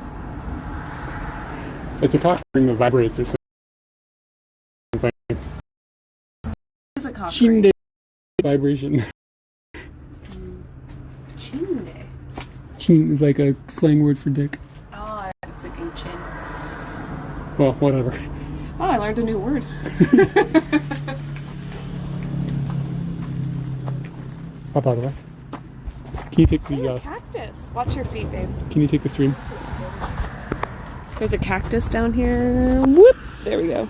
It's a cock ring that vibrates or something. It's a cock Chinde ring. vibration. Chinde. Chin is like a slang word for dick. Oh, I had a sicking chin. Well, whatever. Oh, I learned a new word. Hop out of the way. Can you take the Cactus. Watch your feet, babe. Can you take the stream? There's a cactus down here. Whoop! There we go.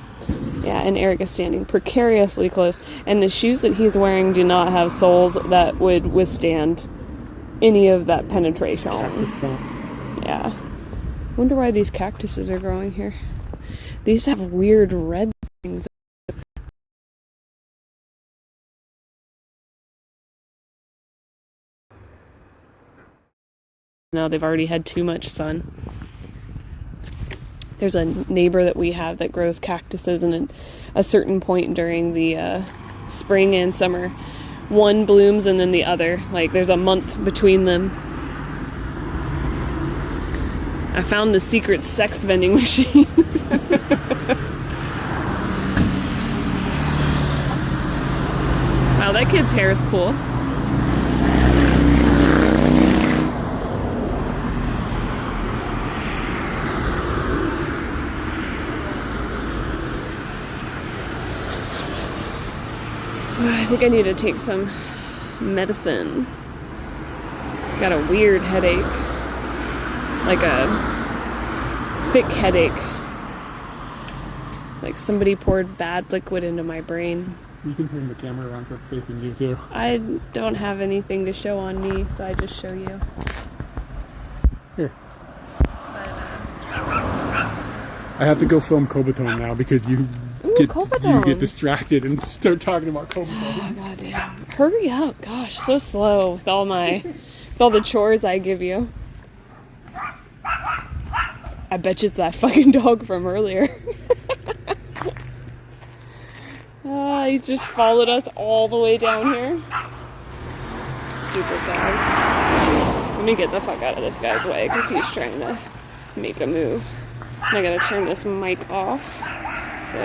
Yeah, and Eric is standing precariously close. And the shoes that he's wearing do not have soles that would withstand any of that penetration. Cactus stomp. Yeah. Wonder why these cactuses are growing here. These have weird red things. No, they've already had too much sun. There's a neighbor that we have that grows cactuses, and at a certain point during the spring and summer, one blooms and then the other. Like, there's a month between them. I found the secret sex vending machine. Wow, that kid's hair is cool. I think I need to take some medicine. Got a weird headache. Like a thick headache. Like somebody poured bad liquid into my brain. You can turn the camera around so it's facing you too. I don't have anything to show on me, so I just show you. Here. I have to go film Kobatone now because you get distracted and start talking about Kobatone. Oh, goddamn. Hurry up. Gosh, so slow with all the chores I give you. I bet you it's that fucking dog from earlier. He's just followed us all the way down here. Stupid dog. Let me get the fuck out of this guy's way because he's trying to make a move. I gotta turn this mic off. So,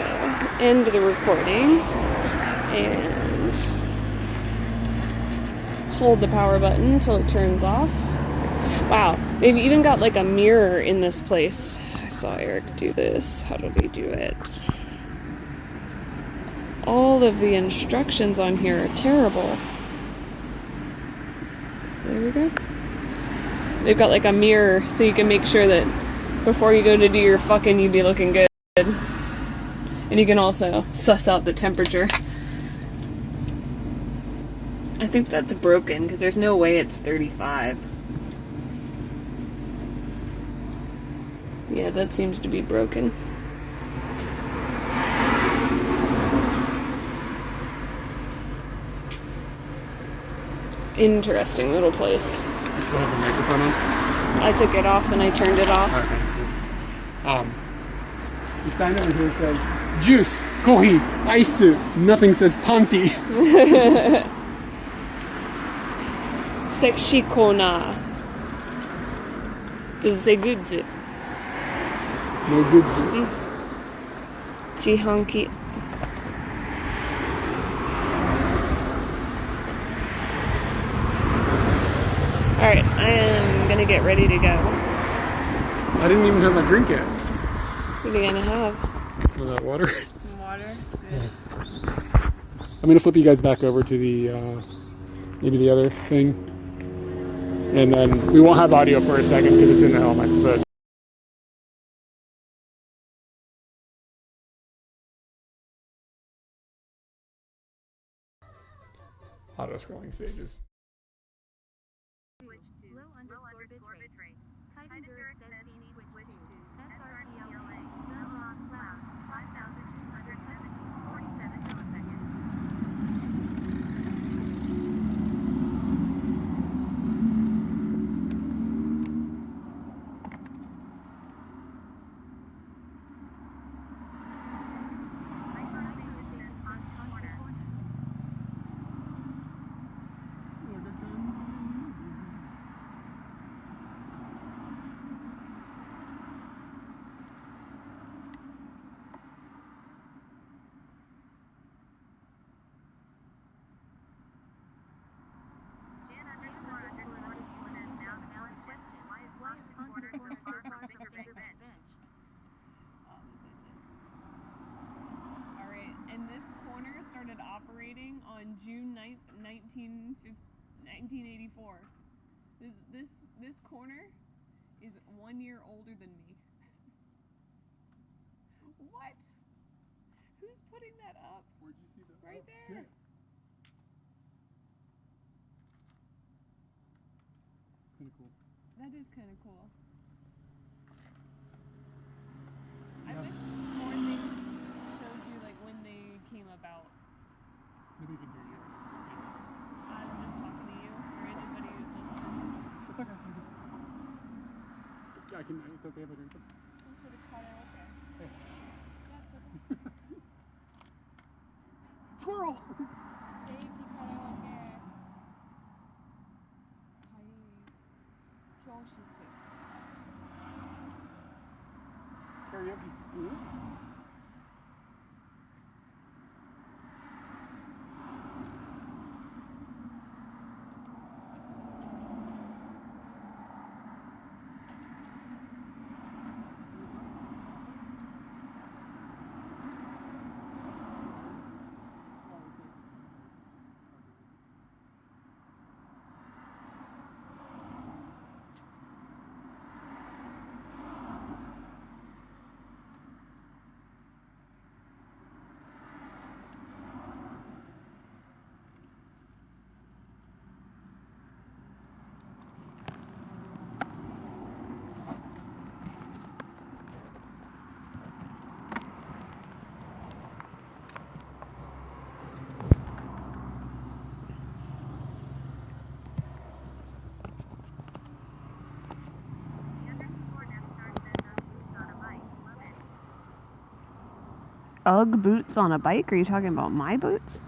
end the recording. And hold the power button until it turns off. Wow, they've even got like a mirror in this place. I saw Eric do this. How did he do it? All of the instructions on here are terrible. There we go. They've got like a mirror so you can make sure that before you go to do your fucking, you be looking good. And you can also suss out the temperature. I think that's broken because there's no way it's 35. Yeah, that seems to be broken. Interesting little place. You still have the microphone on? I took it off and I turned it off. Alright, that's good. The sign over here says juice, kohi, ice. Nothing says panty. Sexy corner. Does it say goods? No good. Jihanki. Alright, I am gonna get ready to go. I didn't even have my drink yet. What are you gonna have? Was that water? Some water? It's good. I'm gonna flip you guys back over to the maybe the other thing, and then we won't have audio for a second because it's in the helmets. But auto scrolling stages. Low_bitrate. Heidenberg says scene switch to SRTLA. Millbox loud. 5,270. 47 milliseconds. Alright, and this corner started operating on June 9th, 1984. This corner is 1 year older than me. What? Who's putting that up? Where'd you see that? Right there. Shit. It's kind of cool. That is kind of cool. I wish more things showed you like when they came about. Maybe you can hear you. I'm just talking to you or anybody who's listening. It's okay. I can. It's okay if I drink this. Some sort of karaoke. Hey. That's a Squirrel. save the karaoke. Hai kyoshitsu. Karaoke school. Ugg boots on a bike? Are you talking about my boots?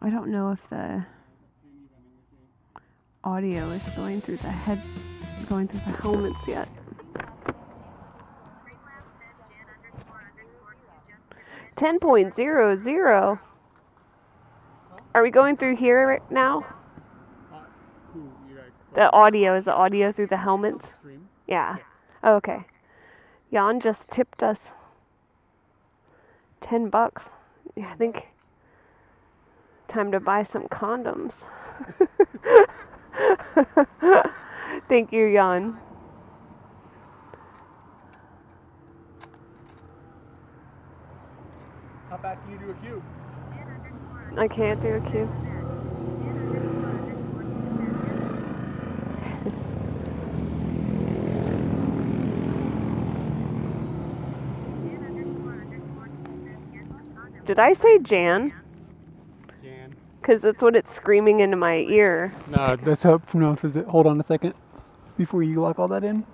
I don't know if the audio is going through the helmets yet. 10.00. Are we going through here right now? Who you guys? The audio, is the audio through the helmets? Stream. Yeah. Oh, okay. Jan just tipped us. $10. Yeah, I think time to buy some condoms. Thank you, Jan. How fast can you do a cube? I can't do a cube. Did I say Jan? Jan. Because that's what it's screaming into my ear. No, that's how it pronounces it. Hold on a second before you lock all that in.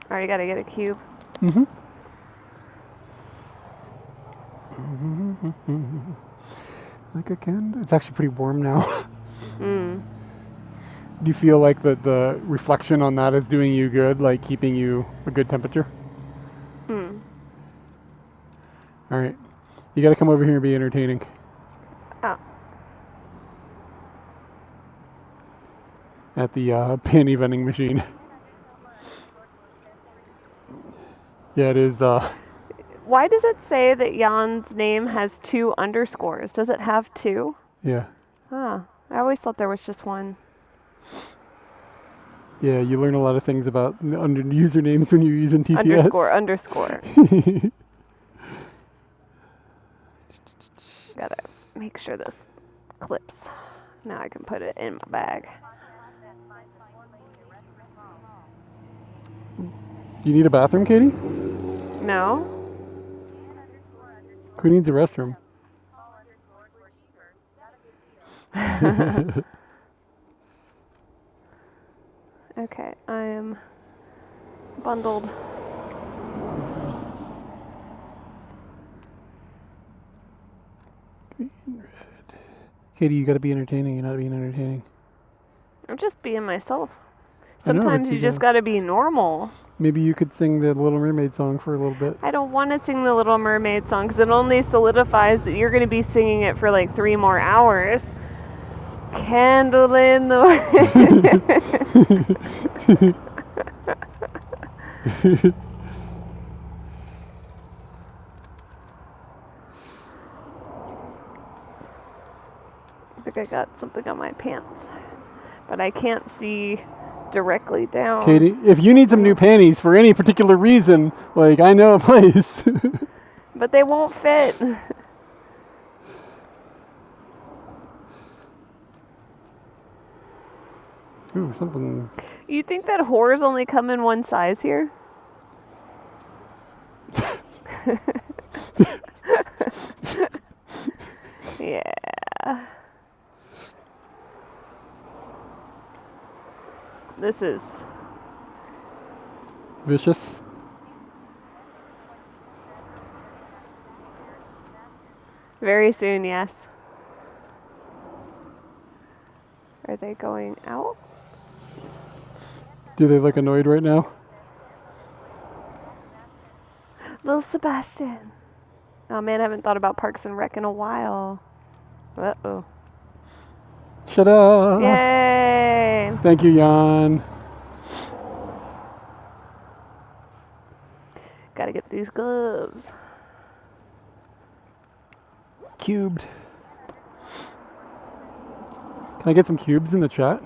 Alright, gotta get a cube. Mm-hmm. Like a candle. It's actually pretty warm now. Mm. Do you feel like the reflection on that is doing you good, like keeping you a good temperature? Hmm. All right. You got to come over here and be entertaining. Oh. At the panty vending machine. Yeah, it is. Why does it say that Jan's name has 2 underscores? Does it have 2? Yeah. Ah, I always thought there was just 1. Yeah, you learn a lot of things about under usernames when you're using TTS. Underscore. Gotta make sure this clips. Now I can put it in my bag. You need a bathroom, Katie? No? Who needs a restroom? Okay, I am bundled. Katie, you gotta be entertaining. You're not being entertaining. I'm just being myself. I know, but Sometimes you just gotta be normal. Maybe you could sing the Little Mermaid song for a little bit. I don't want to sing the Little Mermaid song because it only solidifies that you're gonna be singing it for like 3 more hours. Candle in the I think I got something on my pants, but I can't see directly down. Katie, if you need some new panties for any particular reason, like, I know a place. But they won't fit. Ooh, something. You think that whores only come in one size here? Yeah. This is Vicious. very soon, yes. Are they going out? Do they look annoyed right now? Little Sebastian. Oh man, I haven't thought about Parks and Rec in a while. Uh-oh. Shut up. Yay! Thank you, Jan. Gotta get these gloves. Cubed. Can I get some cubes in the chat?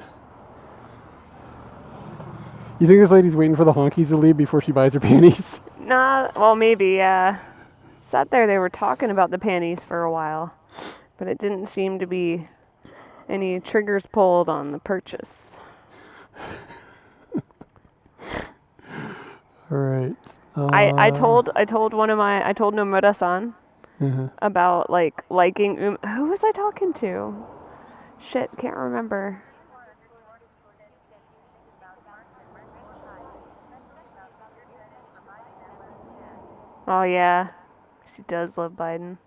You think this lady's waiting for the honkies to leave before she buys her panties? Nah, well maybe, yeah. Sat there, they were talking about the panties for a while. But it didn't seem to be any triggers pulled on the purchase. All right. I told Nomura-san about like liking who was I talking to? Shit, can't remember. Oh yeah, she does love Biden.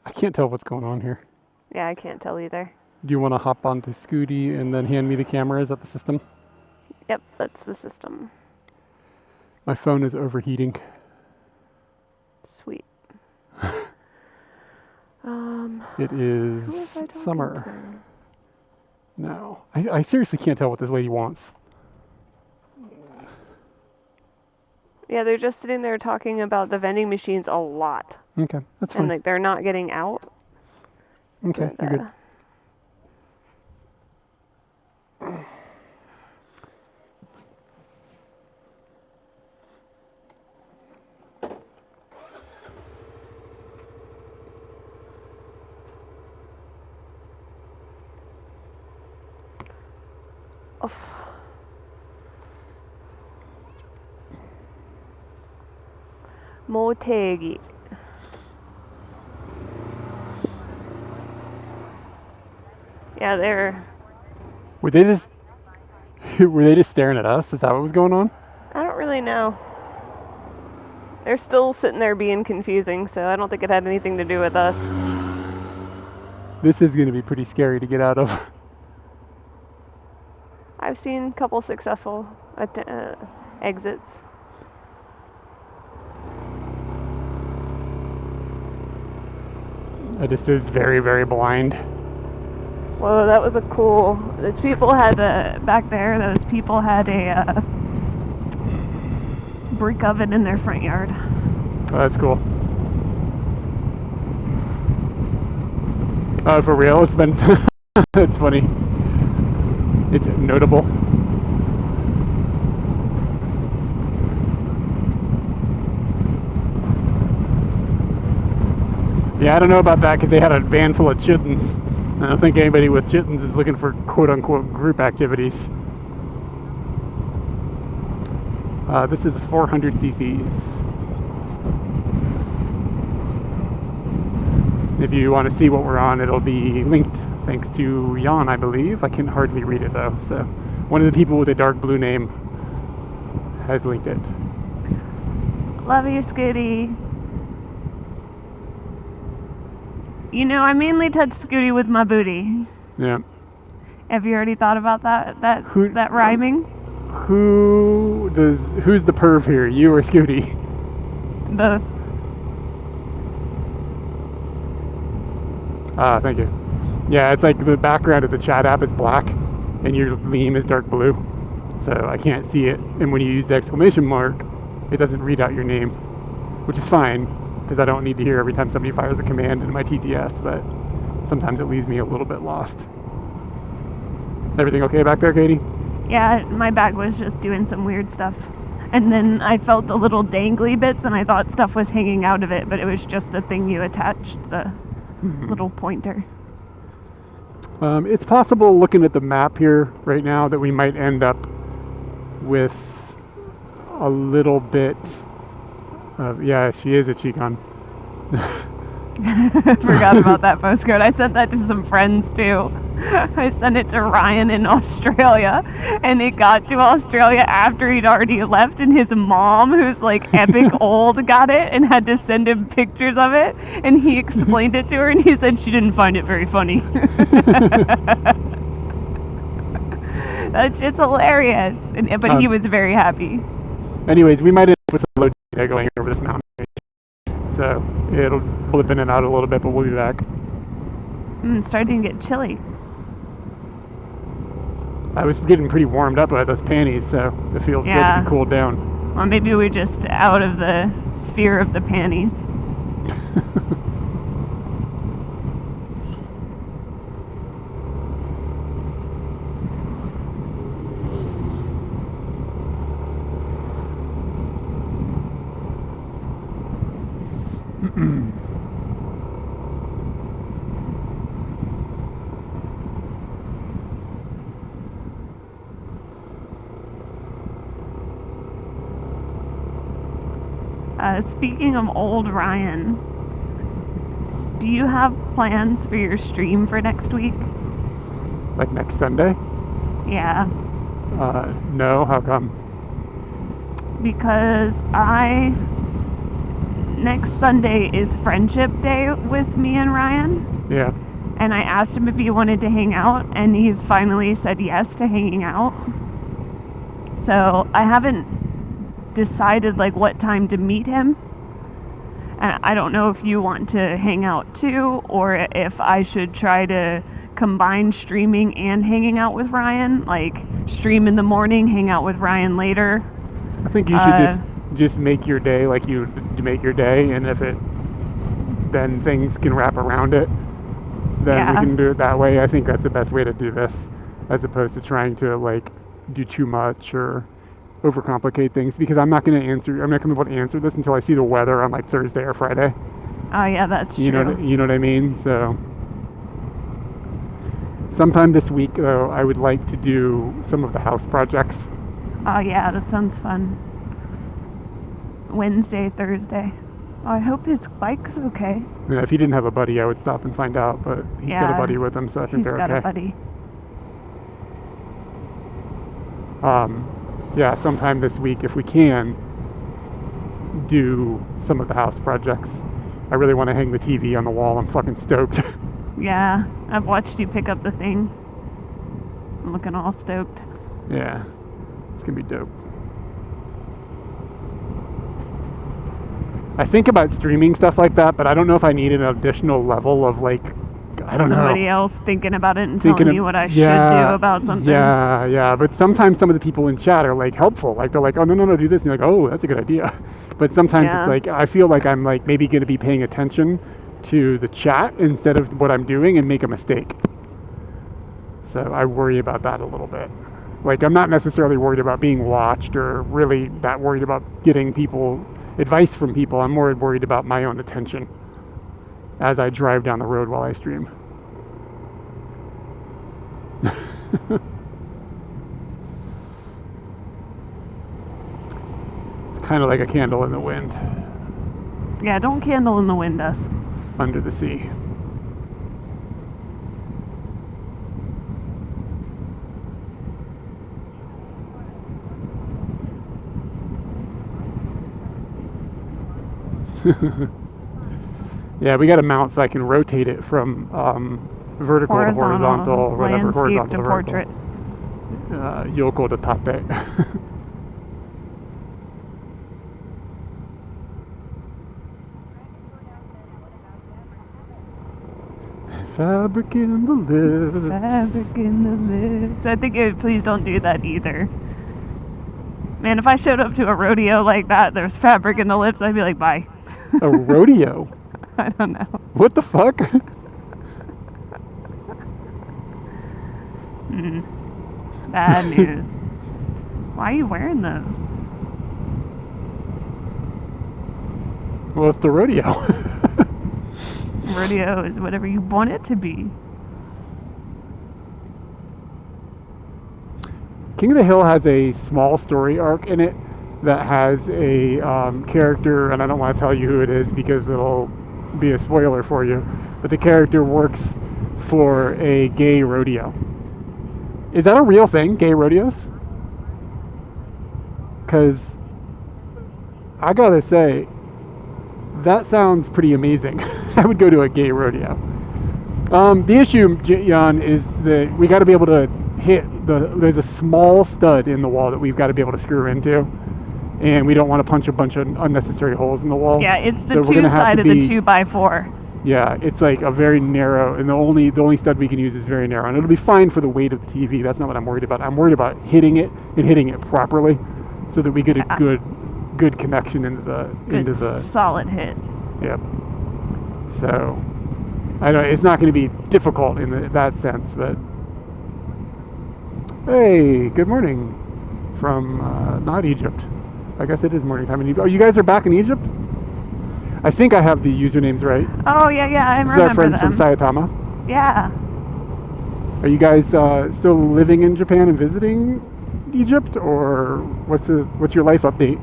I can't tell what's going on here. Yeah, I can't tell either. Do you want to hop onto Scooty and then hand me the camera? Is that the system? Yep, that's the system. My phone is overheating. Sweet. It Who was is I talking summer to? now. I seriously can't tell what this lady wants. Yeah, they're just sitting there talking about the vending machines a lot. Okay, that's And fine. like they're not getting out. Okay, But, you're good. Motegi. Yeah, they're. Were they just were they just staring at us? Is that what was going on? I don't really know. They're still sitting there being confusing, so I don't think it had anything to do with us. This is going to be pretty scary to get out of. I've seen a couple successful exits. This is very, very blind. Whoa, that was a cool. Those people had back there. Those people had a brick oven in their front yard. Oh, that's cool. Oh, for real? It's been. It's funny. It's notable. Yeah, I don't know about that because they had a van full of chittens. I don't think anybody with chittens is looking for quote-unquote group activities. This is 400 cc's. If you want to see what we're on, it'll be linked thanks to Jan, I believe. I can hardly read it though. So one of the people with a dark blue name has linked it. Love you, Scooty. You know, I mainly touch Scooty with my booty. Yeah. Have you already thought about that? That rhyming? Who's the perv here? You or Scooty? Both. Thank you. Yeah, it's like the background of the chat app is black and your meme is dark blue. So I can't see it. And when you use the exclamation mark, it doesn't read out your name, which is fine because I don't need to hear every time somebody fires a command into my TTS, but sometimes it leaves me a little bit lost. Everything okay back there, Katie? Yeah, my bag was just doing some weird stuff. And then I felt the little dangly bits and I thought stuff was hanging out of it, but it was just the thing you attached, the little pointer. It's possible, looking at the map here right now, that we might end up with a little bit of, yeah, she is a Chicon. Forgot about that postcode. I sent that to some friends too. I sent it to Ryan in Australia, and it got to Australia after he'd already left, and his mom, who's like epic old, got it and had to send him pictures of it, and he explained it to her, and he said she didn't find it very funny. That shit's hilarious, but he was very happy. Anyways, we might end up with some low data going over this mountain range. So it'll blip in and out a little bit, but we'll be back. It's starting to get chilly. I was getting pretty warmed up by those panties, so it feels good to be cooled down. Well, maybe we're just out of the sphere of the panties. Speaking of old Ryan, do you have plans for your stream for next week? Like next Sunday? Yeah. No, how come? Because next Sunday is Friendship Day with me and Ryan. Yeah. And I asked him if he wanted to hang out, and he's finally said yes to hanging out. So I haven't decided like what time to meet him. I don't know if you want to hang out too, or if I should try to combine streaming and hanging out with Ryan, like stream in the morning, hang out with Ryan later. I think you should just just make your day like you make your day, and if it then things can wrap around it, then we Yeah. can do it that way. I think that's the best way to do this, as opposed to trying to like do too much or overcomplicate things, because I'm not going to be able to answer this until I see the weather on like Thursday or Friday. Oh yeah, that's true. You know what I mean? So sometime this week, though, I would like to do some of the house projects. Oh yeah, that sounds fun. Wednesday, Thursday. Oh, I hope his bike's okay. Yeah, if he didn't have a buddy, I would stop and find out, but he's got a Yeah, buddy with him, so I think He's they're got okay. a buddy. Yeah, sometime this week, if we can, do some of the house projects. I really want to hang the TV on the wall. I'm fucking stoked. Yeah, I've watched you pick up the thing. I'm looking all stoked. Yeah, it's gonna be dope. I think about streaming stuff like that, but I don't know if I need an additional level of like, I don't Somebody know. else thinking about it and Thinking telling of- me what I should yeah, do about something. Yeah, but sometimes some of the people in chat are like helpful. Like they're like, oh no, do this. And you're like, oh, that's a good idea. But sometimes Yeah. it's like, I feel like I'm like maybe going to be paying attention to the chat instead of what I'm doing and make a mistake. So I worry about that a little bit. Like I'm not necessarily worried about being watched or really that worried about getting advice from people. I'm more worried about my own attention as I drive down the road while I stream. It's kind of like a candle in the wind Yeah, don't candle in the wind us. under the sea. Yeah, we got to mount so I can rotate it from vertical to horizontal, whatever, landscape horizontal to to portrait. vertical. Yoko to tate. Fabric in the lips. Fabric in the lips. I think please don't do that either. Man, if I showed up to a rodeo like that, there's fabric in the lips, I'd be like, bye. A rodeo? I don't know. What the fuck? Bad news. Why are you wearing those? Well, it's the rodeo. Rodeo is whatever you want it to be. King of the Hill has a small story arc in it that has a character, and I don't want to tell you who it is because it'll be a spoiler for you, but the character works for a gay rodeo. Is that a real thing, gay rodeos? Because I gotta say, that sounds pretty amazing. I would go to a gay rodeo. The issue, Jan, is that we got to be able to hit there's a small stud in the wall that we've got to be able to screw into, and we don't want to punch a bunch of unnecessary holes in the wall. Yeah, it's the So we're gonna have side to of the be- 2x4. Yeah, it's like a very narrow, and the only stud we can use is very narrow, and it'll be fine for the weight of the TV. That's not what I'm worried about. I'm worried about hitting it and hitting it properly, so that we get a Yeah. good connection into Good the. solid hit. Yep. So, I know it's not going to be difficult in that sense, but hey, good morning from not Egypt. I guess it is morning time in Egypt. Oh, you guys are back in Egypt? I think I have the usernames right. Oh, yeah, I This is remember our friends them. from Sayatama. Yeah. Are you guys still living in Japan and visiting Egypt, or what's your life update?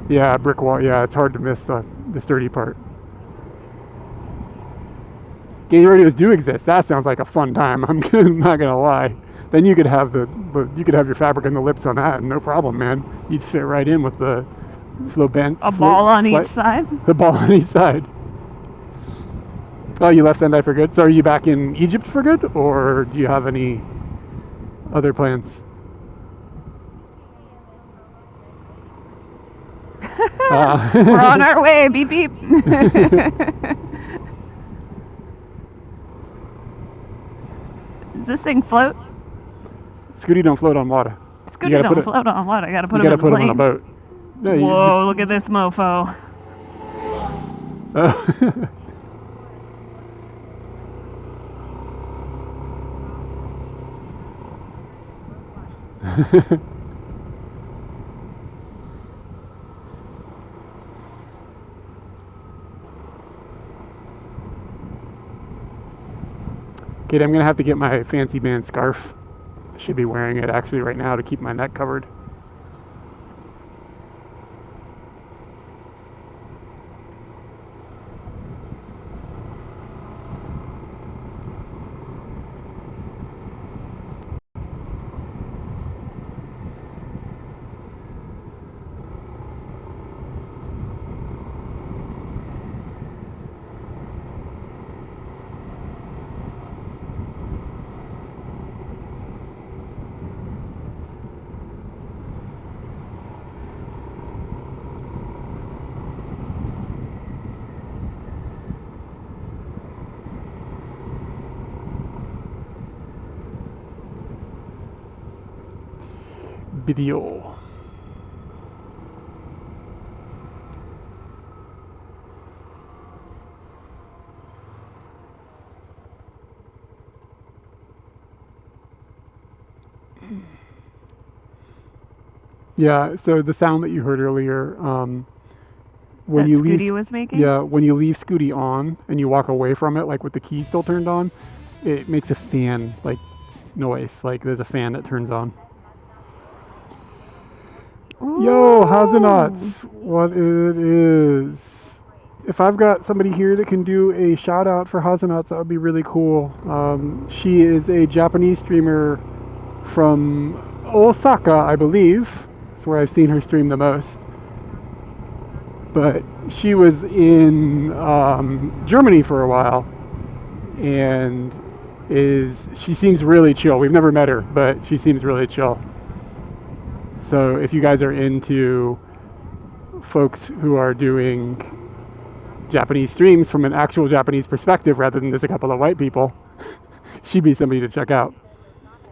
Yeah, brick wall. Yeah, it's hard to miss the sturdy part. Gay rodeos do exist. That sounds like a fun time. I'm not gonna lie. Then you could have your fabric in the lips on that, no problem, man. You'd fit right in with the Ball on each side. The ball on each side. Oh, you left Sendai for good? So are you back in Egypt for good? Or do you have any other plans? We're on our way. Beep, beep. Does this thing float? Scooty don't float on water. Scooter gotta don't put it- float on water. I gotta put You him gotta in put the him on a plane. boat. No, Whoa, look at this mofo. Oh. Kate, I'm gonna have to get my fancy band scarf. I should be wearing it actually right now to keep my neck covered. Video. Yeah, so the sound that you heard earlier, when That you Scooty leave, was making? yeah, when you leave Scooty on and you walk away from it, like with the key still turned on, it makes a fan like noise, like there's a fan that turns on. Yo, Hazenauts, what it is. If I've got somebody here that can do a shout out for Hazenauts, that would be really cool. She is a Japanese streamer from Osaka, I believe. That's where I've seen her stream the most. But she was in Germany for a while, and she seems really chill. We've never met her, but she seems really chill. So if you guys are into folks who are doing Japanese streams from an actual Japanese perspective rather than just a couple of white people, she'd be somebody to check out.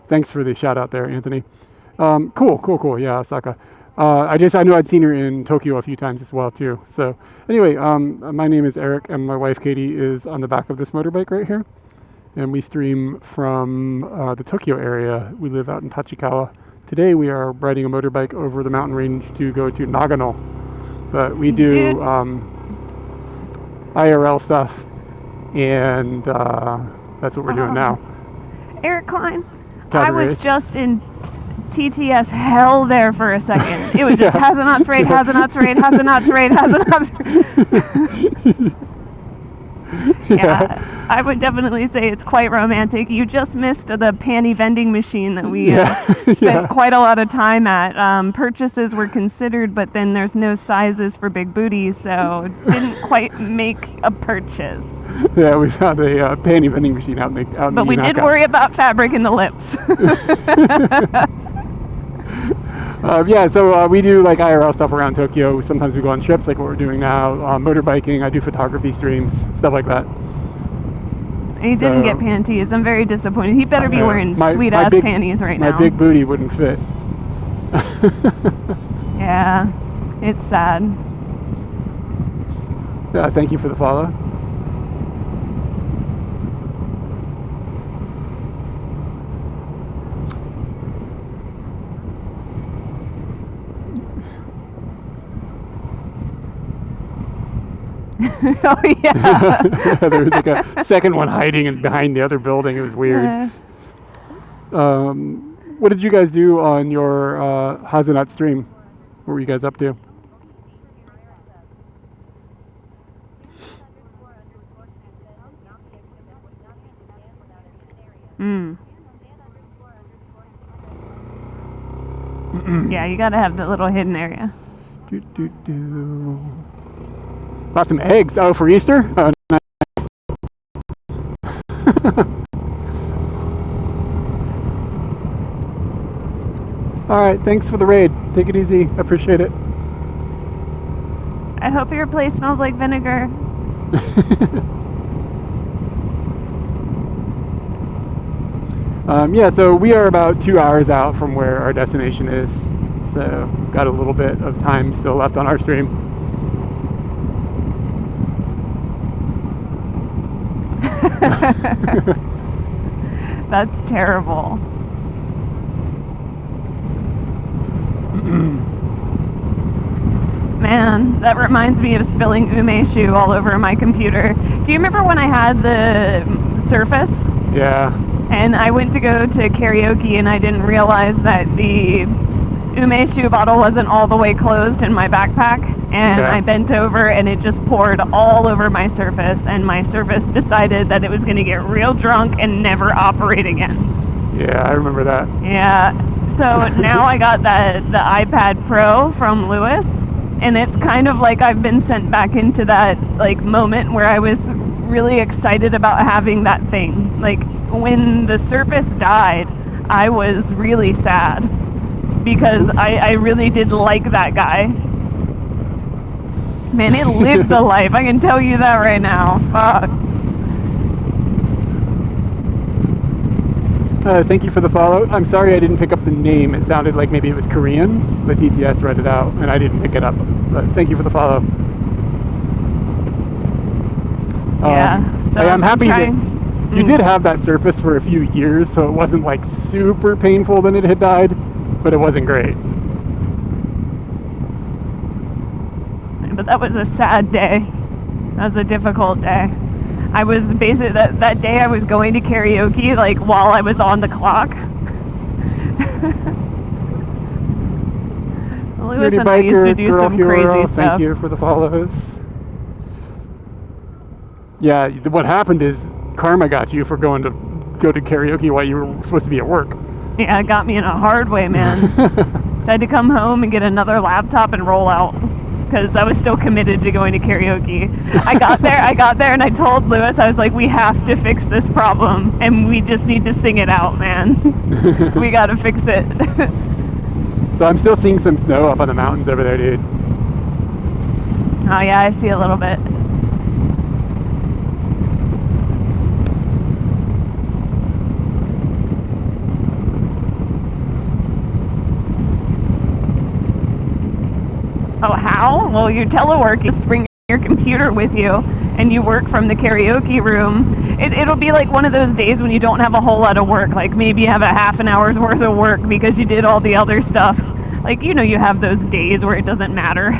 Thanks for the shout out there, Anthony. Cool. Yeah, Osaka. I knew I'd seen her in Tokyo a few times as well too. So anyway, my name is Eric, and my wife Katie is on the back of this motorbike right here, and we stream from the Tokyo area. We live out in Tachikawa. Today we are riding a motorbike over the mountain range to go to Nagano, but we do IRL stuff, and that's what we're doing now. Eric Klein. Cat I was race. just in TTS hell there for a second. It was just Hazenauts raid, Hazenauts raid, Hazenauts raid, Hazenauts raid. Yeah, I would definitely say it's quite romantic. You just missed the panty vending machine that we spent quite a lot of time at. Purchases were considered, but then there's no sizes for big booties, so didn't quite make a purchase. Yeah, we found a panty vending machine out in the But we did worry about fabric in the lips. So we do like IRL stuff around Tokyo. Sometimes we go on trips like what we're doing now, motorbiking. I do photography streams, stuff like that. He didn't get panties. I'm very disappointed. He better be wearing sweet-ass panties right now. My big booty wouldn't fit. Yeah, it's sad. Yeah, thank you for the follow. Oh yeah. There was like a second one hiding behind the other building. It was weird. What did you guys do on your Hazenauts stream? What were you guys up to? Yeah, you gotta have the little hidden area. Got some eggs. Oh, for Easter? Oh, nice. All right, thanks for the raid. Take it easy. Appreciate it. I hope your place smells like vinegar. So we are about 2 hours out from where our destination is. So got a little bit of time still left on our stream. That's terrible. Man, that reminds me of spilling umeshu all over my computer. Do you remember when I had the Surface? Yeah. And I went to go to karaoke and I didn't realize that the umeshu bottle wasn't all the way closed in my backpack, and Yeah. I bent over and it just poured all over my Surface, and my Surface decided that it was going to get real drunk and never operate again. Yeah, I remember that. Yeah. So now I got the iPad Pro from Lewis, and it's kind of like I've been sent back into that like moment where I was really excited about having that thing. Like when the Surface died, I was really sad because I really did like that guy. Man, it lived the life. I can tell you that right now. Fuck. Thank you for the follow. I'm sorry I didn't pick up the name. It sounded like maybe it was Korean. The TTS read it out, and I didn't pick it up. But thank you for the follow. Yeah. So I'm happy that trying- you did have that Surface for a few years, so it wasn't like super painful when it had died, but it wasn't great. But that was a sad day. That was a difficult day. I was basically that day I was going to karaoke like while I was on the clock. Lewis and I used to do some crazy stuff. Thank you for the follows. Yeah, what happened is karma got you for going to go to karaoke while you were supposed to be at work. Yeah, it got me in a hard way, man. So I had to come home and get another laptop and roll out because I was still committed to going to karaoke. I got there and I told Lewis, I was like, we have to fix this problem and we just need to sing it out, man. We got to fix it. So I'm still seeing some snow up on the mountains over there, dude. Oh yeah, I see a little bit. Oh, how? Well, you telework is to bring your computer with you and you work from the karaoke room. It'll be like one of those days when you don't have a whole lot of work. Like maybe you have a half an hour's worth of work because you did all the other stuff. Like, you know, you have those days where it doesn't matter.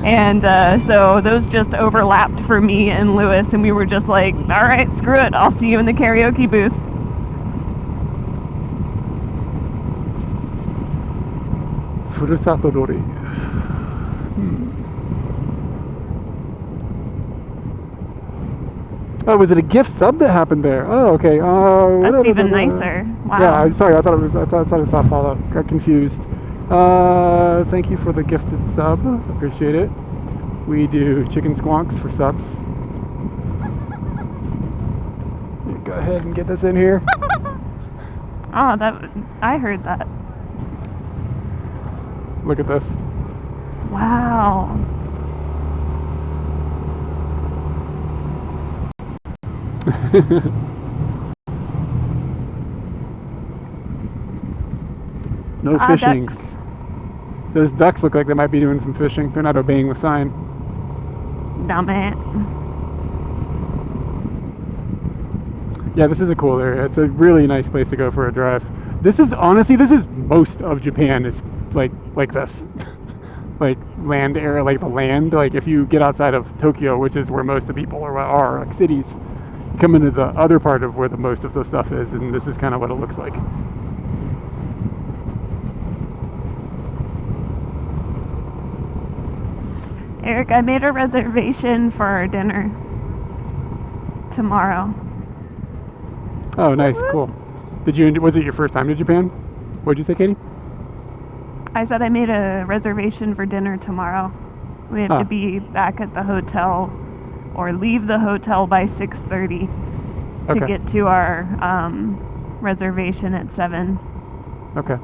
And so those just overlapped for me and Lewis, and we were just like, all right, screw it. I'll see you in the karaoke booth. Furusato Dori. Oh, was it a gift sub that happened there? Oh, okay. That's even nicer. Wow. Yeah, I'm sorry. I thought I saw follow. Got confused. Thank you for the gifted sub. Appreciate it. We do chicken squonks for subs. Yeah, go ahead and get this in here. Oh, I heard that. Look at this. Wow. No fishing. Ducks. Those ducks look like they might be doing some fishing. They're not obeying the sign. Damn it. Yeah, this is a cool area. It's a really nice place to go for a drive. This is most of Japan is like this. Like land area, like the land. Like if you get outside of Tokyo, which is where most of the people are like cities, you come into the other part of where the most of the stuff is, and this is kind of what it looks like. Eric, I made a reservation for our dinner tomorrow. Oh, nice, cool. Was it your first time to Japan? What'd you say, Katie? I said I made a reservation for dinner tomorrow. We have to be back at the hotel or leave the hotel by 6:30 to Okay. get to our reservation at 7. Okay.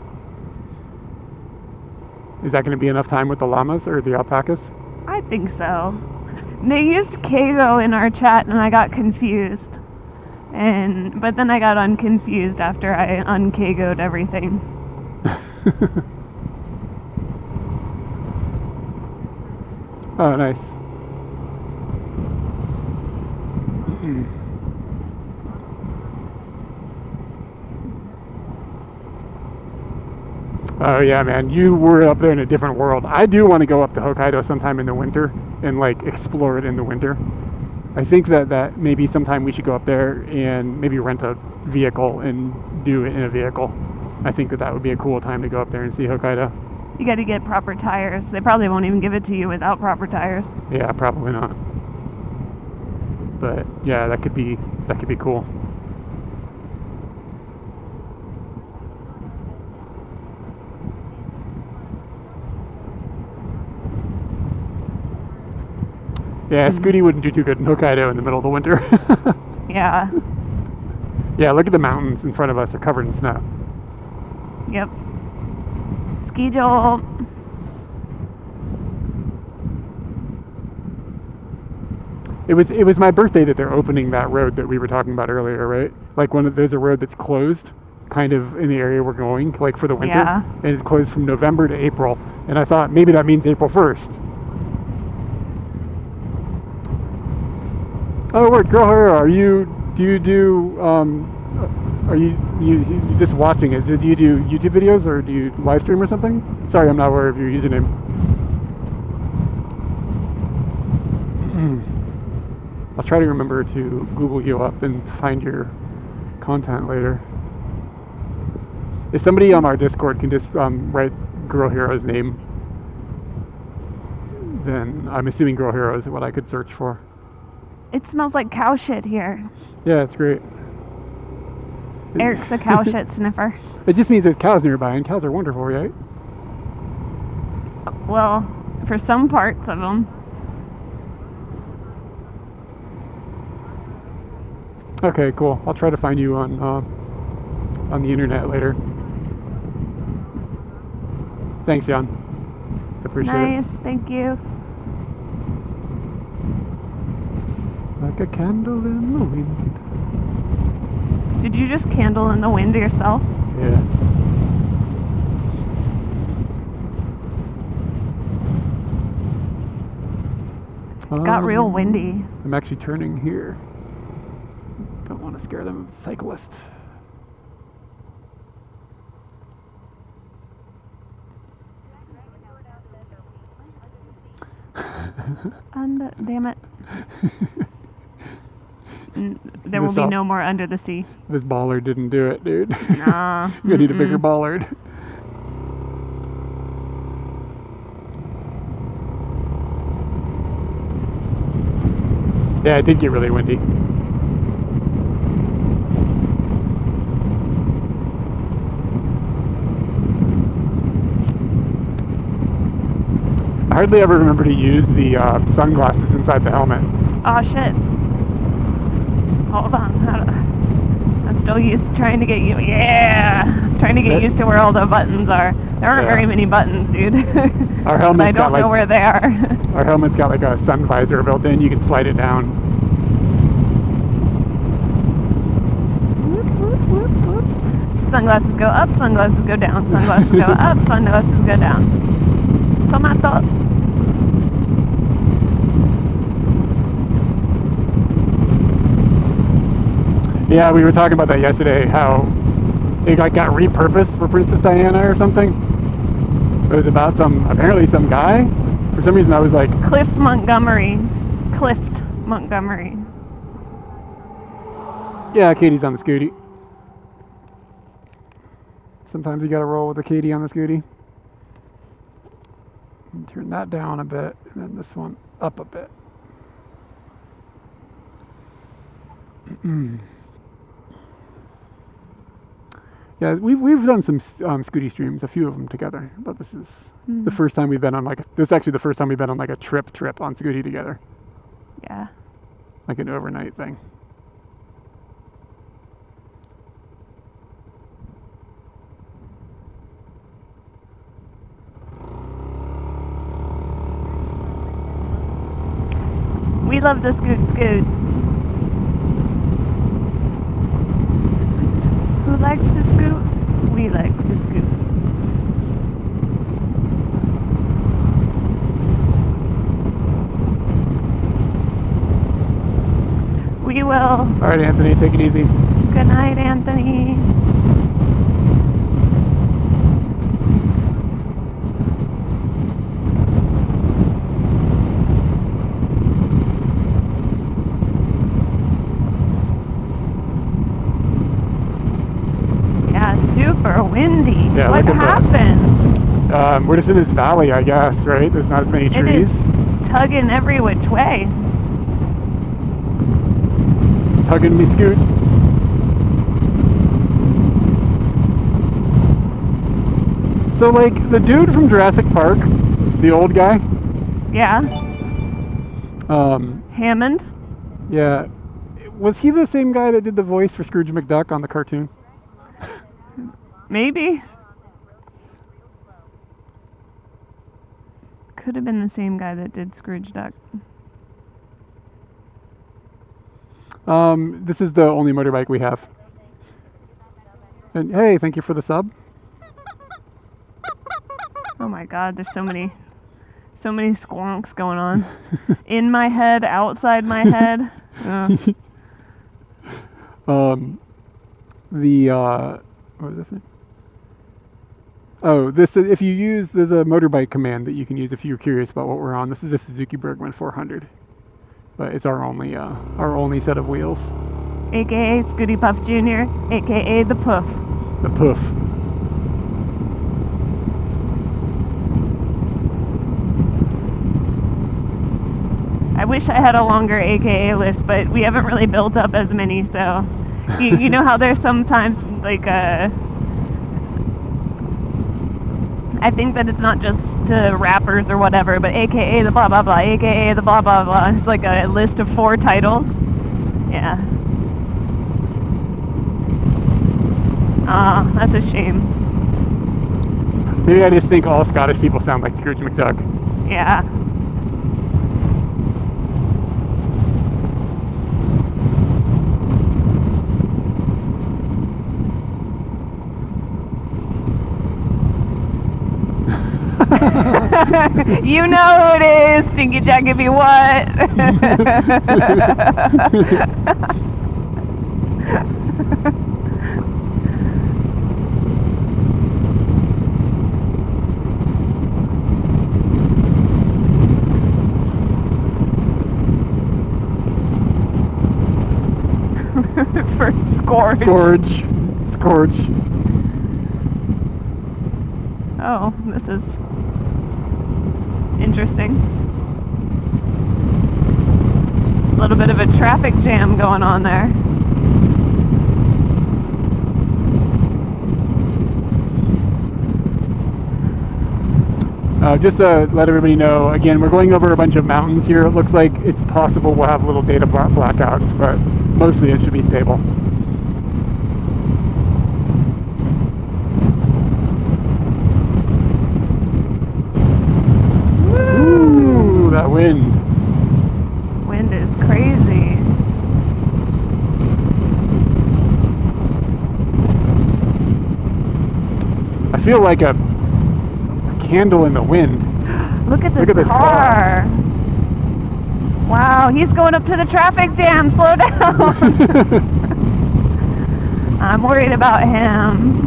Is that going to be enough time with the llamas or the alpacas? I think so. They used Keigo in our chat and I got confused. But then I got unconfused after I unkeigoed everything. Oh, nice. Oh yeah, man, you were up there in a different world. I do want to go up to Hokkaido sometime in the winter and like explore it in the winter. I think that maybe sometime we should go up there and maybe rent a vehicle and do it in a vehicle. I think that would be a cool time to go up there and see Hokkaido. You got to get proper tires. They probably won't even give it to you without proper tires. Yeah, probably not. But yeah, that could be cool. Yeah, Scooty wouldn't do too good in Hokkaido in the middle of the winter. Yeah. Yeah, look at the mountains in front of us. They're covered in snow. Yep. Ski Joel. It was my birthday that they're opening that road that we were talking about earlier, right? Like there's a road that's closed, kind of in the area we're going, like for the winter, Yeah. and it's closed from November to April. And I thought maybe that means April 1st. Oh, word, Girl Hero, are you just watching it? Do you do YouTube videos or do you live stream or something? Sorry, I'm not aware of your username. I'll try to remember to Google you up and find your content later. If somebody on our Discord can just write Girl Hero's name, then I'm assuming Girl Hero is what I could search for. It smells like cow shit here. Yeah, it's great. Eric's a cow shit sniffer. It just means there's cows nearby, and cows are wonderful, right? Well, for some parts of them. Okay, cool. I'll try to find you on the internet later. Thanks, Jan. Appreciate it. Nice, thank you. Like a candle in the wind. Did you just candle in the wind yourself? Yeah. It got real windy. I'm actually turning here. Don't want to scare them, cyclist. And damn it. There will be no more under the sea. This bollard didn't do it, dude. Nah. You're gonna need a bigger bollard. Yeah, it did get really windy. I hardly ever remember to use the sunglasses inside the helmet. Oh shit. Hold on. I'm still trying to get you. Yeah. Trying to get used to where all the buttons are. There aren't very many buttons, dude. Our helmet's I don't know where they are. Our helmet's got like a sun visor built in. You can slide it down. Sunglasses go up, sunglasses go down, sunglasses go up, sunglasses go down. Tomato. Yeah, we were talking about that yesterday, how it got repurposed for Princess Diana or something. It was about apparently some guy. For some reason I was like... Clift Montgomery. Yeah, Katie's on the scooty. Sometimes you gotta roll with a Katie on the scooty. And turn that down a bit, and then this one up a bit. Yeah, we've done some scooty streams, a few of them together, but this is the first time we've been on this is actually the first time we've been on like a trip on scooty together. Yeah. Like an overnight thing. We love the scoot. Who likes to scoot? We like to scoot. will. All right, Anthony, take it easy. Good night, Anthony. Yeah, super windy. Yeah, What look at that. happened? We're just in this valley, I guess, right? There's not as many It trees. is tugging every which way. Tugging me scoot. So, like, the dude from Jurassic Park, the old guy, Yeah. um, Hammond? yeah, was he the same guy that did the voice for Scrooge McDuck on the cartoon? Maybe. Could have been the same guy that did Scrooge Duck. This is the only motorbike we have. And hey, thank you for the sub. Oh my god, there's so many squonks going on. In my head, outside my head. What was this thing? Oh, there's a motorbike command that you can use if you're curious about what we're on. This is a Suzuki Bergman 400, but it's our only set of wheels. AKA Scooty Puff Jr., AKA the Puff. The Puff. I wish I had a longer AKA list, but we haven't really built up as many, so you know how there's sometimes like I think that it's not just to rappers or whatever, but AKA the blah blah blah, AKA the blah blah blah. It's like a list of 4 titles. Yeah. Ah, that's a shame. Maybe I just think all Scottish people sound like Scrooge McDuck. Yeah. You know who it is, Stinky Jack if you what. For Scourge. Scourge. Oh, this is interesting. A little bit of a traffic jam going on there. Just to let everybody know, again, we're going over a bunch of mountains here. It looks like it's possible we'll have little data blackouts, but mostly it should be stable. Ooh, that wind. Wind is crazy. I feel like a candle in the wind. Look at this, Look at this car. Wow, he's going up to the traffic jam. Slow down. I'm worried about him.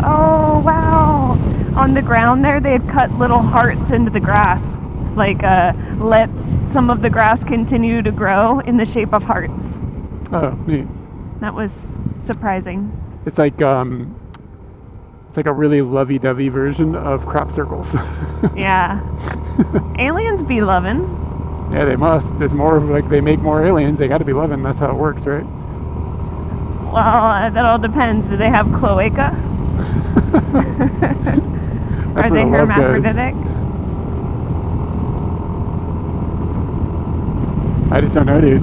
Oh, wow. On the ground there, they had cut little hearts into the grass. Like, let some of the grass continue to grow in the shape of hearts. Oh, neat. That was surprising. It's like a really lovey-dovey version of crop circles. Yeah. Aliens be loving. Yeah, they must. There's more of, like, they make more aliens. They got to be loving. That's how it works, right? Well, that all depends. Do they have cloaca? Are they hermaphroditic? I just don't know, dude.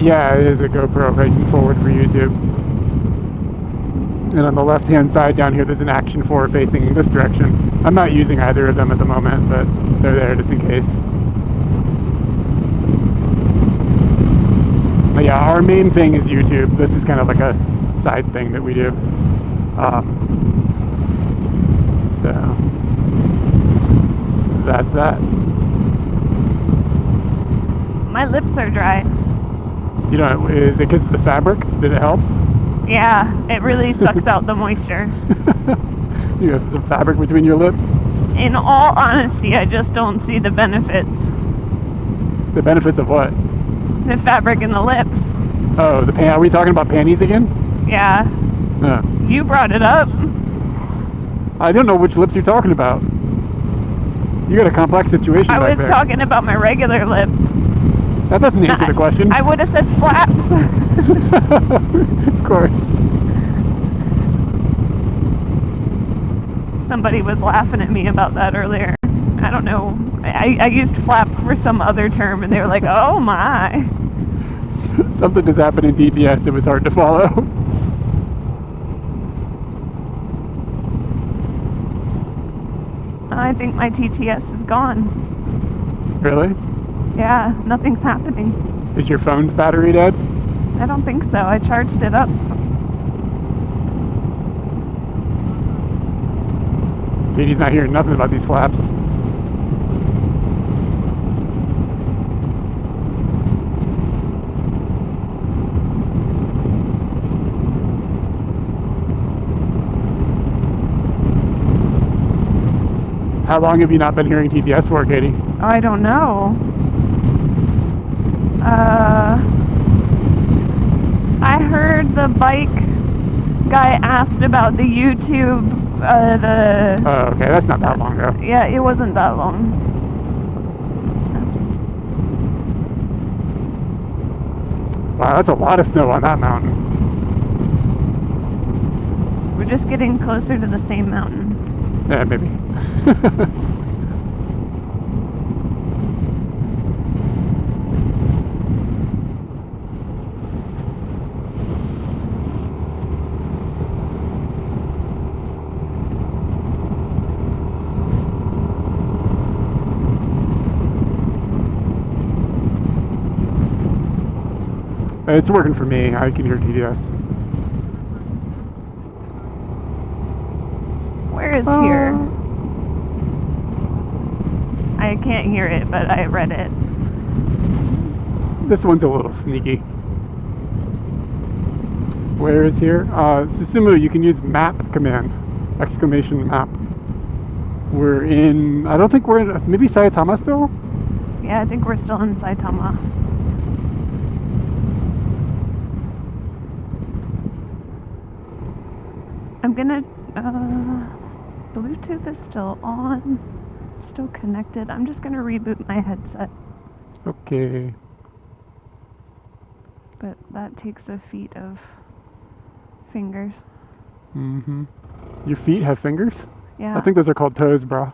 Yeah, it is a GoPro facing forward for YouTube. And on the left-hand side down here, there's an Action 4 facing this direction. I'm not using either of them at the moment, but they're there just in case. But yeah, our main thing is YouTube. This is kind of like a side thing that we do. So that's that. My lips are dry. You know, is it because of the fabric? Did it help? Yeah, it really sucks out the moisture. You have some fabric between your lips? In all honesty, I just don't see the benefits. The benefits of what? The fabric in the lips. Oh, are we talking about panties again? Yeah, you brought it up. I don't know which lips you're talking about. You got a complex situation I back was there. talking about my regular lips. That doesn't answer the question. I would have said flaps. Of course. Somebody was laughing at me about that earlier. I don't know. I used flaps for some other term, and they were like, oh my. Something has happened in TTS. It was hard to follow. I think my TTS is gone. Really? Yeah, nothing's happening. Is your phone's battery dead? I don't think so. I charged it up. Katie's not hearing nothing about these flaps. How long have you not been hearing TTS for, Katie? I don't know. I heard the bike guy asked about the YouTube, Oh, okay, that's not that long ago. yeah, it wasn't that long. Oops. Wow, that's a lot of snow on that mountain. We're just getting closer to the same mountain. Yeah, maybe. It's working for me. I can hear TTS. Where is here? I can't hear it, but I read it. This one's a little sneaky. Where is here? Susumu, you can use map command. Exclamation map. We're in, I don't think we're in, maybe Saitama still? Yeah, I think we're still in Saitama. I'm gonna, Bluetooth is still on, still connected. I'm just gonna reboot my headset, Okay. but that takes a feat of fingers. Mm-hmm. Your feet have fingers? Yeah. I think those are called toes, bro.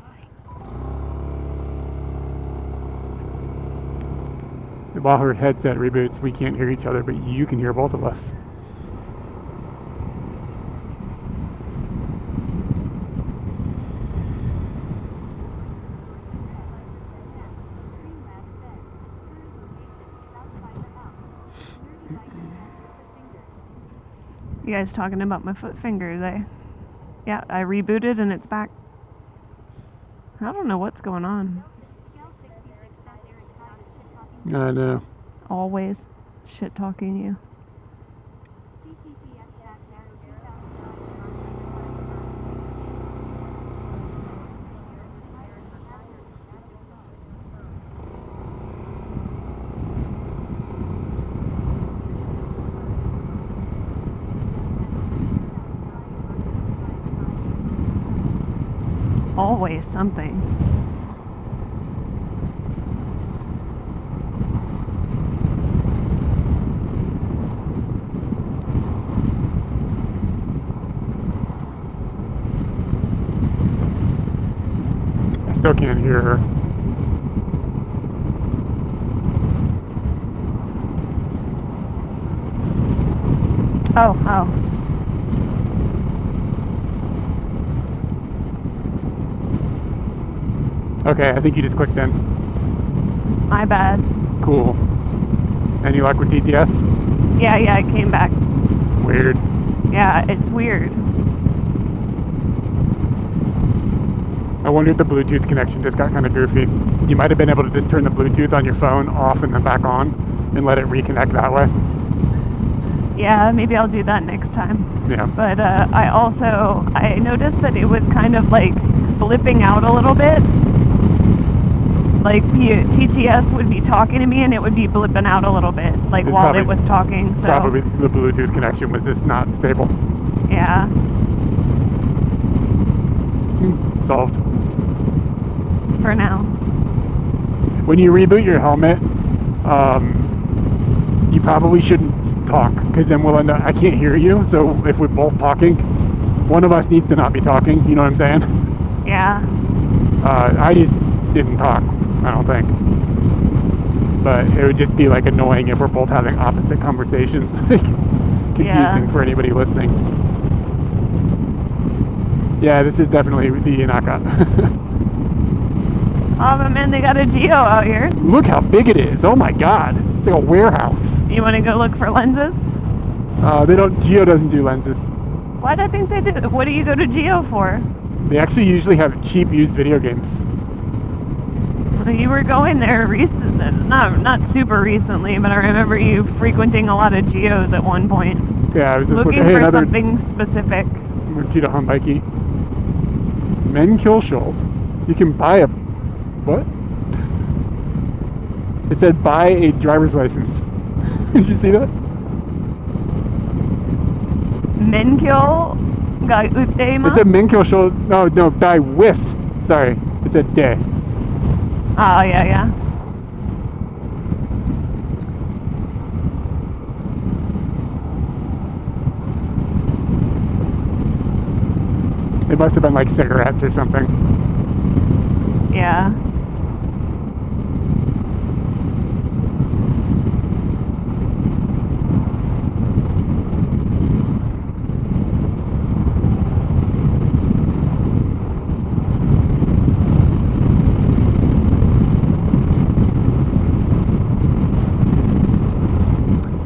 While her headset reboots, we can't hear each other, but you can hear both of us. You guys talking about my foot fingers, eh? Yeah, I rebooted and it's back. I don't know what's going on. I know. Always shit talking you. Always something. I still can't hear her. Oh, oh. Okay, I think you just clicked in. My bad. Cool. Any luck with DTS? Yeah, it came back. Weird. Yeah, it's weird. I wonder if the Bluetooth connection just got kind of goofy. You might have been able to just turn the Bluetooth on your phone off and then back on and let it reconnect that way. Yeah, maybe I'll do that next time. Yeah. But I noticed that it was kind of like blipping out a little bit. Like TTS would be talking to me and it would be blipping out a little bit, like It's while probably- it was talking. So Probably the Bluetooth connection was just not stable. yeah. Solved. For now. When you reboot your helmet, you probably shouldn't talk, because then we'll end up, I can't hear you, so if we're both talking, one of us needs to not be talking, you know what I'm saying? Yeah. I just didn't talk, I don't think. But it would just be like annoying if we're both having opposite conversations. Confusing Yeah. for anybody listening. Yeah, this is definitely the Yanaka. Oh, but man, they got a Geo out here. Look how big it is. Oh my god. It's like a warehouse. You want to go look for lenses? Geo doesn't do lenses. Why do I think they do? What do you go to Geo for? They actually usually have cheap used video games. Well, you were going there recent, not super recently, but I remember you frequenting a lot of Geos at one point. Yeah, I was just Looking looking, hey, for another something specific. Mujita Hanbaiki. Men kill show. You can buy a, what? It said buy a driver's license. Did you see that? Menkyo ga It uteimasu? said men kill show, no, buy with, sorry. It said de. Oh, yeah. It must have been like cigarettes or something. Yeah.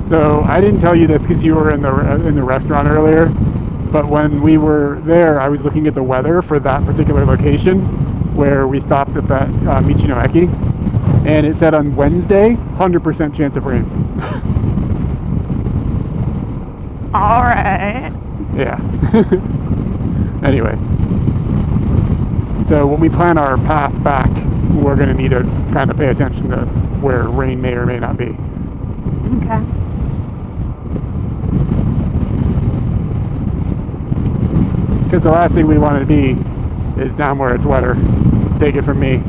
So I didn't tell you this because you were in the restaurant earlier, but when we were there, I was looking at the weather for that particular location where we stopped at that Michino Eki, and it said on Wednesday, 100% chance of rain. All right. Yeah. Anyway, so when we plan our path back, we're going to need to kind of pay attention to where rain may or may not be. Okay. Because the last thing we want to be is down where it's wetter. Take it from me.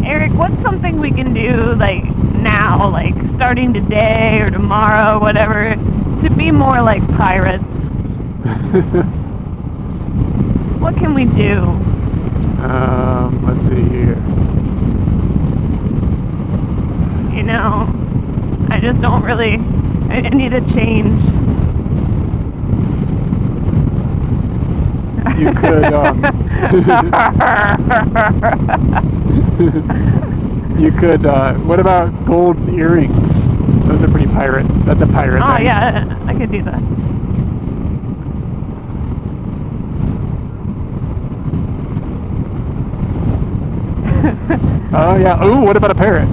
Eric, what's something we can do like now, like starting today or tomorrow, whatever, to be more like pirates? What can we do? Let's see here. You know, I just don't really, I need a change. You could, you could, what about gold earrings? Those are pretty pirate. That's a pirate Oh thing. yeah, I could do that. Oh yeah. Ooh, what about a parrot?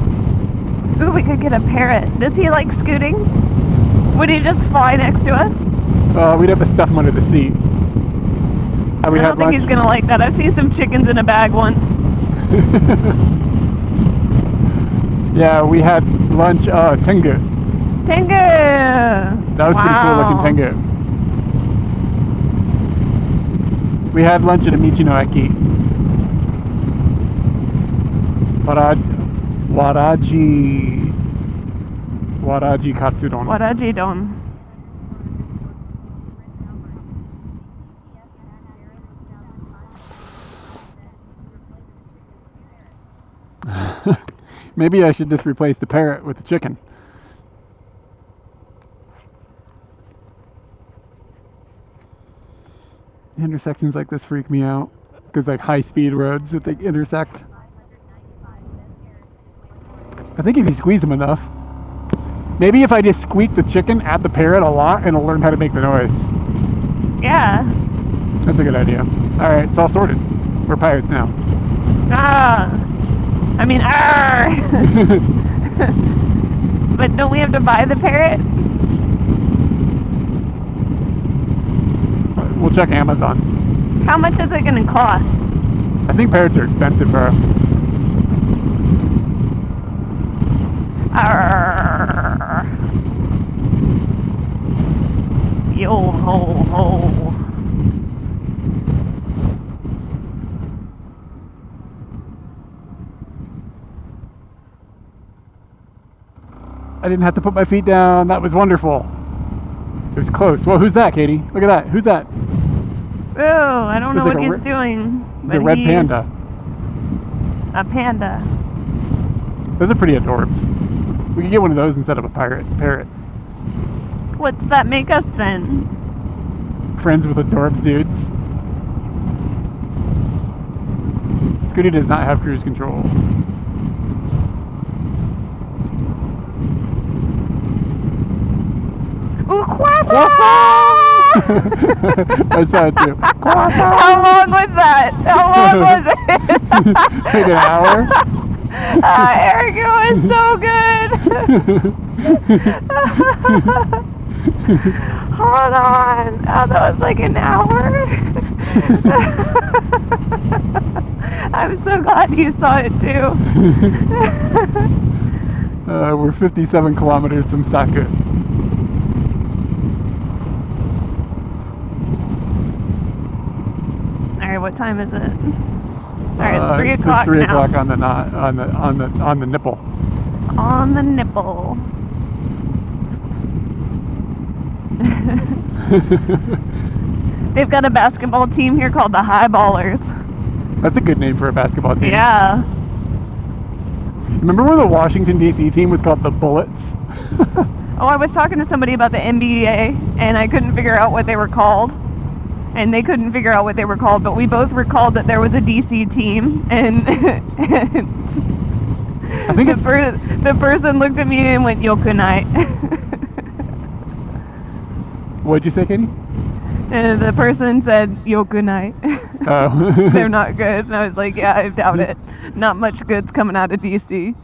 Ooh, we could get a parrot. Does he like scooting? Would he just fly next to us? We'd have to stuff him under the seat. Have we I had don't think lunch? he's gonna like that. I've seen some chickens in a bag once. Yeah, we had lunch. Tengu. Tengu! That was pretty cool looking Tengu. We had lunch at a Michino Eki. But Waraji katsudon. Waraji don. Maybe I should just replace the parrot with the chicken. Intersections like this freak me out because like high speed roads that they intersect. I think if you squeeze them enough, maybe if I just squeak the chicken at the parrot a lot, it'll learn how to make the noise. Yeah. That's a good idea. All right, it's all sorted. We're pirates now. I mean, arr! But don't we have to buy the parrot? We'll check Amazon. How much is it going to cost? I think parrots are expensive, bro. Arr! Yo ho ho. I didn't have to put my feet down. That was wonderful. It was close. Well, who's that, Katie? Look at that. Who's that? Oh, I don't know There's what like he's doing. He's but a red panda. A panda. Those are pretty adorbs. We could get one of those instead of a parrot. What's that make us then? Friends with adorbs, dudes. Scooty does not have cruise control. Ooh, croissant! I saw it too. How long was that? How long was it? Like an hour? Eric, it was so good. Hold on. Oh, that was like an hour. I'm so glad you saw it too. We're 57 kilometers from Saku. Alright, what time is it? Alright, it's 3 It's o'clock 3 now. o'clock on the nipple. On the nipple. They've got a basketball team here called the Highballers. That's a good name for a basketball team. Yeah. Remember when the Washington D.C. team was called the Bullets? Oh, I was talking to somebody about the NBA, and I couldn't figure out what they were called. And they couldn't figure out what they were called, but we both recalled that there was a DC team, and I think the person looked at me and went, "Yokunai." What'd you say, Katie? And the person said, "Yokunai." Oh. They're not good. And I was like, yeah, I doubt it. Not much good's coming out of DC.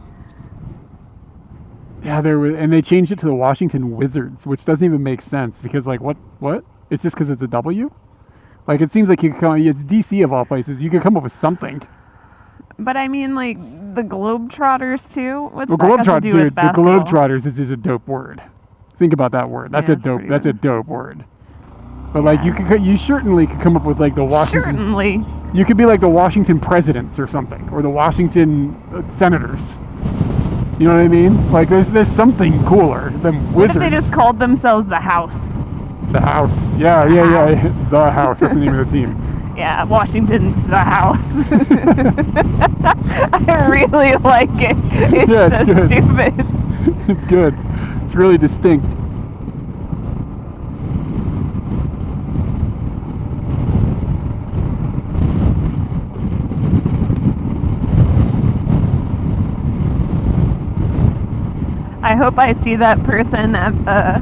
Yeah, there was, and they changed it to the Washington Wizards, which doesn't even make sense because, like, what? It's just because it's a W? Like, it seems like you could come. It's DC of all places. You could come up with something. But I mean, like, the Globetrotters too. What's Well, that got to do with the basketball? Globetrotters is a dope word. Think about that word. That's Yeah, a it's dope. pretty That's a good. dope word. But like, you certainly could come up with like the Washington. Certainly. You could be like the Washington presidents or something, or the Washington senators. You know what I mean? Like, there's something cooler than What wizards. if they just called themselves the House? The House. Yeah. The House. That's the name of the team. Yeah, Washington, the House. I really like it. It's Yeah, so it's good. stupid. It's good. It's really distinct. I hope I see that person at the...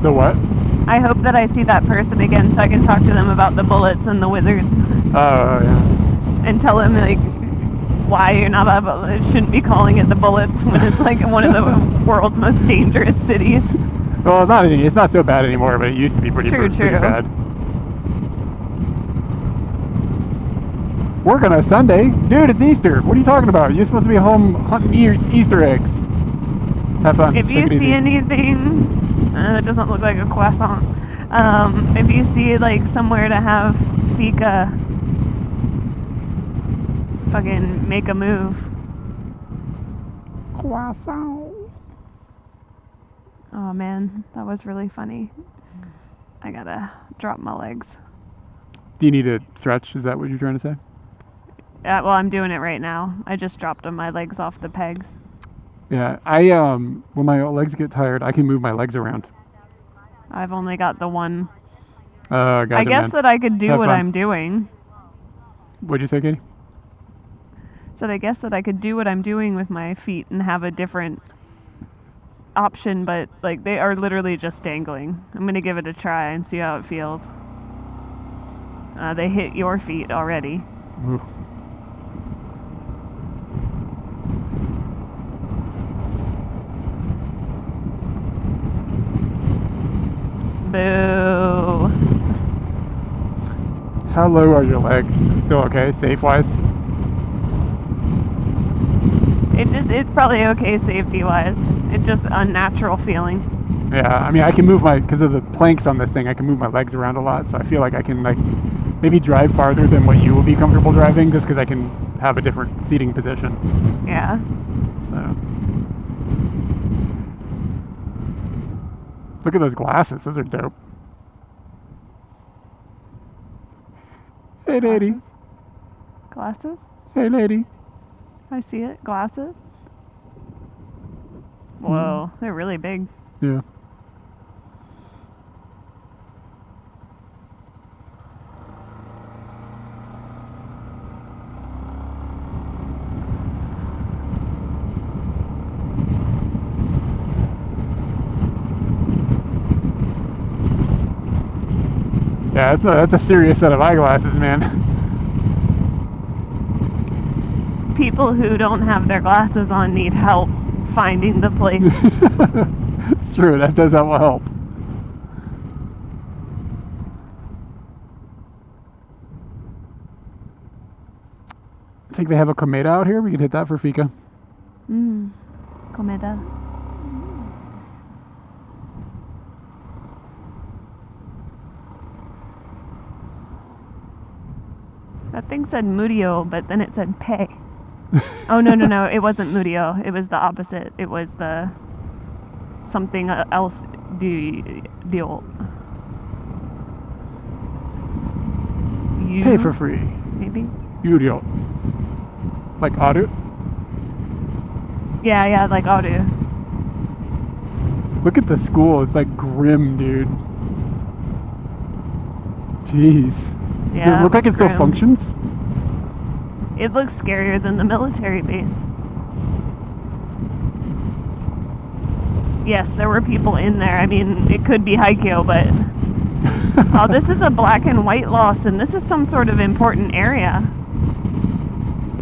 The what? I hope that I see that person again so I can talk to them about the Bullets and the Wizards. Oh, yeah. And tell them, like, why you're not shouldn't be calling it the Bullets when it's, like, one of the world's most dangerous cities. Well, it's not so bad anymore, but it used to be pretty True. bad. Work on a Sunday? Dude, it's Easter. What are you talking about? You're supposed to be home hunting Easter eggs. Have fun. If you Take it see easy. anything, it doesn't look like a croissant. If you see, like, somewhere to have fika, fucking make a move. Croissant. Oh man, that was really funny. I gotta drop my legs. Do you need to stretch? Is that what you're trying to say? Well, I'm doing it right now. I just dropped my legs off the pegs. Yeah, when my legs get tired, I can move my legs around. I've only got the one. Gotcha, I guess man. that I could do Have what fun. I'm doing. What'd you say, Katie? So I guess that I could do what I'm doing with my feet and have a different option, but like they are literally just dangling. I'm gonna give it a try and see how it feels. They hit your feet already. Ooh. Boo. How low are your legs? Still okay, safe-wise? It's probably okay safety-wise. It's just unnatural feeling. Yeah, I mean, I can move because of the planks on this thing, I can move my legs around a lot, so I feel like I can, like, maybe drive farther than what you will be comfortable driving, just because I can have a different seating position. Yeah. So. Look at those glasses. Those are dope. Hey, lady. Glasses? Hey, lady. I see it. Glasses? Whoa, they're really big. Yeah. Yeah, that's a serious set of eyeglasses, man. People who don't have their glasses on need help finding the place. It's true, that does help. I think they have a Komeda out here. We could hit that for Fika. Comida. That thing said Mudio, but then it said pay. Oh, no. It wasn't Mudio. It was the opposite. It was the something else. Deal. Pay for free. Maybe? Yurio. Like Aru? Yeah, like audio. Look at the school. It's like grim, dude. Jeez. Yeah, Does it look like it still grim. functions? It looks scarier than the military base. Yes, there were people in there. I mean, it could be Haikyo, but... Oh, this is a black and white loss, and this is some sort of important area.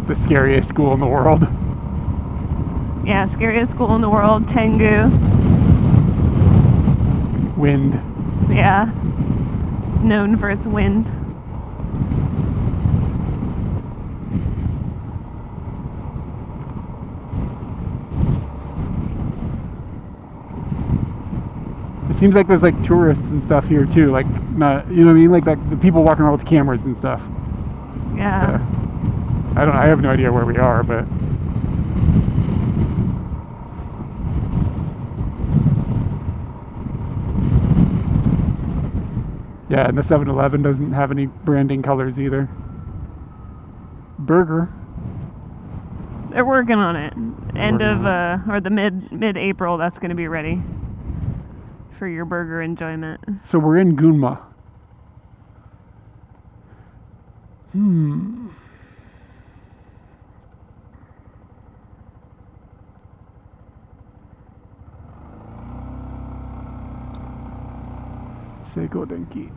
The scariest school in the world. Yeah, scariest school in the world, Tengu. Wind. Yeah. It's known for its wind. It seems like there's like tourists and stuff here too, like not, you know what I mean, like the people walking around with cameras and stuff. Yeah. So, I have no idea where we are, but yeah, and the 7-Eleven doesn't have any branding colors either. Burger. They're working on it. End Working of or the mid-April, that's going to be ready for your burger enjoyment. So we're in Gunma. Seiko Denki.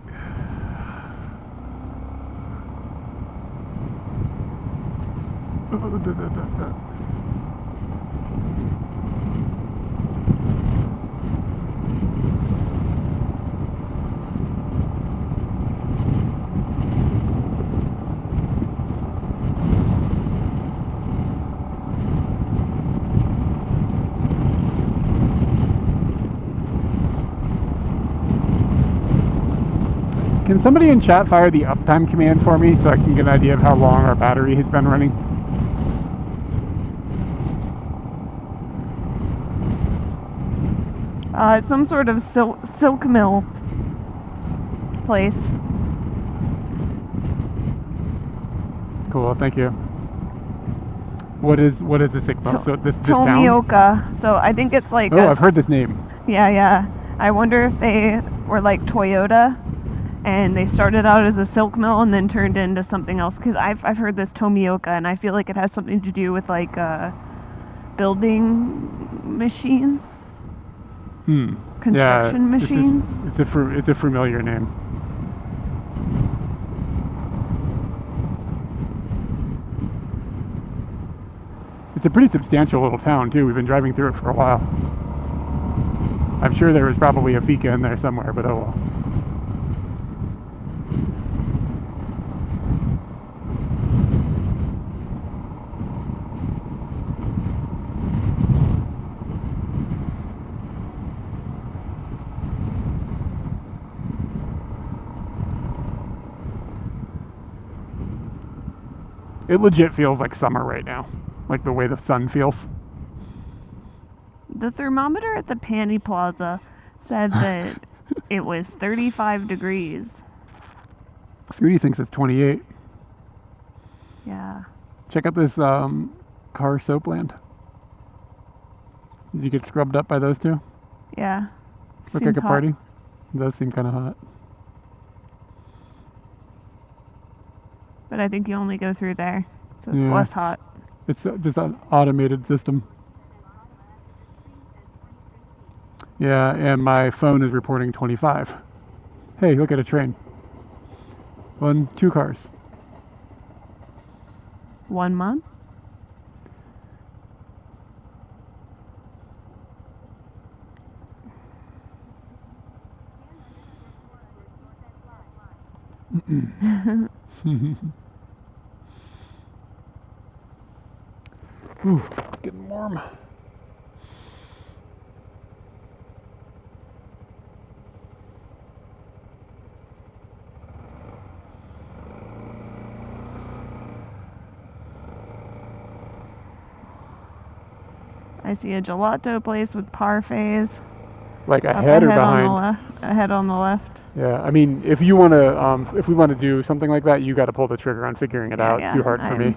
Can somebody in chat fire the uptime command for me so I can get an idea of how long our battery has been running? It's some sort of silk mill place. Cool, thank you. What is the sick mill? So this town? Tomioka. So I think it's like. Oh, I've heard this name. Yeah. I wonder if they were like Toyota, and they started out as a silk mill and then turned into something else. Because I've heard this Tomioka, and I feel like it has something to do with like building machines. Construction machines. It's a familiar name. It's a pretty substantial little town too. We've been driving through it for a while. I'm sure there was probably a fika in there somewhere, but oh well. It legit feels like summer right now, like the way the sun feels. The thermometer at the Panty Plaza said that it was 35 degrees. Scooty thinks it's 28. Yeah. Check out this car soap land. Did you get scrubbed up by those two? Yeah. Look Seems like a hot. party. It does seem kind of hot. But I think you only go through there, so it's less hot. It's just an automated system. Yeah, and my phone is reporting 25. Hey, look at a train. 2 cars. 1 month? Ooh, it's getting warm. I see a gelato place with parfaits. Like Up ahead or ahead on the behind? ahead on the left. Yeah, I mean, if you want to, if we want to do something like that, you got to pull the trigger on figuring it out. Yeah, It's too hard for me.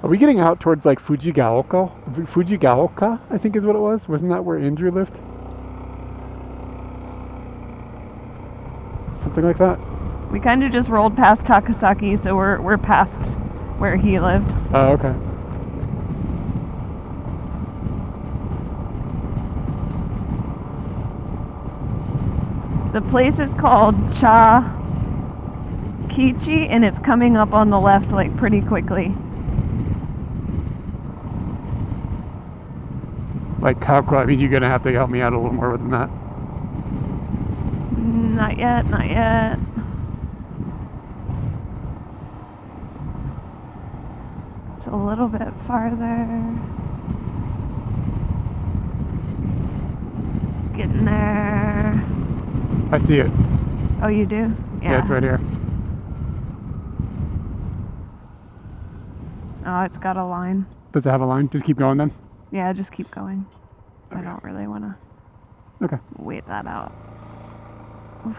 Are we getting out towards like Fujigaoka? Fujigaoka, I think is what it was. Wasn't that where Andrew lived? Something like that. We kind of just rolled past Takasaki, so we're past where he lived. Oh, okay. The place is called Cha Kichi, and it's coming up on the left like pretty quickly. Like how close? I mean, you're gonna have to help me out a little more than that. Not yet, not yet. It's a little bit farther. Getting there. I see it. Oh, you do? Yeah, it's right here. Oh, it's got a line. Does it have a line? Just keep going then. Yeah, just keep going. Okay. I don't really want to Okay. wait that out. Oof.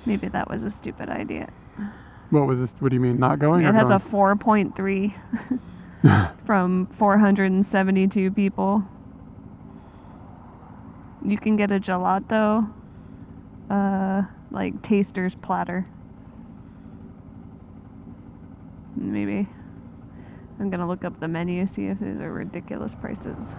Maybe that was a stupid idea. What was this? What do you mean? Not going? It or has going? a 4.3 from 472 people. You can get a gelato, like taster's platter. Maybe. I'm gonna look up the menu, see if these are ridiculous prices.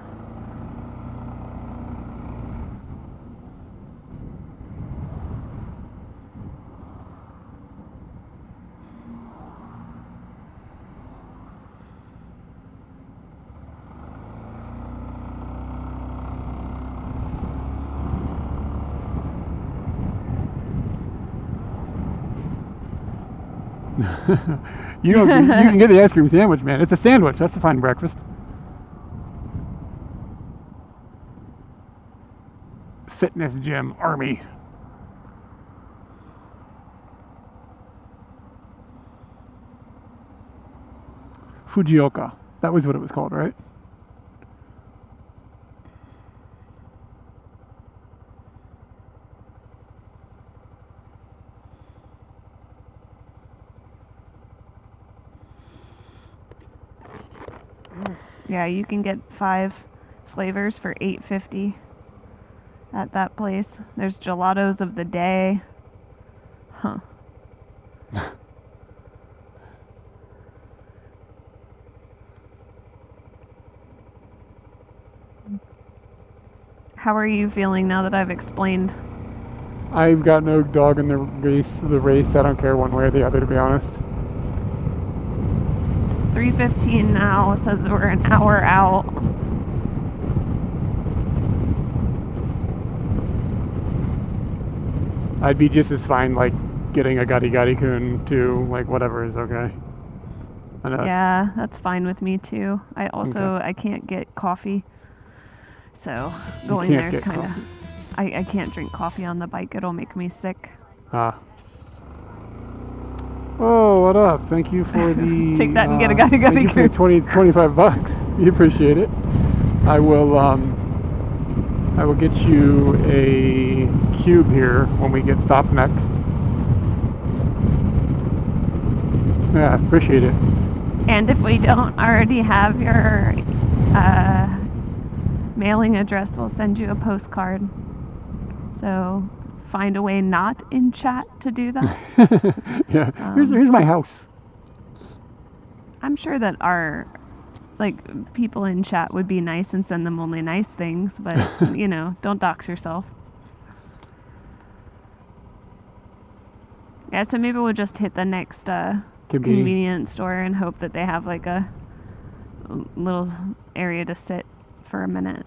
You can get the ice cream sandwich, man. It's a sandwich. That's a fine breakfast. Fitness gym, army. Fujioka. That was what it was called, right? Yeah, you can get 5 flavors for $8.50 at that place. There's gelatos of the day. Huh. How are you feeling now that I've explained? I've got no dog in the race. I don't care one way or the other, to be honest. It's 3:15 now. It says we're an hour out. I'd be just as fine, like, getting a Gari kun too, like, whatever is okay. I know Yeah, that's fine with me too. I also Okay. I can't get coffee, so You going can't there's get kind of. coffee. I can't drink coffee on the bike. It'll make me sick. Ah. Oh, what up? Thank you for the... Take that and get a thank you for the kun. 25 bucks. We appreciate it. I will get you a cube here when we get stopped next. Yeah, appreciate it. And if we don't already have your mailing address, we'll send you a postcard. So find a way not in chat to do that. Yeah, here's my house. I'm sure that our people in chat would be nice and send them only nice things, but don't dox yourself. Yeah, so maybe we'll just hit the next convenience store and hope that they have like a little area to sit for a minute.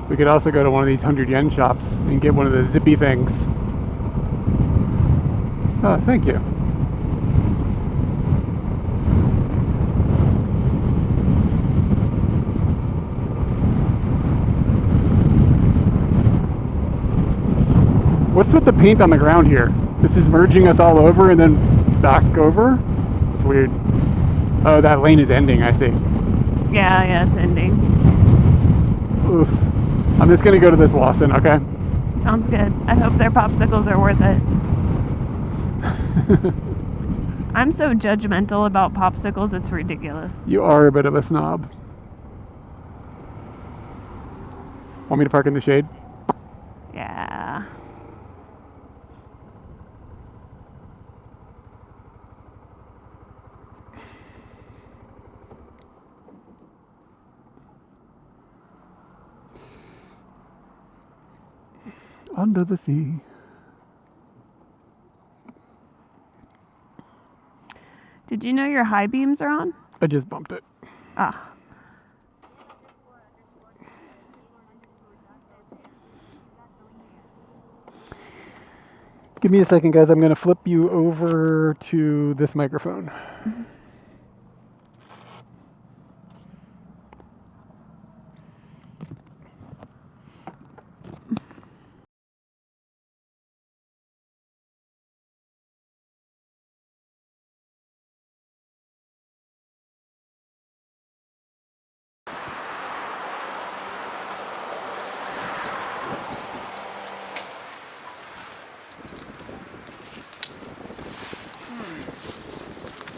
We could also go to one of these 100 yen shops and get one of the zippy things. Oh, thank you. What's with the paint on the ground here? This is merging us all over and then back over? It's weird. Oh, that lane is ending, I see. Yeah, it's ending. Oof. I'm just gonna go to this Lawson, okay? Sounds good. I hope their popsicles are worth it. I'm so judgmental about popsicles, it's ridiculous. You are a bit of a snob. Want me to park in the shade? Yeah. Under the sea. Did you know your high beams are on? I just bumped it. Ah. Give me a second, guys. I'm going to flip you over to this microphone. Mm-hmm.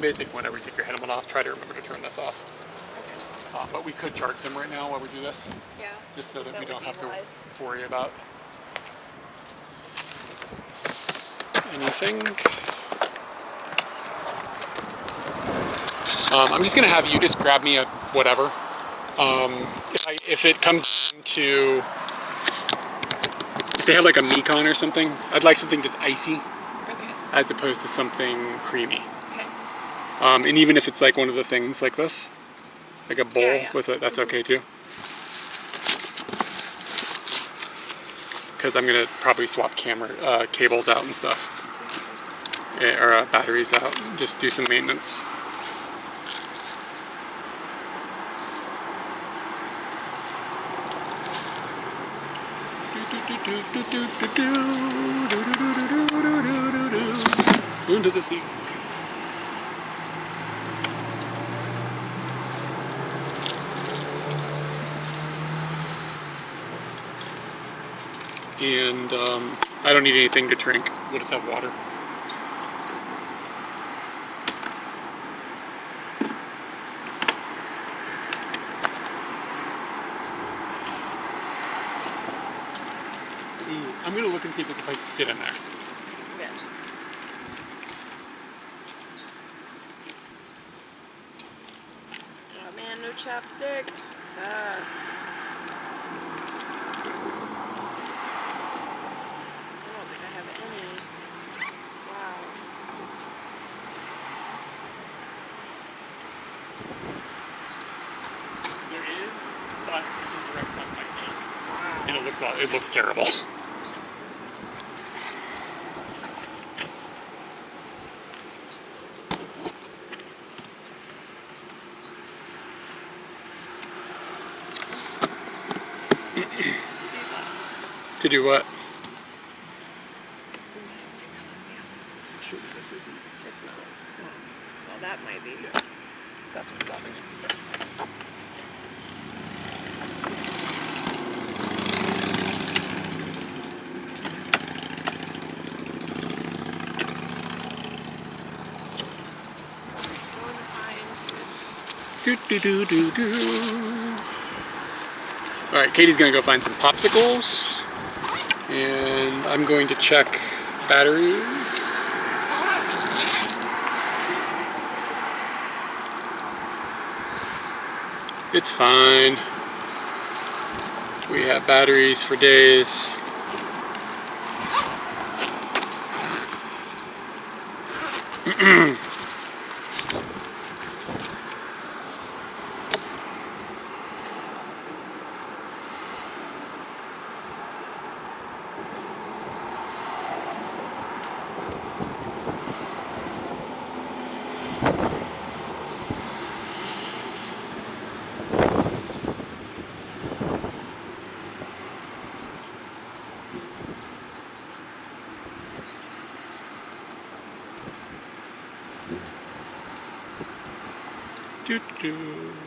Basically, whenever you take your helmet off, try to remember to turn this off. Okay. But we could charge them right now while we do this. Yeah. Just so that we don't have wise. to worry about anything. I'm just gonna have you just grab me a whatever. If it comes to, if they have like a Mekon or something, I'd like something just icy, Okay. as opposed to something creamy. Okay. And even if it's like one of the things like this, like a bowl Yeah. with it, that's okay too. Because I'm gonna probably swap camera cables out and stuff, or batteries out, just do some maintenance. Into the sea. And I don't need anything to drink. We'll just have water. Ooh, I'm gonna look and see if there's a place to sit in there. Yes. Oh man, no chapstick. I don't think I have any. Wow. There is, but it's in direct sunlight. And it looks terrible. To do what? Surely this isn't. It's not. Well, that might be. Yeah. That's what's stopping it. Do do do do do. All right, Katie's gonna go find some popsicles, and I'm going to check batteries. It's fine. We have batteries for days.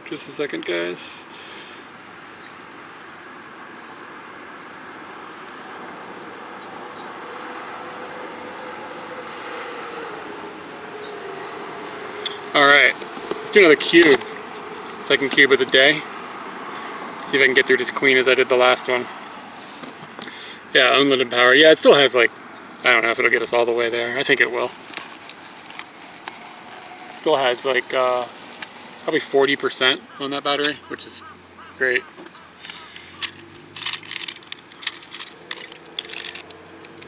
Just a second, guys. All right, let's do another cube. Second cube of the day. See if I can get through it as clean as I did the last one. Yeah, unlimited power. Yeah, it still has like, I don't know if it'll get us all the way there. I think it will. Still has like probably 40% on that battery, which is great.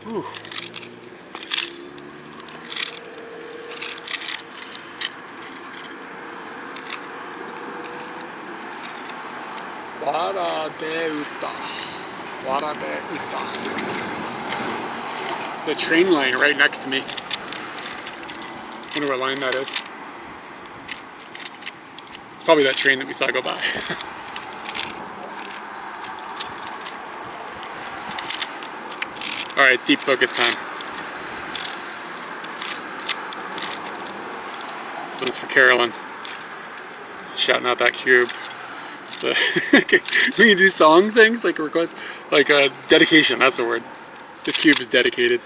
Whew. There's a train line right next to me. Wonder what line that is. It's probably that train that we saw go by. Alright, deep focus time. This one's for Carolyn. Shouting out that cube. So when you do song things, like a request, like a dedication, that's the word. This cube is dedicated.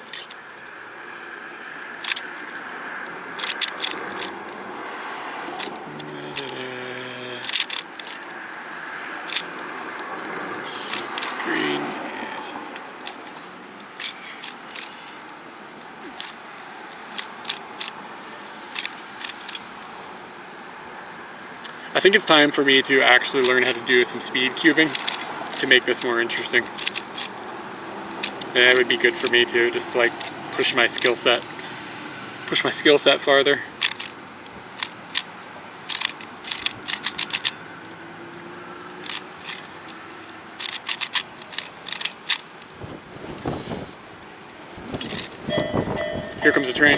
Green. I think it's time for me to actually learn how to do some speed cubing to make this more interesting. And it would be good for me to just like push my skill set farther. Here comes the train.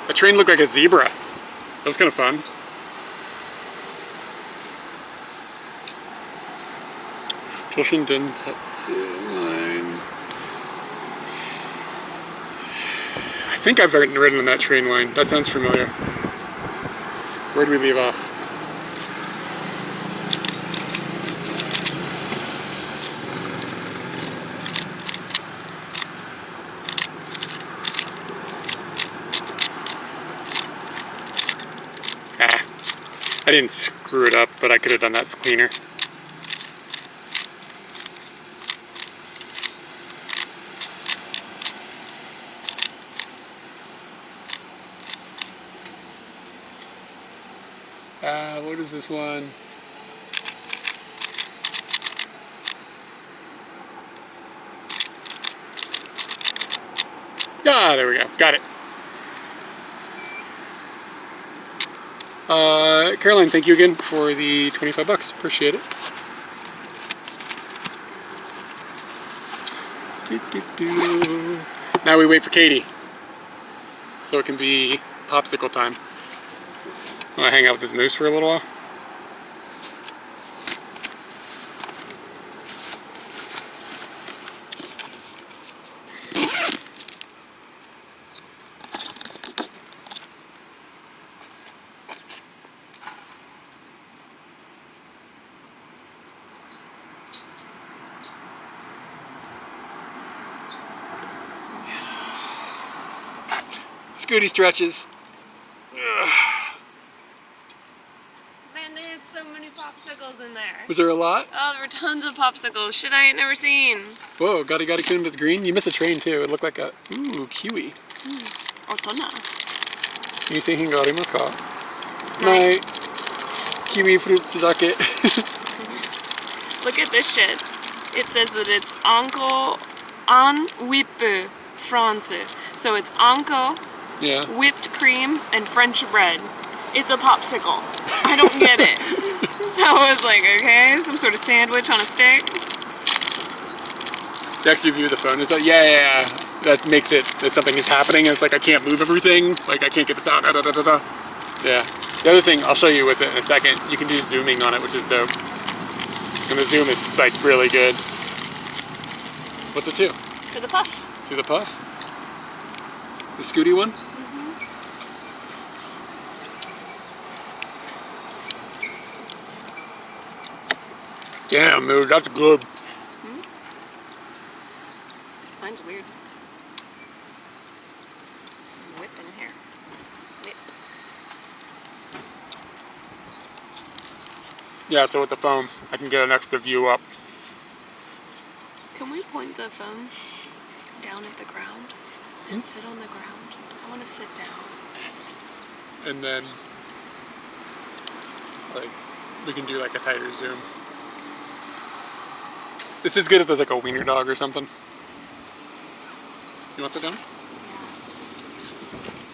The train looked like a zebra. That was kind of fun. Joshin Dentetsu line. I think I've ridden on that train line. That sounds familiar. Where'd we leave off? I didn't screw it up, but I could have done that cleaner. What is this one? Ah, there we go. Got it. Caroline, thank you again for the 25 bucks. Appreciate it. Now we wait for Katie, so it can be popsicle time. Want to hang out with this moose for a little while? Scooty stretches. Ugh. Man, they had so many popsicles in there. Was there a lot? Oh, there were tons of popsicles. Shit I ain't never seen. Whoa, gotta come with green. You missed a train too. It looked like a kiwi. Otona. Can you say hingarimasu ka? Night. Kiwi fruit sudake. Look at this shit. It says that it's Anko en whippe France. So it's Anko, Yeah. whipped cream, and French bread. It's a popsicle. I don't get it. So I was like, okay, some sort of sandwich on a stick. The extra view of the phone is like, yeah. That makes it that something is happening, and it's like I can't move everything. Like I can't get this out. Yeah. The other thing I'll show you with it in a second. You can do zooming on it, which is dope. And the zoom is like really good. What's it to? To the puff. To the puff? The Scooty one? Damn, dude, that's good. Mine's weird. Whip in here. Whip. Yeah, so with the phone, I can get an extra view up. Can we point the phone down at the ground and sit on the ground? I want to sit down. And then, like, we can do like a tighter zoom. This is good if there's like a wiener dog or something. You want to sit down?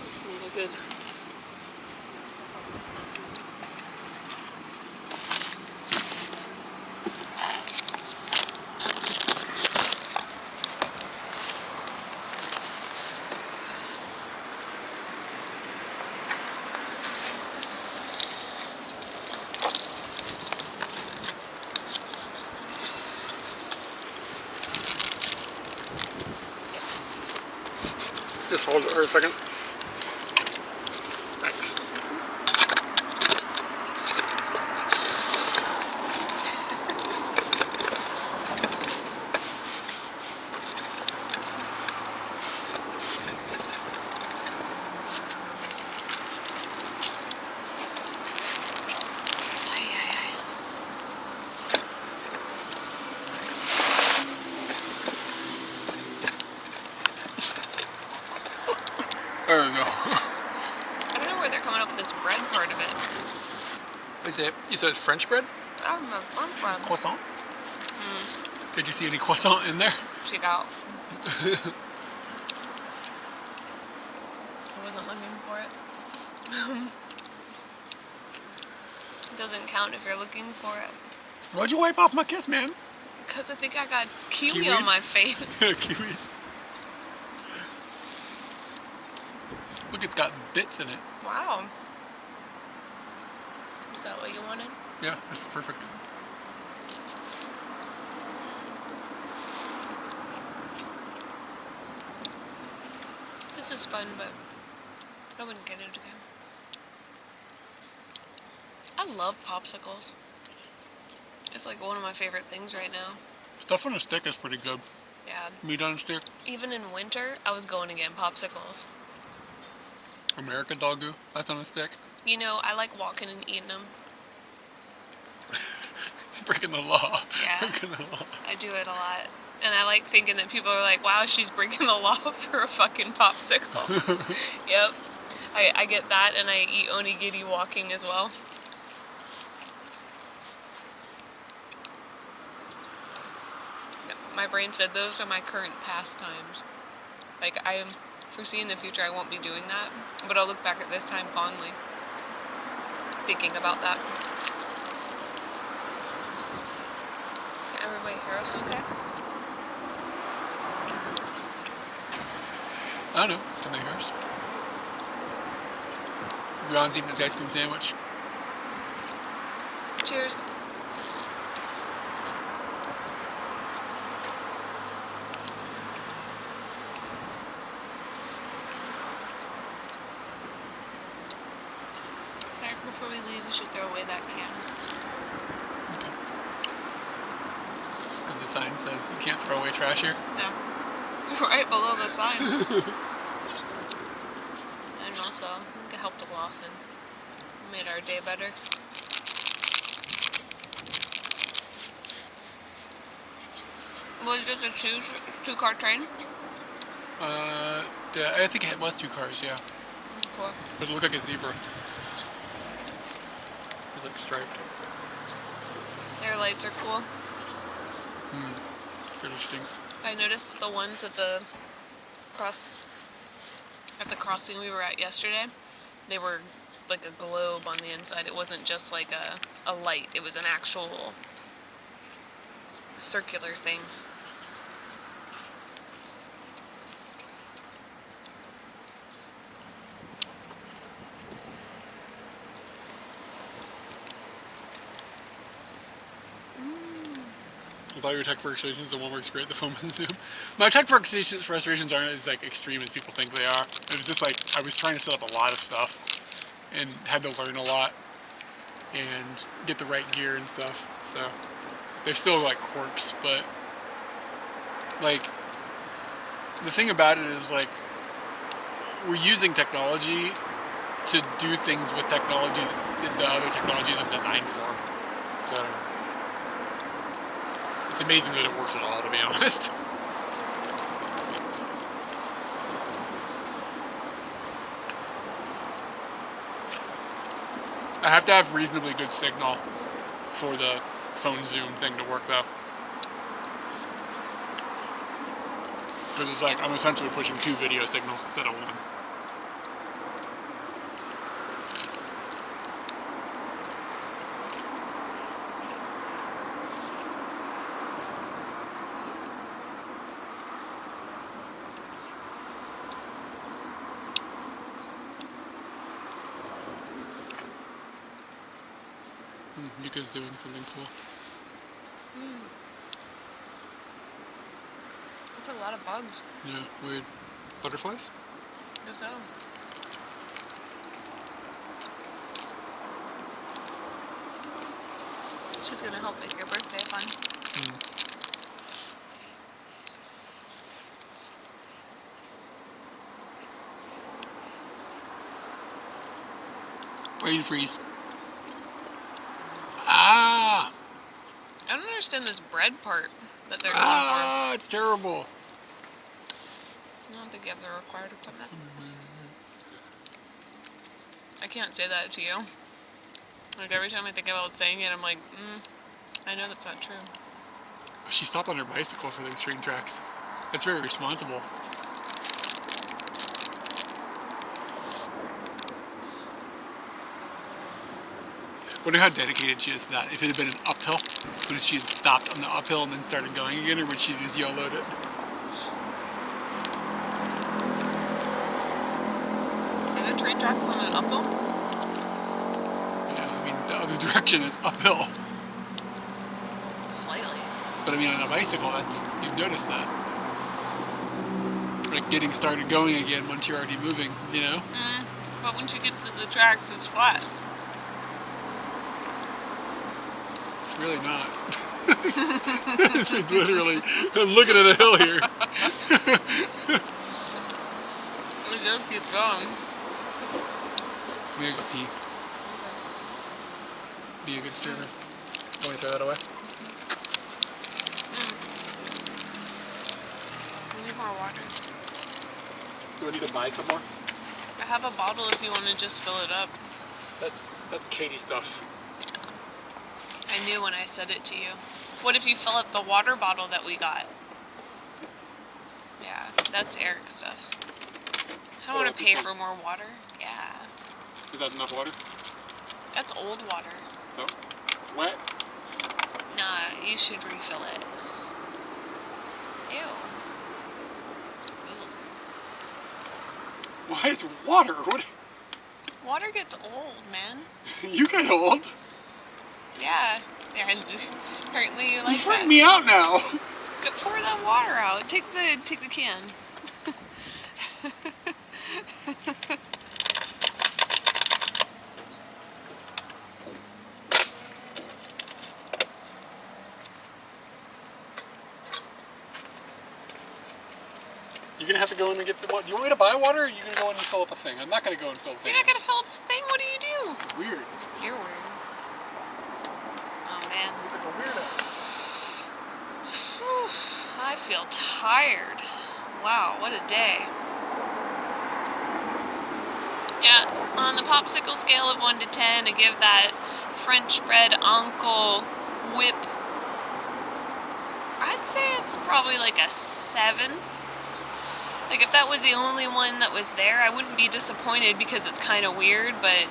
This need a good. Just hold it for a second. Thanks. Is it? You said it's French bread? I don't know. French bread. Croissant? Did you see any croissant in there? Check out. I wasn't looking for it. It doesn't count if you're looking for it. Why'd you wipe off my kiss, man? Because I think I got kiwi Kiwi? on my face. Kiwi. Look, it's got bits in it. Wow. Is that what you wanted? Yeah, that's perfect. This is fun, but I wouldn't get it again. I love popsicles. It's like one of my favorite things right now. Stuff on a stick is pretty good. Yeah. Meat on a stick. Even in winter, I was going to get popsicles. American doggo, that's on a stick. You know, I like walking and eating them. Breaking the law. Yeah. Breaking the law. I do it a lot. And I like thinking that people are like, wow, she's breaking the law for a fucking popsicle. Yep. I get that, and I eat onigiri walking as well. My brain said those are my current pastimes. Like, I am foresee in the future I won't be doing that, but I'll look back at this time fondly, thinking about that. Can everybody hear us okay? I don't know. Can they hear us? Ron's eating his ice cream sandwich. Cheers. Before we leave, we should throw away that can. Okay. Just because the sign says you can't throw away trash here. No. Right below the sign. And also, I think it helped a lot and made our day better. Was it a two-car train? Yeah, I think it was 2 cars, yeah. Cool. But it looked like a zebra. It was like striped. Their lights are cool. Interesting. I noticed that the ones at the crossing we were at yesterday, they were like a globe on the inside. It wasn't just like a light. It was an actual circular thing. With all your tech frustrations, the one works great, the phone with Zoom. My tech frustrations aren't as like extreme as people think they are. It was just like I was trying to set up a lot of stuff and had to learn a lot and get the right gear and stuff. So there's still like quirks, but like the thing about it is like we're using technology to do things with technology that the other technology isn't designed for. So it's amazing that it works at all, to be honest. I have to have reasonably good signal for the phone zoom thing to work, though. Because it's like I'm essentially pushing 2 video signals instead of 1. Yuka's doing something cool. That's a lot of bugs. Yeah, weird. Butterflies? I guess so. She's gonna help make your birthday fun. Brain freeze. Ah! I don't understand this bread part that they're going Ah! It's terrible. for. I don't think you have the required equipment. I can't say that to you. Like every time I think about saying it, I'm like, I know that's not true. She stopped on her bicycle for the train tracks. That's very responsible. Wonder how dedicated she is to that. If it had been an uphill, would she had stopped on the uphill and then started going again, or would she just YOLO'd it? Are there train tracks on an uphill? Yeah, I mean, the other direction is uphill. Slightly. But I mean, on a bicycle, you'd notice that. Like getting started going again once you're already moving, you know? But once you get to the tracks, it's flat. It's really not. It's like literally, I'm looking at a hill here. We just keep going. I'm gonna go pee. Be a good streamer. Want me to throw that away? We need more water. Do I need to buy some more? I have a bottle if you want to just fill it up. That's Katie stuffs. I knew when I said it to you. What if you fill up the water bottle that we got? Yeah, that's Eric stuffs. I don't want to pay for more water. Yeah. Is that enough water? That's old water. So? It's wet? Nah, you should refill it. Ew. Ew. Why? It's water. What? Water gets old, man. You get old. Yeah. And apparently you like You freak that. me out now. Go pour that water out. Take the can. You're gonna have to go in and get some water. Do you want me to buy water, or are you gonna go in and fill up a thing? I'm not gonna go and fill the thing. You're not gonna fill up the thing? What do you do? Weird. You're weird. Oh man. You're like a weirdo. Whew, I feel tired. Wow, what a day. Yeah, on the popsicle scale of 1 to 10, I give that French bread uncle whip, I'd say it's probably like a 7. Like if that was the only one that was there, I wouldn't be disappointed because it's kind of weird, but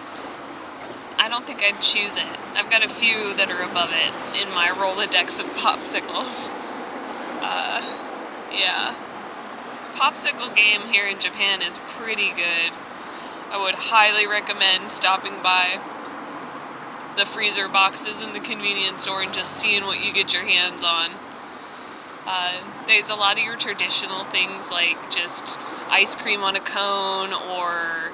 I don't think I'd choose it. I've got a few that are above it in my Rolodex of popsicles. Yeah. Popsicle game here in Japan is pretty good. I would highly recommend stopping by the freezer boxes in the convenience store and just seeing what you get your hands on. There's a lot of your traditional things like just ice cream on a cone or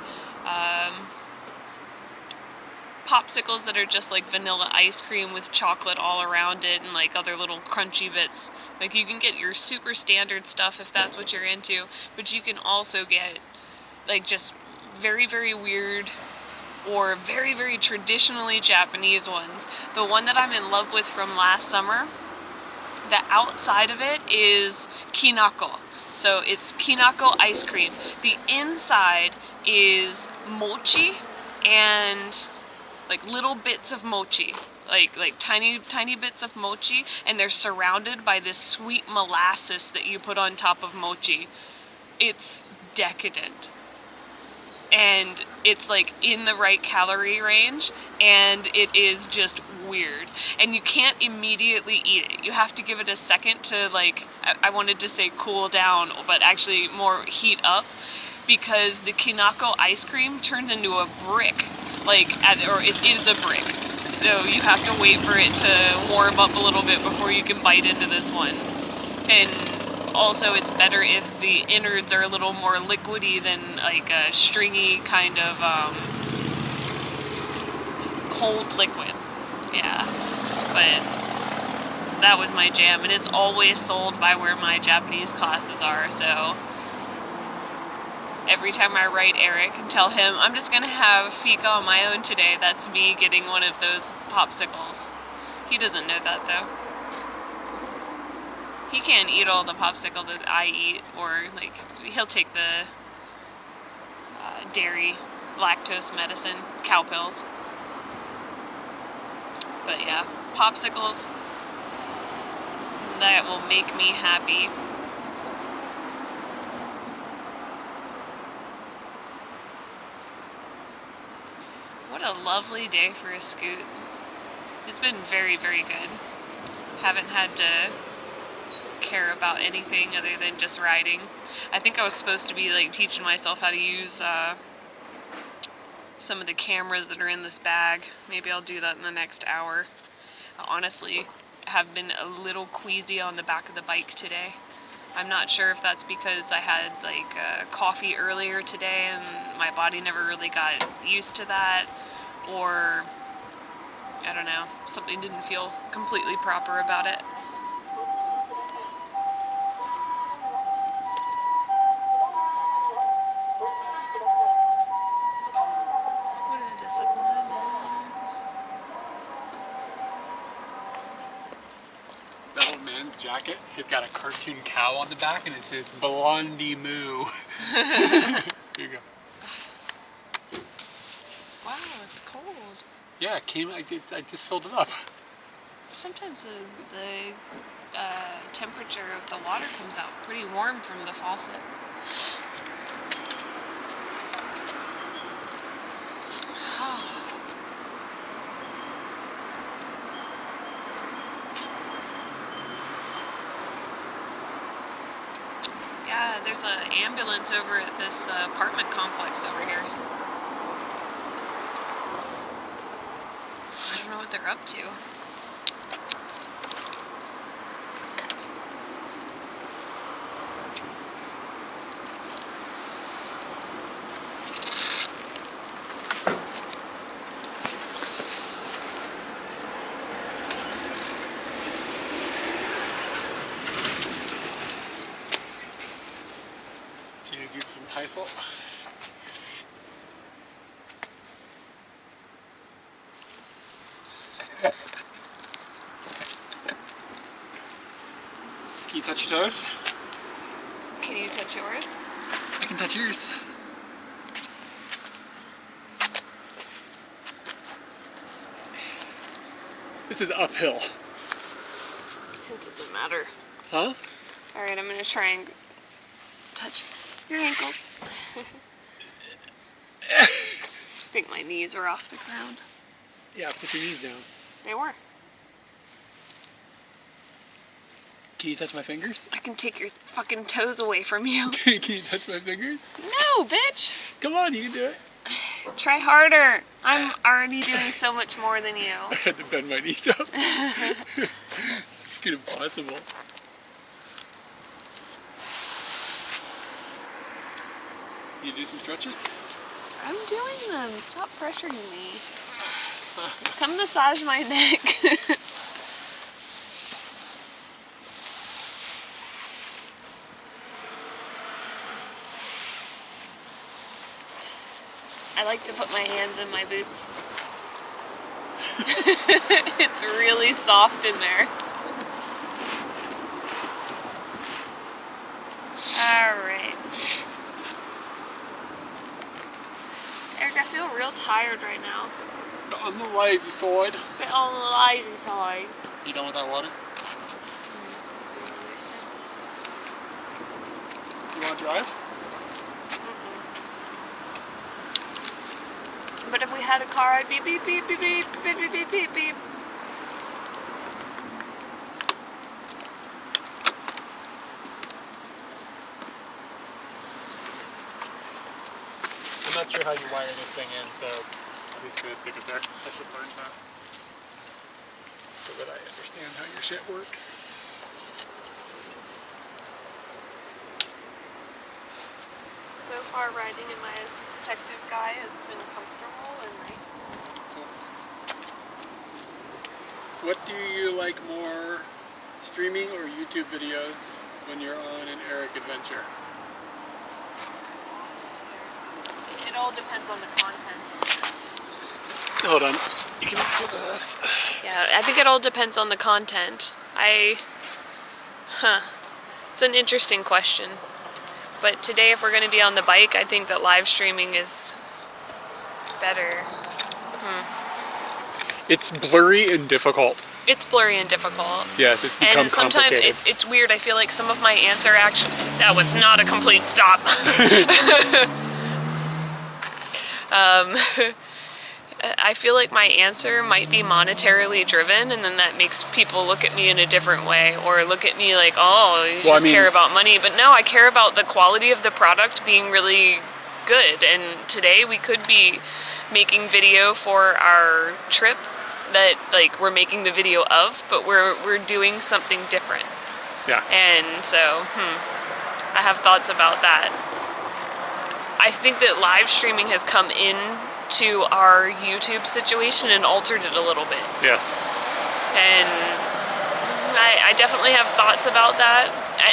popsicles that are just like vanilla ice cream with chocolate all around it and like other little crunchy bits. Like you can get your super standard stuff if that's what you're into, but you can also get like just very, very weird or very, very traditionally Japanese ones. The one that I'm in love with from last summer, the outside of it is kinako. So it's kinako ice cream. The inside is mochi and like little bits of mochi, like tiny bits of mochi, and they're surrounded by this sweet molasses that you put on top of mochi. It's decadent. And it's like in the right calorie range, and it is just weird. And you can't immediately eat it. You have to give it a second to like, I wanted to say cool down, but actually more heat up, because the kinako ice cream turns into a brick. Or it is a brick. So you have to wait for it to warm up a little bit before you can bite into this one. And also it's better if the innards are a little more liquidy than like a stringy kind of cold liquid. Yeah, but that was my jam, and it's always sold by where my Japanese classes are, so every time I write Eric and tell him I'm just gonna have fika on my own today, that's me getting one of those popsicles. He doesn't know that though. He can't eat all the popsicle that I eat, or like he'll take the dairy lactose medicine, cow pills. But yeah, popsicles, that will make me happy. What a lovely day for a scoot. It's been very, very good. Haven't had to care about anything other than just riding. I think I was supposed to be like teaching myself how to use some of the cameras that are in this bag. Maybe I'll do that in the next hour. I honestly have been a little queasy on the back of the bike today. I'm not sure if that's because I had like coffee earlier today and my body never really got used to that, or I don't know, something didn't feel completely proper about it. What a disappointment. That old man's jacket, he's got a cartoon cow on the back and it says Blondie Moo. Here you go. Wow, it's cold. Yeah, it came, I just filled it up. Sometimes the temperature of the water comes out pretty warm from the faucet. Yeah, there's an ambulance over at this apartment complex over here. I don't know what they're up to. Can you do some Tysol? Can you touch your toes? Can you touch yours? I can touch yours. This is uphill. It doesn't matter. Huh? Alright, I'm gonna try and touch your ankles. I think my knees are off the ground. Yeah, put your knees down. They were. Can you touch my fingers? I can take your fucking toes away from you. Can you touch my fingers? No, bitch! Come on, you can do it. Try harder. I'm already doing so much more than you. I had to bend my knees up. It's freaking impossible. You do some stretches? I'm doing them. Stop pressuring me. Come massage my neck. I like to put my hands in my boots. It's really soft in there. Alright. Eric, I feel real tired right now. On the lazy side. Bit on the lazy side. You done with that water? You want to drive? But if we had a car, I'd be beep, beep, beep, beep, beep, beep, beep, beep, beep. I'm not sure how you wire this thing in, so I'm just going to stick it there. I should learn that. So that I understand how your shit works. So far, riding in my protective guy has been comfortable and nice. Cool. What do you like more, streaming or YouTube videos when you're on an Eric adventure? It all depends on the content. Hold on. You can answer this. Yeah, I think it all depends on the content. It's an interesting question. But today, if we're going to be on the bike, I think that live streaming is better. It's blurry and difficult. It's blurry and difficult. Yes, it's become And sometimes complicated. it's weird. I feel like some of my answer actually, that was not a complete stop. I feel like my answer might be monetarily driven, and then that makes people look at me in a different way, or look at me like, oh, you just care about money. But no, I care about the quality of the product being really good. And today we could be making video for our trip that like we're making the video of, but we're doing something different. Yeah. And so, I have thoughts about that. I think that live streaming has come in to our YouTube situation and altered it a little bit. Yes. And I definitely have thoughts about that.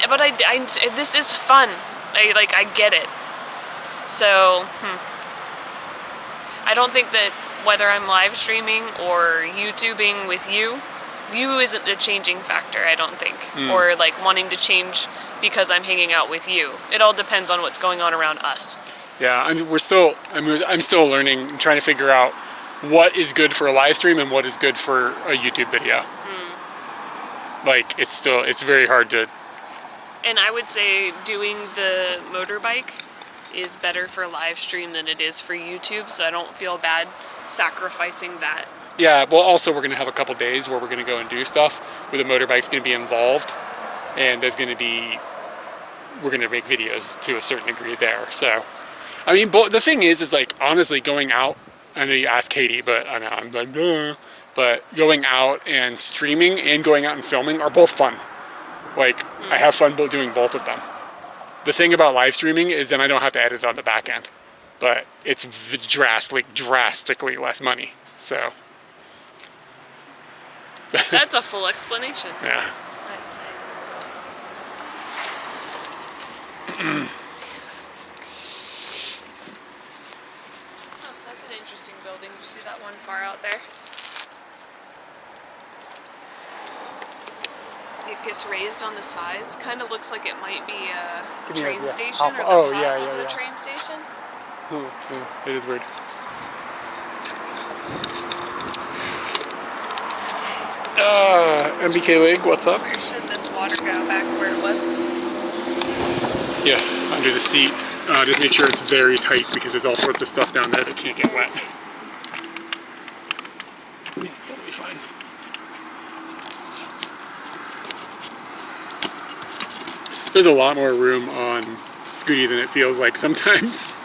But this is fun. I get it. So, I don't think that whether I'm live streaming or YouTubing with you isn't the changing factor, I don't think. Or like wanting to change because I'm hanging out with you. It all depends on what's going on around us. Yeah, I'm still learning and trying to figure out what is good for a live stream and what is good for a YouTube video. Like, it's very hard to... And I would say doing the motorbike is better for live stream than it is for YouTube, so I don't feel bad sacrificing that. Yeah, well, also we're going to have a couple days where we're going to go and do stuff where the motorbike's going to be involved, and we're going to make videos to a certain degree there, so... I mean, the thing is like, honestly, going out, I know you asked Katie, but I know I'm like, duh. But going out and streaming and going out and filming are both fun. Like, I have fun doing both of them. The thing about live streaming is then I don't have to edit on the back end, but it's drastically less money, so. That's a full explanation. Yeah. I'd say. That's an interesting building. Did you see that one far out there? It gets raised on the sides. Kind of looks like it might be a train station or the top of the train station. It is weird. MBK League, what's up? Where should this water go? Back where it was? Yeah, under the seat. Just make sure it's very tight because there's all sorts of stuff down there that can't get wet. Yeah, that'll be fine. There's a lot more room on Scooty than it feels like sometimes.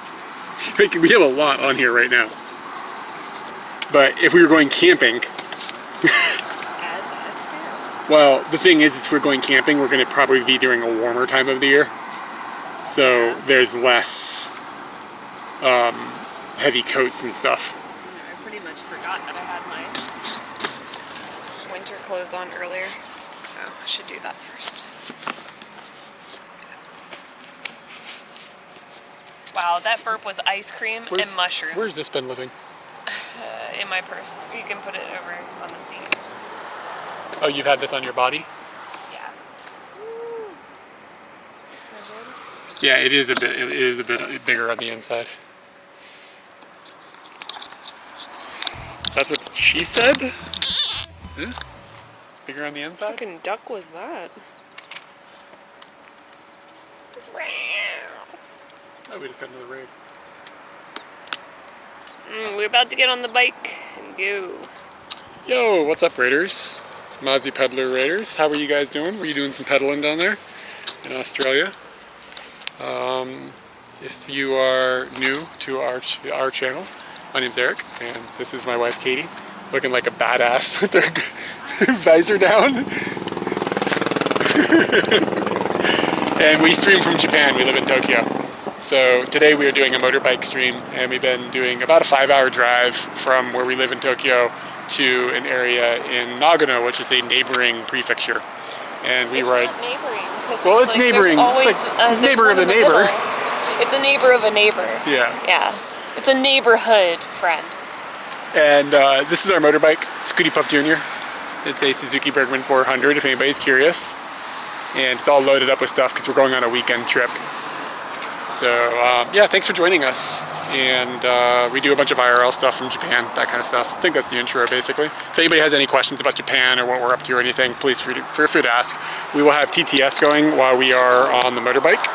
Like, we have a lot on here right now. But if we were going camping, well, the thing is if we're going camping, we're going to probably be during a warmer time of the year. So there's less heavy coats and stuff. I pretty much forgot that I had my winter clothes on earlier. Oh, I should do that first. Wow, that burp was ice cream and mushroom. Where's this been living? In my purse. You can put it over on the seat. Oh, you've had this on your body? Yeah. Yeah, it is a bit bigger on the inside. That's what she said? Huh? It's bigger on the inside? What fucking duck was that? Oh, we just got another raid. We're about to get on the bike and go. Yo, what's up, Raiders? Mozzie Peddler Raiders, how are you guys doing? Were you doing some pedaling down there in Australia? If you are new to our channel, my name's Eric, and this is my wife, Katie, looking like a badass with their visor down. And we stream from Japan, we live in Tokyo. So today we are doing a motorbike stream, and we've been doing about a 5-hour drive from where we live in Tokyo to an area in Nagano, which is a neighboring prefecture. And we ride. It's not neighboring. Well, it's neighboring. It's like neighbor of a neighbor. It's a neighbor of a neighbor. Yeah. Yeah. It's a neighborhood friend. And this is our motorbike, Scooty Puff Jr. It's a Suzuki Bergman 400, if anybody's curious. And it's all loaded up with stuff because we're going on a weekend trip. So yeah, thanks for joining us. And we do a bunch of IRL stuff from Japan, that kind of stuff. I think that's the intro, basically. If anybody has any questions about Japan or what we're up to or anything, please feel free to ask. We will have TTS going while we are on the motorbike.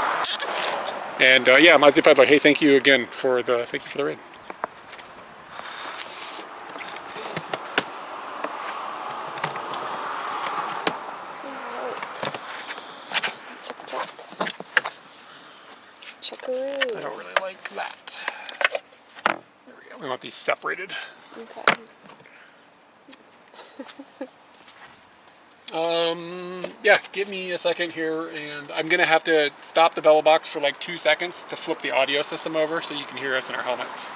And yeah, Mazzy Peddler, hey, thank you again for the raid. I don't really like that. There we go. We want these separated. Okay. Yeah, give me a second here, and I'm gonna have to stop the bell box for like 2 seconds to flip the audio system over so you can hear us in our helmets.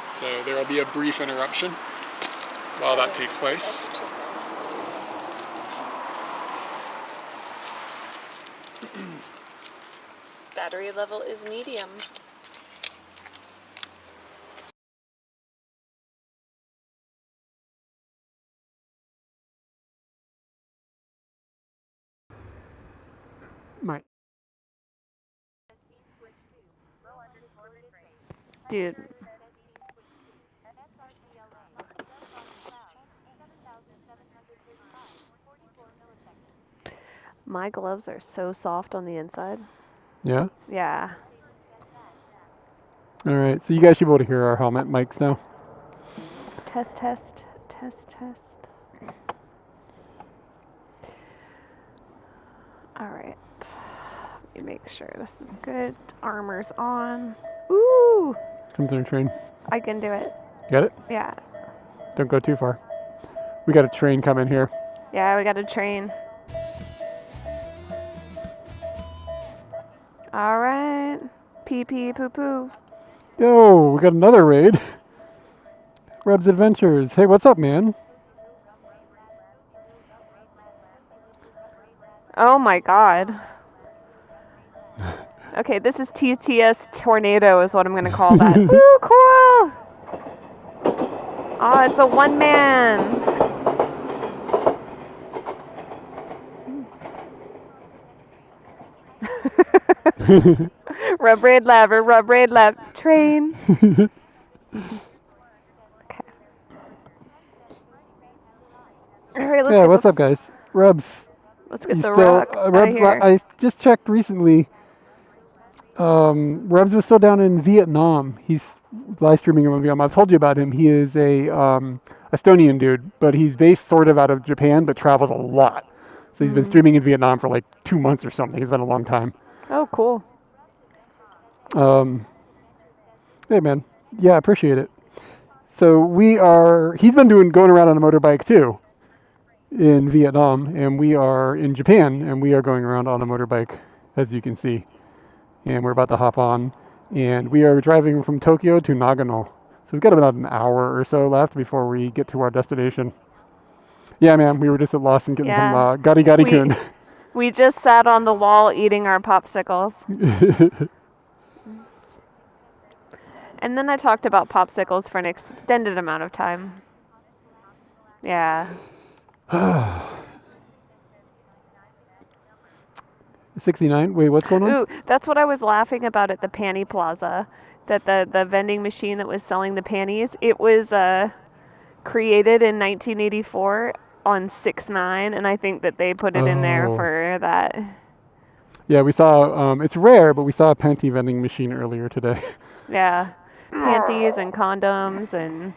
So there will be a brief interruption while that takes place. Battery level is medium. My Dude, my gloves are so soft on the inside. yeah. Yeah. All right, so you guys should be able to hear our helmet mics now. Test, test, test, test. All right. Let me make sure this is good. Armor's on. Ooh! Come through and train. I can do it. Get it? Yeah. Don't go too far. We got a train coming here. Yeah, we got a train. All right. Pee pee poo poo. Yo, we got another raid. Reb's Adventures. Hey, what's up, man? Oh my god. Okay, this is TTS Tornado is what I'm going to call that. Ooh, cool! Oh, it's a one man. Rub raid lab, train. Okay. All right, let's Yeah, get what's up, guys? Rebs. Let's get You the still, rock out of Rebs, here. I just checked recently. Rebs was still down in Vietnam. He's live streaming in Vietnam. I've told you about him. He is a Estonian dude, but he's based sort of out of Japan, but travels a lot. So he's been streaming in Vietnam for like 2 months or something. It's been a long time. Oh, cool. Hey, man. Yeah, I appreciate it. So he's been going around on a motorbike too in Vietnam, and we are in Japan, and we are going around on a motorbike, as you can see. And we're about to hop on, and we are driving from Tokyo to Nagano. So we've got about an hour or so left before we get to our destination. Yeah, man, we were just at Lawson getting some gari kun. We just sat on the wall eating our popsicles. And then I talked about popsicles for an extended amount of time. Yeah. 69? Wait, what's going on? Ooh, that's what I was laughing about at the Panty Plaza. That the vending machine that was selling the panties, it was created in 1984 on 6/9, and I think that they put it in there for that. Yeah, we saw, it's rare, but we saw a panty vending machine earlier today. Yeah. Panties and condoms, and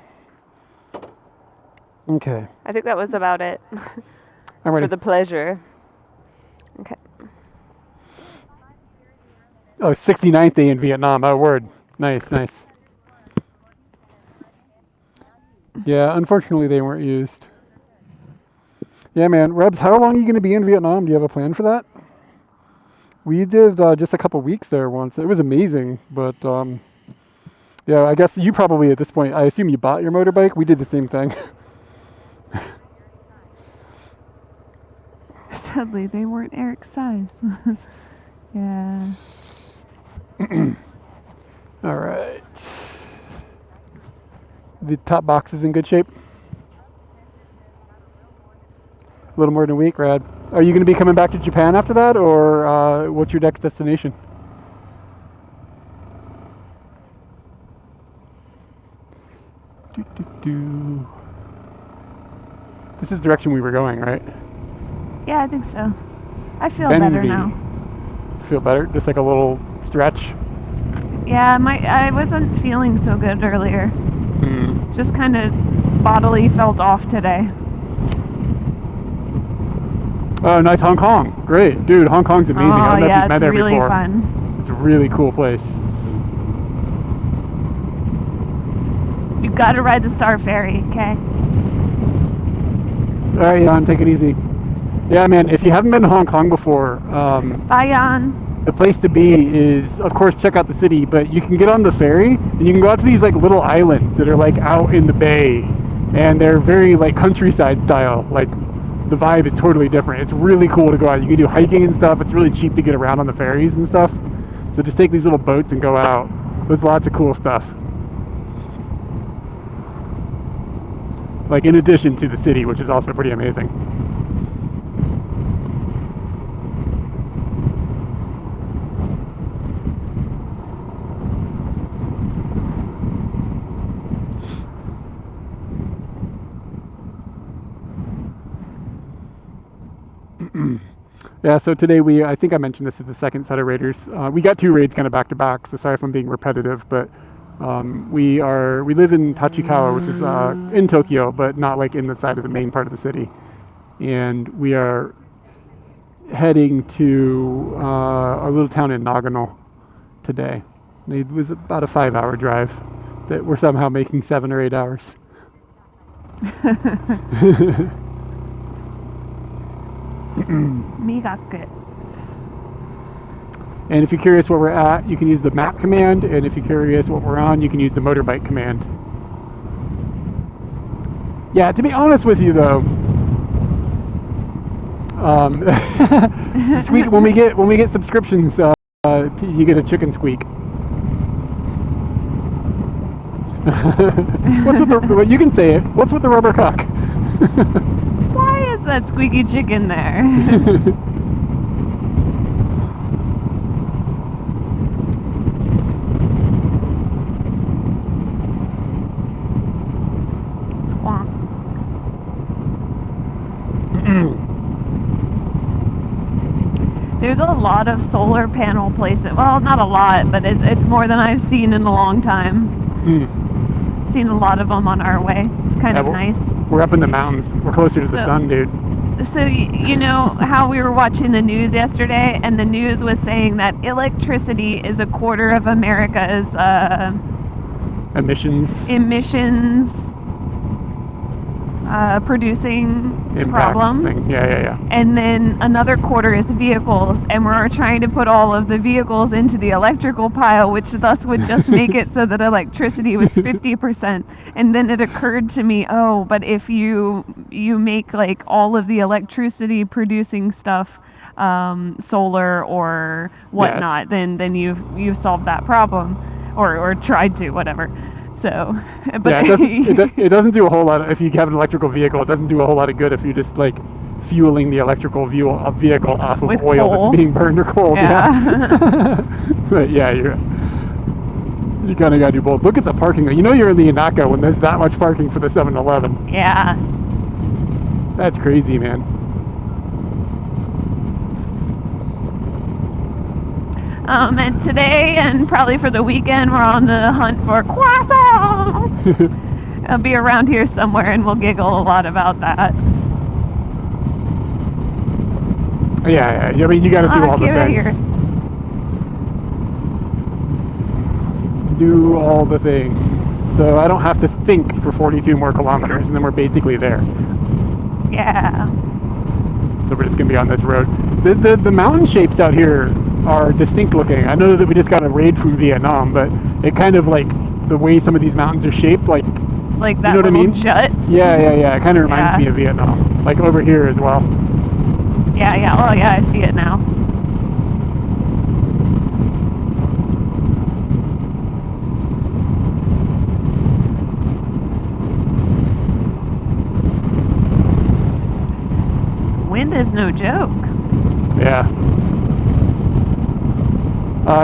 Okay. I think that was about it. I'm ready. For the pleasure. Okay. Oh, 69th day in Vietnam. Oh, word. Nice, nice. Yeah, unfortunately they weren't used. Yeah, man. Rebs, how long are you going to be in Vietnam? Do you have a plan for that? We did just a couple weeks there once. It was amazing, but yeah, I guess you probably at this point, I assume you bought your motorbike. We did the same thing. Sadly, they weren't Eric's size. Yeah. All right. The top box is in good shape. A little more than a week, Rad. Are you going to be coming back to Japan after that, or what's your next destination? Do. This is the direction we were going, right? Yeah, I think so. I feel better Benvie. now. Feel better? Just like a little stretch. Yeah, I wasn't feeling so good earlier. Hmm. Just kind of bodily felt off today. Oh, nice Hong Kong. Great. Dude, Hong Kong's amazing. I don't know if yeah, you've been it's there really before. fun. It's a really cool place. You gotta ride the Star Ferry, okay? All right, Jan, take it easy. Yeah, man, if you haven't been to Hong Kong before, Bye, Jan. the place to be is, of course, check out the city, but you can get on the ferry and you can go out to these like little islands that are like out in the bay, and they're very like countryside style. Like the vibe is totally different. It's really cool to go out. You can do hiking and stuff. It's really cheap to get around on the ferries and stuff. So just take these little boats and go out. There's lots of cool stuff. Like in addition to the city, which is also pretty amazing. Yeah, so today I think I mentioned this at the second set of raiders. We got 2 raids kind of back to back, so sorry if I'm being repetitive, but we live in Tachikawa, which is in Tokyo, but not like in the side of the main part of the city. And we are heading to a little town in Nagano today. It was about a 5-hour drive that we're somehow making 7 or 8 hours. Migaku. And if you're curious where we're at, you can use the map command, and if you're curious what we're on, you can use the motorbike command. Yeah, to be honest with you though, squeak, when we get subscriptions, you get a chicken squeak. What's with the? Well, you can say it. What's with the rubber cock? Why is that squeaky chicken there? Squonk. There's a lot of solar panel places. Well, not a lot, but it's more than I've seen in a long time. Seen a lot of them on our way. It's kind of nice. We're up in the mountains. We're closer to the sun, dude. So you know how we were watching the news yesterday, and the news was saying that electricity is a quarter of America's emissions producing impact problem. Thing. Yeah. And then another quarter is vehicles, and we're trying to put all of the vehicles into the electrical pile, which thus would just make it so that electricity was 50%. And then it occurred to me, oh, but if you make like all of the electricity producing stuff solar or whatnot, then you've solved that problem, or tried to, whatever. So, but yeah, it doesn't do a whole lot. If you have an electrical vehicle, it doesn't do a whole lot of good if you're just like fueling the electrical vehicle off of with oil coal. that's being burned or cold. Yeah. But yeah, you kind of got to do both. Look at the parking. You know you're in the Inaka when there's that much parking for the 7-Eleven. Yeah. That's crazy, man. And today, and probably for the weekend, we're on the hunt for croissant. I'll be around here somewhere, and we'll giggle a lot about that. Yeah. I mean, you got to do all the things. Do all the things. So I don't have to think for 42 more kilometers, and then we're basically there. Yeah. So we're just gonna be on this road. The mountain shapes out here are distinct looking. I know that we just got a raid from Vietnam, but it kind of like the way some of these mountains are shaped, like that, you know what I mean? Jut. Yeah. It kind of reminds me of Vietnam, like over here as well. Yeah. Oh yeah, I see it now. Wind is no joke. Yeah.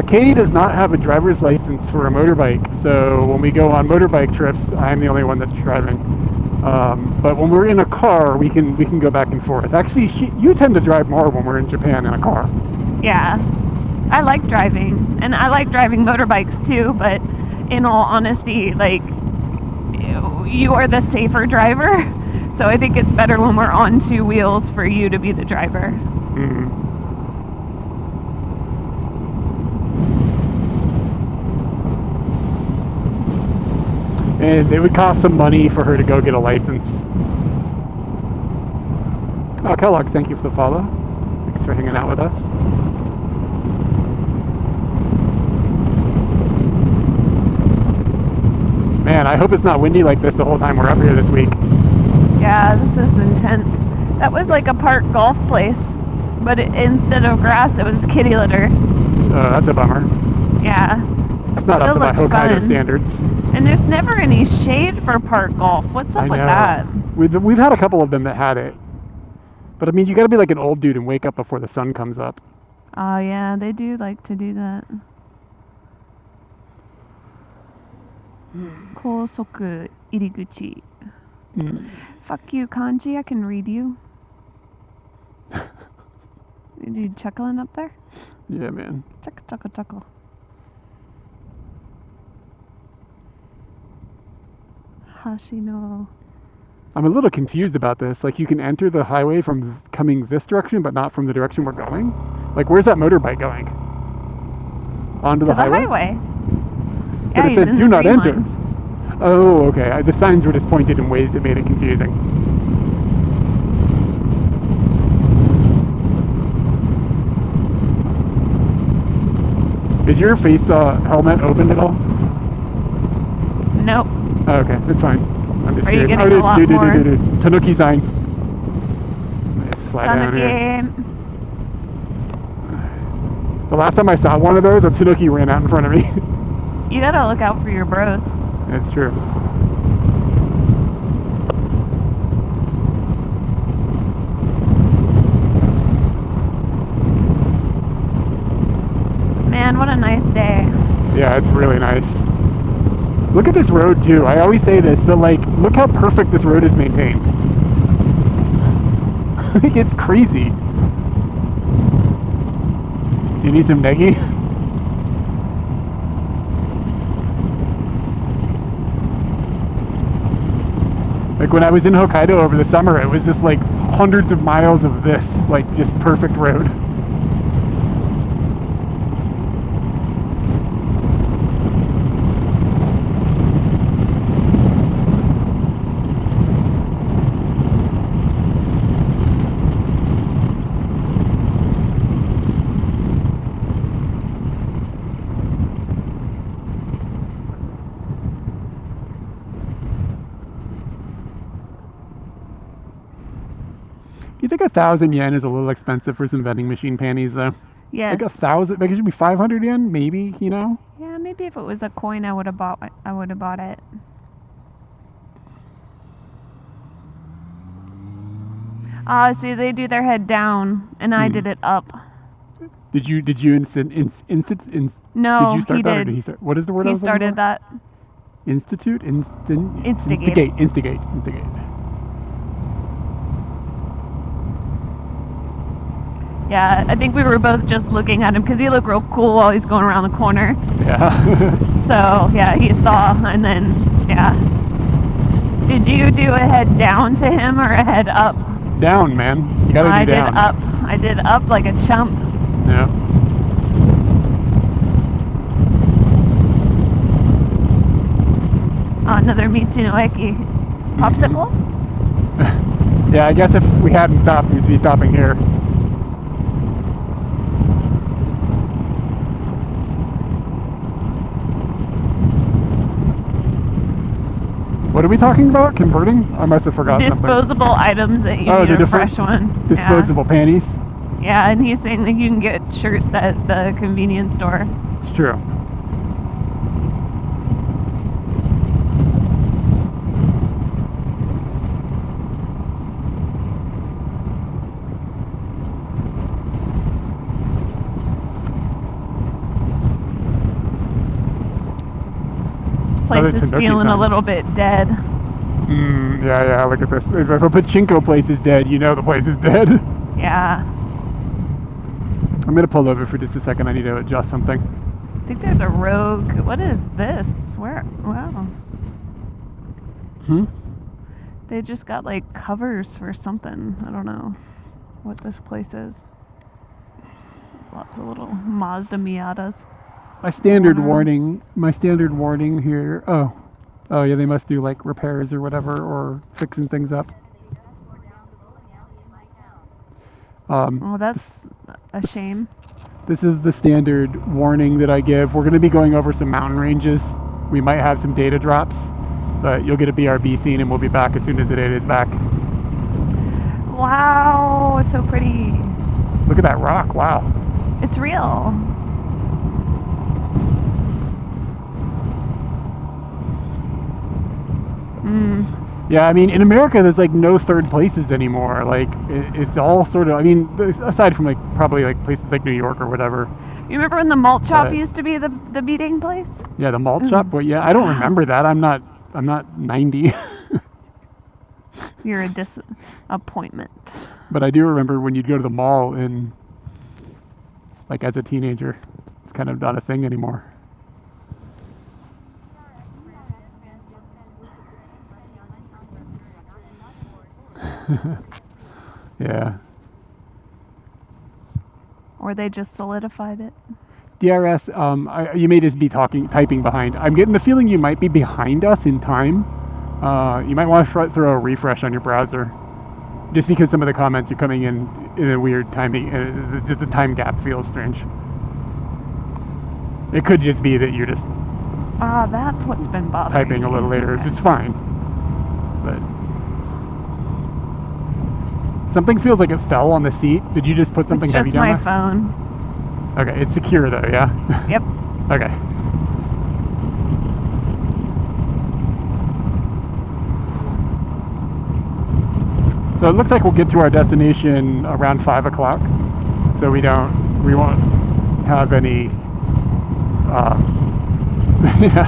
Katie does not have a driver's license for a motorbike, so when we go on motorbike trips, I'm the only one that's driving. But when we're in a car, we can go back and forth. Actually, you tend to drive more when we're in Japan in a car. Yeah. I like driving, and I like driving motorbikes too, but in all honesty, like, you are the safer driver, so I think it's better when we're on two wheels for you to be the driver. Mm-hmm. And it would cost some money for her to go get a license. Oh, Kellogg's, thank you for the follow. Thanks for hanging out with us. Man, I hope it's not windy like this the whole time we're up here this week. Yeah, this is intense. That was like a park golf place, but instead of grass, it was kitty litter. That's a bummer. Yeah. That's not up to my Hokkaido standards. And there's never any shade for park golf. What's up with that? We've had a couple of them that had it. But I mean, you gotta be like an old dude and wake up before the sun comes up. Oh yeah, they do like to do that. Kosoku iriguchi. Fuck you, kanji. I can read you. You chuckling up there? Yeah, man. Chuckle. Hashino. I'm a little confused about this. Like, you can enter the highway from coming this direction, but not from the direction we're going? Like, where's that motorbike going? Onto the highway? Yeah, but it says do not enter. Oh, okay. The signs were just pointed in ways that made it confusing. Is your face helmet opened at all? Nope. Oh, okay, that's fine. I'm just curious. Oh, Tanuki sign. Slide down here. The last time I saw one of those, a Tanuki ran out in front of me. You gotta look out for your bros. That's true. Man, what a nice day. Yeah, it's really nice. Look at this road too. I always say this, but like, look how perfect this road is maintained. Like, it's crazy. You need some negi? Like, when I was in Hokkaido over the summer, it was just like hundreds of miles of this, like, just perfect road. You think 1,000 yen is a little expensive for some vending machine panties, though? Yes. Like 1,000, like it should be 500 yen, maybe, you know? Yeah, maybe if it was a coin, I would have bought it. See, they do their head down, and I did it up. Did you No, did you start he that, or did. did he start? What is the word? He started that. Instigate. Instigate. Yeah, I think we were both just looking at him because he looked real cool while he's going around the corner. Yeah. So, yeah, he saw, and then, yeah. Did you do a head down to him or a head up? Down, man. You gotta do down. I did up like a chump. Yeah. Oh, another Mitsunoeki popsicle? Yeah, I guess if we hadn't stopped, we'd be stopping here. What are we talking about? Converting? I must have forgotten Disposable something. items that you need a fresh one. Disposable panties? Yeah, and he's saying that you can get shirts at the convenience store. It's true. place Another is Tendoki feeling a sign. little bit dead. Yeah, look at this. If a pachinko place is dead, you know the place is dead. Yeah. I'm gonna pull over for just a second. I need to adjust something. I think there's a rogue. What is this? Where? Wow. They just got like covers for something. I don't know what this place is. Lots of little Mazda Miatas. My standard warning here. Oh yeah, they must do like repairs or whatever, or fixing things up. Oh, that's a shame. This is the standard warning that I give. We're going to be going over some mountain ranges. We might have some data drops, but you'll get a BRB scene and we'll be back as soon as it is back. Wow, it's so pretty. Look at that rock, wow. It's real. Yeah, I mean, in America, there's like no third places anymore. Like, it's all sort of, I mean, aside from like probably like places like New York or whatever. You remember when the malt shop used to be the beating place? Yeah, the malt shop. Well, yeah, I don't remember that. I'm not 90. You're a disappointment. But I do remember when you'd go to the mall and, like, as a teenager, it's kind of not a thing anymore. Yeah. Or they just solidified it. DRS, you may just be typing behind. I'm getting the feeling you might be behind us in time. You might want to throw a refresh on your browser, just because some of the comments are coming in a weird timing. Just the time gap feels strange. It could just be that you're just That's what's been bothering typing me. a little later. It's fine, but something feels like it fell on the seat. Did you just put something It's heavy just down my there? phone. Okay, it's secure though, yeah? Yep. Okay. So it looks like we'll get to our destination around 5 o'clock. So we won't have any, yeah.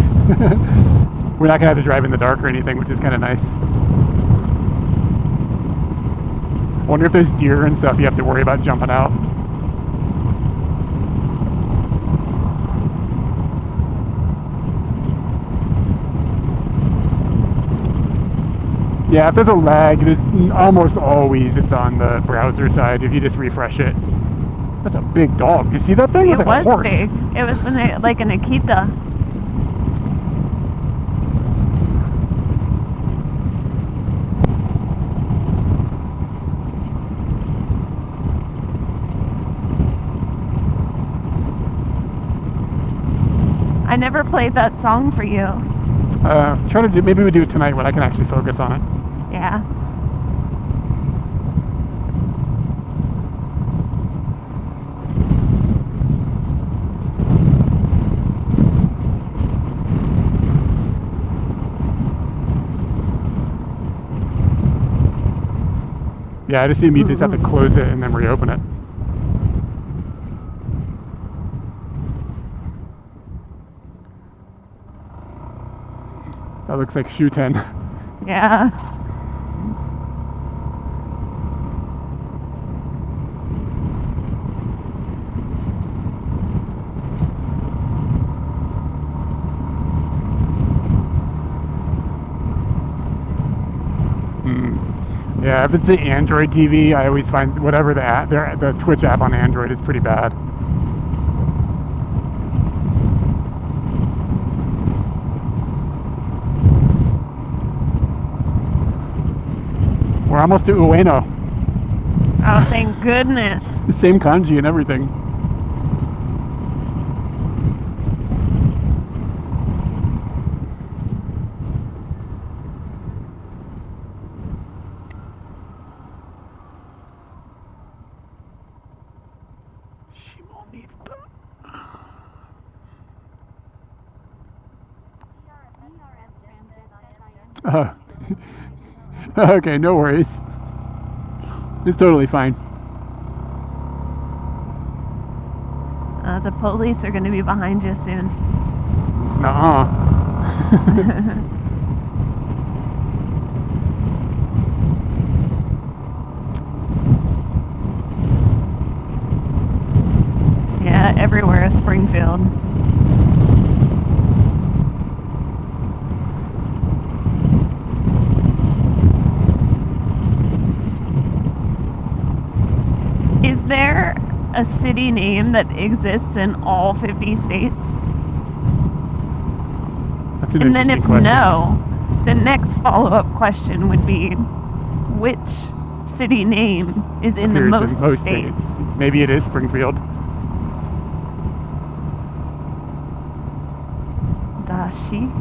We're not gonna have to drive in the dark or anything, which is kind of nice. I wonder if there's deer and stuff you have to worry about jumping out. Yeah, if there's a lag, there's almost always it's on the browser side if you just refresh it. That's a big dog. You see that thing? It It's like a was horse. big. It was like an Akita. I never played that song for you. Try to do. Maybe we do it tonight when I can actually focus on it. Yeah. Yeah, I just assume you just have to close it and then reopen it. That looks like Shuten. Yeah. Yeah, if it's an Android TV, I always find whatever the Twitch app on Android is pretty bad. We're almost to Ueno. Oh, thank goodness. The same kanji and everything. Okay, no worries. It's totally fine. The police are going to be behind you soon. Nuh-uh. Yeah, everywhere is Springfield. Is there a city name that exists in all 50 states? That's an And then interesting if question. no, the next follow-up question would be, which city name is in the Appears most, in states? Maybe it is Springfield. Zashi?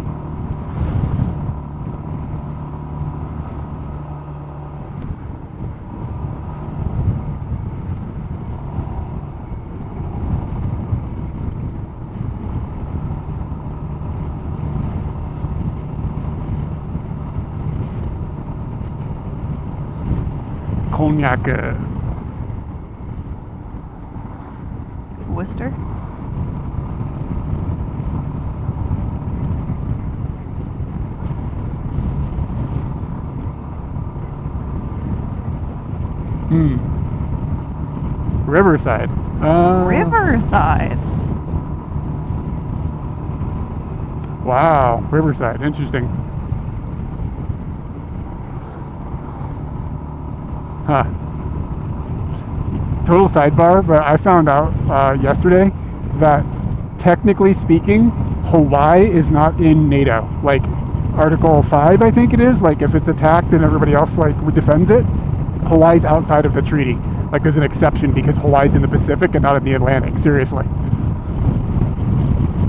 Cognac. Worcester? Riverside. Riverside. Wow, Riverside. Interesting. Huh. Total sidebar, but I found out yesterday that technically speaking, Hawaii is not in NATO. Like Article 5, I think it is. Like if it's attacked and everybody else like defends it, Hawaii's outside of the treaty. Like there's an exception because Hawaii's in the Pacific and not in the Atlantic. Seriously.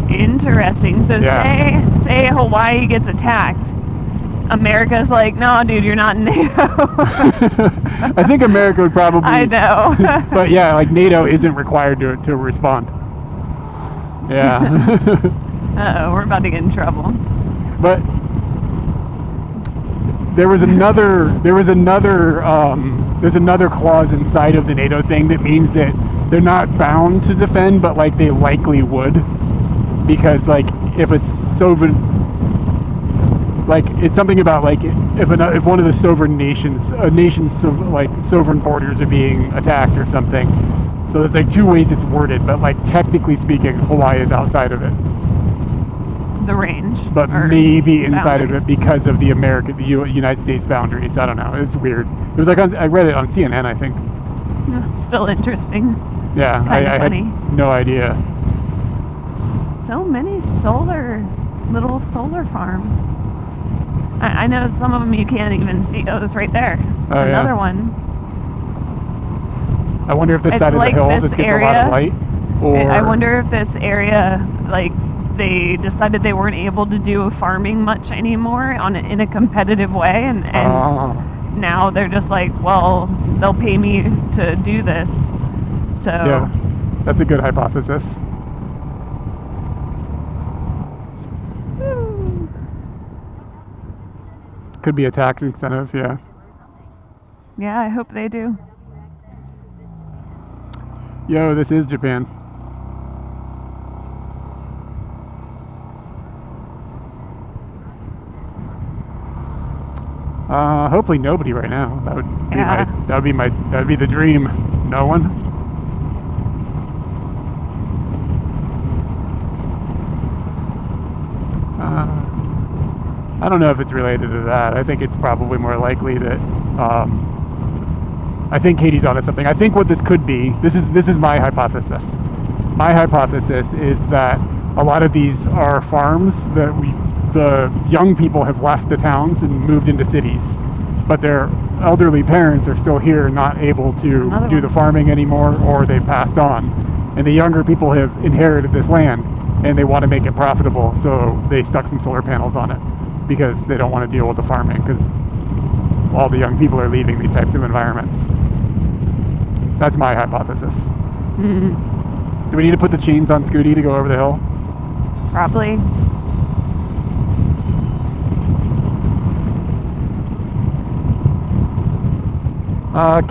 Interesting. So Yeah. say Hawaii gets attacked. America's like, no, dude, you're not in NATO. I think America would probably. I know. But yeah, like NATO isn't required to respond. Yeah. Uh-oh, we're about to get in trouble. But there's another clause inside of the NATO thing that means that they're not bound to defend, but like they likely would, because like if a sovereign, like it's something about like if one of the sovereign nations, like sovereign borders are being attacked or something. So there's like two ways it's worded, but like technically speaking, Hawaii is outside of it. The range. But or maybe inside of boundaries. it because of the United States boundaries. I don't know. It's weird. It was like I read it on CNN, I think. Still interesting. Yeah, I had funny. no idea. So many little solar farms. I know some of them you can't even see. Oh, it's right there. Oh, yeah. Another one. I wonder if this It's side like of the hill this just gets a lot of area- light, or I wonder if this area, like, they decided they weren't able to do farming much anymore in a competitive way, and now they're just like, well, they'll pay me to do this. So yeah, that's a good hypothesis. Could be a tax incentive. Yeah. yeah, I hope they do. Yo, this is Japan. Hopefully nobody right now. That would be the dream. No one. I don't know if it's related to that. I think it's probably more likely that I think Katie's onto something. I think what this could be, this is my hypothesis. My hypothesis is that a lot of these are farms that the young people have left the towns and moved into cities, but their elderly parents are still here, not able to do the farming anymore, or they've passed on. And the younger people have inherited this land and they want to make it profitable, so they stuck some solar panels on it because they don't want to deal with the farming, because all the young people are leaving these types of environments. That's my hypothesis. Mm-hmm. Do we need to put the chains on Scooty to go over the hill? Probably.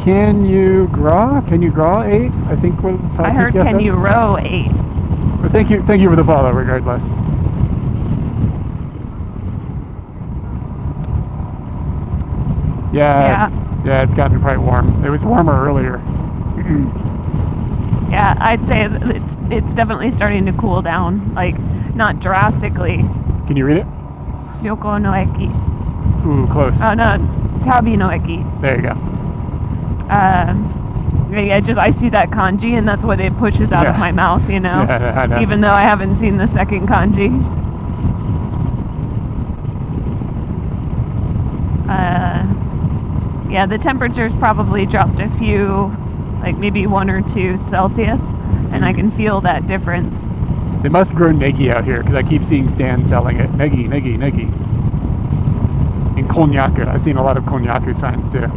Can you draw? Can you draw 8? I think was how I heard, TTS can said. you row 8? Well, thank you for the follow, regardless. Yeah, it's gotten quite warm. It was warmer earlier. Yeah, I'd say it's definitely starting to cool down. Like, not drastically. Can you read it? Yoko no eki. Ooh, close. Oh no, tabi no eki. There you go. I see that kanji, and that's what it pushes out of my mouth, you know? Yeah, I know. Even though I haven't seen the second kanji. Yeah, the temperature's probably dropped a few, like maybe 1 or 2 Celsius, and I can feel that difference. They must grow negi out here, because I keep seeing stands selling it. Negi. And konnyaku. I've seen a lot of konnyaku signs, too.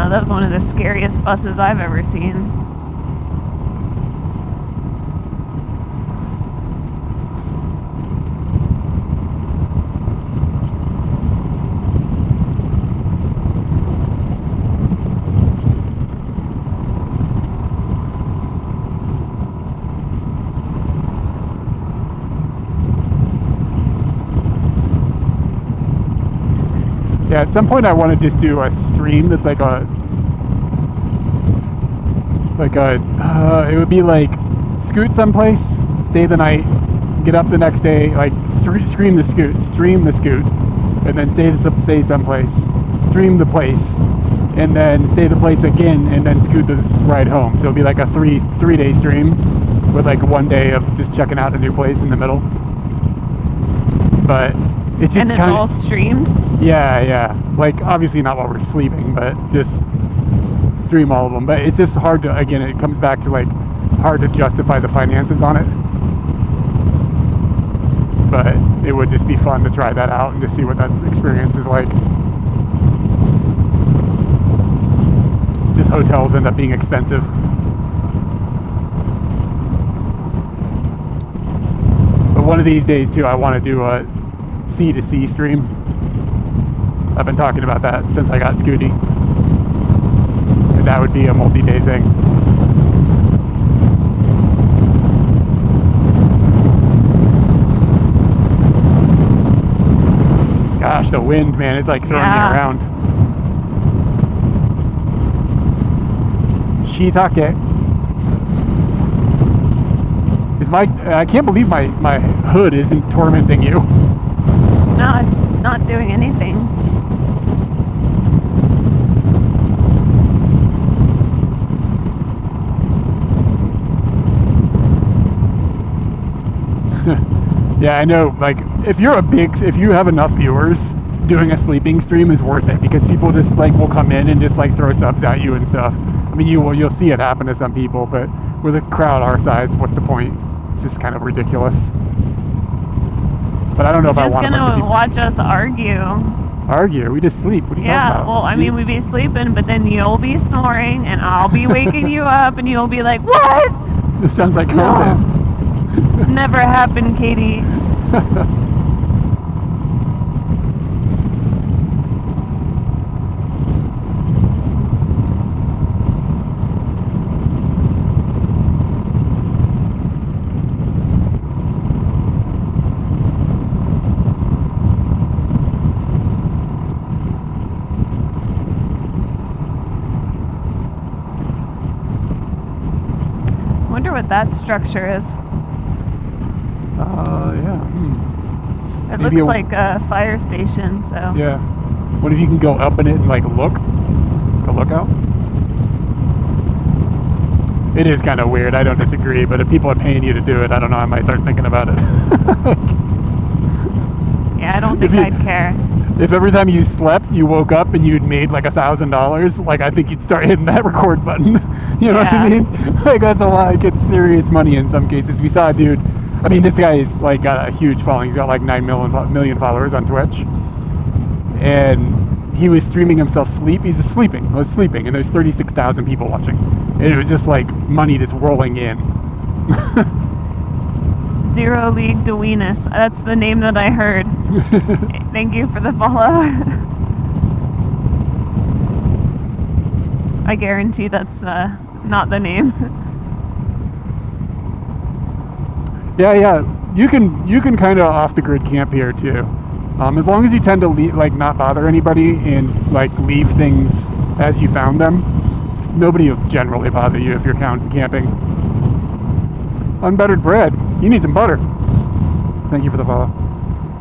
That was one of the scariest buses I've ever seen. Yeah, at some point I want to just do a stream that's like it would be like scoot someplace, stay the night, get up the next day, like stream the scoot, and then stay someplace, stream the place, and then stay the place again, and then scoot the ride home. So it'd be like a three-day stream with like 1 day of just checking out a new place in the middle. But it's just and it's all streamed? Yeah. Like, obviously not while we're sleeping, but just stream all of them. But it's just hard to, again, it comes back to, like, hard to justify the finances on it. But it would just be fun to try that out and to see what that experience is like. It's just hotels end up being expensive. But one of these days, too, I want to do a C2C stream. I've been talking about that since I got Scooty. And that would be a multi-day thing. Gosh, the wind, man, it's like throwing me around. Shiitake. I can't believe my hood isn't tormenting you. No, it's not doing anything. Yeah, I know, like, if you have enough viewers, doing a sleeping stream is worth it, because people just, like, will come in and just, like, throw subs at you and stuff. I mean, you'll see it happen to some people, but with a crowd our size, what's the point? It's just kind of ridiculous. But I don't know if I want a bunch of people. Watch us argue. Argue? We just sleep. What are you talking about? Yeah, well, I mean, we'd be sleeping, but then you'll be snoring, and I'll be waking you up, and you'll be like, what? This sounds like content. No. Never happened, Katie. Wonder what that structure is. Yeah. It looks like a fire station, so. Yeah. What if you can go up in it and, like, look? Like a lookout? It is kind of weird. I don't disagree, but if people are paying you to do it, I don't know, I might start thinking about it. Yeah, I don't think I'd care. If every time you slept, you woke up and you'd made like $1,000, like, I think you'd start hitting that record button. You know what I mean? Like, that's a lot. It gets serious money in some cases. We saw a dude. I mean, this guy is, like, got a huge following. He's got like 9 million followers on Twitch, and he was streaming himself sleep. He was sleeping, and there's 36,000 people watching, and it was just like money just rolling in. Zero League Dewenis. That's the name that I heard. Thank you for the follow. I guarantee that's not the name. Yeah. You can kind of off the grid camp here too, as long as you tend to not bother anybody and leave things as you found them. Nobody will generally bother you if you're camping. Unbuttered bread. You need some butter. Thank you for the follow.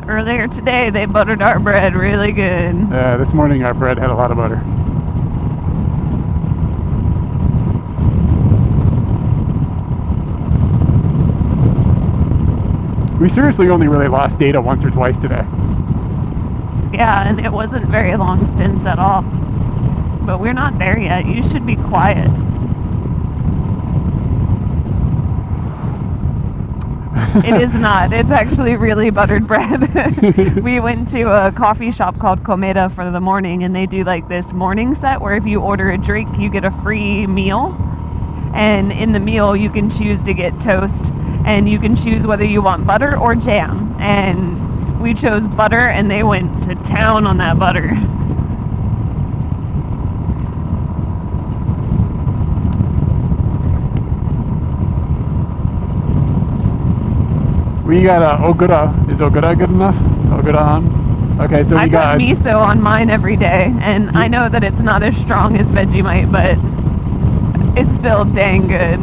Earlier today, they buttered our bread really good. This morning our bread had a lot of butter. We seriously only really lost data once or twice today. Yeah, and it wasn't very long stints at all. But we're not there yet. You should be quiet. It is not. It's actually really buttered bread. We went to a coffee shop called Komeda for the morning, and they do this morning set where if you order a drink, you get a free meal. And in the meal, you can choose to get toast, and you can choose whether you want butter or jam. And we chose butter, and they went to town on that butter. We got Ogura. Is Ogura good enough? Ogura on? Okay, so I put miso on mine every day, and I know that it's not as strong as Vegemite, but it's still dang good.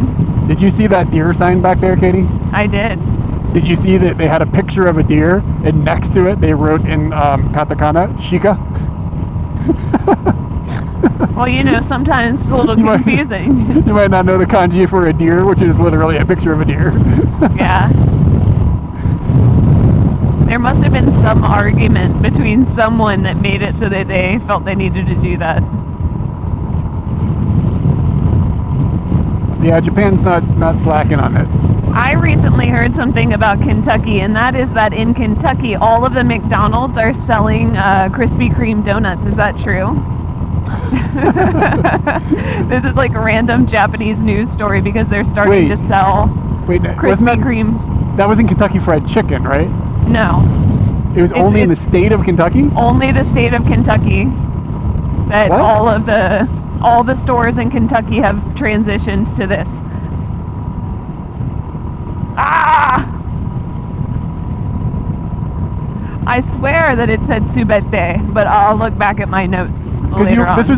Did you see that deer sign back there, Katie? I did. Did you see that they had a picture of a deer, and next to it they wrote in katakana, Shika? Well, sometimes it's a little confusing. You might not know the kanji for a deer, which is literally a picture of a deer. Yeah. There must have been some argument between someone that made it so that they felt they needed to do that. Yeah, Japan's not slacking on it. I recently heard something about Kentucky, and that is that in Kentucky, all of the McDonald's are selling Krispy Kreme donuts. Is that true? This is like a random Japanese news story because they're starting to sell Krispy Kreme. That was in Kentucky Fried Chicken, right? No. It was only in the state of Kentucky? Only the state of Kentucky. That what? all the stores in Kentucky have transitioned to this. Ah! I swear that it said subete, but I'll look back at my notes later on. This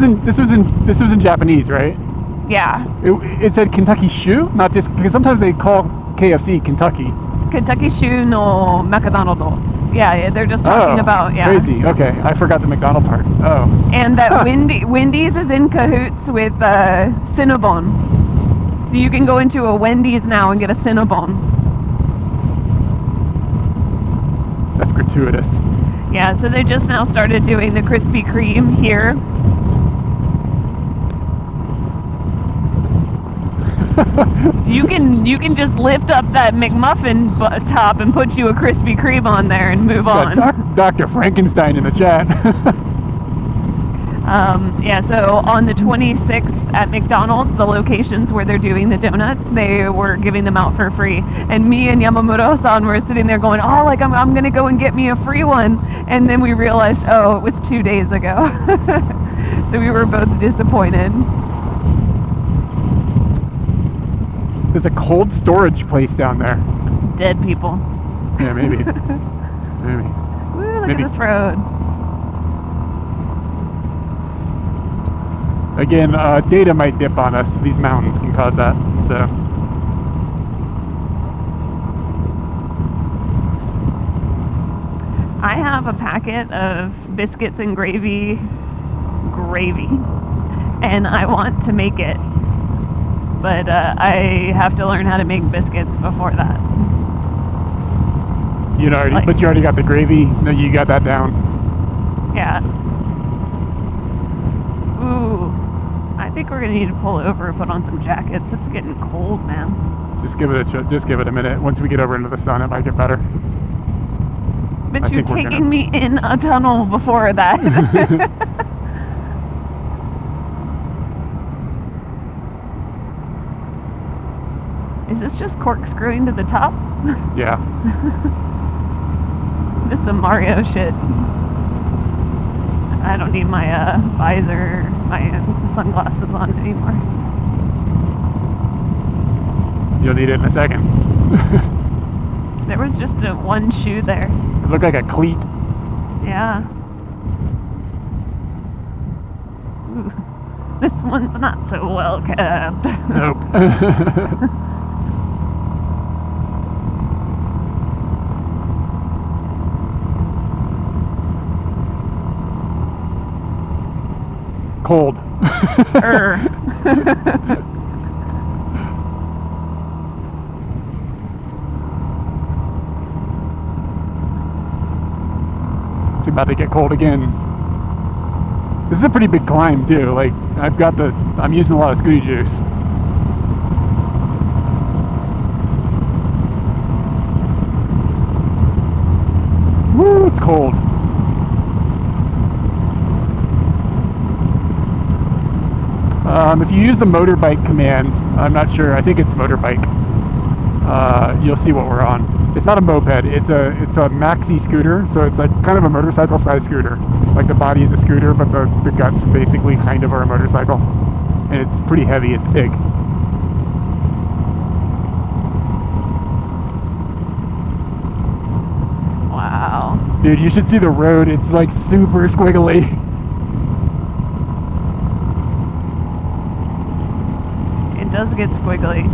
was in Japanese, right? Yeah. It said Kentucky Shu, not just because sometimes they call KFC Kentucky. Kentucky Shu no McDonald's. Yeah, they're just talking about Crazy. Okay, I forgot the McDonald part. Oh. And that Wendy's is in cahoots with Cinnabon, so you can go into a Wendy's now and get a Cinnabon. That's gratuitous. Yeah, so they just now started doing the Krispy Kreme here. You can just lift up that McMuffin top and put you a Krispy Kreme on there and move on. Dr. Frankenstein in the chat. Yeah, so on the 26th at McDonald's, the locations where they're doing the donuts, they were giving them out for free. And me and Yamamoto-san were sitting there going, oh, like I'm going to go and get me a free one. And then we realized, oh, it was 2 days ago. So we were both disappointed. There's a cold storage place down there. Dead people. Yeah, maybe. Maybe. Woo, look at this road. Again, data might dip on us. These mountains can cause that. So. I have a packet of biscuits and gravy, and I want to make it. But I have to learn how to make biscuits before that. But you already got the gravy. No, you got that down. Yeah. Ooh, I think we're gonna need to pull over and put on some jackets. It's getting cold, man. Just give it a minute. Once we get over into the sun, it might get better. But you're taking me in a tunnel before that. Is this just corkscrewing to the top? Yeah. This is some Mario shit. I don't need my visor my sunglasses on anymore. You'll need it in a second. There was just one shoe there. It looked like a cleat. Yeah. Ooh, this one's not so well kept. Nope. Cold. It's about to get cold again. This is a pretty big climb too. Like I'm using a lot of Scooty juice. Woo, it's cold. If you use the motorbike command, I'm not sure, I think it's motorbike, you'll see what we're on. It's not a moped, it's a maxi scooter, so it's like kind of a motorcycle size scooter. Like the body is a scooter, but the guts basically kind of are a motorcycle. And it's pretty heavy, it's big. Wow. Dude, you should see the road, it's like super squiggly. It does get squiggly.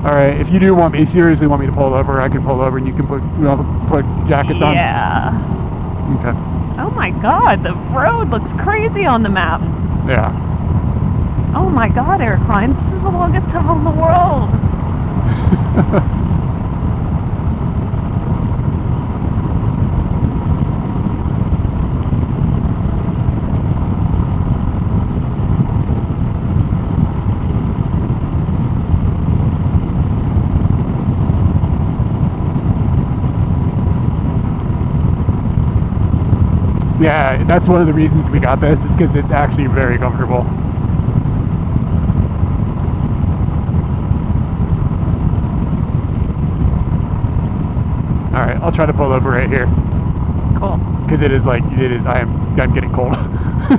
Alright, if you do seriously want me to pull over, I can pull over and you can put jackets on? Yeah. Okay. Oh my god, the road looks crazy on the map. Yeah. Oh my god, Eric Klein, this is the longest tunnel in the world. Yeah, that's one of the reasons we got this, is because it's actually very comfortable. Alright, I'll try to pull over right here. Cool. Because I'm getting cold.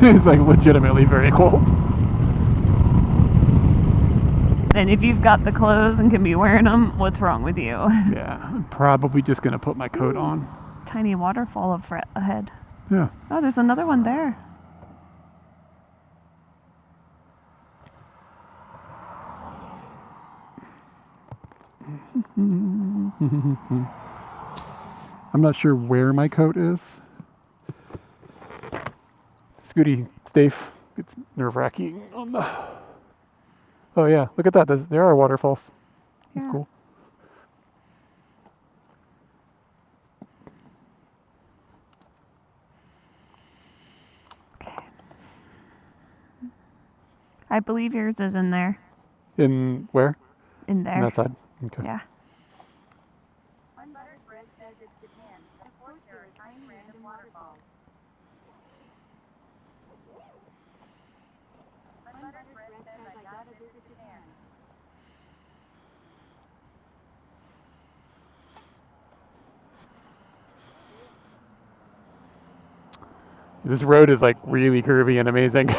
It's like legitimately very cold. And if you've got the clothes and can be wearing them, what's wrong with you? Yeah, I'm probably just going to put my coat on. Tiny waterfall ahead. Yeah. Oh, there's another one there. I'm not sure where my coat is. Scooty, Stave, it's nerve-wracking. Oh yeah, look at that. There are waterfalls. That's Yeah. cool. Okay. I believe yours is in there. In where? In there. On that side? Okay. Yeah. Unbuttered bread says it's Japan. Of course there are tiny random waterfalls. Unbuttered bread says I gotta visit Japan. This road is like really curvy and amazing.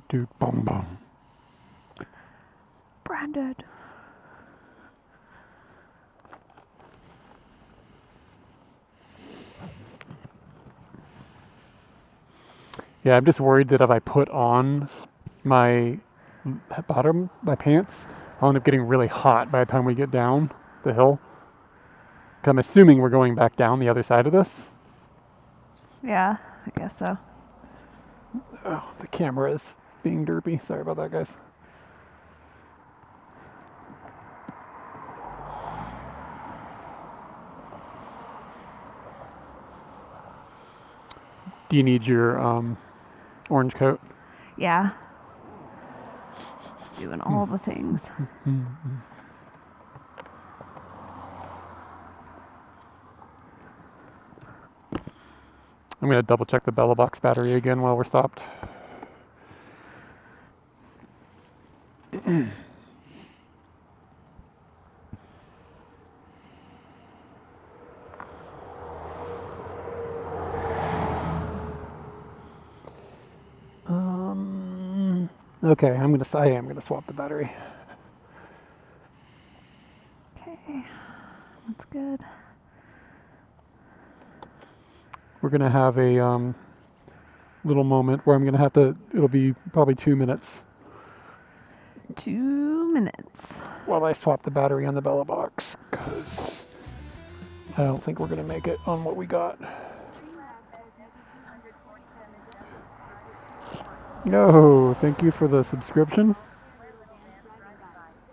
Do boom boom. Branded. Yeah, I'm just worried that if I put on my pants, I'll end up getting really hot by the time we get down the hill. 'Cause I'm assuming we're going back down the other side of this. Yeah, I guess so. Oh, the camera is being derpy. Sorry about that, guys. Do you need your orange coat? Yeah. Doing all the things. I'm going to double check the Bella Box battery again while we're stopped. Okay, I am gonna swap the battery. Okay. That's good. We're gonna have a little moment where I'm gonna have to. It'll be probably 2 minutes 2 minutes. while I swap the battery on the Bella Box, because I don't think we're gonna make it on what we got. No, thank you for the subscription.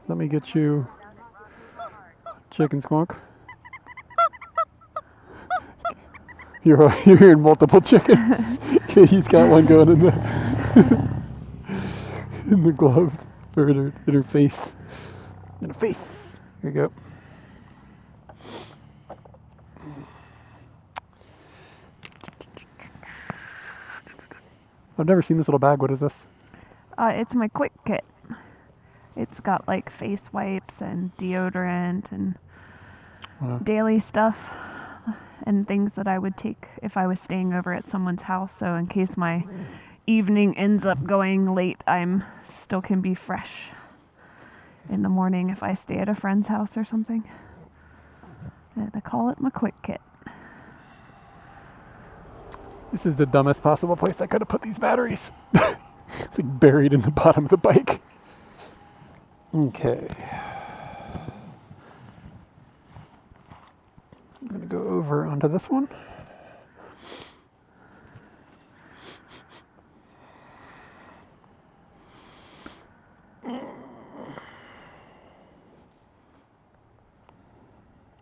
Let me get you chicken squonk. You're hearing multiple chickens. Katie's got one going in the in the glove, or in her face. In her face. Here you go. I've never seen this little bag. What is this? It's my quick kit. It's got like face wipes and deodorant and daily stuff and things that I would take if I was staying over at someone's house. So in case my evening ends up going late, I'm still can be fresh in the morning if I stay at a friend's house or something. And I call it my quick kit. This is the dumbest possible place I could have put these batteries. It's like buried in the bottom of the bike. Okay. I'm going to go over onto this one.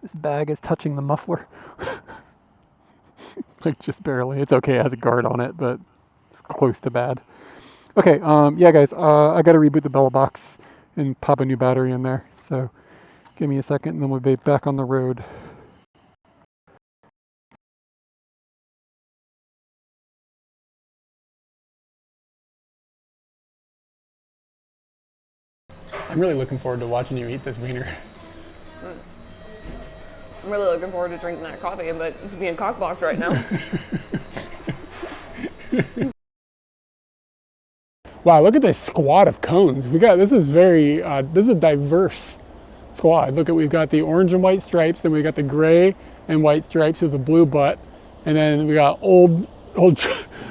This bag is touching the muffler. Like just barely. It's okay, it has a guard on it, but it's close to bad. Okay, yeah guys, I gotta reboot the Bella Box and pop a new battery in there. So give me a second and then we'll be back on the road. I'm really looking forward to watching you eat this wiener. I'm really looking forward to drinking that coffee, but it's being cockblocked right now. Wow, look at this squad of cones. This is a diverse squad. Look at, we've got the orange and white stripes, then we got the gray and white stripes with a blue butt, and then we got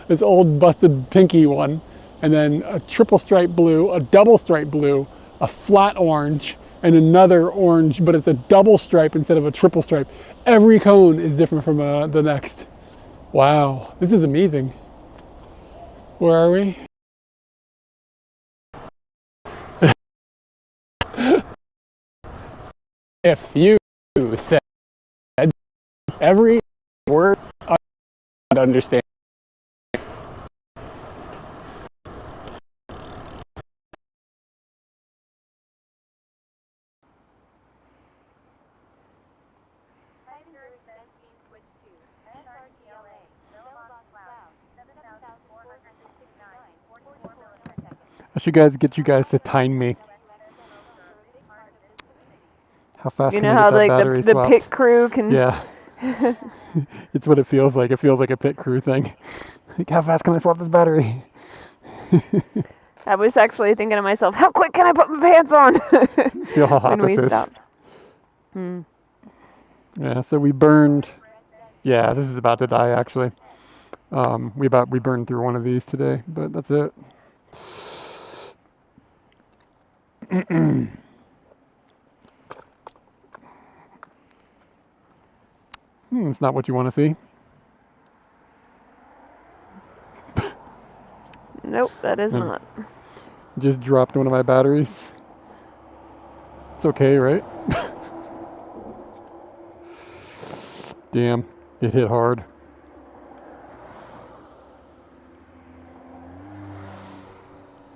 this old busted pinky one, and then a triple stripe blue, a double stripe blue, a flat orange, and another orange, but it's a double stripe instead of a triple stripe. Every cone is different from the next. Wow, this is amazing. Where are we? If you said every word, I would understand. I should get you guys to time me. How fast can I get that battery the swapped? pit crew can... Yeah. It's what it feels like. It feels like a pit crew thing. Like, how fast can I swap this battery? I was actually thinking to myself, how quick can I put my pants on? Feel how hot when we this is. stopped. Yeah, so we burned... Yeah, this is about to die, actually. We burned through one of these today, but that's it. It's not what you want to see. Nope, that is not. Just dropped one of my batteries. It's okay, right? Damn, it hit hard.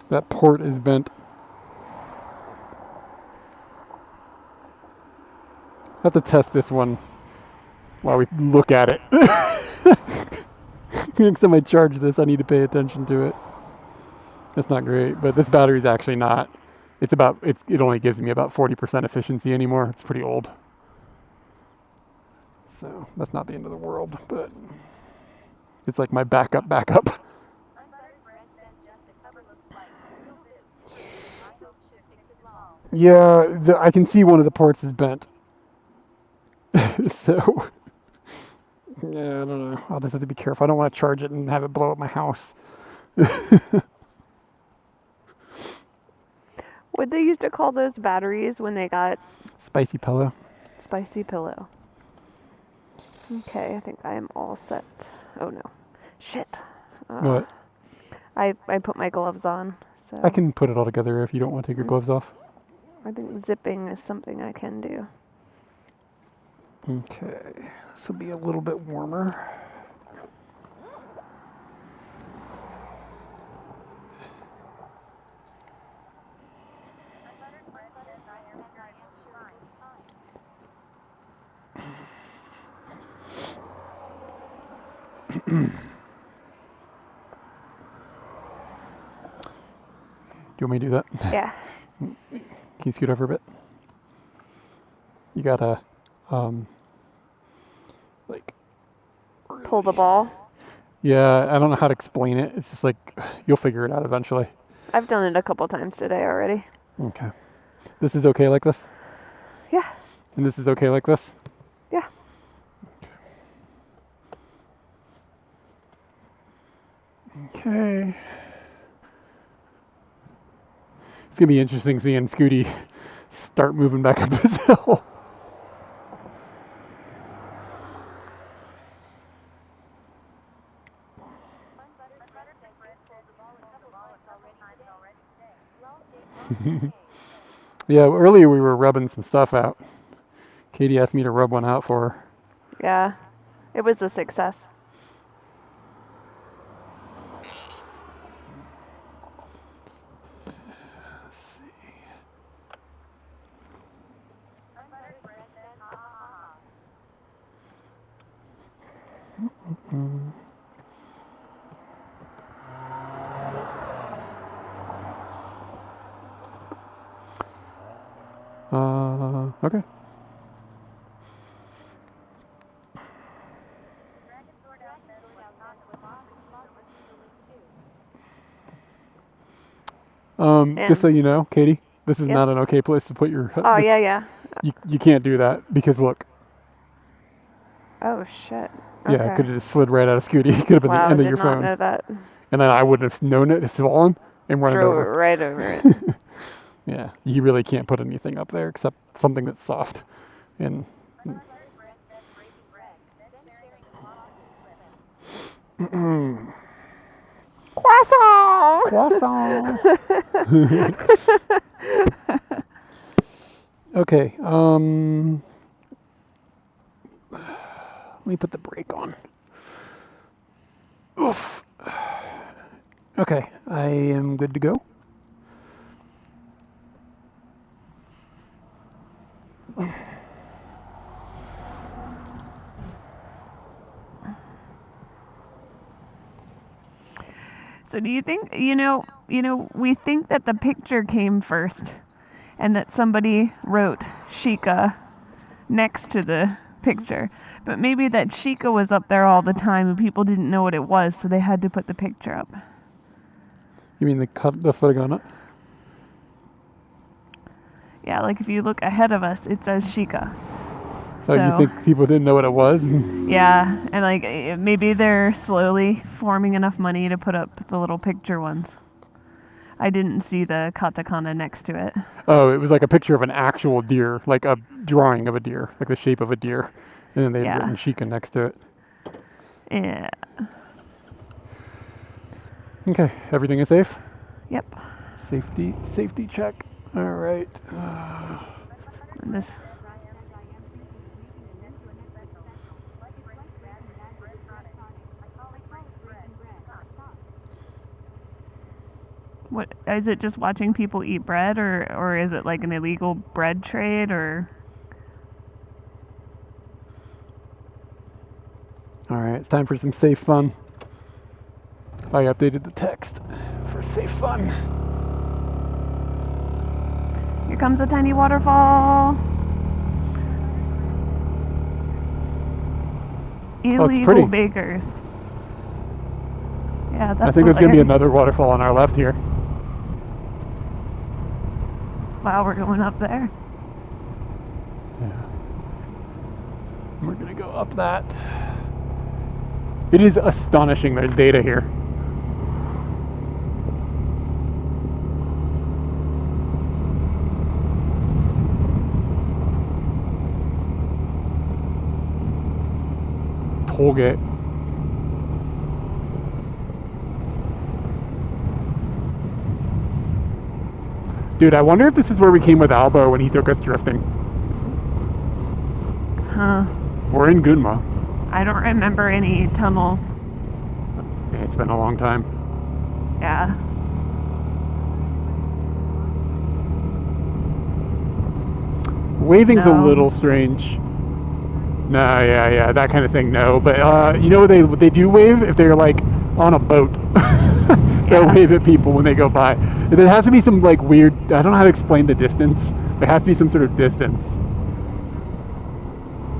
That port is bent. I have to test this one while we look at it. Next time I charge this, I need to pay attention to it. That's not great, but this battery's actually not. It only gives me about 40% efficiency anymore. It's pretty old. So that's not the end of the world, but it's like my backup. Yeah, I can see one of the ports is bent. So, yeah, I don't know. I'll just have to be careful. I don't want to charge it and have it blow up my house. What they used to call those batteries when they got Spicy pillow. spicy pillow. Okay, I think I am all set. Oh no. Shit. What? I put my gloves on, so I can put it all together if you don't want to take your gloves off. I think zipping is something I can do. Okay, this will be a little bit warmer. Do you want me to do that? Yeah. Can you scoot over a bit? You gotta, like... Pull the ball. Yeah, I don't know how to explain it. It's just like, you'll figure it out eventually. I've done it a couple times today already. Okay. This is okay like this? Yeah. And this is okay like this? Yeah. Okay. It's gonna be interesting seeing Scooty start moving back up this hill. Yeah, earlier we were rubbing some stuff out. Katie asked me to rub one out for her. Yeah. It was a success. Let's see. Okay. Just so you know, Katie, this is Yes? not an okay place to put your... Oh, yeah. You can't do that because look. Oh, shit. Yeah, it Okay. could have just slid right out of Scooty. It could have been Wow, the end of did your not phone. know that. And then I wouldn't have known it. It's fallen and run it Drove it over. right over it. Yeah, you really can't put anything up there except something that's soft. And Croissant! croissant. Okay. Let me put the brake on. Oof. Okay, I am good to go. So do you think, we think that the picture came first and that somebody wrote Sheikah next to the picture, but maybe that Sheikah was up there all the time and people didn't know what it was, so they had to put the picture up. You mean the footing on it? Yeah, like if you look ahead of us, it says Sheikah. So you think people didn't know what it was? Yeah, and like maybe they're slowly forming enough money to put up the little picture ones. I didn't see the katakana next to it. Oh, it was like a picture of an actual deer, like a drawing of a deer, like the shape of a deer. And then they'd written Sheikah next to it. Yeah. Okay, everything is safe? Yep. Safety check. All right. And this. What is it? Just watching people eat bread, or is it like an illegal bread trade, or? All right, it's time for some safe fun. I updated the text for safe fun. Here comes a tiny waterfall. Illegal pretty. bakers. Yeah, that's I think there's going to be another waterfall on our left here. Wow, we're going up there. Yeah. We're going to go up that. It is astonishing there's data here. Tollgate. Dude, I wonder if this is where we came with Albo when he took us drifting. Huh. We're in Gunma. I don't remember any tunnels. Yeah, it's been a long time. Yeah. Waving's No. a little strange. No, yeah, that kind of thing, no. But, you know what they do wave? If they're, like, on a boat. They'll Yeah. wave at people when they go by. There has to be some, like, weird... I don't know how to explain the distance. There has to be some sort of distance.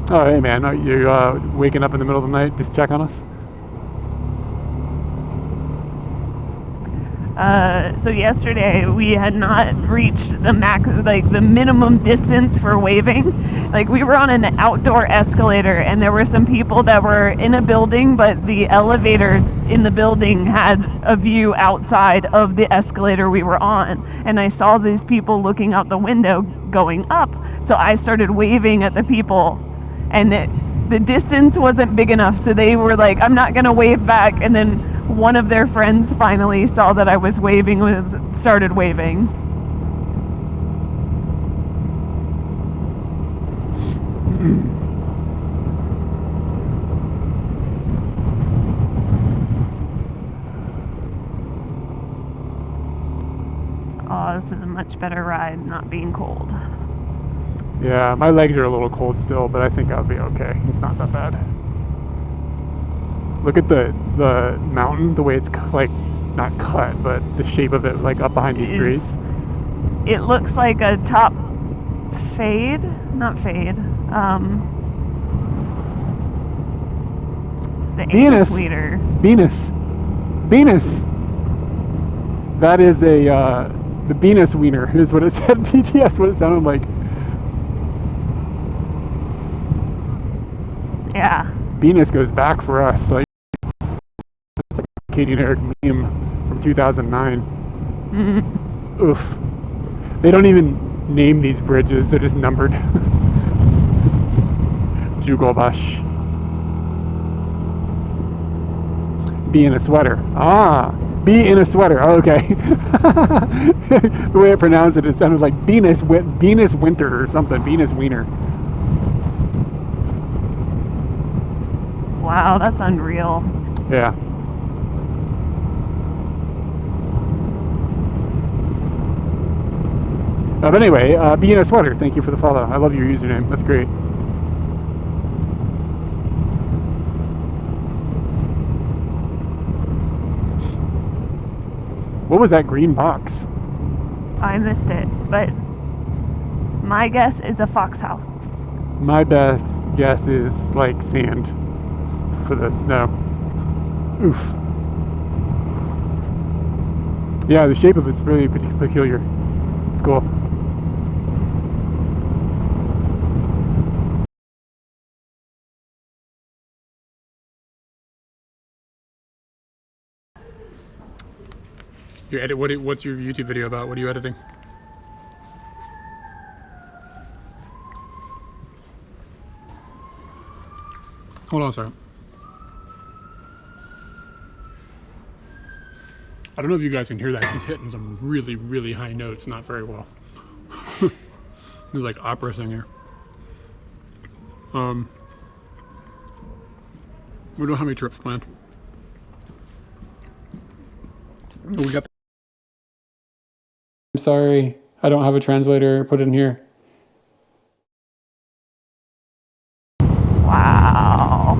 Oh, hey, man. Are you waking up in the middle of the night? Just check on us? So yesterday we had not reached the the minimum distance for waving. Like, we were on an outdoor escalator and there were some people that were in a building, but the elevator in the building had a view outside of the escalator we were on. And I saw these people looking out the window going up. So I started waving at the people, and the distance wasn't big enough. So they were like, I'm not going to wave back. And then one of their friends finally saw that I was waving, started waving. Oh, this is a much better ride, not being cold. Yeah, my legs are a little cold still, but I think I'll be okay. It's not that bad. Look at the mountain, the way it's like not cut, but the shape of it, like up behind these trees. It looks like a top fade, not fade. The Venus. Leader. Venus. That is a the Venus wiener is what it said. BTS, what it sounded like. Yeah. Venus goes back for us. Like, it's like a Katie and Eric meme from 2009. Mm-hmm. Oof. They don't even name these bridges, they're just numbered. Jugobash. Be in a sweater. Ah, be in a sweater. Oh, okay. The way I pronounced it, it sounded like Venus Winter or something. Venus Wiener. Wow, that's unreal. Yeah. But anyway, be in a sweater. Thank you for the follow. I love your username. That's great. What was that green box? I missed it, but my guess is a fox house. My best guess is like sand for the snow. Oof. Yeah, the shape of it's really peculiar. It's cool. You edit. What's your YouTube video about? What are you editing? Hold on a second. I don't know if you guys can hear that. He's hitting some really, really high notes, not very well. It's like opera singer. We don't have any trips planned. We got I'm sorry. I don't have a translator. Put it in here. Wow.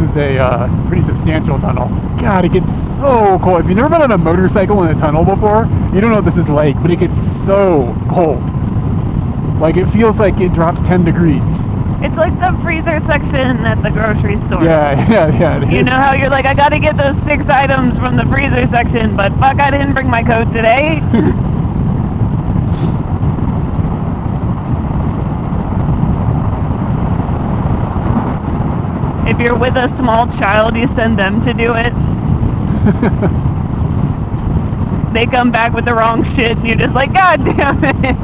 Is a pretty substantial tunnel. God, it gets so cold. If you've never been on a motorcycle in a tunnel before, you don't know what this is like, but it gets so cold. Like, it feels like it drops 10 degrees. It's like the freezer section at the grocery store. Yeah. You know how you're like, I gotta get those 6 items from the freezer section, but fuck, I didn't bring my coat today. If you're with a small child, you send them to do it. They come back with the wrong shit, and you're just like, God damn it.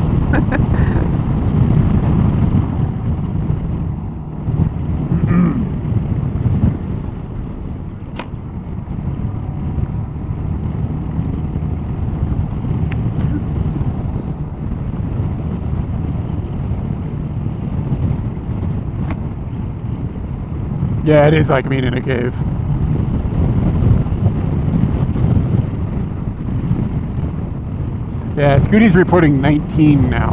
Yeah, it is like being in a cave. Yeah, Scooty's reporting 19 now.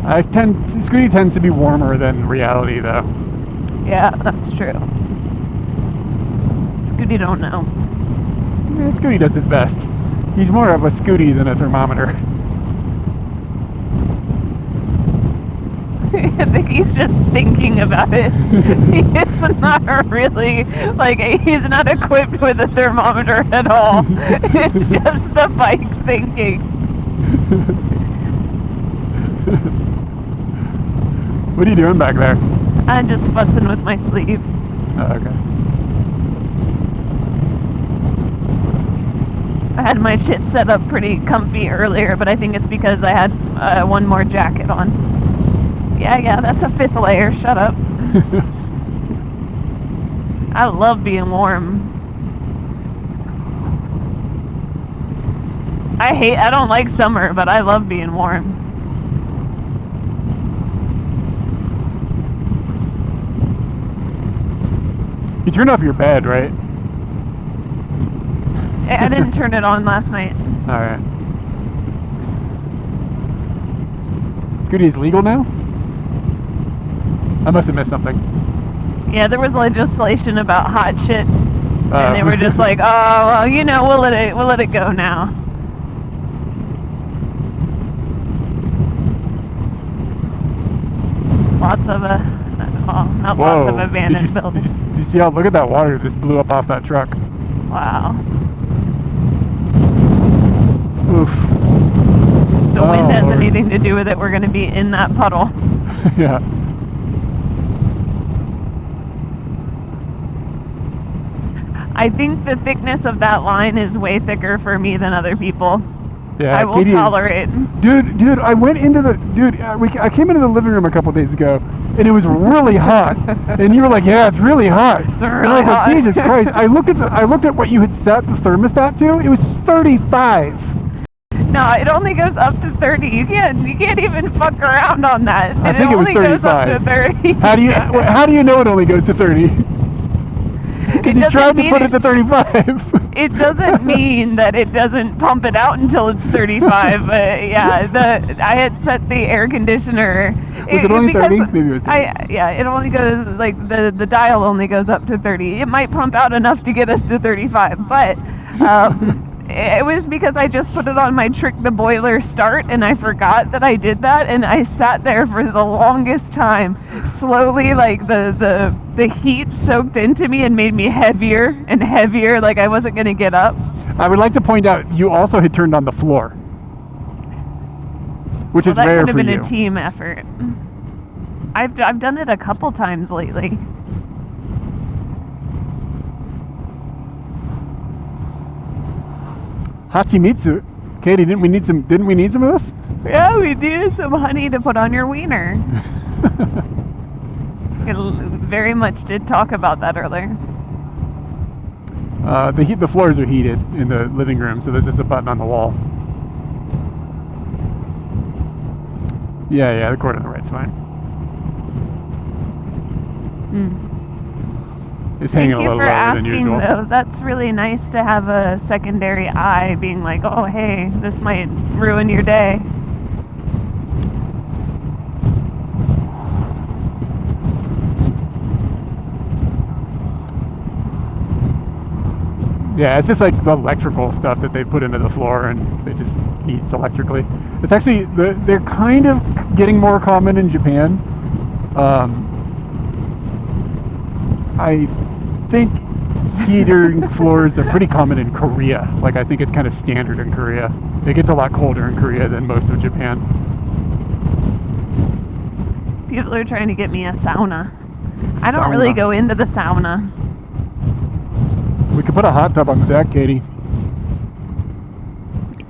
Scooty tends to be warmer than reality, though. Yeah, that's true. Scooty don't know. Yeah, Scooty does his best. He's more of a Scooty than a thermometer. I think he's just thinking about it. He's not really, like, he's not equipped with a thermometer at all. It's just the bike thinking. What are you doing back there? I'm just futzing with my sleeve. Oh, okay. I had my shit set up pretty comfy earlier, but I think it's because I had one more jacket on. Yeah, that's a 5th layer. Shut up. I love being warm. I don't like summer, but I love being warm. You turned off your bed, right? I didn't turn it on last night. Alright. Scooty is legal now? I must have missed something. Yeah, there was legislation about hot shit, and they were just like, "Oh, well, you know, we'll let it go now." Lots of not Whoa. lots of abandoned buildings. Did you see how? Look at that water that just blew up off that truck. Wow. Oof. The wind has Lord. anything to do with it. We're going to be in that puddle. Yeah. I think the thickness of that line is way thicker for me than other people. Yeah, I will Katie tolerate. Dude, I went into I came into the living room a couple days ago, and it was really hot. And you were like, "Yeah, it's really hot." It's really and I was hot. like, "Jesus Christ!" I looked at what you had set the thermostat to. It was 35. No, it only goes up to 30. You can't even fuck around on that. I think it was only goes up to 35. 30. How do you know it only goes to 30? Because you tried to put it to 35. It doesn't mean that it doesn't pump it out until it's 35. I had set the air conditioner. Was it only 30? Maybe it was 30. It only goes, like, the dial only goes up to 30. It might pump out enough to get us to 35, but it was because I just put it on my trick the boiler start, and I forgot that I did that, and I sat there for the longest time, slowly, like the heat soaked into me and made me heavier and heavier, like I wasn't gonna get up. I would like to point out you also had turned on the floor, which is that rare could have for been you. a team effort. I've done it a couple times lately. Hachimitsu, Katie, didn't we need some of this? Yeah, we needed some honey to put on your wiener. It very much did talk about that earlier. The floors are heated in the living room, so there's just a button on the wall. Yeah, the cord on the right's fine. It's hanging a Thank you little for lower than asking, usual. though. That's really nice to have a secondary eye being like, oh, hey, this might ruin your day. Yeah, it's just like the electrical stuff that they put into the floor, and it just heats electrically. It's actually, they're kind of getting more common in Japan. I think heating floors are pretty common in Korea. Like, I think it's kind of standard in Korea. It gets a lot colder in Korea than most of Japan. People are trying to get me a sauna. I don't really go into the sauna. We could put a hot tub on the deck, Katie.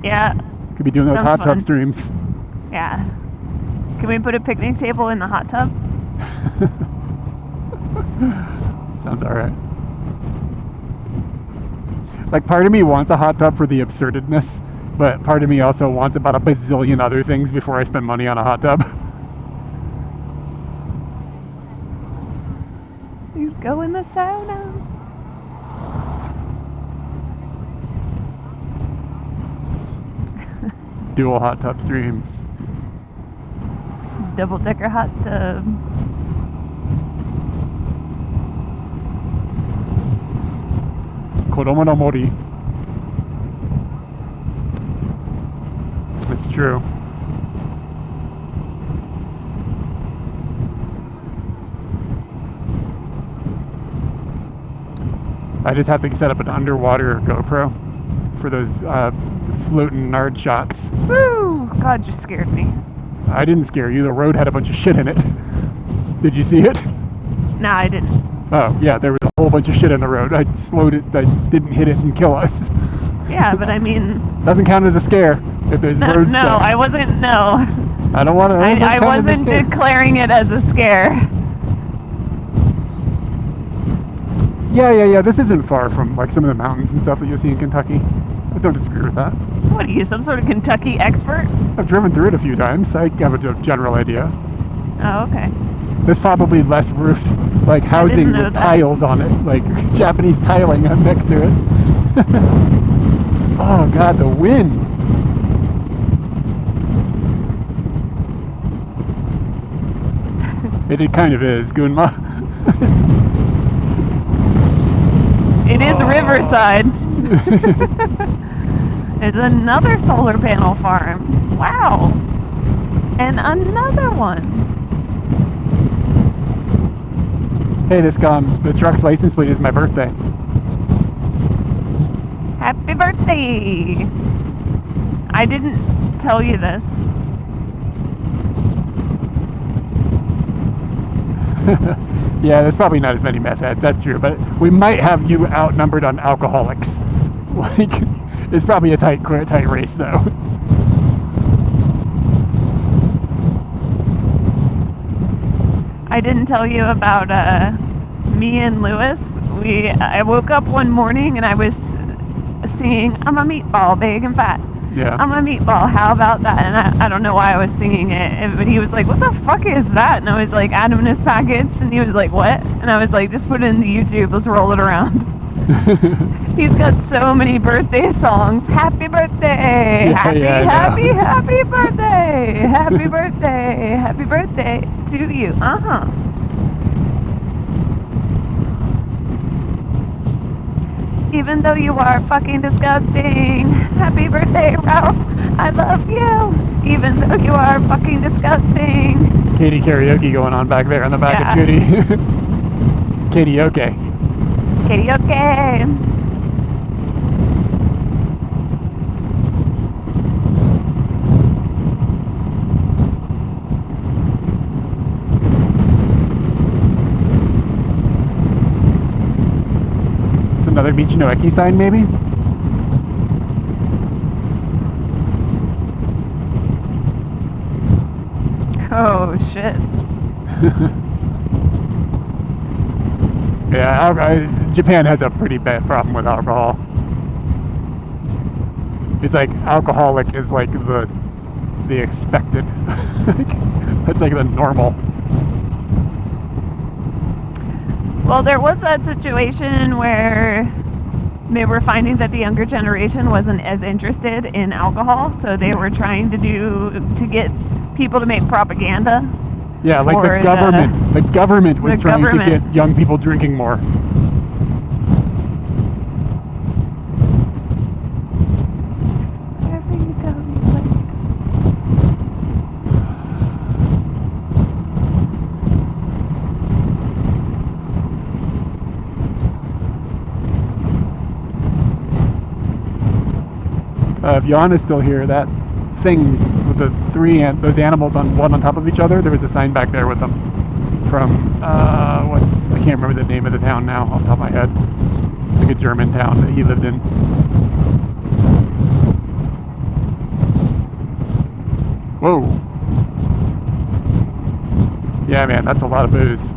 Yeah. Could be doing those Sounds hot tub fun. streams. Yeah. Can we put a picnic table in the hot tub? Sounds alright. Like, part of me wants a hot tub for the absurdness, but part of me also wants about a bazillion other things before I spend money on a hot tub. You go in the sauna. Dual hot tub streams. Double-decker hot tub. Kodomo no mori. It's true. I just have to set up an underwater GoPro for those floating nard shots. Woo! God, you scared me. I didn't scare you. The road had a bunch of shit in it. Did you see it? Nah, I didn't. Oh, yeah, there was a whole bunch of shit in the road. I slowed it. I didn't hit it and kill us. Yeah, but I mean... Doesn't count as a scare if there's road No, stuff. I wasn't... No. I don't want to... I wasn't declaring it as a scare. Yeah. This isn't far from, like, some of the mountains and stuff that you'll see in Kentucky. I don't disagree with that. What are you, some sort of Kentucky expert? I've driven through it a few times. I have a general idea. Oh, okay. There's probably less roof, like, housing know with that. tiles on it, like Japanese tiling on next to it. Oh, God, the wind. It kind of is, Gunma. It is Riverside. It's another solar panel farm. Wow. And another one. Hey, the truck's license plate is my birthday. Happy birthday. I didn't tell you this. Yeah, there's probably not as many meth heads, that's true, but we might have you outnumbered on alcoholics. Like, it's probably a tight race, though. I didn't tell you about me and Lewis. I woke up one morning and I was singing, I'm a meatball, big and fat. Yeah. I'm a meatball, how about that? And I don't know why I was singing it, but he was like, what the fuck is that? And I was like, Adam and his package. And he was like, what? And I was like, just put it into YouTube, let's roll it around. He's got so many birthday songs. Happy birthday! Happy birthday! Happy birthday! Happy birthday to you. Even though you are fucking disgusting. Happy birthday, Ralph. I love you. Even though you are fucking disgusting. Katie karaoke going on back there on the back of Scooty. Karaoke. Karaoke. another Michinoeki sign, maybe? Oh shit. Yeah, Japan has a pretty bad problem with alcohol. It's like alcoholic is like the expected. That's like the normal. Well, there was that situation where they were finding that the younger generation wasn't as interested in alcohol, so they were trying to get people to make propaganda. Yeah, like the government. The government was trying to get young people drinking more. Wherever you go, you like. If Johanna's still here, that thing with the those animals on one on top of each other, there was a sign back there with them from I can't remember the name of the town now off the top of my head. It's like a German town that he lived in. Whoa. Yeah, man, that's a lot of booze.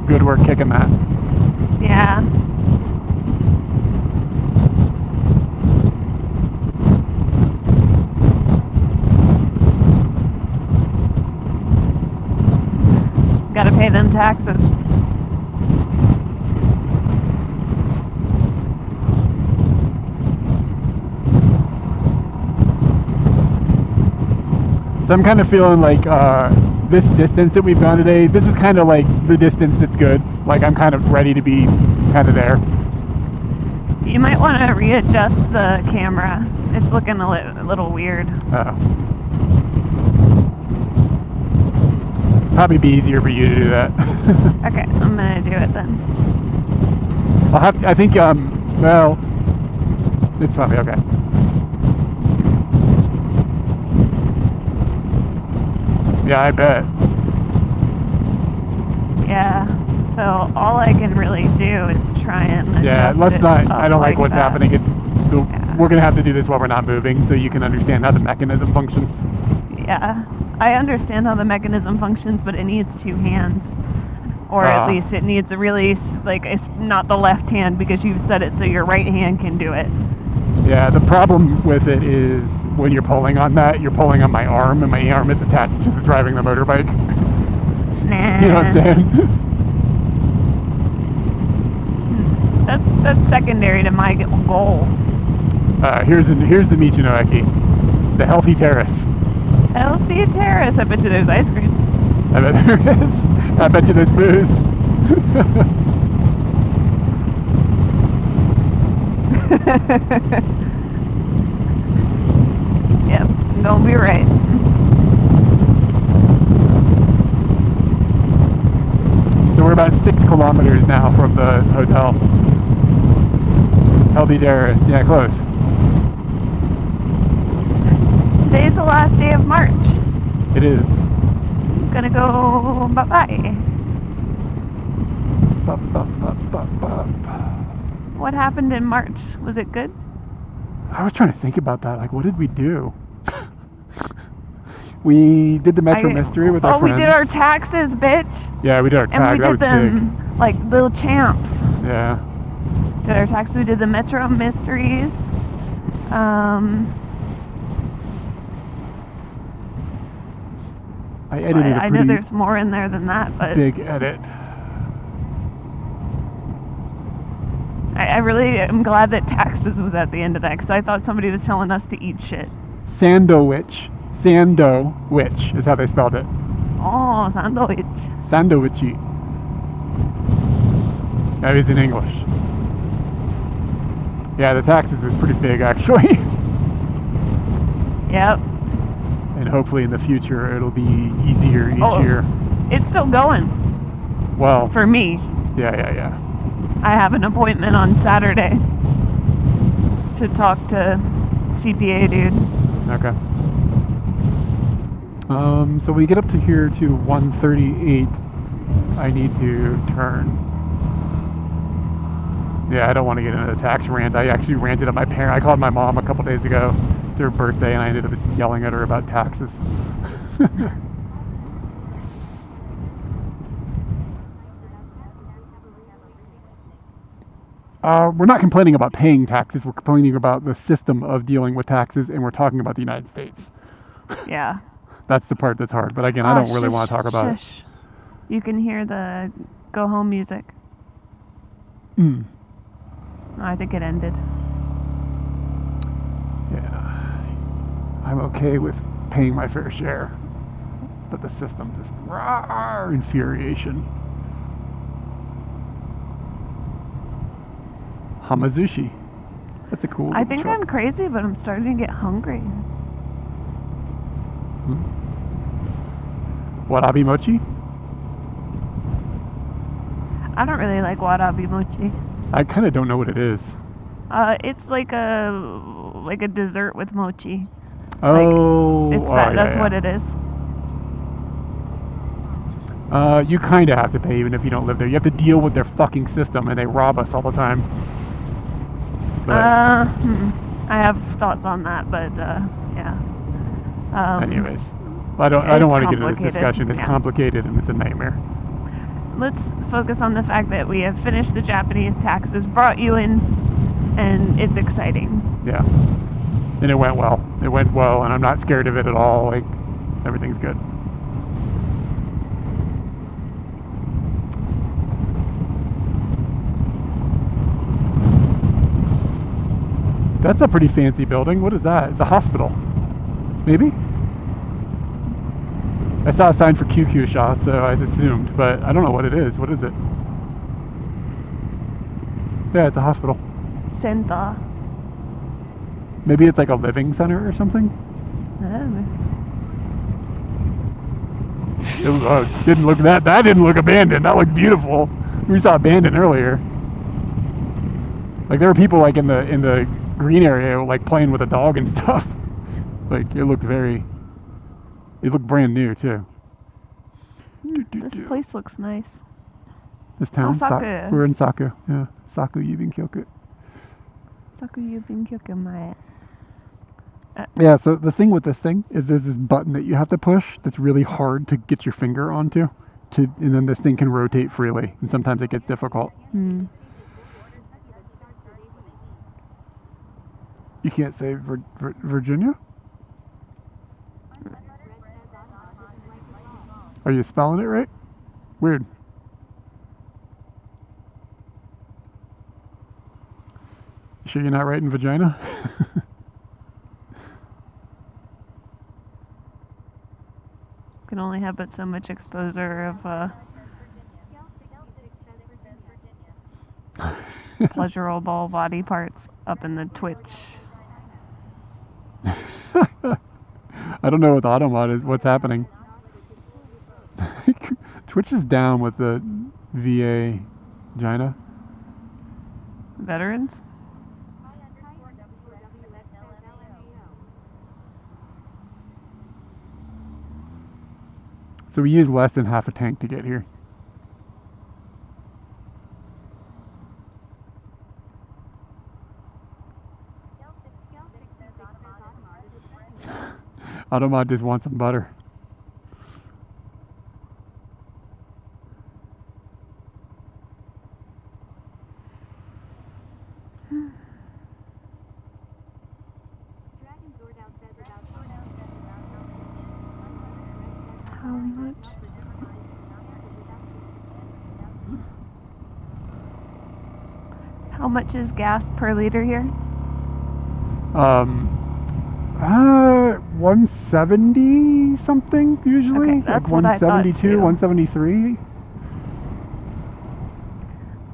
Good work kicking that. Yeah. Gotta pay them taxes. So I'm kind of feeling like this distance that we've gone today, this is kind of like the distance that's good. Like I'm kind of ready to be kind of there. You might want to readjust the camera. It's looking a little weird. Probably be easier for you to do that. Okay, I'm gonna do it then. I think, well, it's probably okay. Yeah, I bet. Yeah, so all I can really do is try and adjust Yeah, let's it not, up I don't like what's that. happening. Yeah. We're going to have to do this while we're not moving so you can understand how the mechanism functions. Yeah, I understand how the mechanism functions, but it needs two hands. Or at least it needs a really, like, it's not the left hand because you've set it so your right hand can do it. Yeah, the problem with it is when you're pulling on that, you're pulling on my arm, and my arm is attached to the driving the motorbike. Nah. You know what I'm saying? That's secondary to my goal. Here's the Michinoeki, the healthy terrace. Healthy terrace. I bet you there's ice cream. I bet there is. I bet you there's booze. Yep, gonna be right. So we're about 6 kilometers now from the hotel. Healthy terrace. Yeah, close. Today's the last day of March. It is. I'm gonna go bye-bye. What happened in March? Was it good? I was trying to think about that. Like, what did we do? We did the Metro Mystery with our friends. Oh, we did our taxes, bitch. Yeah, we did our taxes. And we That did was them big. like little champs. Yeah. Did our taxes. We did the Metro Mysteries. I edited I a know pretty there's more in there than that, but big edit. I really am glad that taxes was at the end of that because I thought somebody was telling us to eat shit. Sandowich. Sandowich is how they spelled it. Oh, sandwich. Sandowichy. That is in English. Yeah, the taxes was pretty big actually. Yep. And hopefully in the future it'll be easier each year. It's still going Well, for me. yeah. I have an appointment on Saturday to talk to CPA dude. Okay. So we get up to here to 138. I need to turn. Yeah, I don't want to get into a tax rant. I actually ranted at my parent. I called my mom a couple days ago. It's her birthday, and I ended up just yelling at her about taxes. We're not complaining about paying taxes. We're complaining about the system of dealing with taxes, and we're talking about the United States. Yeah. That's the part that's hard. But again, I don't really want to talk about it. You can hear the go home music. Mm. I think it ended. Yeah. I'm okay with paying my fair share. But the system just infuriation. Hamazushi. That's a cool I little think truck. I'm crazy, but I'm starting to get hungry. Warabi mochi? I don't really like warabi mochi. I kind of don't know what it is. It's like a dessert with mochi. Oh, It's that. yeah, That's yeah. what it is. You kind of have to pay even if you don't live there. You have to deal with their fucking system, and they rob us all the time. But I have thoughts on that, but yeah. anyways, I don't want to get into this complicated, discussion. It's yeah. complicated and it's a nightmare. Let's focus on the fact that we have finished the Japanese taxes, brought you in, and it's exciting. Yeah, and it went well. It went well, and I'm not scared of it at all. Like, everything's good. That's a pretty fancy building. What is that? It's a hospital. Maybe? I saw a sign for QQ Shaw, so I assumed, but I don't know what it is. What is it? Yeah, it's a hospital. Senta. Maybe it's like a living center or something? That didn't look abandoned. That looked beautiful. We saw abandoned earlier. Like, there were people like in the green area like playing with a dog and stuff. Like, it looked brand new too. This place looks nice. This town? Saku. We're in Saku. Yeah. Saku Yubin Kyoku. Saku Yubin Kyoku. Yeah, so the thing with this thing is there's this button that you have to push that's really hard to get your finger onto, and then this thing can rotate freely, and sometimes it gets difficult. You can't say Virginia? Are you spelling it right? Weird. You sure you're not writing vagina? Can only have but so much exposure of pleasurable body parts up in the Twitch. I don't know what the Automod is. What's happening? Twitch is down with the VA vagina. Veterans? So we use less than half a tank to get here. Automod just wants some butter. How much? How much is gas per liter here? 170 something usually. Okay, that's like what I thought 172, too. 173.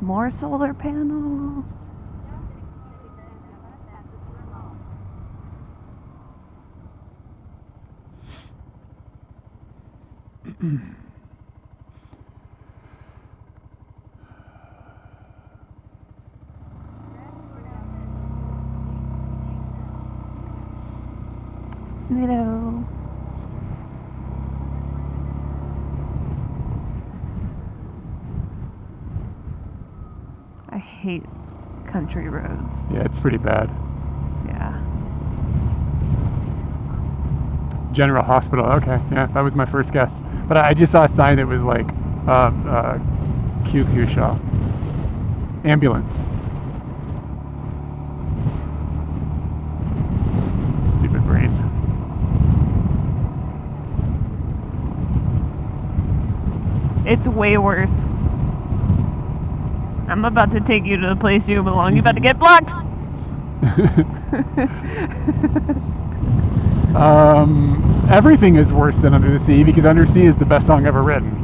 More solar panels. You know. I hate country roads. Yeah, it's pretty bad. Yeah. General Hospital. Okay, yeah, that was my first guess. But I just saw a sign that was like Kyukyusha ambulance. Stupid brain. It's way worse. I'm about to take you to the place you belong. You're about to get blocked. Everything is worse than Under the Sea because Under the Sea is the best song ever written.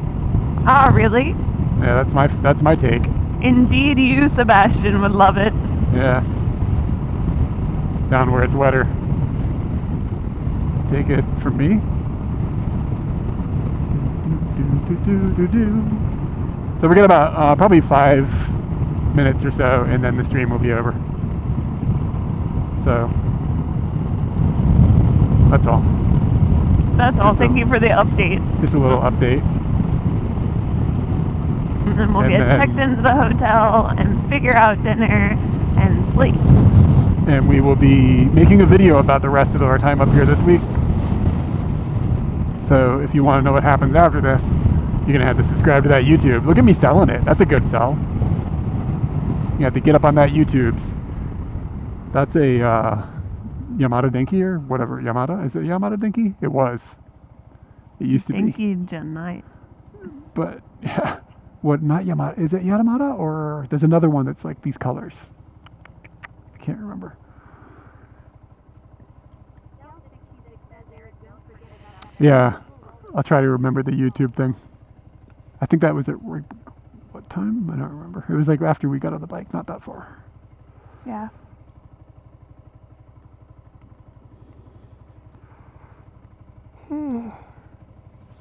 Ah, really? Yeah, that's my take. Indeed, you, Sebastian, would love it. Yes. Down where it's wetter. Take it from me. So we got about probably 5 minutes or so, and then the stream will be over. So that's all. That's all. Thank you for the update. Just a little update. And then we'll And get then- checked into the hotel and figure out dinner and sleep. And we will be making a video about the rest of our time up here this week. So if you want to know what happens after this, you're going to have to subscribe to that YouTube. Look at me selling it. That's a good sell. You have to get up on that YouTube's. That's a Yamada Denki or whatever. Yamada? Is it Yamada Denki? It was. It used to be. Dinky Night. But, yeah. What, not Yamada? Is it Yamada? Or there's another one that's like these colors. I can't remember. Yeah, I'll try to remember the YouTube thing. I think that was at what time? I don't remember. It was like after we got on the bike, not that far. Yeah.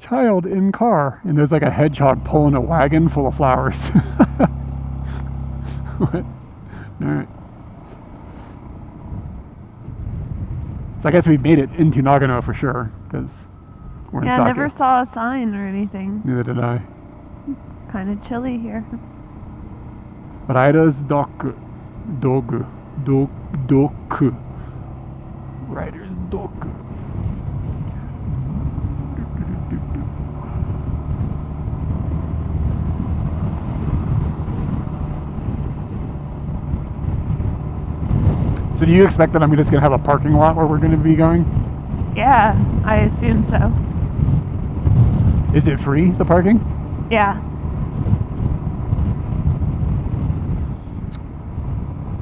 Child in car, and there's like a hedgehog pulling a wagon full of flowers. What? All right. So I guess we've made it into Nagano for sure, because we're in Yeah, Sake. I never saw a sign or anything. Neither did I. Kind of chilly here. Riders Doku. Doku. Riders Doku. So do you expect that I'm just going to have a parking lot where we're going to be going? Yeah, I assume so. Is it free, the parking? Yeah.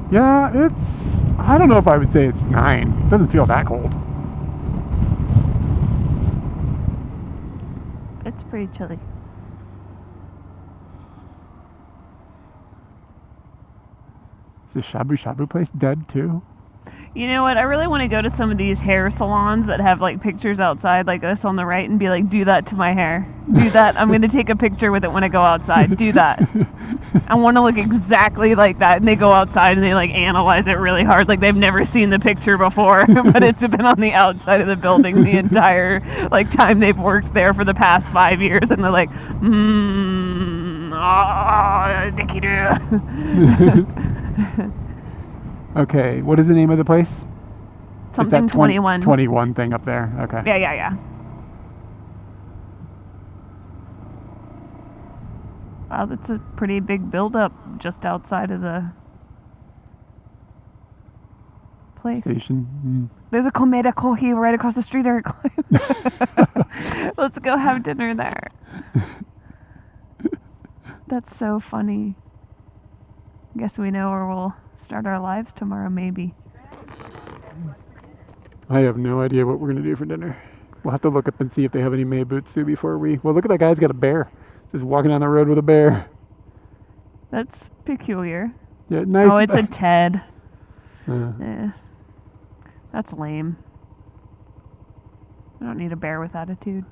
Yeah, it's... I don't know if I would say it's 9. It doesn't feel that cold. It's pretty chilly. Is the Shabu Shabu place dead too? You know what? I really want to go to some of these hair salons that have like pictures outside like this on the right and be like, do that to my hair. Do that. I'm going to take a picture with it when I go outside. Do that. I want to look exactly like that. And they go outside and they like analyze it really hard. Like they've never seen the picture before, but it's been on the outside of the building the entire like time they've worked there for the past 5 years. And they're like, dicky do. Okay, what is the name of the place? Something It's that 21. 21 thing up there. Okay. Yeah. Wow, that's a pretty big build-up just outside of the place. Station. There's a Komeda Kohi right across the street, Eric. Let's go have dinner there. That's so funny. Guess we know where we'll start our lives tomorrow, maybe. I have no idea what we're going to do for dinner. We'll have to look up and see if they have any meibutsu before we... Well, look at that guy's got a bear. Just walking down the road with a bear. That's peculiar. Yeah, nice. Oh, it's a Ted. Uh, That's lame. I don't need a bear with attitude.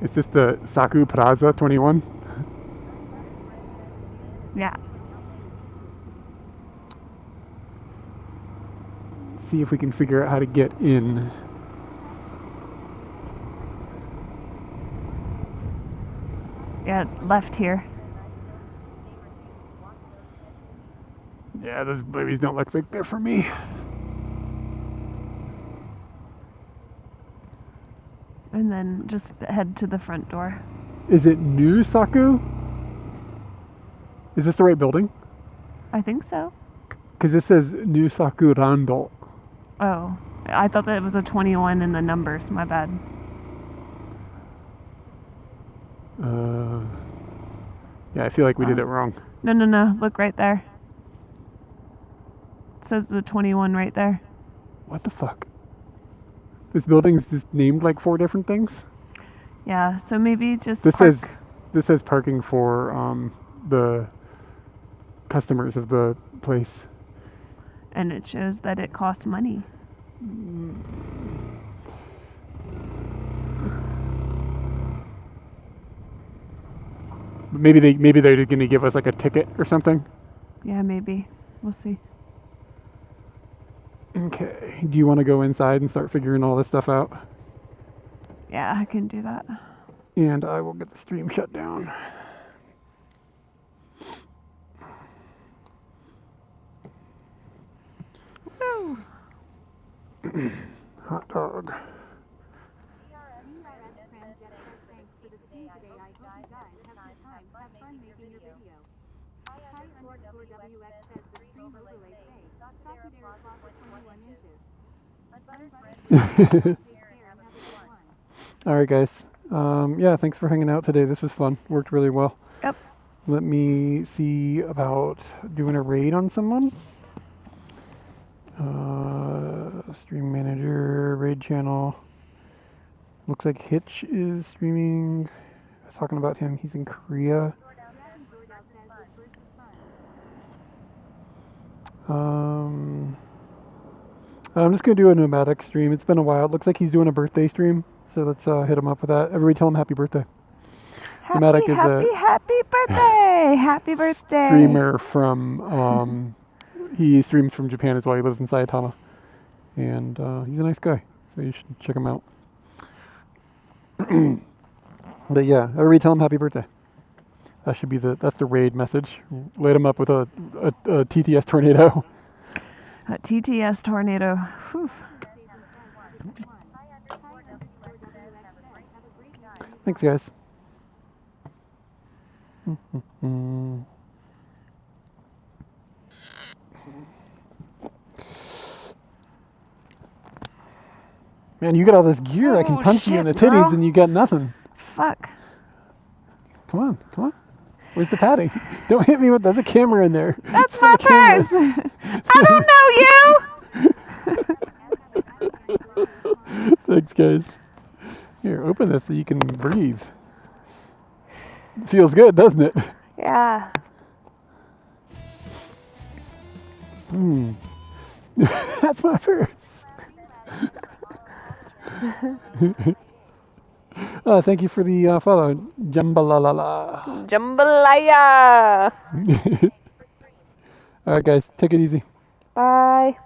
It's just the Saku Plaza 21. Yeah. see if we can figure out how to get in. Yeah, left here. Yeah, those movies don't look like they're for me. And then just head to the front door. Is it New Saku? Is this the right building? I think so. Because this says New Saku Rando. Oh, I thought that it was a 21 in the numbers. My bad. Yeah, I feel like we did it wrong. No. Look right there. It says the 21 right there. What the fuck? This building's just named like 4 different things? Yeah, so maybe just This park. says parking for the customers of the place. And it shows that it costs money. Maybe they're gonna give us like a ticket or something. Yeah, maybe. We'll see. Okay. Do you want to go inside and start figuring all this stuff out? Yeah, I can do that. And I will get the stream shut down. Woo! Hot dog. Thanks for the stream today. I hope you guys have a good time. Have fun making your video. Hi, _WX says the stream overlay say Sakudera Plaza 21 inches. All right, guys. Yeah, thanks for hanging out today. This was fun. Worked really well. Yep. Let me see about doing a raid on someone. Stream manager, raid channel. Looks like Hitch is streaming. I was talking about him. He's in Korea. I'm just gonna do a nomadic stream. It's been a while. It looks like he's doing a birthday stream, so let's hit him up with that. Everybody, tell him happy birthday. Nomadic is happy birthday! Happy birthday! Streamer from he streams from Japan as well. He lives in Saitama, and he's a nice guy, so you should check him out. But yeah, everybody tell him happy birthday. That should be that's the raid message. Light him up with a TTS tornado. A TTS tornado. Whew. Thanks, guys. Man, you got all this gear. I can Oh, punch you in the shit, titties bro. and you got nothing. Fuck. Come on. Where's the padding? Don't hit me with. There's a camera in there. That's It's full my of cameras. purse. I don't know you. Thanks, guys. Here, open this so you can breathe. Feels good, doesn't it? Yeah. That's my purse. Thank you for the follow. Jambalala. Jambalaya. All right, guys. Take it easy. Bye.